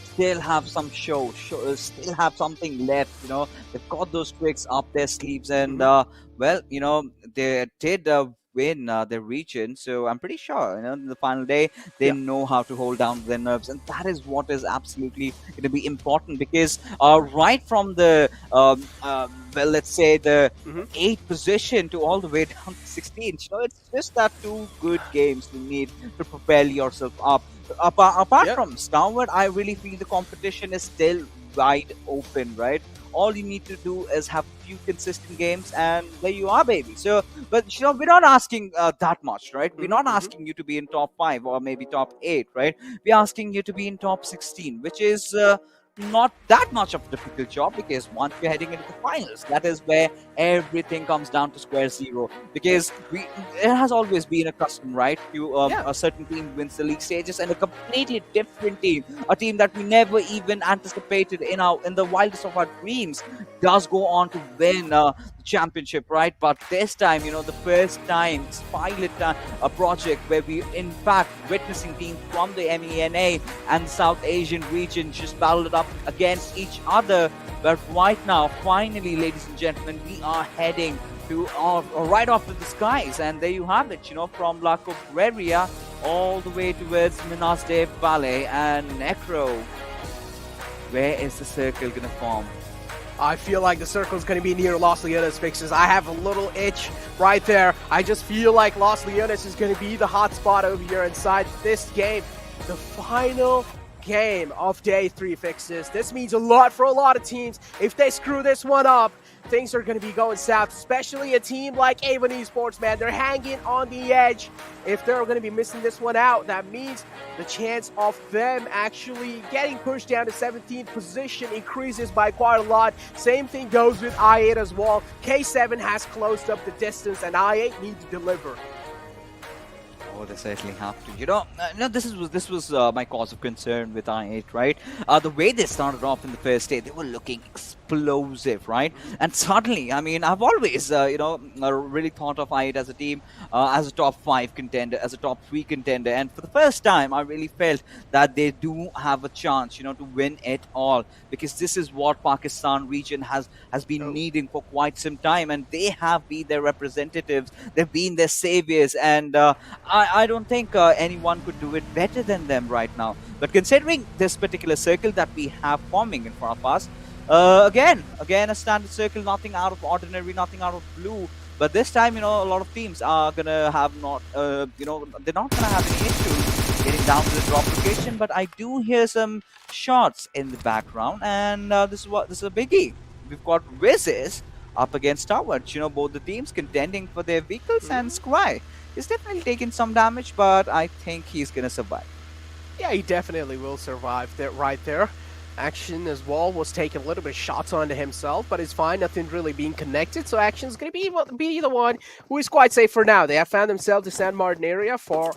still have some still have something left. They've got those tricks up their sleeves. And, they did win their region, so I'm pretty sure in the final day they know how to hold down their nerves, and that is what is absolutely going to be important, because right from the let's say the 8th position to all the way down to 16, it's just that 2 good games you need to propel yourself up. Apart from Stalwart, I really feel the competition is still wide open, right? All you need to do is have a few consistent games, and there you are, baby. So, but we're not asking that much, right? We're not asking you to be in top 5 or maybe top 8, right? We're asking you to be in top 16, which is not that much of a difficult job, because once we're heading into the finals, that is where everything comes down to square zero. Because it has always been a custom, right? A certain team wins the league stages, and a completely different team, a team that we never even anticipated in the wildest of our dreams, does go on to win the championship, right? But this time, the first time, it's pilot a project where we in fact witnessing teams from the MENA and South Asian region just battled it up against each other. But right now, finally, ladies and gentlemen, we are heading to right off to the skies, and there you have it, from La Cobraria all the way towards Minas de Valle and Necro. Where is the circle gonna form? I feel like the circle is going to be near Los Leones fixes. I have a little itch right there. I just feel like Los Leones is going to be the hot spot over here inside this game. The final game of day 3 fixes. This means a lot for a lot of teams. If they screw this one up, things are going to be going south, especially a team like Avon Esports, man. They're hanging on the edge. If they're going to be missing this one out, that means the chance of them actually getting pushed down to 17th position increases by quite a lot. Same thing goes with I8 as well. K7 has closed up the distance, and I8 need to deliver. Oh, they certainly have to. This was my cause of concern with I8, right? The way they started off in the first day, they were looking explosive, right? And suddenly, I mean, I've always, really thought of I8 as a team, as a top 5 contender, as a top 3 contender. And for the first time, I really felt that they do have a chance, to win it all. Because this is what Pakistan region has been needing for quite some time. And they have been their representatives. They've been their saviors. And I don't think anyone could do it better than them right now. But considering this particular circle that we have forming in front of us, again, a standard circle, nothing out of ordinary, nothing out of blue. But this time, a lot of teams are gonna have they're not gonna have any issues getting down to the drop location. But I do hear some shots in the background, and this is a biggie. We've got Wizzes up against Stalwart. Both the teams contending for their vehicles, and Squire is definitely taking some damage, but I think he's gonna survive. Yeah, he definitely will survive that right there. Action as well was taking a little bit of shots onto himself, but it's fine. Nothing really being connected, so Action's going to be the one who is quite safe for now. They have found themselves in San Martin area for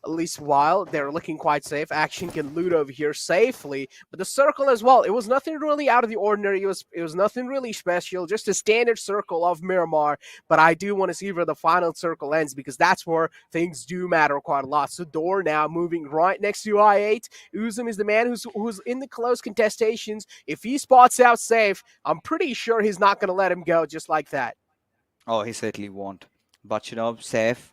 at least a while. They're looking quite safe. Action can loot over here safely, but the circle as well, it was nothing really out of the ordinary. It was nothing really special, just a standard circle of Miramar. But I do want to see where the final circle ends, because that's where things do matter quite a lot. SUDOR now moving right next to I8. Uzum is the man who's in the close contestations. If he spots out safe, I'm pretty sure he's not going to let him go just like that. Oh, he certainly won't. But safe.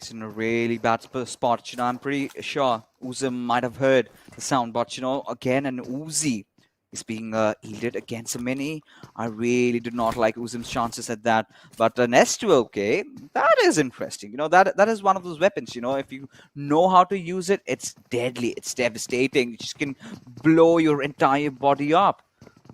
He's in a really bad spot. I'm pretty sure Uzum might have heard the sound, but again, an Uzi is being yielded against a mini. I really did not like Uzum's chances at that. But an S2OK, that is interesting. That is one of those weapons, if you know how to use it, it's deadly, it's devastating. You just can blow your entire body up.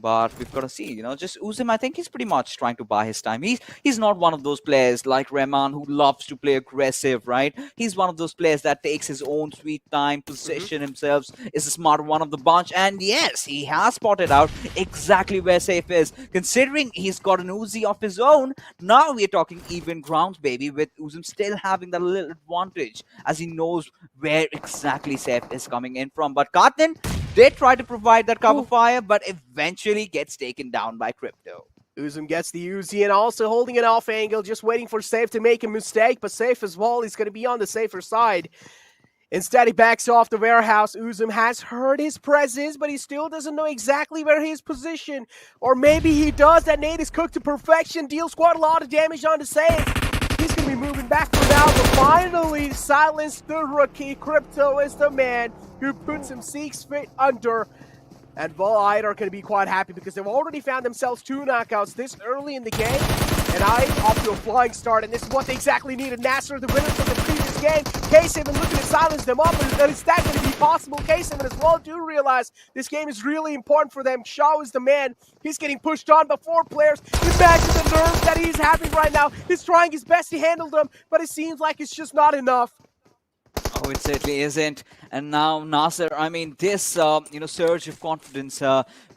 But we've got to see, just Uzum, I think he's pretty much trying to buy his time. He's not one of those players like Rahman who loves to play aggressive, right? He's one of those players that takes his own sweet time, position himself, is the smarter one of the bunch. And yes, he has spotted out exactly where Safe is. Considering he's got an Uzi of his own, now we're talking even grounds, baby, with Uzum still having that little advantage as he knows where exactly Safe is coming in from. But Katnin did try to provide that cover fire, but eventually gets taken down by Crypto. Uzum gets the Uzi and also holding it off angle, just waiting for Safe to make a mistake, but Safe as well is going to be on the safer side. Instead, he backs off the warehouse. Uzum has heard his presence, but he still doesn't know exactly where he is positioned. Or maybe he does. That nade is cooked to perfection, deals quite a lot of damage on the Safe. He's going to be moving back for now, but finally silenced the rookie. Crypto is the man who puts him 6 feet under. And Volide are going to be quite happy because they've already found themselves 2 knockouts this early in the game. And off to a flying start, and this is what they exactly needed. Nasser, the winner from the previous game. K7 looking to silence them up, but is that going to be possible? K7 as well do realize this game is really important for them. Shaw is the man. He's getting pushed on by 4 players. Imagine the nerves that he's having right now. He's trying his best to handle them, but it seems like it's just not enough. Oh, it certainly isn't. And now Nasser, I mean, this, surge of confidence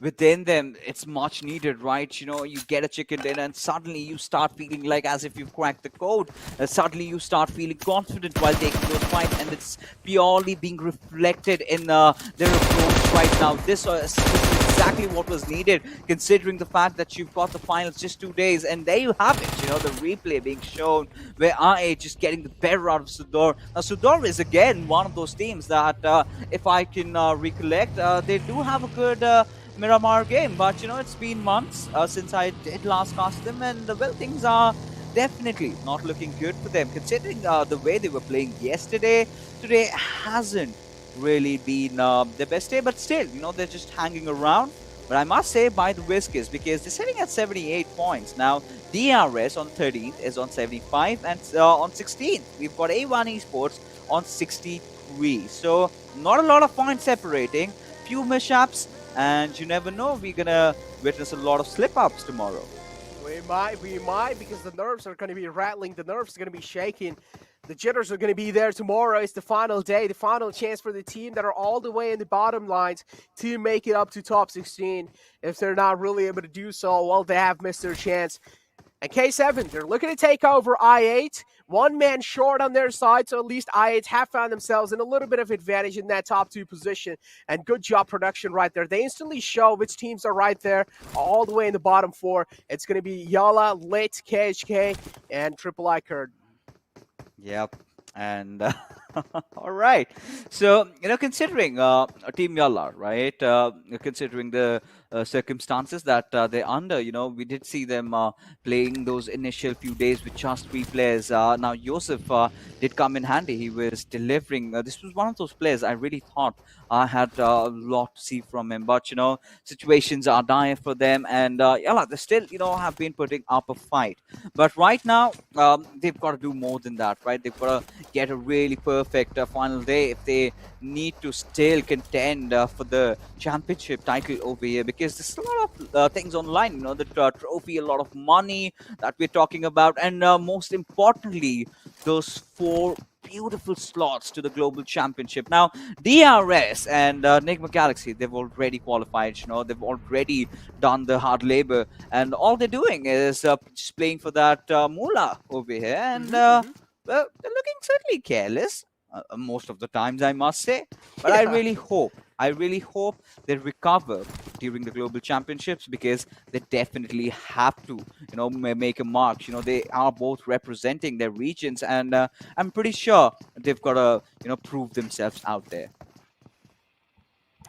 within them, it's much needed, right? You get a chicken dinner and suddenly you start feeling like as if you've cracked the code. Suddenly you start feeling confident while taking those fights, and it's purely being reflected in their approach right now. This is exactly what was needed, considering the fact that you've got the finals just 2 days, and there you have it, the replay being shown where RA just getting the better out of SUDOR. Now, SUDOR is again one of those teams that, if I can recollect, they do have a good Miramar game, but it's been months since I did last cast them, and well, things are definitely not looking good for them, considering the way they were playing yesterday. Today hasn't really been their best day, but still, they're just hanging around. But I must say by the Wizzes, because they're sitting at 78 points. Now, DRS on 13th is on 75, and on 16th, we've got A1 Esports on 63. So, not a lot of points separating, few mishaps, and you never know, we're gonna witness a lot of slip-ups tomorrow. We might, because the nerves are going to be rattling, the nerves are going to be shaking. The jitters are going to be there tomorrow. It's the final day, the final chance for the team that are all the way in the bottom lines to make it up to top 16. If they're not really able to do so, well, they have missed their chance. And K7, they're looking to take over I8. 1 man short on their side, so at least I8 have found themselves in a little bit of advantage in that top 2 position. And good job production right there. They instantly show which teams are right there, all the way in the bottom 4. It's going to be YALLA, Lit, KHK, and Triple I Kurd. Yep, and all right. So, considering Team YALLA, right, considering the circumstances that they're under, we did see them playing those initial few days with just 3 players. Now, Joseph did come in handy. He was delivering. This was one of those players I really thought I had a lot to see from him. But, situations are dire for them. And YALLA, they still, have been putting up a fight. But right now, they've got to do more than that, right? They've got to get a really perfect final day if they need to still contend for the championship title over here, because there's a lot of things online, the trophy, a lot of money that we're talking about, and most importantly, those 4 beautiful slots to the global championship. Now, DRS and Nigma Galaxy, they've already qualified, they've already done the hard labor, and all they're doing is just playing for that moolah over here, and well, they're looking certainly careless most of the times, I must say. But I really hope they recover during the global championships, because they definitely have to, make a mark. They are both representing their regions, and I'm pretty sure they've got to, prove themselves out there.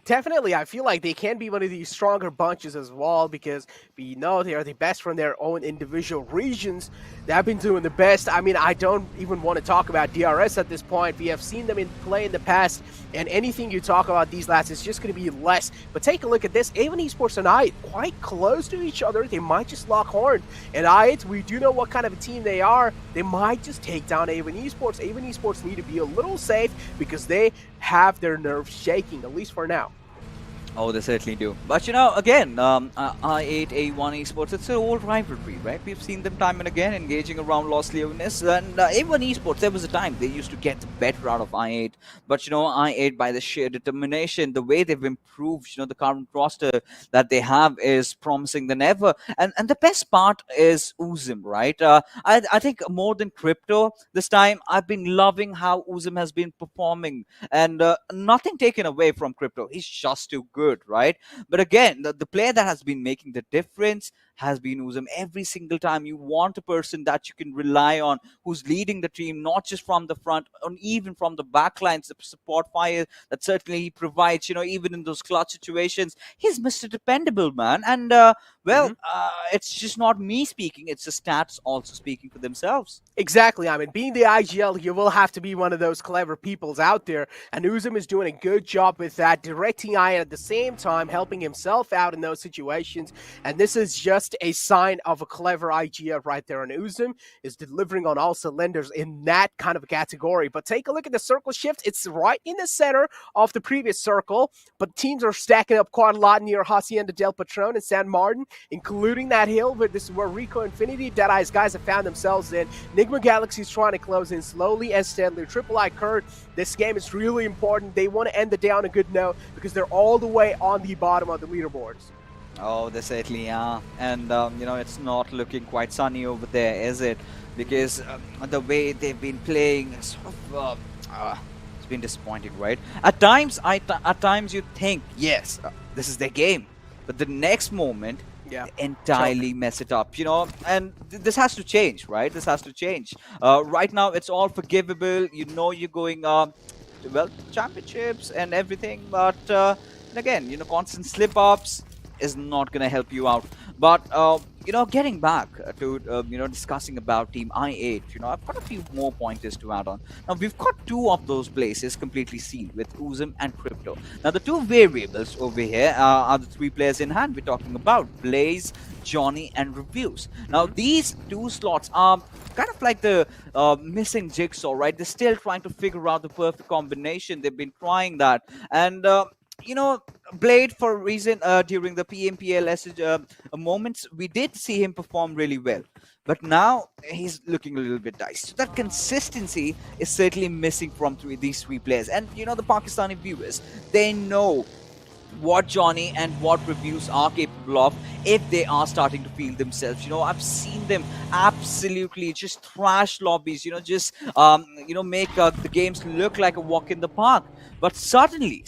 Definitely, I feel like they can be one of these stronger bunches as well because we know they are the best from their own individual regions. They have been doing the best. I mean, I don't even want to talk about DRS at this point. We have seen them play in the past, and anything you talk about these lads is just going to be less. But take a look at this. A1 Esports and I quite close to each other. They might just lock horn. And I8, we do know what kind of a team they are. They might just take down A1 Esports. A1 Esports need to be a little safe because they have their nerves shaking, at least for now. Oh, they certainly do. But again, I8, A1 Esports, it's an old rivalry, right? We've seen them time and again engaging around Los Leones. And A1 Esports, there was a time they used to get the better out of I8. But, I8, by the sheer determination, the way they've improved, the current roster that they have is promising than ever. And the best part is Uzim, right? I think more than Crypto this time, I've been loving how Uzim has been performing. And nothing taken away from Crypto. He's just too good, right? But again, the player that has been making the difference has been Uzim. Every single time you want a person that you can rely on, who's leading the team, not just from the front, and even from the back lines, the support fire that certainly he provides, even in those clutch situations. He's Mr. Dependable, man. And, it's just not me speaking, it's the stats also speaking for themselves. Exactly. I mean, being the IGL, you will have to be one of those clever peoples out there. And Uzim is doing a good job with that, directing Ian at the same time, helping himself out in those situations. And this is just a sign of a clever IGL right there. And Uzim is delivering on all cylinders in that kind of a category. But take a look at the circle shift. It's right in the center of the previous circle. But teams are stacking up quite a lot near Hacienda del Patron and San Martin, including that hill. But this is where Rico Infinity, Deadeyes guys have found themselves in. Enigma Galaxy's trying to close in slowly and steadily. Triple I Kurt, this game is really important. They want to end the day on a good note because they're all the way on the bottom of the leaderboards. Oh, they certainly are. And, it's not looking quite sunny over there, is it? Because the way they've been playing, it's been disappointing, right? At times you think, yes, this is their game. But the next moment, they entirely mess it up, and this has to change, right? This has to change. Right now, it's all forgivable. You're going, championships and everything. But again, constant slip-ups is not going to help you out. But, getting back to, discussing about Team I8, I've got a few more pointers to add on. Now, we've got two of those places completely sealed with Uzim and Crypto. Now, the two variables over here are the three players in hand we're talking about, Blaze, Johnny, and Reviews. Now, these two slots are kind of like the missing jigsaw, right? They're still trying to figure out the perfect combination. They've been trying that. And, Blade, for a reason, during the PMPL moments, we did see him perform really well. But now, he's looking a little bit dicey. So that consistency is certainly missing from these three players. And, the Pakistani viewers, they know what Johnny and what Reviews are capable of if they are starting to feel themselves. I've seen them absolutely just thrash lobbies, just, make the games look like a walk in the park. But suddenly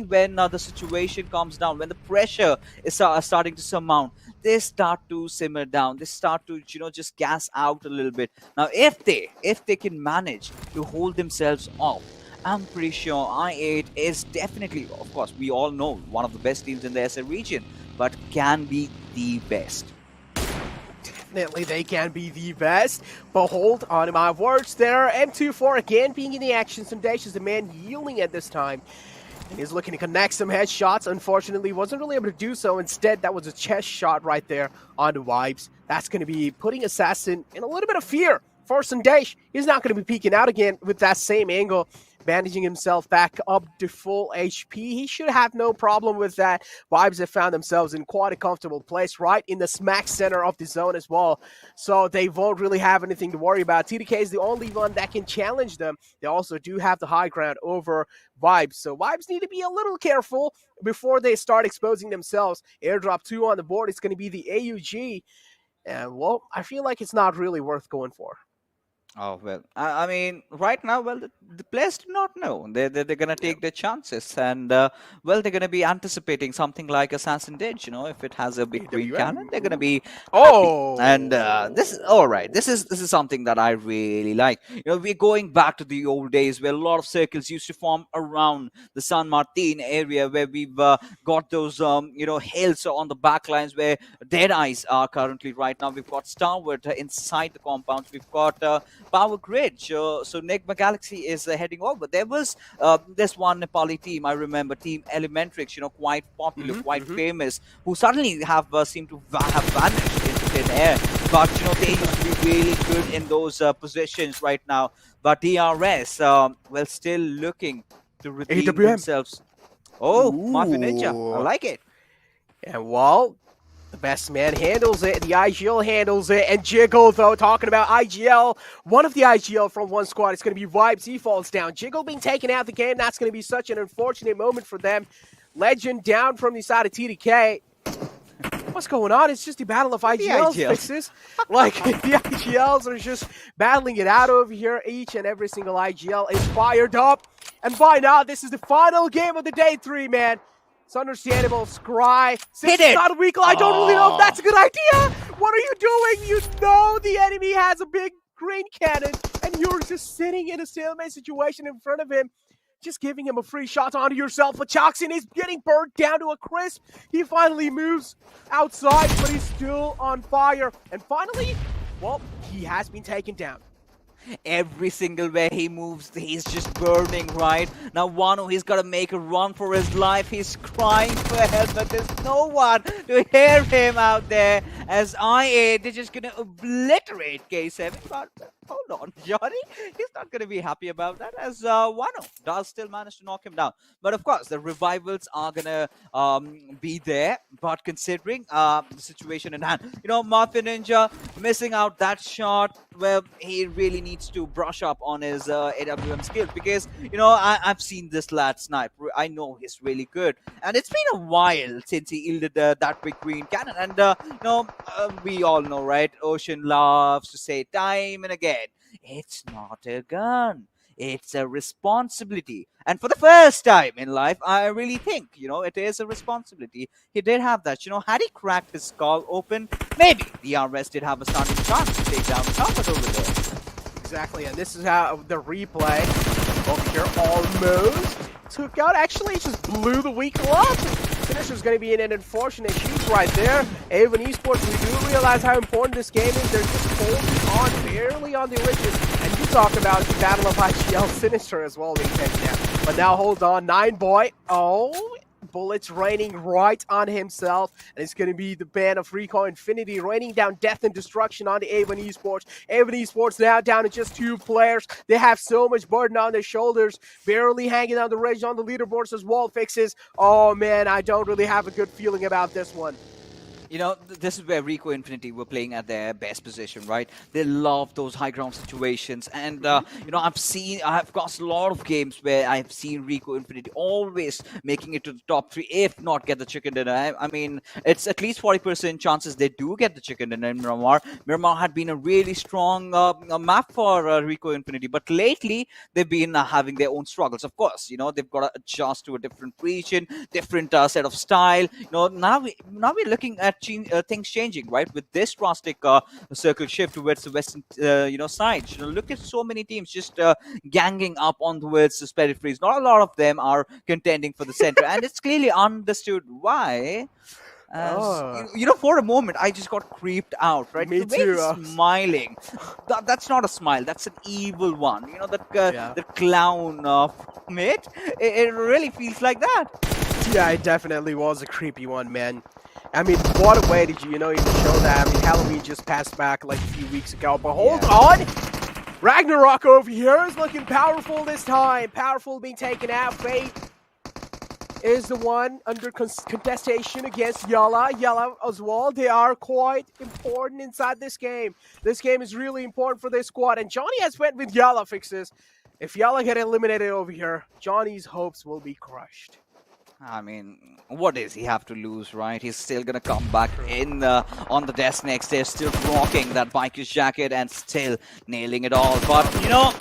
when the situation calms down, when the pressure is starting to surmount, they start to simmer down. They start to, just gas out a little bit. Now, if they can manage to hold themselves off, I'm pretty sure I8 is definitely, of course, we all know, one of the best teams in the SA region, but can be the best. Definitely they can be the best, but hold on to my words there. M24 again being in the action. Some Dash is the man yielding at this time. And he's looking to connect some headshots. Unfortunately, wasn't really able to do so. Instead, that was a chest shot right there onto Vibes. That's going to be putting Assassin in a little bit of fear for Sandesh. He's not going to be peeking out again with that same angle, bandaging himself back up to full HP. He should have no problem with that. Vibes have found themselves in quite a comfortable place, right in the smack center of the zone as well. So they won't really have anything to worry about. TDK is the only one that can challenge them. They also do have the high ground over Vibes. So Vibes need to be a little careful before they start exposing themselves. Airdrop 2 on the board. It's going to be the AUG. And, well, I feel like it's not really worth going for. Oh, well, I mean, right now, well, the players do not know. They're going to take their chances. And, well, they're going to be anticipating something like Assassin Did. If it has a big green cannon, they're going to be happy. And this is all right. This is something that I really like. We're going back to the old days where a lot of circles used to form around the San Martin area, where we've got those hills on the back lines where Deadeyes are currently right now. We've got Starwood inside the compounds. We've got Power Grid. So Nigma Galaxy is heading over. There was this one Nepali team, I remember, Team Elementrix, quite popular, quite famous, who suddenly have seemed to have vanished into thin air. But they used to be really good in those positions right now. But DRS, well, still looking to redeem AWM. themselves. Oh, Mafia Ninja, I like it. And well, the best man handles it. The IGL handles it. And Jiggle, though, talking about IGL. One of the IGL from one squad is going to be Vibes. He falls down. Jiggle being taken out of the game. That's going to be such an unfortunate moment for them. Legend down from the side of TDK. What's going on? It's just the battle of IGLs, fixes. Like, the IGLs are just battling it out over here. Each and every single IGL is fired up. And by now, this is the final game of the day 3, man. It's understandable. Scry. Since it's not a week, I don't really know if that's a good idea. What are you doing? You know the enemy has a big green cannon, and you're just sitting in a stalemate situation in front of him, just giving him a free shot onto yourself. But Chaxin is getting burnt down to a crisp. He finally moves outside, but he's still on fire. And finally, well, he has been taken down. Every single way he moves, he's just burning, right? Now, Wano, he's got to make a run for his life. He's crying for help, but there's no one to hear him out there. As IA, they're just going to obliterate K7. But hold on, Johnny. He's not going to be happy about that, as Wano does still manage to knock him down. But of course, the revivals are going to be there. But considering the situation in hand, Mafia Ninja missing out that shot, well, he really needs to brush up on his AWM skills, because I've seen this lad snipe. I know he's really good, and it's been a while since he yielded that big green cannon. And we all know, right? Ocean loves to say time and again, it's not a gun, it's a responsibility. And for the first time in life, I really think, it is a responsibility. He did have that. Had he cracked his skull open, maybe the RS did have a standing chance to take down the target over there. Exactly, and this is how the replay over here almost took out. Actually, it just blew the weak club. Finisher's going to be in an unfortunate shoot right there. Avon Esports, we do realize how important this game is. They're just holding on barely on the origin. And you talk about the battle of IGL, Sinister as well being taken down. But now hold on, 9boy. Oh, bullets raining right on himself, and it's going to be the band of Rico Infinity raining down death and destruction on the Avon Esports. Avon Esports now down to just 2 players. They have so much burden on their shoulders, barely hanging on the ridge on the leaderboards as well, fixes. Oh man, I don't really have a good feeling about this one. This is where Rico Infinity were playing at their best position, right? They love those high ground situations. And, I've got a lot of games where I've seen Rico Infinity always making it to the top 3, if not get the chicken dinner. I mean, it's at least 40% chances they do get the chicken dinner in Miramar. Miramar had been a really strong map for Rico Infinity, but lately they've been having their own struggles. Of course, they've got to adjust to a different region, different set of style. Now we're looking at things changing, right? With this drastic circle shift towards the western, side. Look at so many teams just ganging up on towards the peripheries. Not a lot of them are contending for the center, and it's clearly understood why. For a moment, I just got creeped out, right? Me the way too. he's smiling. That's not a smile. That's an evil one. The clown from it. It really feels like that. Yeah, it definitely was a creepy one, man. I mean, what a way did you, even show that? I mean, Halloween just passed back like a few weeks ago, but hold on! Ragnarok over here is looking powerful this time. Powerful being taken out. Fate is the one under contestation against YALLA. YALLA as well. They are quite important inside this game. This game is really important for this squad, and Johnny has went with YALLA, fixes. If YALLA get eliminated over here, Johnny's hopes will be crushed. I mean, what does he have to lose, right? He's still gonna come back in on the desk next day, still rocking that biker's jacket and still nailing it all. But you know,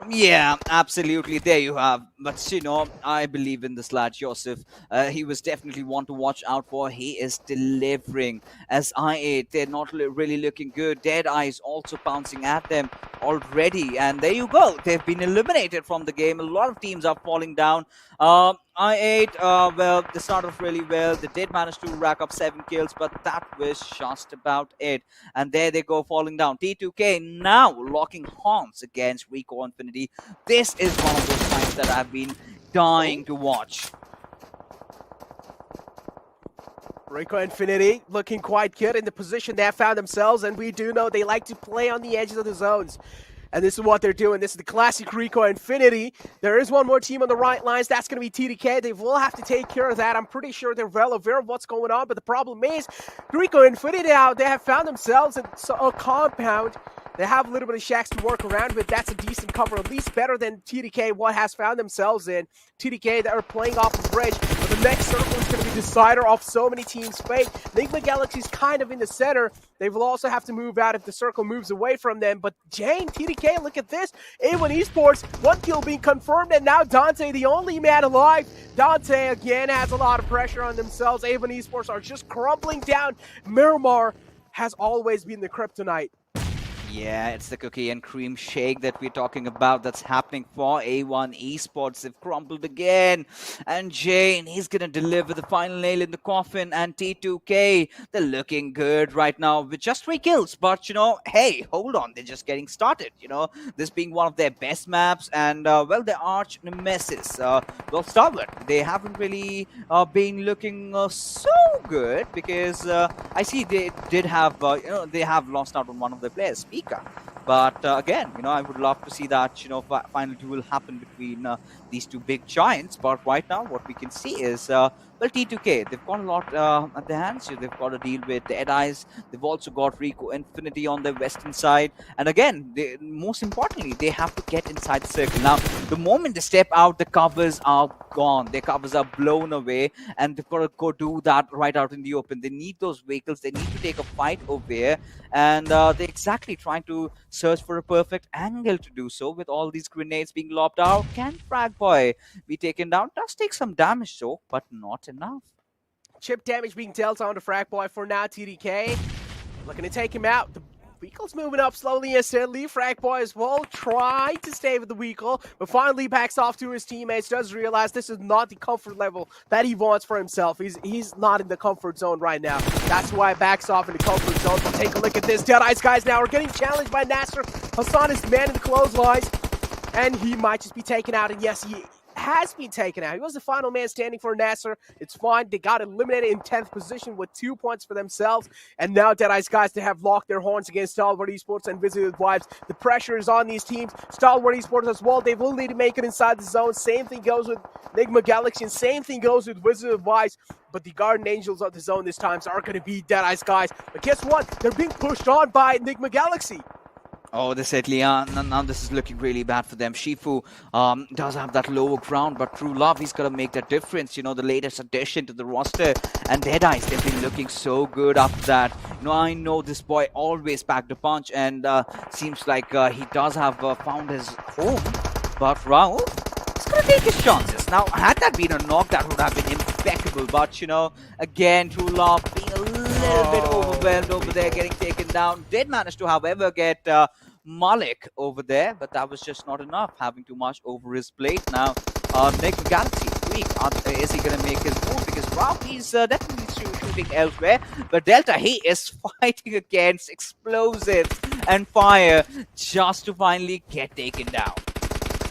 yeah, absolutely. There you have. But you know, I believe in this lad, Joseph. He was definitely one to watch out for. He is delivering. As I8, they're not really looking good. Deadeyes also bouncing at them already. And there you go. They've been eliminated from the game. A lot of teams are falling down. I8, well, they started off really well. They did manage to rack up 7 kills, but that was just about it. And there they go, falling down. T2K now locking horns against Rico Infinity. This is one of those fights that I've been dying to watch. Rico Infinity looking quite good in the position they have found themselves, and we do know they like to play on the edges of the zones. And this is what they're doing. This is the classic Rico Infinity. There is one more team on the right lines. That's going to be TDK. They will have to take care of that. I'm pretty sure they're well aware of what's going on. But the problem is, Rico Infinity now, they have found themselves in a compound. They have a little bit of shacks to work around with. That's a decent cover, at least better than TDK, what has found themselves in. TDK, that are playing off the bridge. But the next circle is going to be the decider of so many teams' fate. Enigma Galaxy's kind of in the center. They will also have to move out if the circle moves away from them. But Jane, TDK, look at this. A1 Esports, 1 kill being confirmed, and now Dante, the only man alive. Dante, again, has a lot of pressure on themselves. A1 Esports are just crumbling down. Miramar has always been the kryptonite. Yeah, it's the cookie and cream shake that we're talking about that's happening for A1 Esports. They've crumbled again. And Jane, he's going to deliver the final nail in the coffin. And T2K, they're looking good right now with just 3 kills. But, you know, hey, hold on. They're just getting started, you know. This being one of their best maps. And, well, their arch nemesis. Well, Starboard, they haven't really been looking so good. Because I see they did have, you know, they have lost out on one of their players. But again, you know, I would love to see that, you know, final duel happen between these two big giants. But right now, what we can see is, well, T2K, they've got a lot at their hands. They've got to deal with Deadeyes. They've also got Rico Infinity on their western side. And again, most importantly, they have to get inside the circle. Now, the moment they step out, the covers are gone. Their covers are blown away. And they've got to go do that right out in the open. They need those vehicles. They need to take a fight over there. And they're exactly trying to search for a perfect angle to do so with all these grenades being lobbed out. Can Frag Boy be taken down? Does take some damage though, but not enough. Chip damage being dealt on to Frag Boy for now. TDK looking to take him out. The Weekle's moving up slowly and steadily. Frag Boy as well trying to stay with the Weekle, but finally backs off to his teammates. Does realize this is not the comfort level that he wants for himself. He's not in the comfort zone right now. That's why backs off in the comfort zone. But take a look at this. Deadeyes guys now are getting challenged by Nasser. Hassan is man in the clotheslines, and he might just be taken out. And yes, he has been taken out. He was the final man standing for Nasser. It's fine. They got eliminated in 10th position with 2 points for themselves. And now Deadeyes guys, they have locked their horns against Stalwart Esports and Visited Vibes. The pressure is on these teams. Stalwart Esports as well. They will need to make it inside the zone. Same thing goes with Enigma Galaxy, and same thing goes with Visited Vibes. But the Guardian Angels of the zone this time are going to be Deadeyes guys. But guess what? They're being pushed on by Enigma Galaxy. Oh, they certainly are. Now this is looking really bad for them. Shifu does have that lower ground, but True Love, he's got to make that difference. You know, the latest addition to the roster. And Deadeyes, they've been looking so good after that. You know, I know this boy always packed a punch, and seems like he does have found his home. But Raul, he's going to take his chances. Now, had that been a knock, that would have been impeccable. But, you know, again, True Love being a little bit overwhelmed over there, getting taken down. Did manage to, however, get Malik over there, but that was just not enough, having too much over his plate. Now, Enigma Galaxy, weak. Is he going to make his move? Because Ralph, he's definitely shooting elsewhere. But Delta, he is fighting against explosives and fire just to finally get taken down.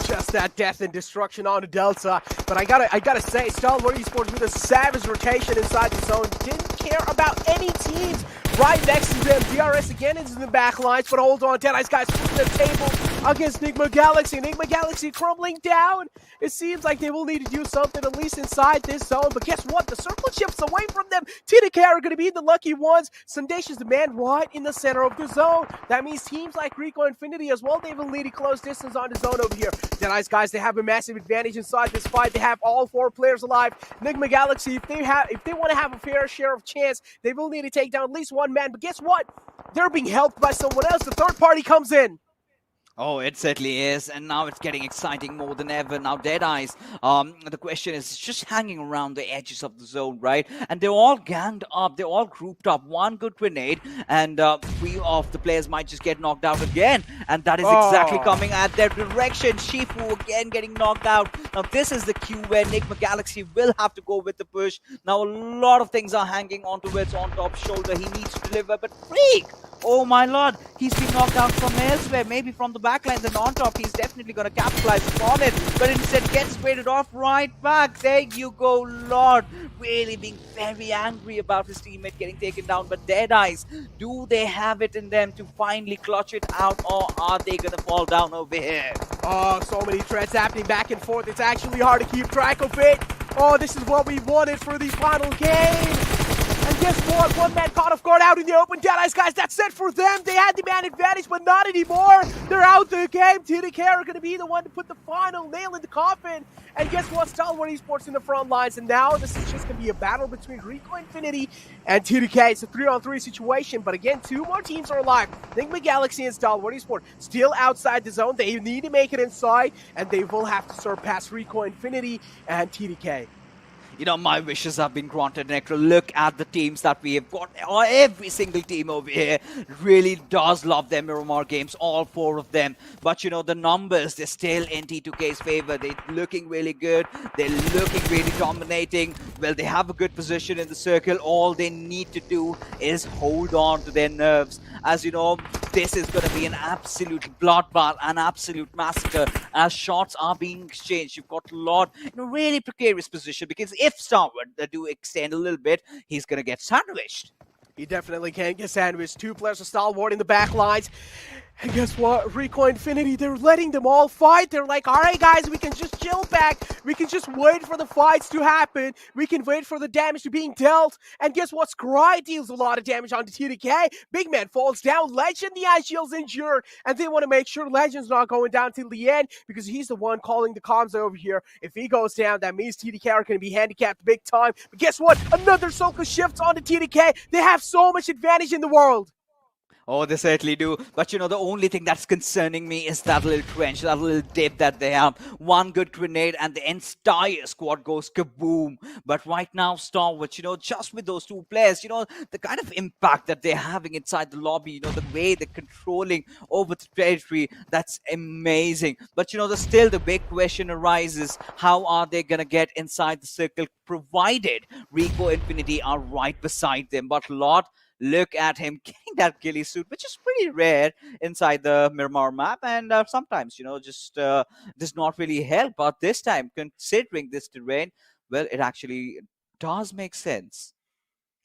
Just that death and destruction on to Delta. But I gotta say, Stalwart Esports with a savage rotation inside the zone. Didn't care about any teams right next to them. DRS again into the back lines, but hold on, Deadeyes guys pushing the table against Enigma Galaxy. Enigma Galaxy crumbling down. It seems like they will need to do something at least inside this zone. But guess what? The circle shifts away from them. TDK are going to be the lucky ones. Sundacious the man right in the center of the zone. That means teams like Rico Infinity as well, they will need a close distance on the zone over here. Deadeyes, guys, they have a massive advantage inside this fight. They have all 4 players alive. Enigma Galaxy, if they want to have a fair share of chance, they will need to take down at least one man. But guess what? They're being helped by someone else. The third party comes in. Oh, it certainly is, and now it's getting exciting more than ever. Now, Deadeyes, the question is just hanging around the edges of the zone, right? And they're all ganged up, they're all grouped up. One good grenade, and 3 of the players might just get knocked out again. And that is exactly coming at their direction. Shifu again getting knocked out. Now, this is the cue where Enigma Galaxy will have to go with the push. Now, a lot of things are hanging onto its on top shoulder. He needs to deliver, but Freak! Oh my lord, he's been knocked out from elsewhere, maybe from the backlines, and on top he's definitely going to capitalize upon it, but instead gets traded off right back. There you go, Lord, really being very angry about his teammate getting taken down. But Deadeyes, do they have it in them to finally clutch it out, or are they going to fall down over here? Oh, so many threats happening back and forth. It's actually hard to keep track of it. Oh, this is what we wanted for the final game. And guess what? One man caught off guard out in the open. Deadeyes, guys, that's it for them. They had the man advantage, but not anymore. They're out the game. TDK are going to be the one to put the final nail in the coffin. And guess what? Stalwart Esports in the front lines. And now this is just going to be a battle between Rico Infinity and TDK. It's a 3-on-3 situation. But again, 2 more teams are alive. Enigma Galaxy and Stalwart Esports still outside the zone. They need to make it inside. And they will have to surpass Rico Infinity and TDK. You know, my wishes have been granted, Necro. Look at the teams that we have got. Every single team over here really does love their Miramar games, all 4 of them. But, you know, the numbers, they're still in T2K's favor. They're looking really good. They're looking really dominating. Well, they have a good position in the circle. All they need to do is hold on to their nerves. As you know, this is going to be an absolute bloodbath, an absolute massacre as shots are being exchanged. You've got Lord in a really precarious position because if Starwood do extend a little bit, he's going to get sandwiched. He definitely can get sandwiched. 2 players of Stalwart in the back lines. And guess what? Rico Infinity, they're letting them all fight. They're like, all right, guys, we can just chill back. We can just wait for the fights to happen. We can wait for the damage to being dealt. And guess what? Scry deals a lot of damage onto TDK. Big man falls down. Legend, the Ice Shield's injured. And they want to make sure Legend's not going down till the end because he's the one calling the comms over here. If he goes down, that means TDK are going to be handicapped big time. But guess what? Another circle shifts onto TDK. They have so much advantage in the world. Oh, they certainly do. But, you know, the only thing that's concerning me is that little trench, that little dip that they have. One good grenade and the entire squad goes kaboom. But right now, Starwatch, you know, just with those 2 players, you know, the kind of impact that they're having inside the lobby, you know, the way they're controlling over the territory, that's amazing. But, you know, still the big question arises, how are they going to get inside the circle, provided Rico Infinity are right beside them? But Lord, look at him getting that ghillie suit, which is pretty rare inside the Miramar map, and sometimes, you know, just does not really help. But this time, considering this terrain, well, it actually does make sense.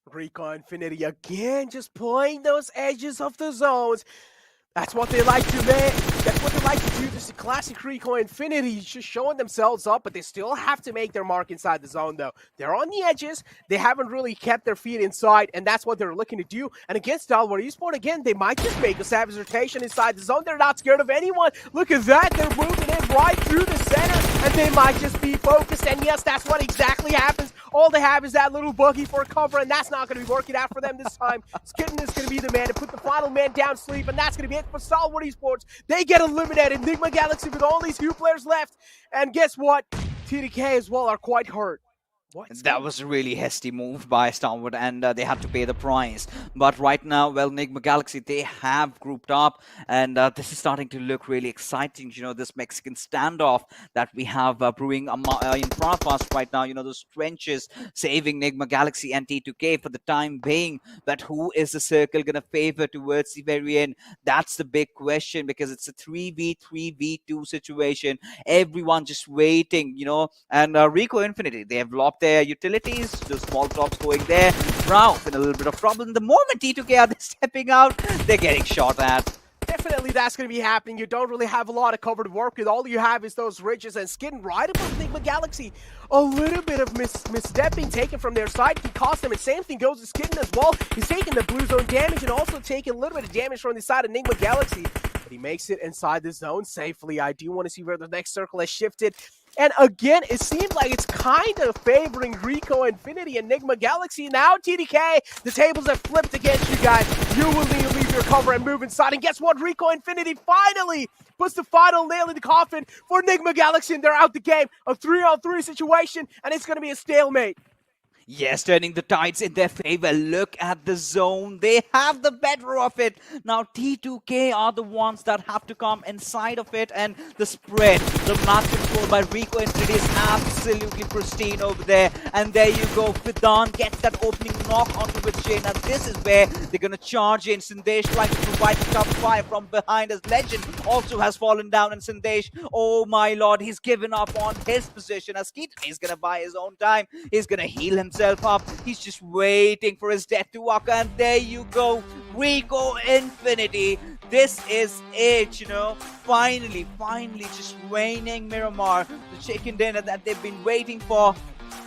Rico Infinity again, just pulling those edges of the zones. That's what they like to make. That's what they like to do. This is classic Rico Infinity, just showing themselves up, but they still have to make their mark inside the zone, though. They're on the edges. They haven't really kept their feet inside, and that's what they're looking to do. And against Stalwart Esports, again, they might just make a savage rotation inside the zone. They're not scared of anyone. Look at that. They're moving in right through the center, and they might just be focused. And yes, that's what exactly happens. All they have is that little buggy for cover, and that's not going to be working out for them this time. Skitten is going to be the man to put the final man down sleep, and that's going to be it for Stalwart Esports. They get eliminated. Enigma Galaxy with only 2 players left. And guess what? TDK as well are quite hurt. That was a really hasty move by Starwood, and they had to pay the price. But right now, well, Enigma Galaxy, they have grouped up, and this is starting to look really exciting. You know, this Mexican standoff that we have brewing in front of us right now. You know, those trenches saving Enigma Galaxy and T2K for the time being. But who is the circle going to favor towards the very end? That's the big question, because it's a 3v3v2 situation. Everyone just waiting, you know, and Rico Infinity, they have locked their utilities, the small drops going there. Brown in a little bit of trouble. And the moment T2K are stepping out, they're getting shot at. definitely that's going to be happening. You don't really have a lot of cover to work with. All you have is those ridges, and Skidden right above Enigma Galaxy. A little bit of misstepping taken from their side can cost them, and same thing goes to Skidden as well. He's taking the blue zone damage and also taking a little bit of damage from the side of Enigma Galaxy. But he makes it inside the zone safely. I do want to see where the next circle has shifted. And again, it seems like it's kind of favoring Rico Infinity and Enigma Galaxy. Now, TDK, the tables have flipped against you guys. You will need to leave your cover and move inside. And guess what? Rico Infinity finally puts the final nail in the coffin for Enigma Galaxy, and they're out the game. A 3-on-3 situation, and it's going to be a stalemate. Yes, turning the tides in their favor. Look at the zone. They have the better of it. Now, T2K are the ones that have to come inside of it. And the spread, the map control by Rico Infinity is absolutely pristine over there. And there you go. Fidan gets that opening knock onto Wizzes. And this is where they're going to charge in. Sandesh trying to provide the top fire from behind as Legend also has fallen down. And Sandesh, oh my lord, he's given up on his position as Keaton is going to buy his own time. He's going to heal himself up. He's just waiting for his death to occur, and there you go, Rico Infinity. This is it, you know. Finally, just reigning Miramar, the chicken dinner that they've been waiting for.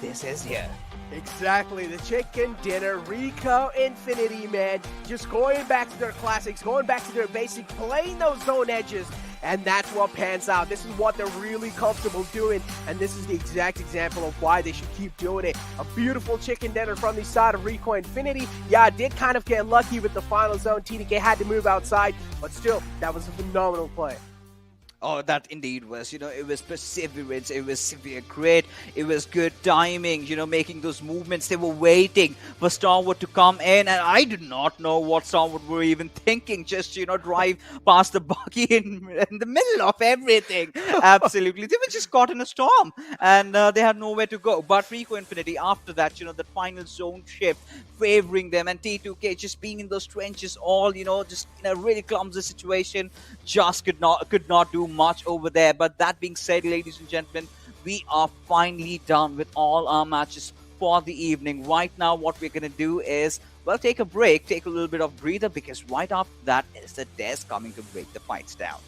This is here. Exactly, the chicken dinner, Rico Infinity, man. Just going back to their classics, going back to their basic, playing those zone edges, and that's what pans out. This is what they're really comfortable doing, and this is the exact example of why they should keep doing it. A beautiful chicken dinner from the side of Rico Infinity. Yeah, I did kind of get lucky with the final zone. TDK had to move outside, but still, that was a phenomenal play. Oh, that indeed was, you know, it was perseverance, it was severe grit, it was good timing, you know, making those movements. They were waiting for Starwood to come in, and I did not know what Starwood were even thinking, just, you know, drive past the buggy in the middle of everything. Absolutely. They were just caught in a storm, and they had nowhere to go. But Rico Infinity, after that, you know, the final zone shift favoring them, and T2K just being in those trenches all, you know, just in a really clumsy situation, just could not do much over there. But that being said, ladies and gentlemen, we are finally done with all our matches for the evening. Right now, what we're going to do is, well, take a break, take a little bit of breather, because right after that is the Des coming to break the fights down.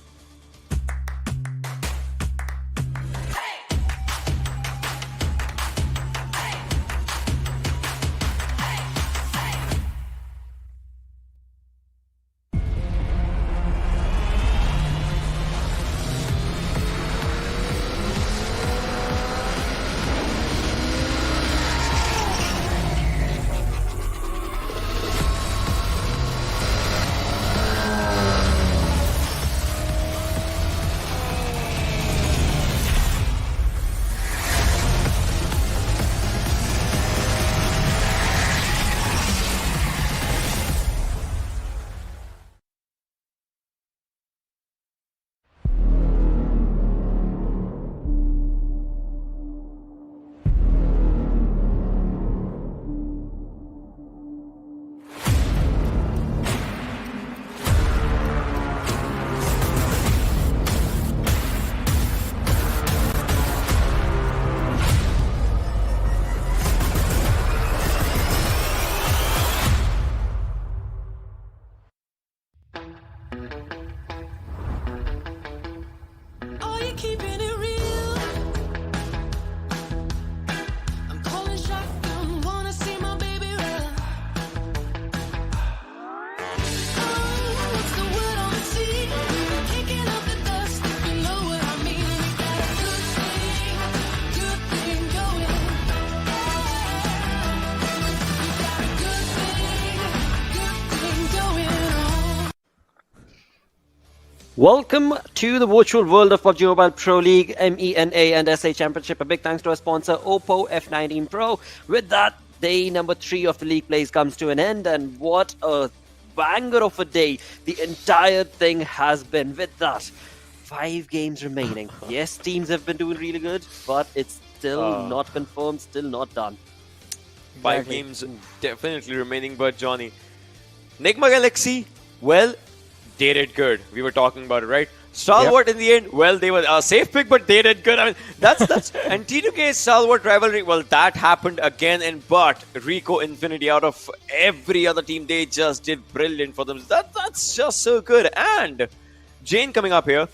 Are you keeping it real? I'm calling shotgun, wanna see my baby run. Oh, what's the word on the sea? Kicking up the dust, you know what I mean. We got a good thing going. We got a good thing going on. Welcome to the virtual world of PUBG Mobile Pro League, MENA and SA Championship. A big thanks to our sponsor, Oppo F19 Pro. With that, day number 3 of the league plays comes to an end, and what a banger of a day the entire thing has been. With that, 5 games remaining. Yes, teams have been doing really good, but it's still not confirmed, still not done. 5 games definitely remaining, but Johnny, Enigma Galaxy, well, they did good. We were talking about it, right? Stalwart in the end, well, they were a safe pick, but they did good. I mean, that's and T2K's Stalwart rivalry, well, that happened again. And but Rico Infinity, out of every other team, they just did brilliant for them. That's just so good. And Jane coming up here,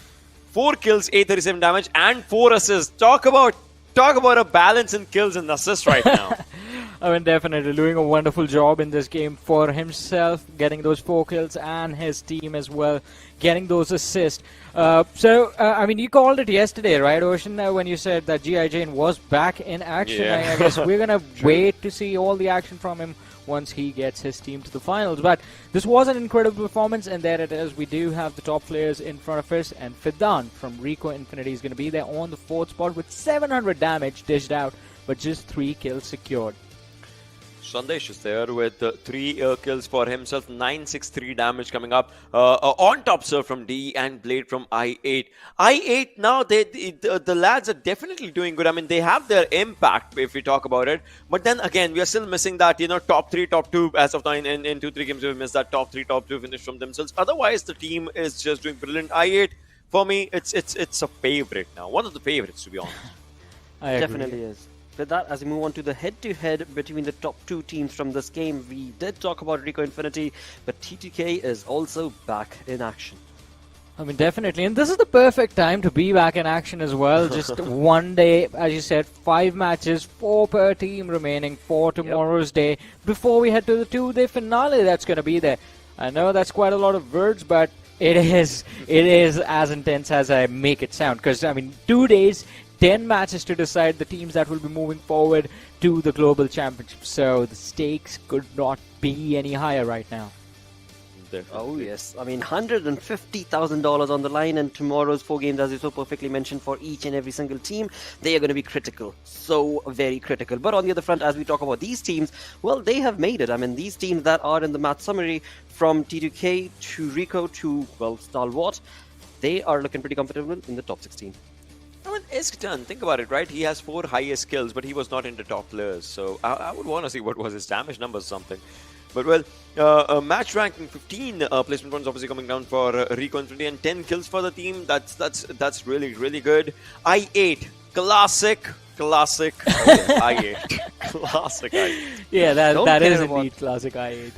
4 kills, 837 damage, and 4 assists. Talk about a balance in kills and assists right now. I mean, definitely doing a wonderful job in this game for himself, getting those 4 kills, and his team as well, getting those assists. I mean, you called it yesterday, right, Ocean, when you said that G.I. Jane was back in action. Yeah. I guess we're going to wait to see all the action from him once he gets his team to the finals. But this was an incredible performance, and there it is. We do have the top players in front of us, and Fidan from Rico Infinity is going to be there on the 4th spot with 700 damage dished out, but just 3 kills secured. Sandesh is there with 3 kills for himself, 963 damage coming up. On top, sir, from D and Blade from I8. I8 now, the lads are definitely doing good. I mean, they have their impact if we talk about it. But then again, we are still missing that, top 3, top 2 as of now. In 2-3 games, we've missed that top 3, top 2 finish from themselves. Otherwise, the team is just doing brilliant. I8, for me, it's a favorite now. One of the favorites, to be honest. I agree. Definitely is. With that, as we move on to the head-to-head between the top 2 teams from this game, we did talk about Rico Infinity, but T2K is also back in action. I mean, definitely. And this is the perfect time to be back in action as well. Just one day, as you said, 5 matches, 4 per team remaining for tomorrow's day before we head to the 2-day finale that's going to be there. I know that's quite a lot of words, but it is as intense as I make it sound. Because, I mean, 2 days, 10 matches to decide the teams that will be moving forward to the Global Championship. So the stakes could not be any higher right now. Oh yes, I mean $150,000 on the line, and tomorrow's 4 games, as you so perfectly mentioned, for each and every single team, they are going to be critical, so very critical. But on the other front, as we talk about these teams, well, they have made it. I mean, these teams that are in the match summary, from T2K to Rico to, well, Stalwart, they are looking pretty comfortable in the top 16. I mean, Iskatan, think about it, right? He has 4 highest kills, but he was not in the top players. So I would want to see what was his damage numbers or something. But well, match ranking 15 placement points obviously coming down for Rico Infinity, and 10 kills for the team. That's really, really good. I8, classic. I8. Classic I8. Yeah, that is care indeed classic I8.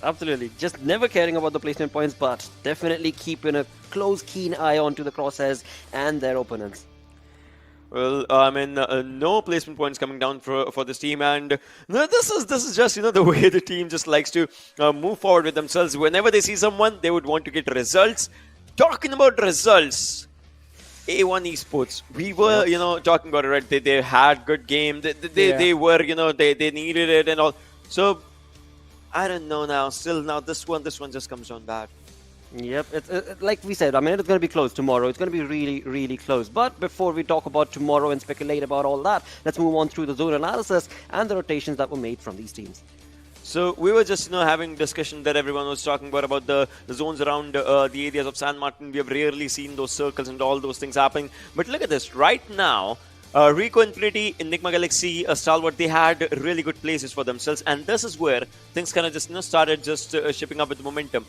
Absolutely. Just never caring about the placement points, but definitely keeping a close, keen eye on to the crosshairs and their opponents. Well, I mean, no placement points coming down for this team, and this is just the way the team just likes to move forward with themselves. Whenever they see someone, they would want to get results. Talking about results, A1 Esports, we were talking about it, right? They had good game. They were they needed it and all. So I don't know now. Still now this one just comes down bad. Yep, it's like we said, I mean, it's going to be close tomorrow. It's going to be really, really close. But before we talk about tomorrow and speculate about all that, let's move on through the zone analysis and the rotations that were made from these teams. So we were just having discussion that everyone was talking about the zones around the areas of San Martin. We have rarely seen those circles and all those things happening. But look at this right now. Rico Infinity, Enigma Galaxy, Stalwart, they had really good places for themselves, and this is where things kind of just started just shipping up with momentum.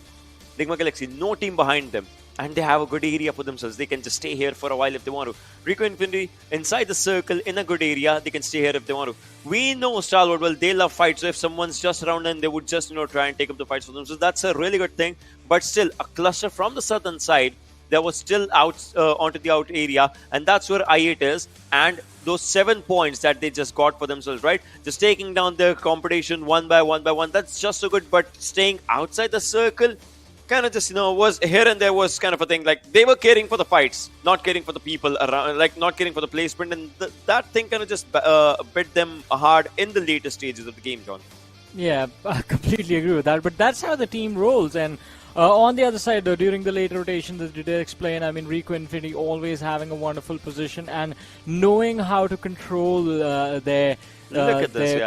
Enigma Galaxy, no team behind them, and they have a good area for themselves. They can just stay here for a while if they want to. Rico Infinity, inside the circle, in a good area, they can stay here if they want to. We know Stalwart, well, they love fights, so if someone's just around them, they would just, try and take up the fights for them. So that's a really good thing, but still, a cluster from the southern side, that was still out onto the out area, and that's where I8 is, and those 7 points that they just got for themselves, right? Just taking down their competition one by one, that's just so good, but staying outside the circle, kind of just, was here and there was kind of a thing, like they were caring for the fights, not caring for the people around, like not caring for the placement, and that thing kind of just bit them hard in the later stages of the game, John. Yeah, I completely agree with that, but that's how the team rolls. And on the other side, though, during the late rotation that you did explain, I mean, Rico Infinity always having a wonderful position and knowing how to control their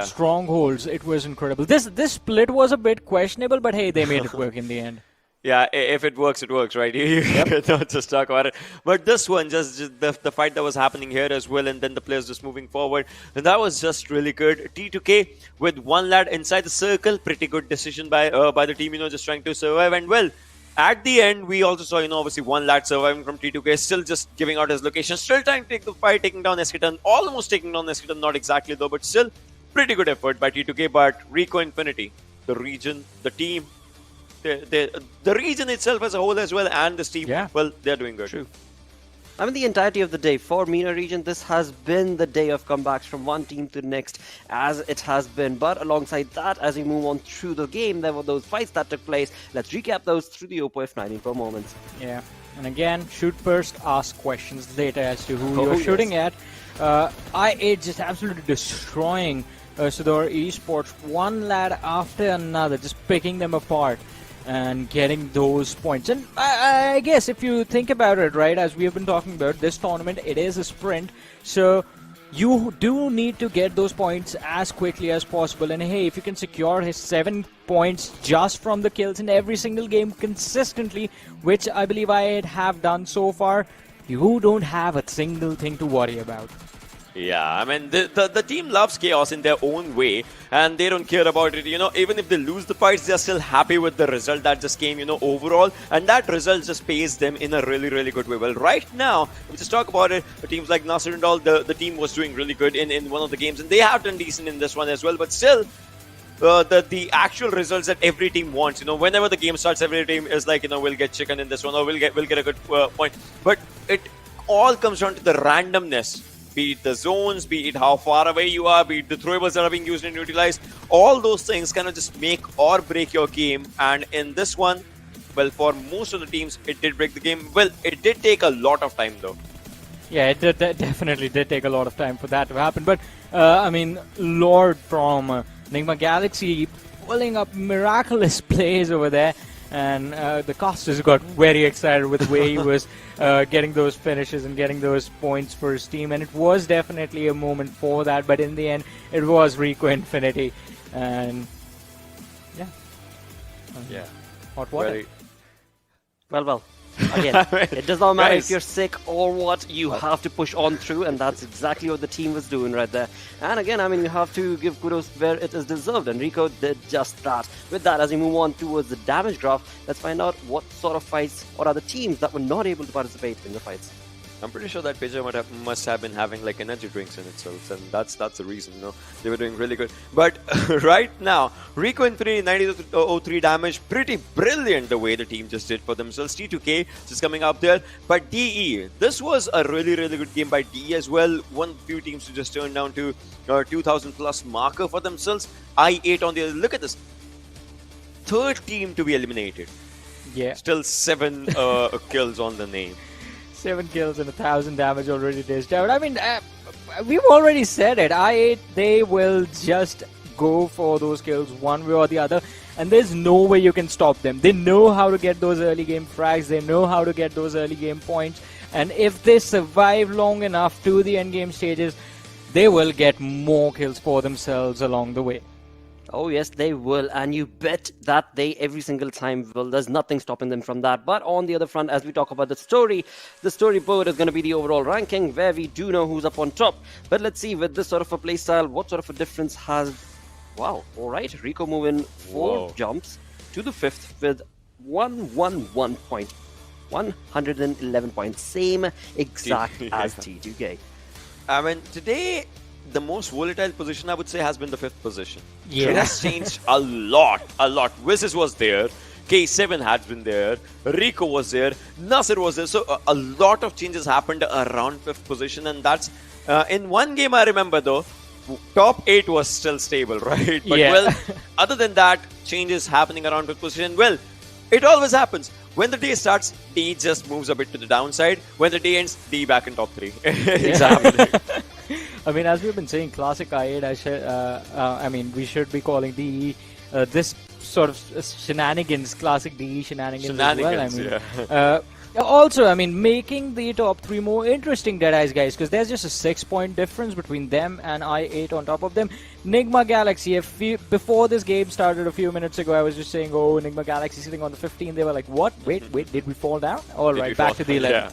strongholds. It was incredible. This split was a bit questionable, but hey, they made it work in the end. Yeah, if it works, right? You cannot just talk about it. But this one, just the fight that was happening here as well, and then the players just moving forward, and that was just really good. T2K with one lad inside the circle, pretty good decision by the team, just trying to survive. And well, at the end, we also saw, obviously one lad surviving from T2K, still just giving out his location, still trying to take the fight, taking down SK10, almost taking down SK10, not exactly though, but still pretty good effort by T2K. But Rico Infinity, the region, the team, the region itself as a whole as well, and this team, well, they're doing good. True. I mean, the entirety of the day for MENA region, this has been the day of comebacks from one team to the next, as it has been. But alongside that, as we move on through the game, there were those fights that took place. Let's recap those through the Oppo F19 Pro moments. Yeah, and again, shoot first, ask questions later as to who you're shooting at. I8 just absolutely destroying SUDOR Esports, one lad after another, just picking them apart and getting those points. And I guess if you think about it, right, as we have been talking about, this tournament, it is a sprint, so you do need to get those points as quickly as possible. And hey, if you can secure his 7 points just from the kills in every single game consistently, which I believe I have done so far, you don't have a single thing to worry about. Yeah, I mean, the team loves chaos in their own way, and they don't care about it. Even if they lose the fights, they're still happy with the result that just came, overall, and that result just pays them in a really, really good way. Well, right now, if we just talk about it, the teams like Nasser and all, the team was doing really good in one of the games, and they have done decent in this one as well, but still, the actual results that every team wants, whenever the game starts, every team is like, we'll get chicken in this one, or we'll get a good point, but it all comes down to the randomness. Be it the zones, be it how far away you are, be it the throwables that are being used and utilized, all those things kind of just make or break your game. And in this one, well, for most of the teams, it did break the game. Well, it did take a lot of time though. Yeah, it definitely did take a lot of time for that to happen. But, I mean, Lord from Enigma Galaxy pulling up miraculous plays over there. And the casters got very excited with the way he was getting those finishes and getting those points for his team. And it was definitely a moment for that. But in the end, it was Rico Infinity. And, yeah. Yeah. Hot water. Well. Again, it does not matter if you're sick or what, you have to push on through, and that's exactly what the team was doing right there. And again, I mean, you have to give kudos where it is deserved, and Rico did just that. With that, as we move on towards the damage graph, let's find out what sort of fights or other teams that were not able to participate in the fights. I'm pretty sure that Pidgey must have been having like energy drinks in itself, and that's the reason, they were doing really good. But right now, Rico Infinity 90-03 damage, pretty brilliant the way the team just did for themselves. T2K just coming up there, but DE, this was a really, really good game by DE as well. One few teams to just turn down to 2,000 plus marker for themselves. I8 on the other. Look at this, third team to be eliminated. Yeah. Still 7 kills on the name. 7 kills and 1,000 damage already dished out. I mean, we've already said it. I8, they will just go for those kills one way or the other, and there's no way you can stop them. They know how to get those early game frags. They know how to get those early game points, and if they survive long enough to the end game stages, they will get more kills for themselves along the way. Oh yes, they will, and you bet that they every single time will. There's nothing stopping them from that. But on the other front, as we talk about the storyboard is going to be the overall ranking, where we do know who's up on top. But let's see, with this sort of a playstyle, what sort of a difference has... Wow, alright, Rico moving 4 jumps to the 5th with 111 point. 111 points, same exact as T2K. I mean, today... the most volatile position, I would say, has been the 5th position. Yeah. It has changed a lot. Wizzes was there, K7 had been there, Rico was there, Nasser was there. So a lot of changes happened around 5th position, and that's in one game I remember though, top 8 was still stable, right? But well, other than that, changes happening around 5th position. Well, it always happens. When the day starts, D just moves a bit to the downside. When the day ends, D back in top 3. Exactly. I mean, as we've been saying, classic I8, I mean, we should be calling DE this sort of shenanigans, classic DE shenanigans as well. I mean, also, I mean, making the top 3 more interesting, Deadeyes guys, because there's just a 6-point difference between them and I8 on top of them. Enigma Galaxy, before this game started a few minutes ago, I was just saying, oh, Enigma Galaxy sitting on the 15. They were like, what? Wait, did we fall down? All right, back to the 11.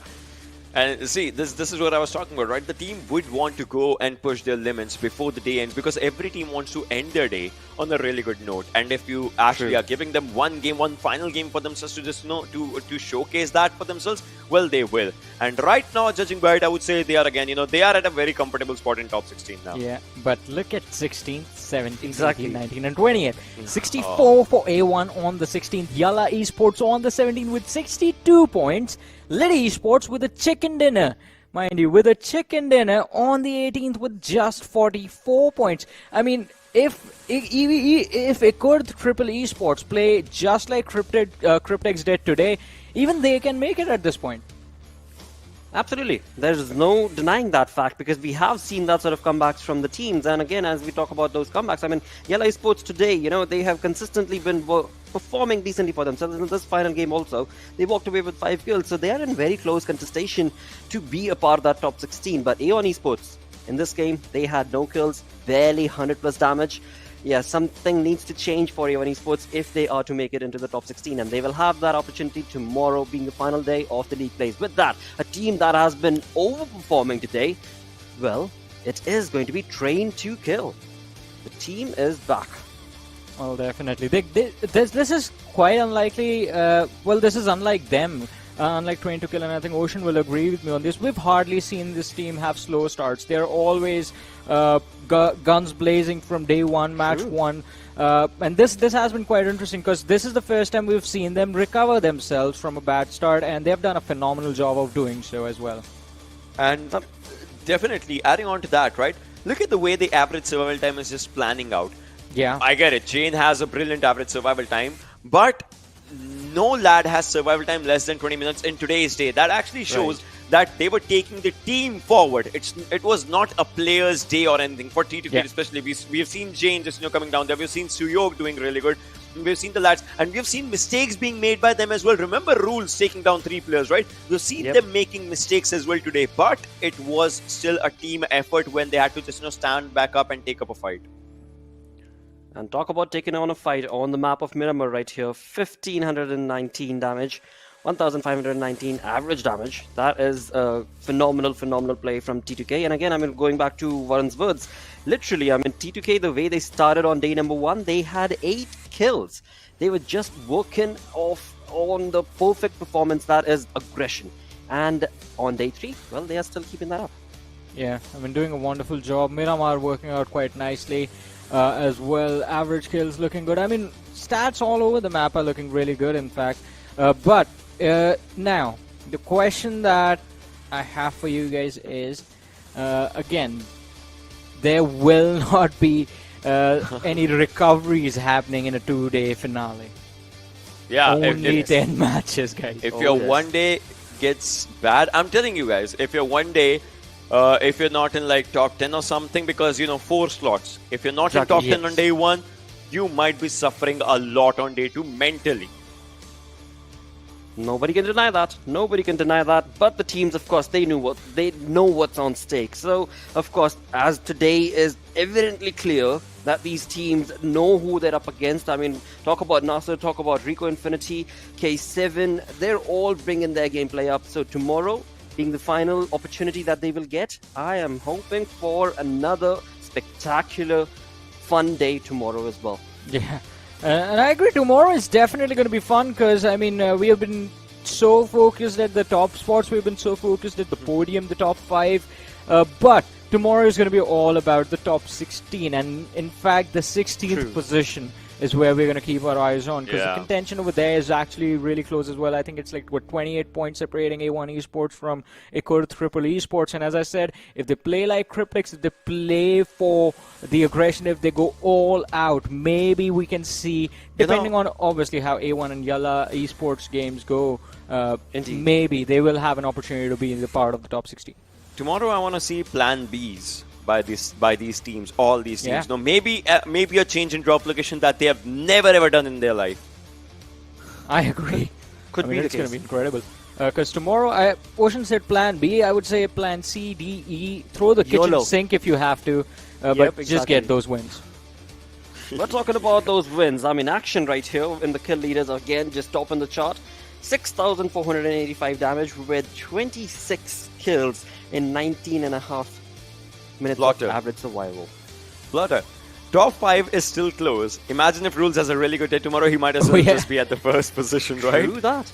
And see, this is what I was talking about, right? The team would want to go and push their limits before the day ends because every team wants to end their day on a really good note. And if you actually are giving them one final game for themselves to just to showcase that for themselves, well, they will. And right now, judging by it, I would say they are again, they are at a very comfortable spot in top 16 now. Yeah, but look at 16th, 17th, Exactly. 18th, 19th, and 20th. 64 for A1 on the 16th. YALLA Esports on the 17th with 62 points. Liddy Esports with a chicken dinner. Mind you, with a chicken dinner on the 18th with just 44 points. I mean, if Ekurd Triple Esports play just like Cryptics did today, even they can make it at this point. Absolutely. There's no denying that fact because we have seen that sort of comebacks from the teams. And again, as we talk about those comebacks, I mean, YALLA Esports today, they have consistently been performing decently for themselves. In this final game also, they walked away with 5 kills. So they are in very close contestation to be a part of that top 16. But A1 Esports, in this game, they had no kills, barely 100 plus damage. Yeah, something needs to change for A1 Esports if they are to make it into the top 16, and they will have that opportunity tomorrow being the final day of the league plays. With that, a team that has been overperforming today, well, it is going to be trained to kill. The team is back. Well, definitely. This is quite unlikely. This is unlike them. Unlike Train to Kill, and I think Ocean will agree with me on this. We've hardly seen this team have slow starts. They're always guns blazing from day one, match one. And this has been quite interesting because this is the first time we've seen them recover themselves from a bad start, and they've done a phenomenal job of doing so as well. And definitely adding on to that, right? Look at the way the average survival time is just planning out. Yeah. I get it. Jane has a brilliant average survival time, but no lad has survival time less than 20 minutes in today's day. That actually shows that they were taking the team forward. It was not a player's day or anything for T2K especially. We have seen Jane just coming down there. We've seen Suyog doing really good. We've seen the lads, and we've seen mistakes being made by them as well. Remember Rules taking down 3 players, right? We've seen them making mistakes as well today, but it was still a team effort when they had to just stand back up and take up a fight. And talk about taking on a fight on the map of Miramar right here. 1519 damage, 1519 average damage. That is a phenomenal play from T2K. And again, I mean, going back to Varun's words, literally, I mean, T2K, the way they started on day number 1, they had 8 kills. They were just working off on the perfect performance that is aggression. And on day 3, well, they are still keeping that up. Yeah, I mean, doing a wonderful job. Miramar working out quite nicely. As well, average kills looking good. I mean, stats all over the map are looking really good, in fact. But now, the question that I have for you guys is, again, there will not be any recoveries happening in a 2-day finale. Yeah, only 10 matches, guys. If your one day gets bad, I'm telling you guys, if your one day if you're not in like top 10 or something, because 4 slots, if you're not in top 10 on day 1, you might be suffering a lot on day 2 mentally. Nobody can deny that. Nobody can deny that. But the teams, of course, they know what's on stake. So, of course, as today is evidently clear that these teams know who they're up against. I mean, talk about Nasser, talk about Rico Infinity, K7. They're all bringing their gameplay up. So tomorrow, being the final opportunity that they will get, I am hoping for another spectacular, fun day tomorrow as well. Yeah, and I agree. Tomorrow is definitely going to be fun because, I mean, we have been so focused at the top spots. We've been so focused at the podium, the top 5. But tomorrow is going to be all about the top 16. And in fact, the 16th position is where we're going to keep our eyes on, because the contention over there is actually really close as well. I think it's like 28 points separating A1 Esports from Ekurd Triple Esports. And as I said, if they play like Cryptics, if they play for the aggression, if they go all out, maybe we can see, depending on obviously how A1 and YALLA Esports games go, maybe they will have an opportunity to be in the part of the top 16. Tomorrow I want to see plan Bs by these teams, all these teams. No, maybe a change in drop location that they have never ever done in their life. I agree. Could be the it's going case. to be incredible. Because tomorrow, Ocean said plan B. I would say plan C, D, E. Throw the kitchen sink if you have to, but just get those wins. We're talking about those wins. I mean, action right here in the kill leaders again, just top in the chart. 6,485 damage with 26 kills in 19.5 minutes Slaughter. of average survival. Blotter. Top 5 is still close. Imagine if Rules has a really good day tomorrow, he might as well yeah. just be at the first position, right? True that.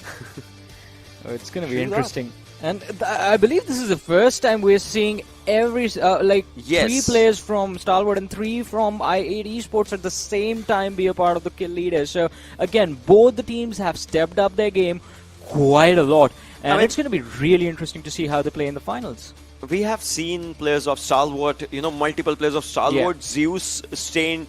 Oh, it's going to be True that. interesting. And I believe this is the first time we're seeing every, Yes. 3 players from Stalwart and 3 from I8 Esports at the same time be a part of the kill leaders. So, again, both the teams have stepped up their game quite a lot. And it's going to be really interesting to see how they play in the finals. We have seen players of Stalwart, multiple players of Stalwart, Zeus, Stain.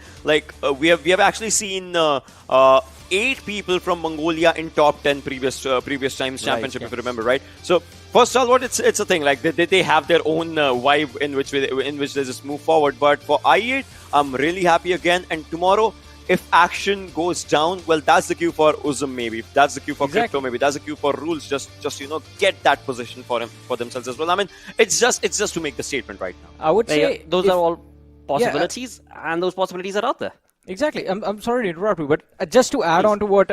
We have actually seen 8 people from Mongolia in top 10 previous times championship, if you remember, right? So for Stalwart, it's a thing. Like they have their own vibe in which they just move forward. But for I8, I'm really happy again. And tomorrow, if action goes down, well, that's the cue for Uzum maybe. That's the cue for Crypto maybe. That's the cue for Rules. Just get that position for themselves as well. I mean, it's just to make the statement right now. I would say Those are all possibilities, and those possibilities are out there. Exactly. I'm sorry to interrupt you, but just to add on to what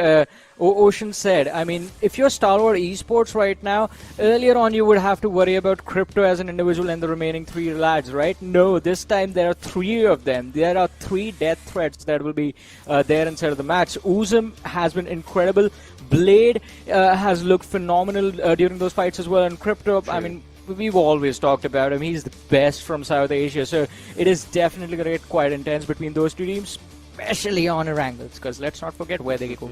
Ocean said, I mean, if you're Stalwart Esports right now, earlier on you would have to worry about Crypto as an individual and the remaining 3 lads, right? No, this time there are 3 of them. There are 3 death threats that will be there inside of the match. Uzum has been incredible. Blade has looked phenomenal during those fights as well. And Crypto, I mean, we've always talked about him. He's the best from South Asia. So it is definitely going to get quite intense between those 2 teams. Especially on Erangel, because let's not forget where they go.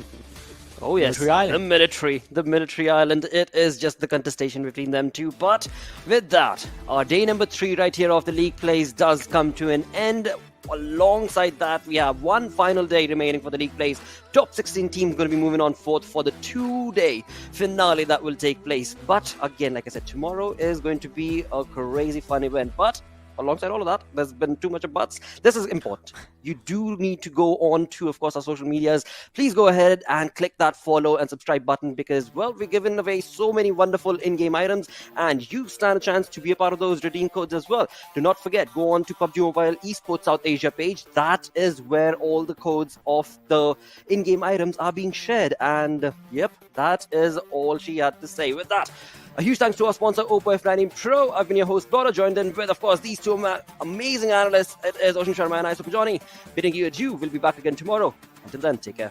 Oh yes, the military island. It is just the contestation between them two. But with that, our day number 3 right here of the league plays does come to an end. Alongside that, we have one final day remaining for the league plays. Top 16 teams going to be moving on forth for the 2-day finale that will take place. But again, like I said, tomorrow is going to be a crazy fun event. But alongside all of that, there's been too much of buts. This is important. You do need to go on to, of course, our social medias. Please go ahead and click that follow and subscribe button because, well, we're giving away so many wonderful in-game items and you stand a chance to be a part of those redeem codes as well. Do not forget, go on to PUBG Mobile Esports South Asia page. That is where all the codes of the in-game items are being shared. And, yep, that is all she had to say. With that, a huge thanks to our sponsor, Oppo F19 Pro. I've been your host, Bora, joined in with, of course, these 2 amazing analysts. It is Ocean Sharma and I, Super Johnny. Bidding you adieu. We'll be back again tomorrow. Until then, take care.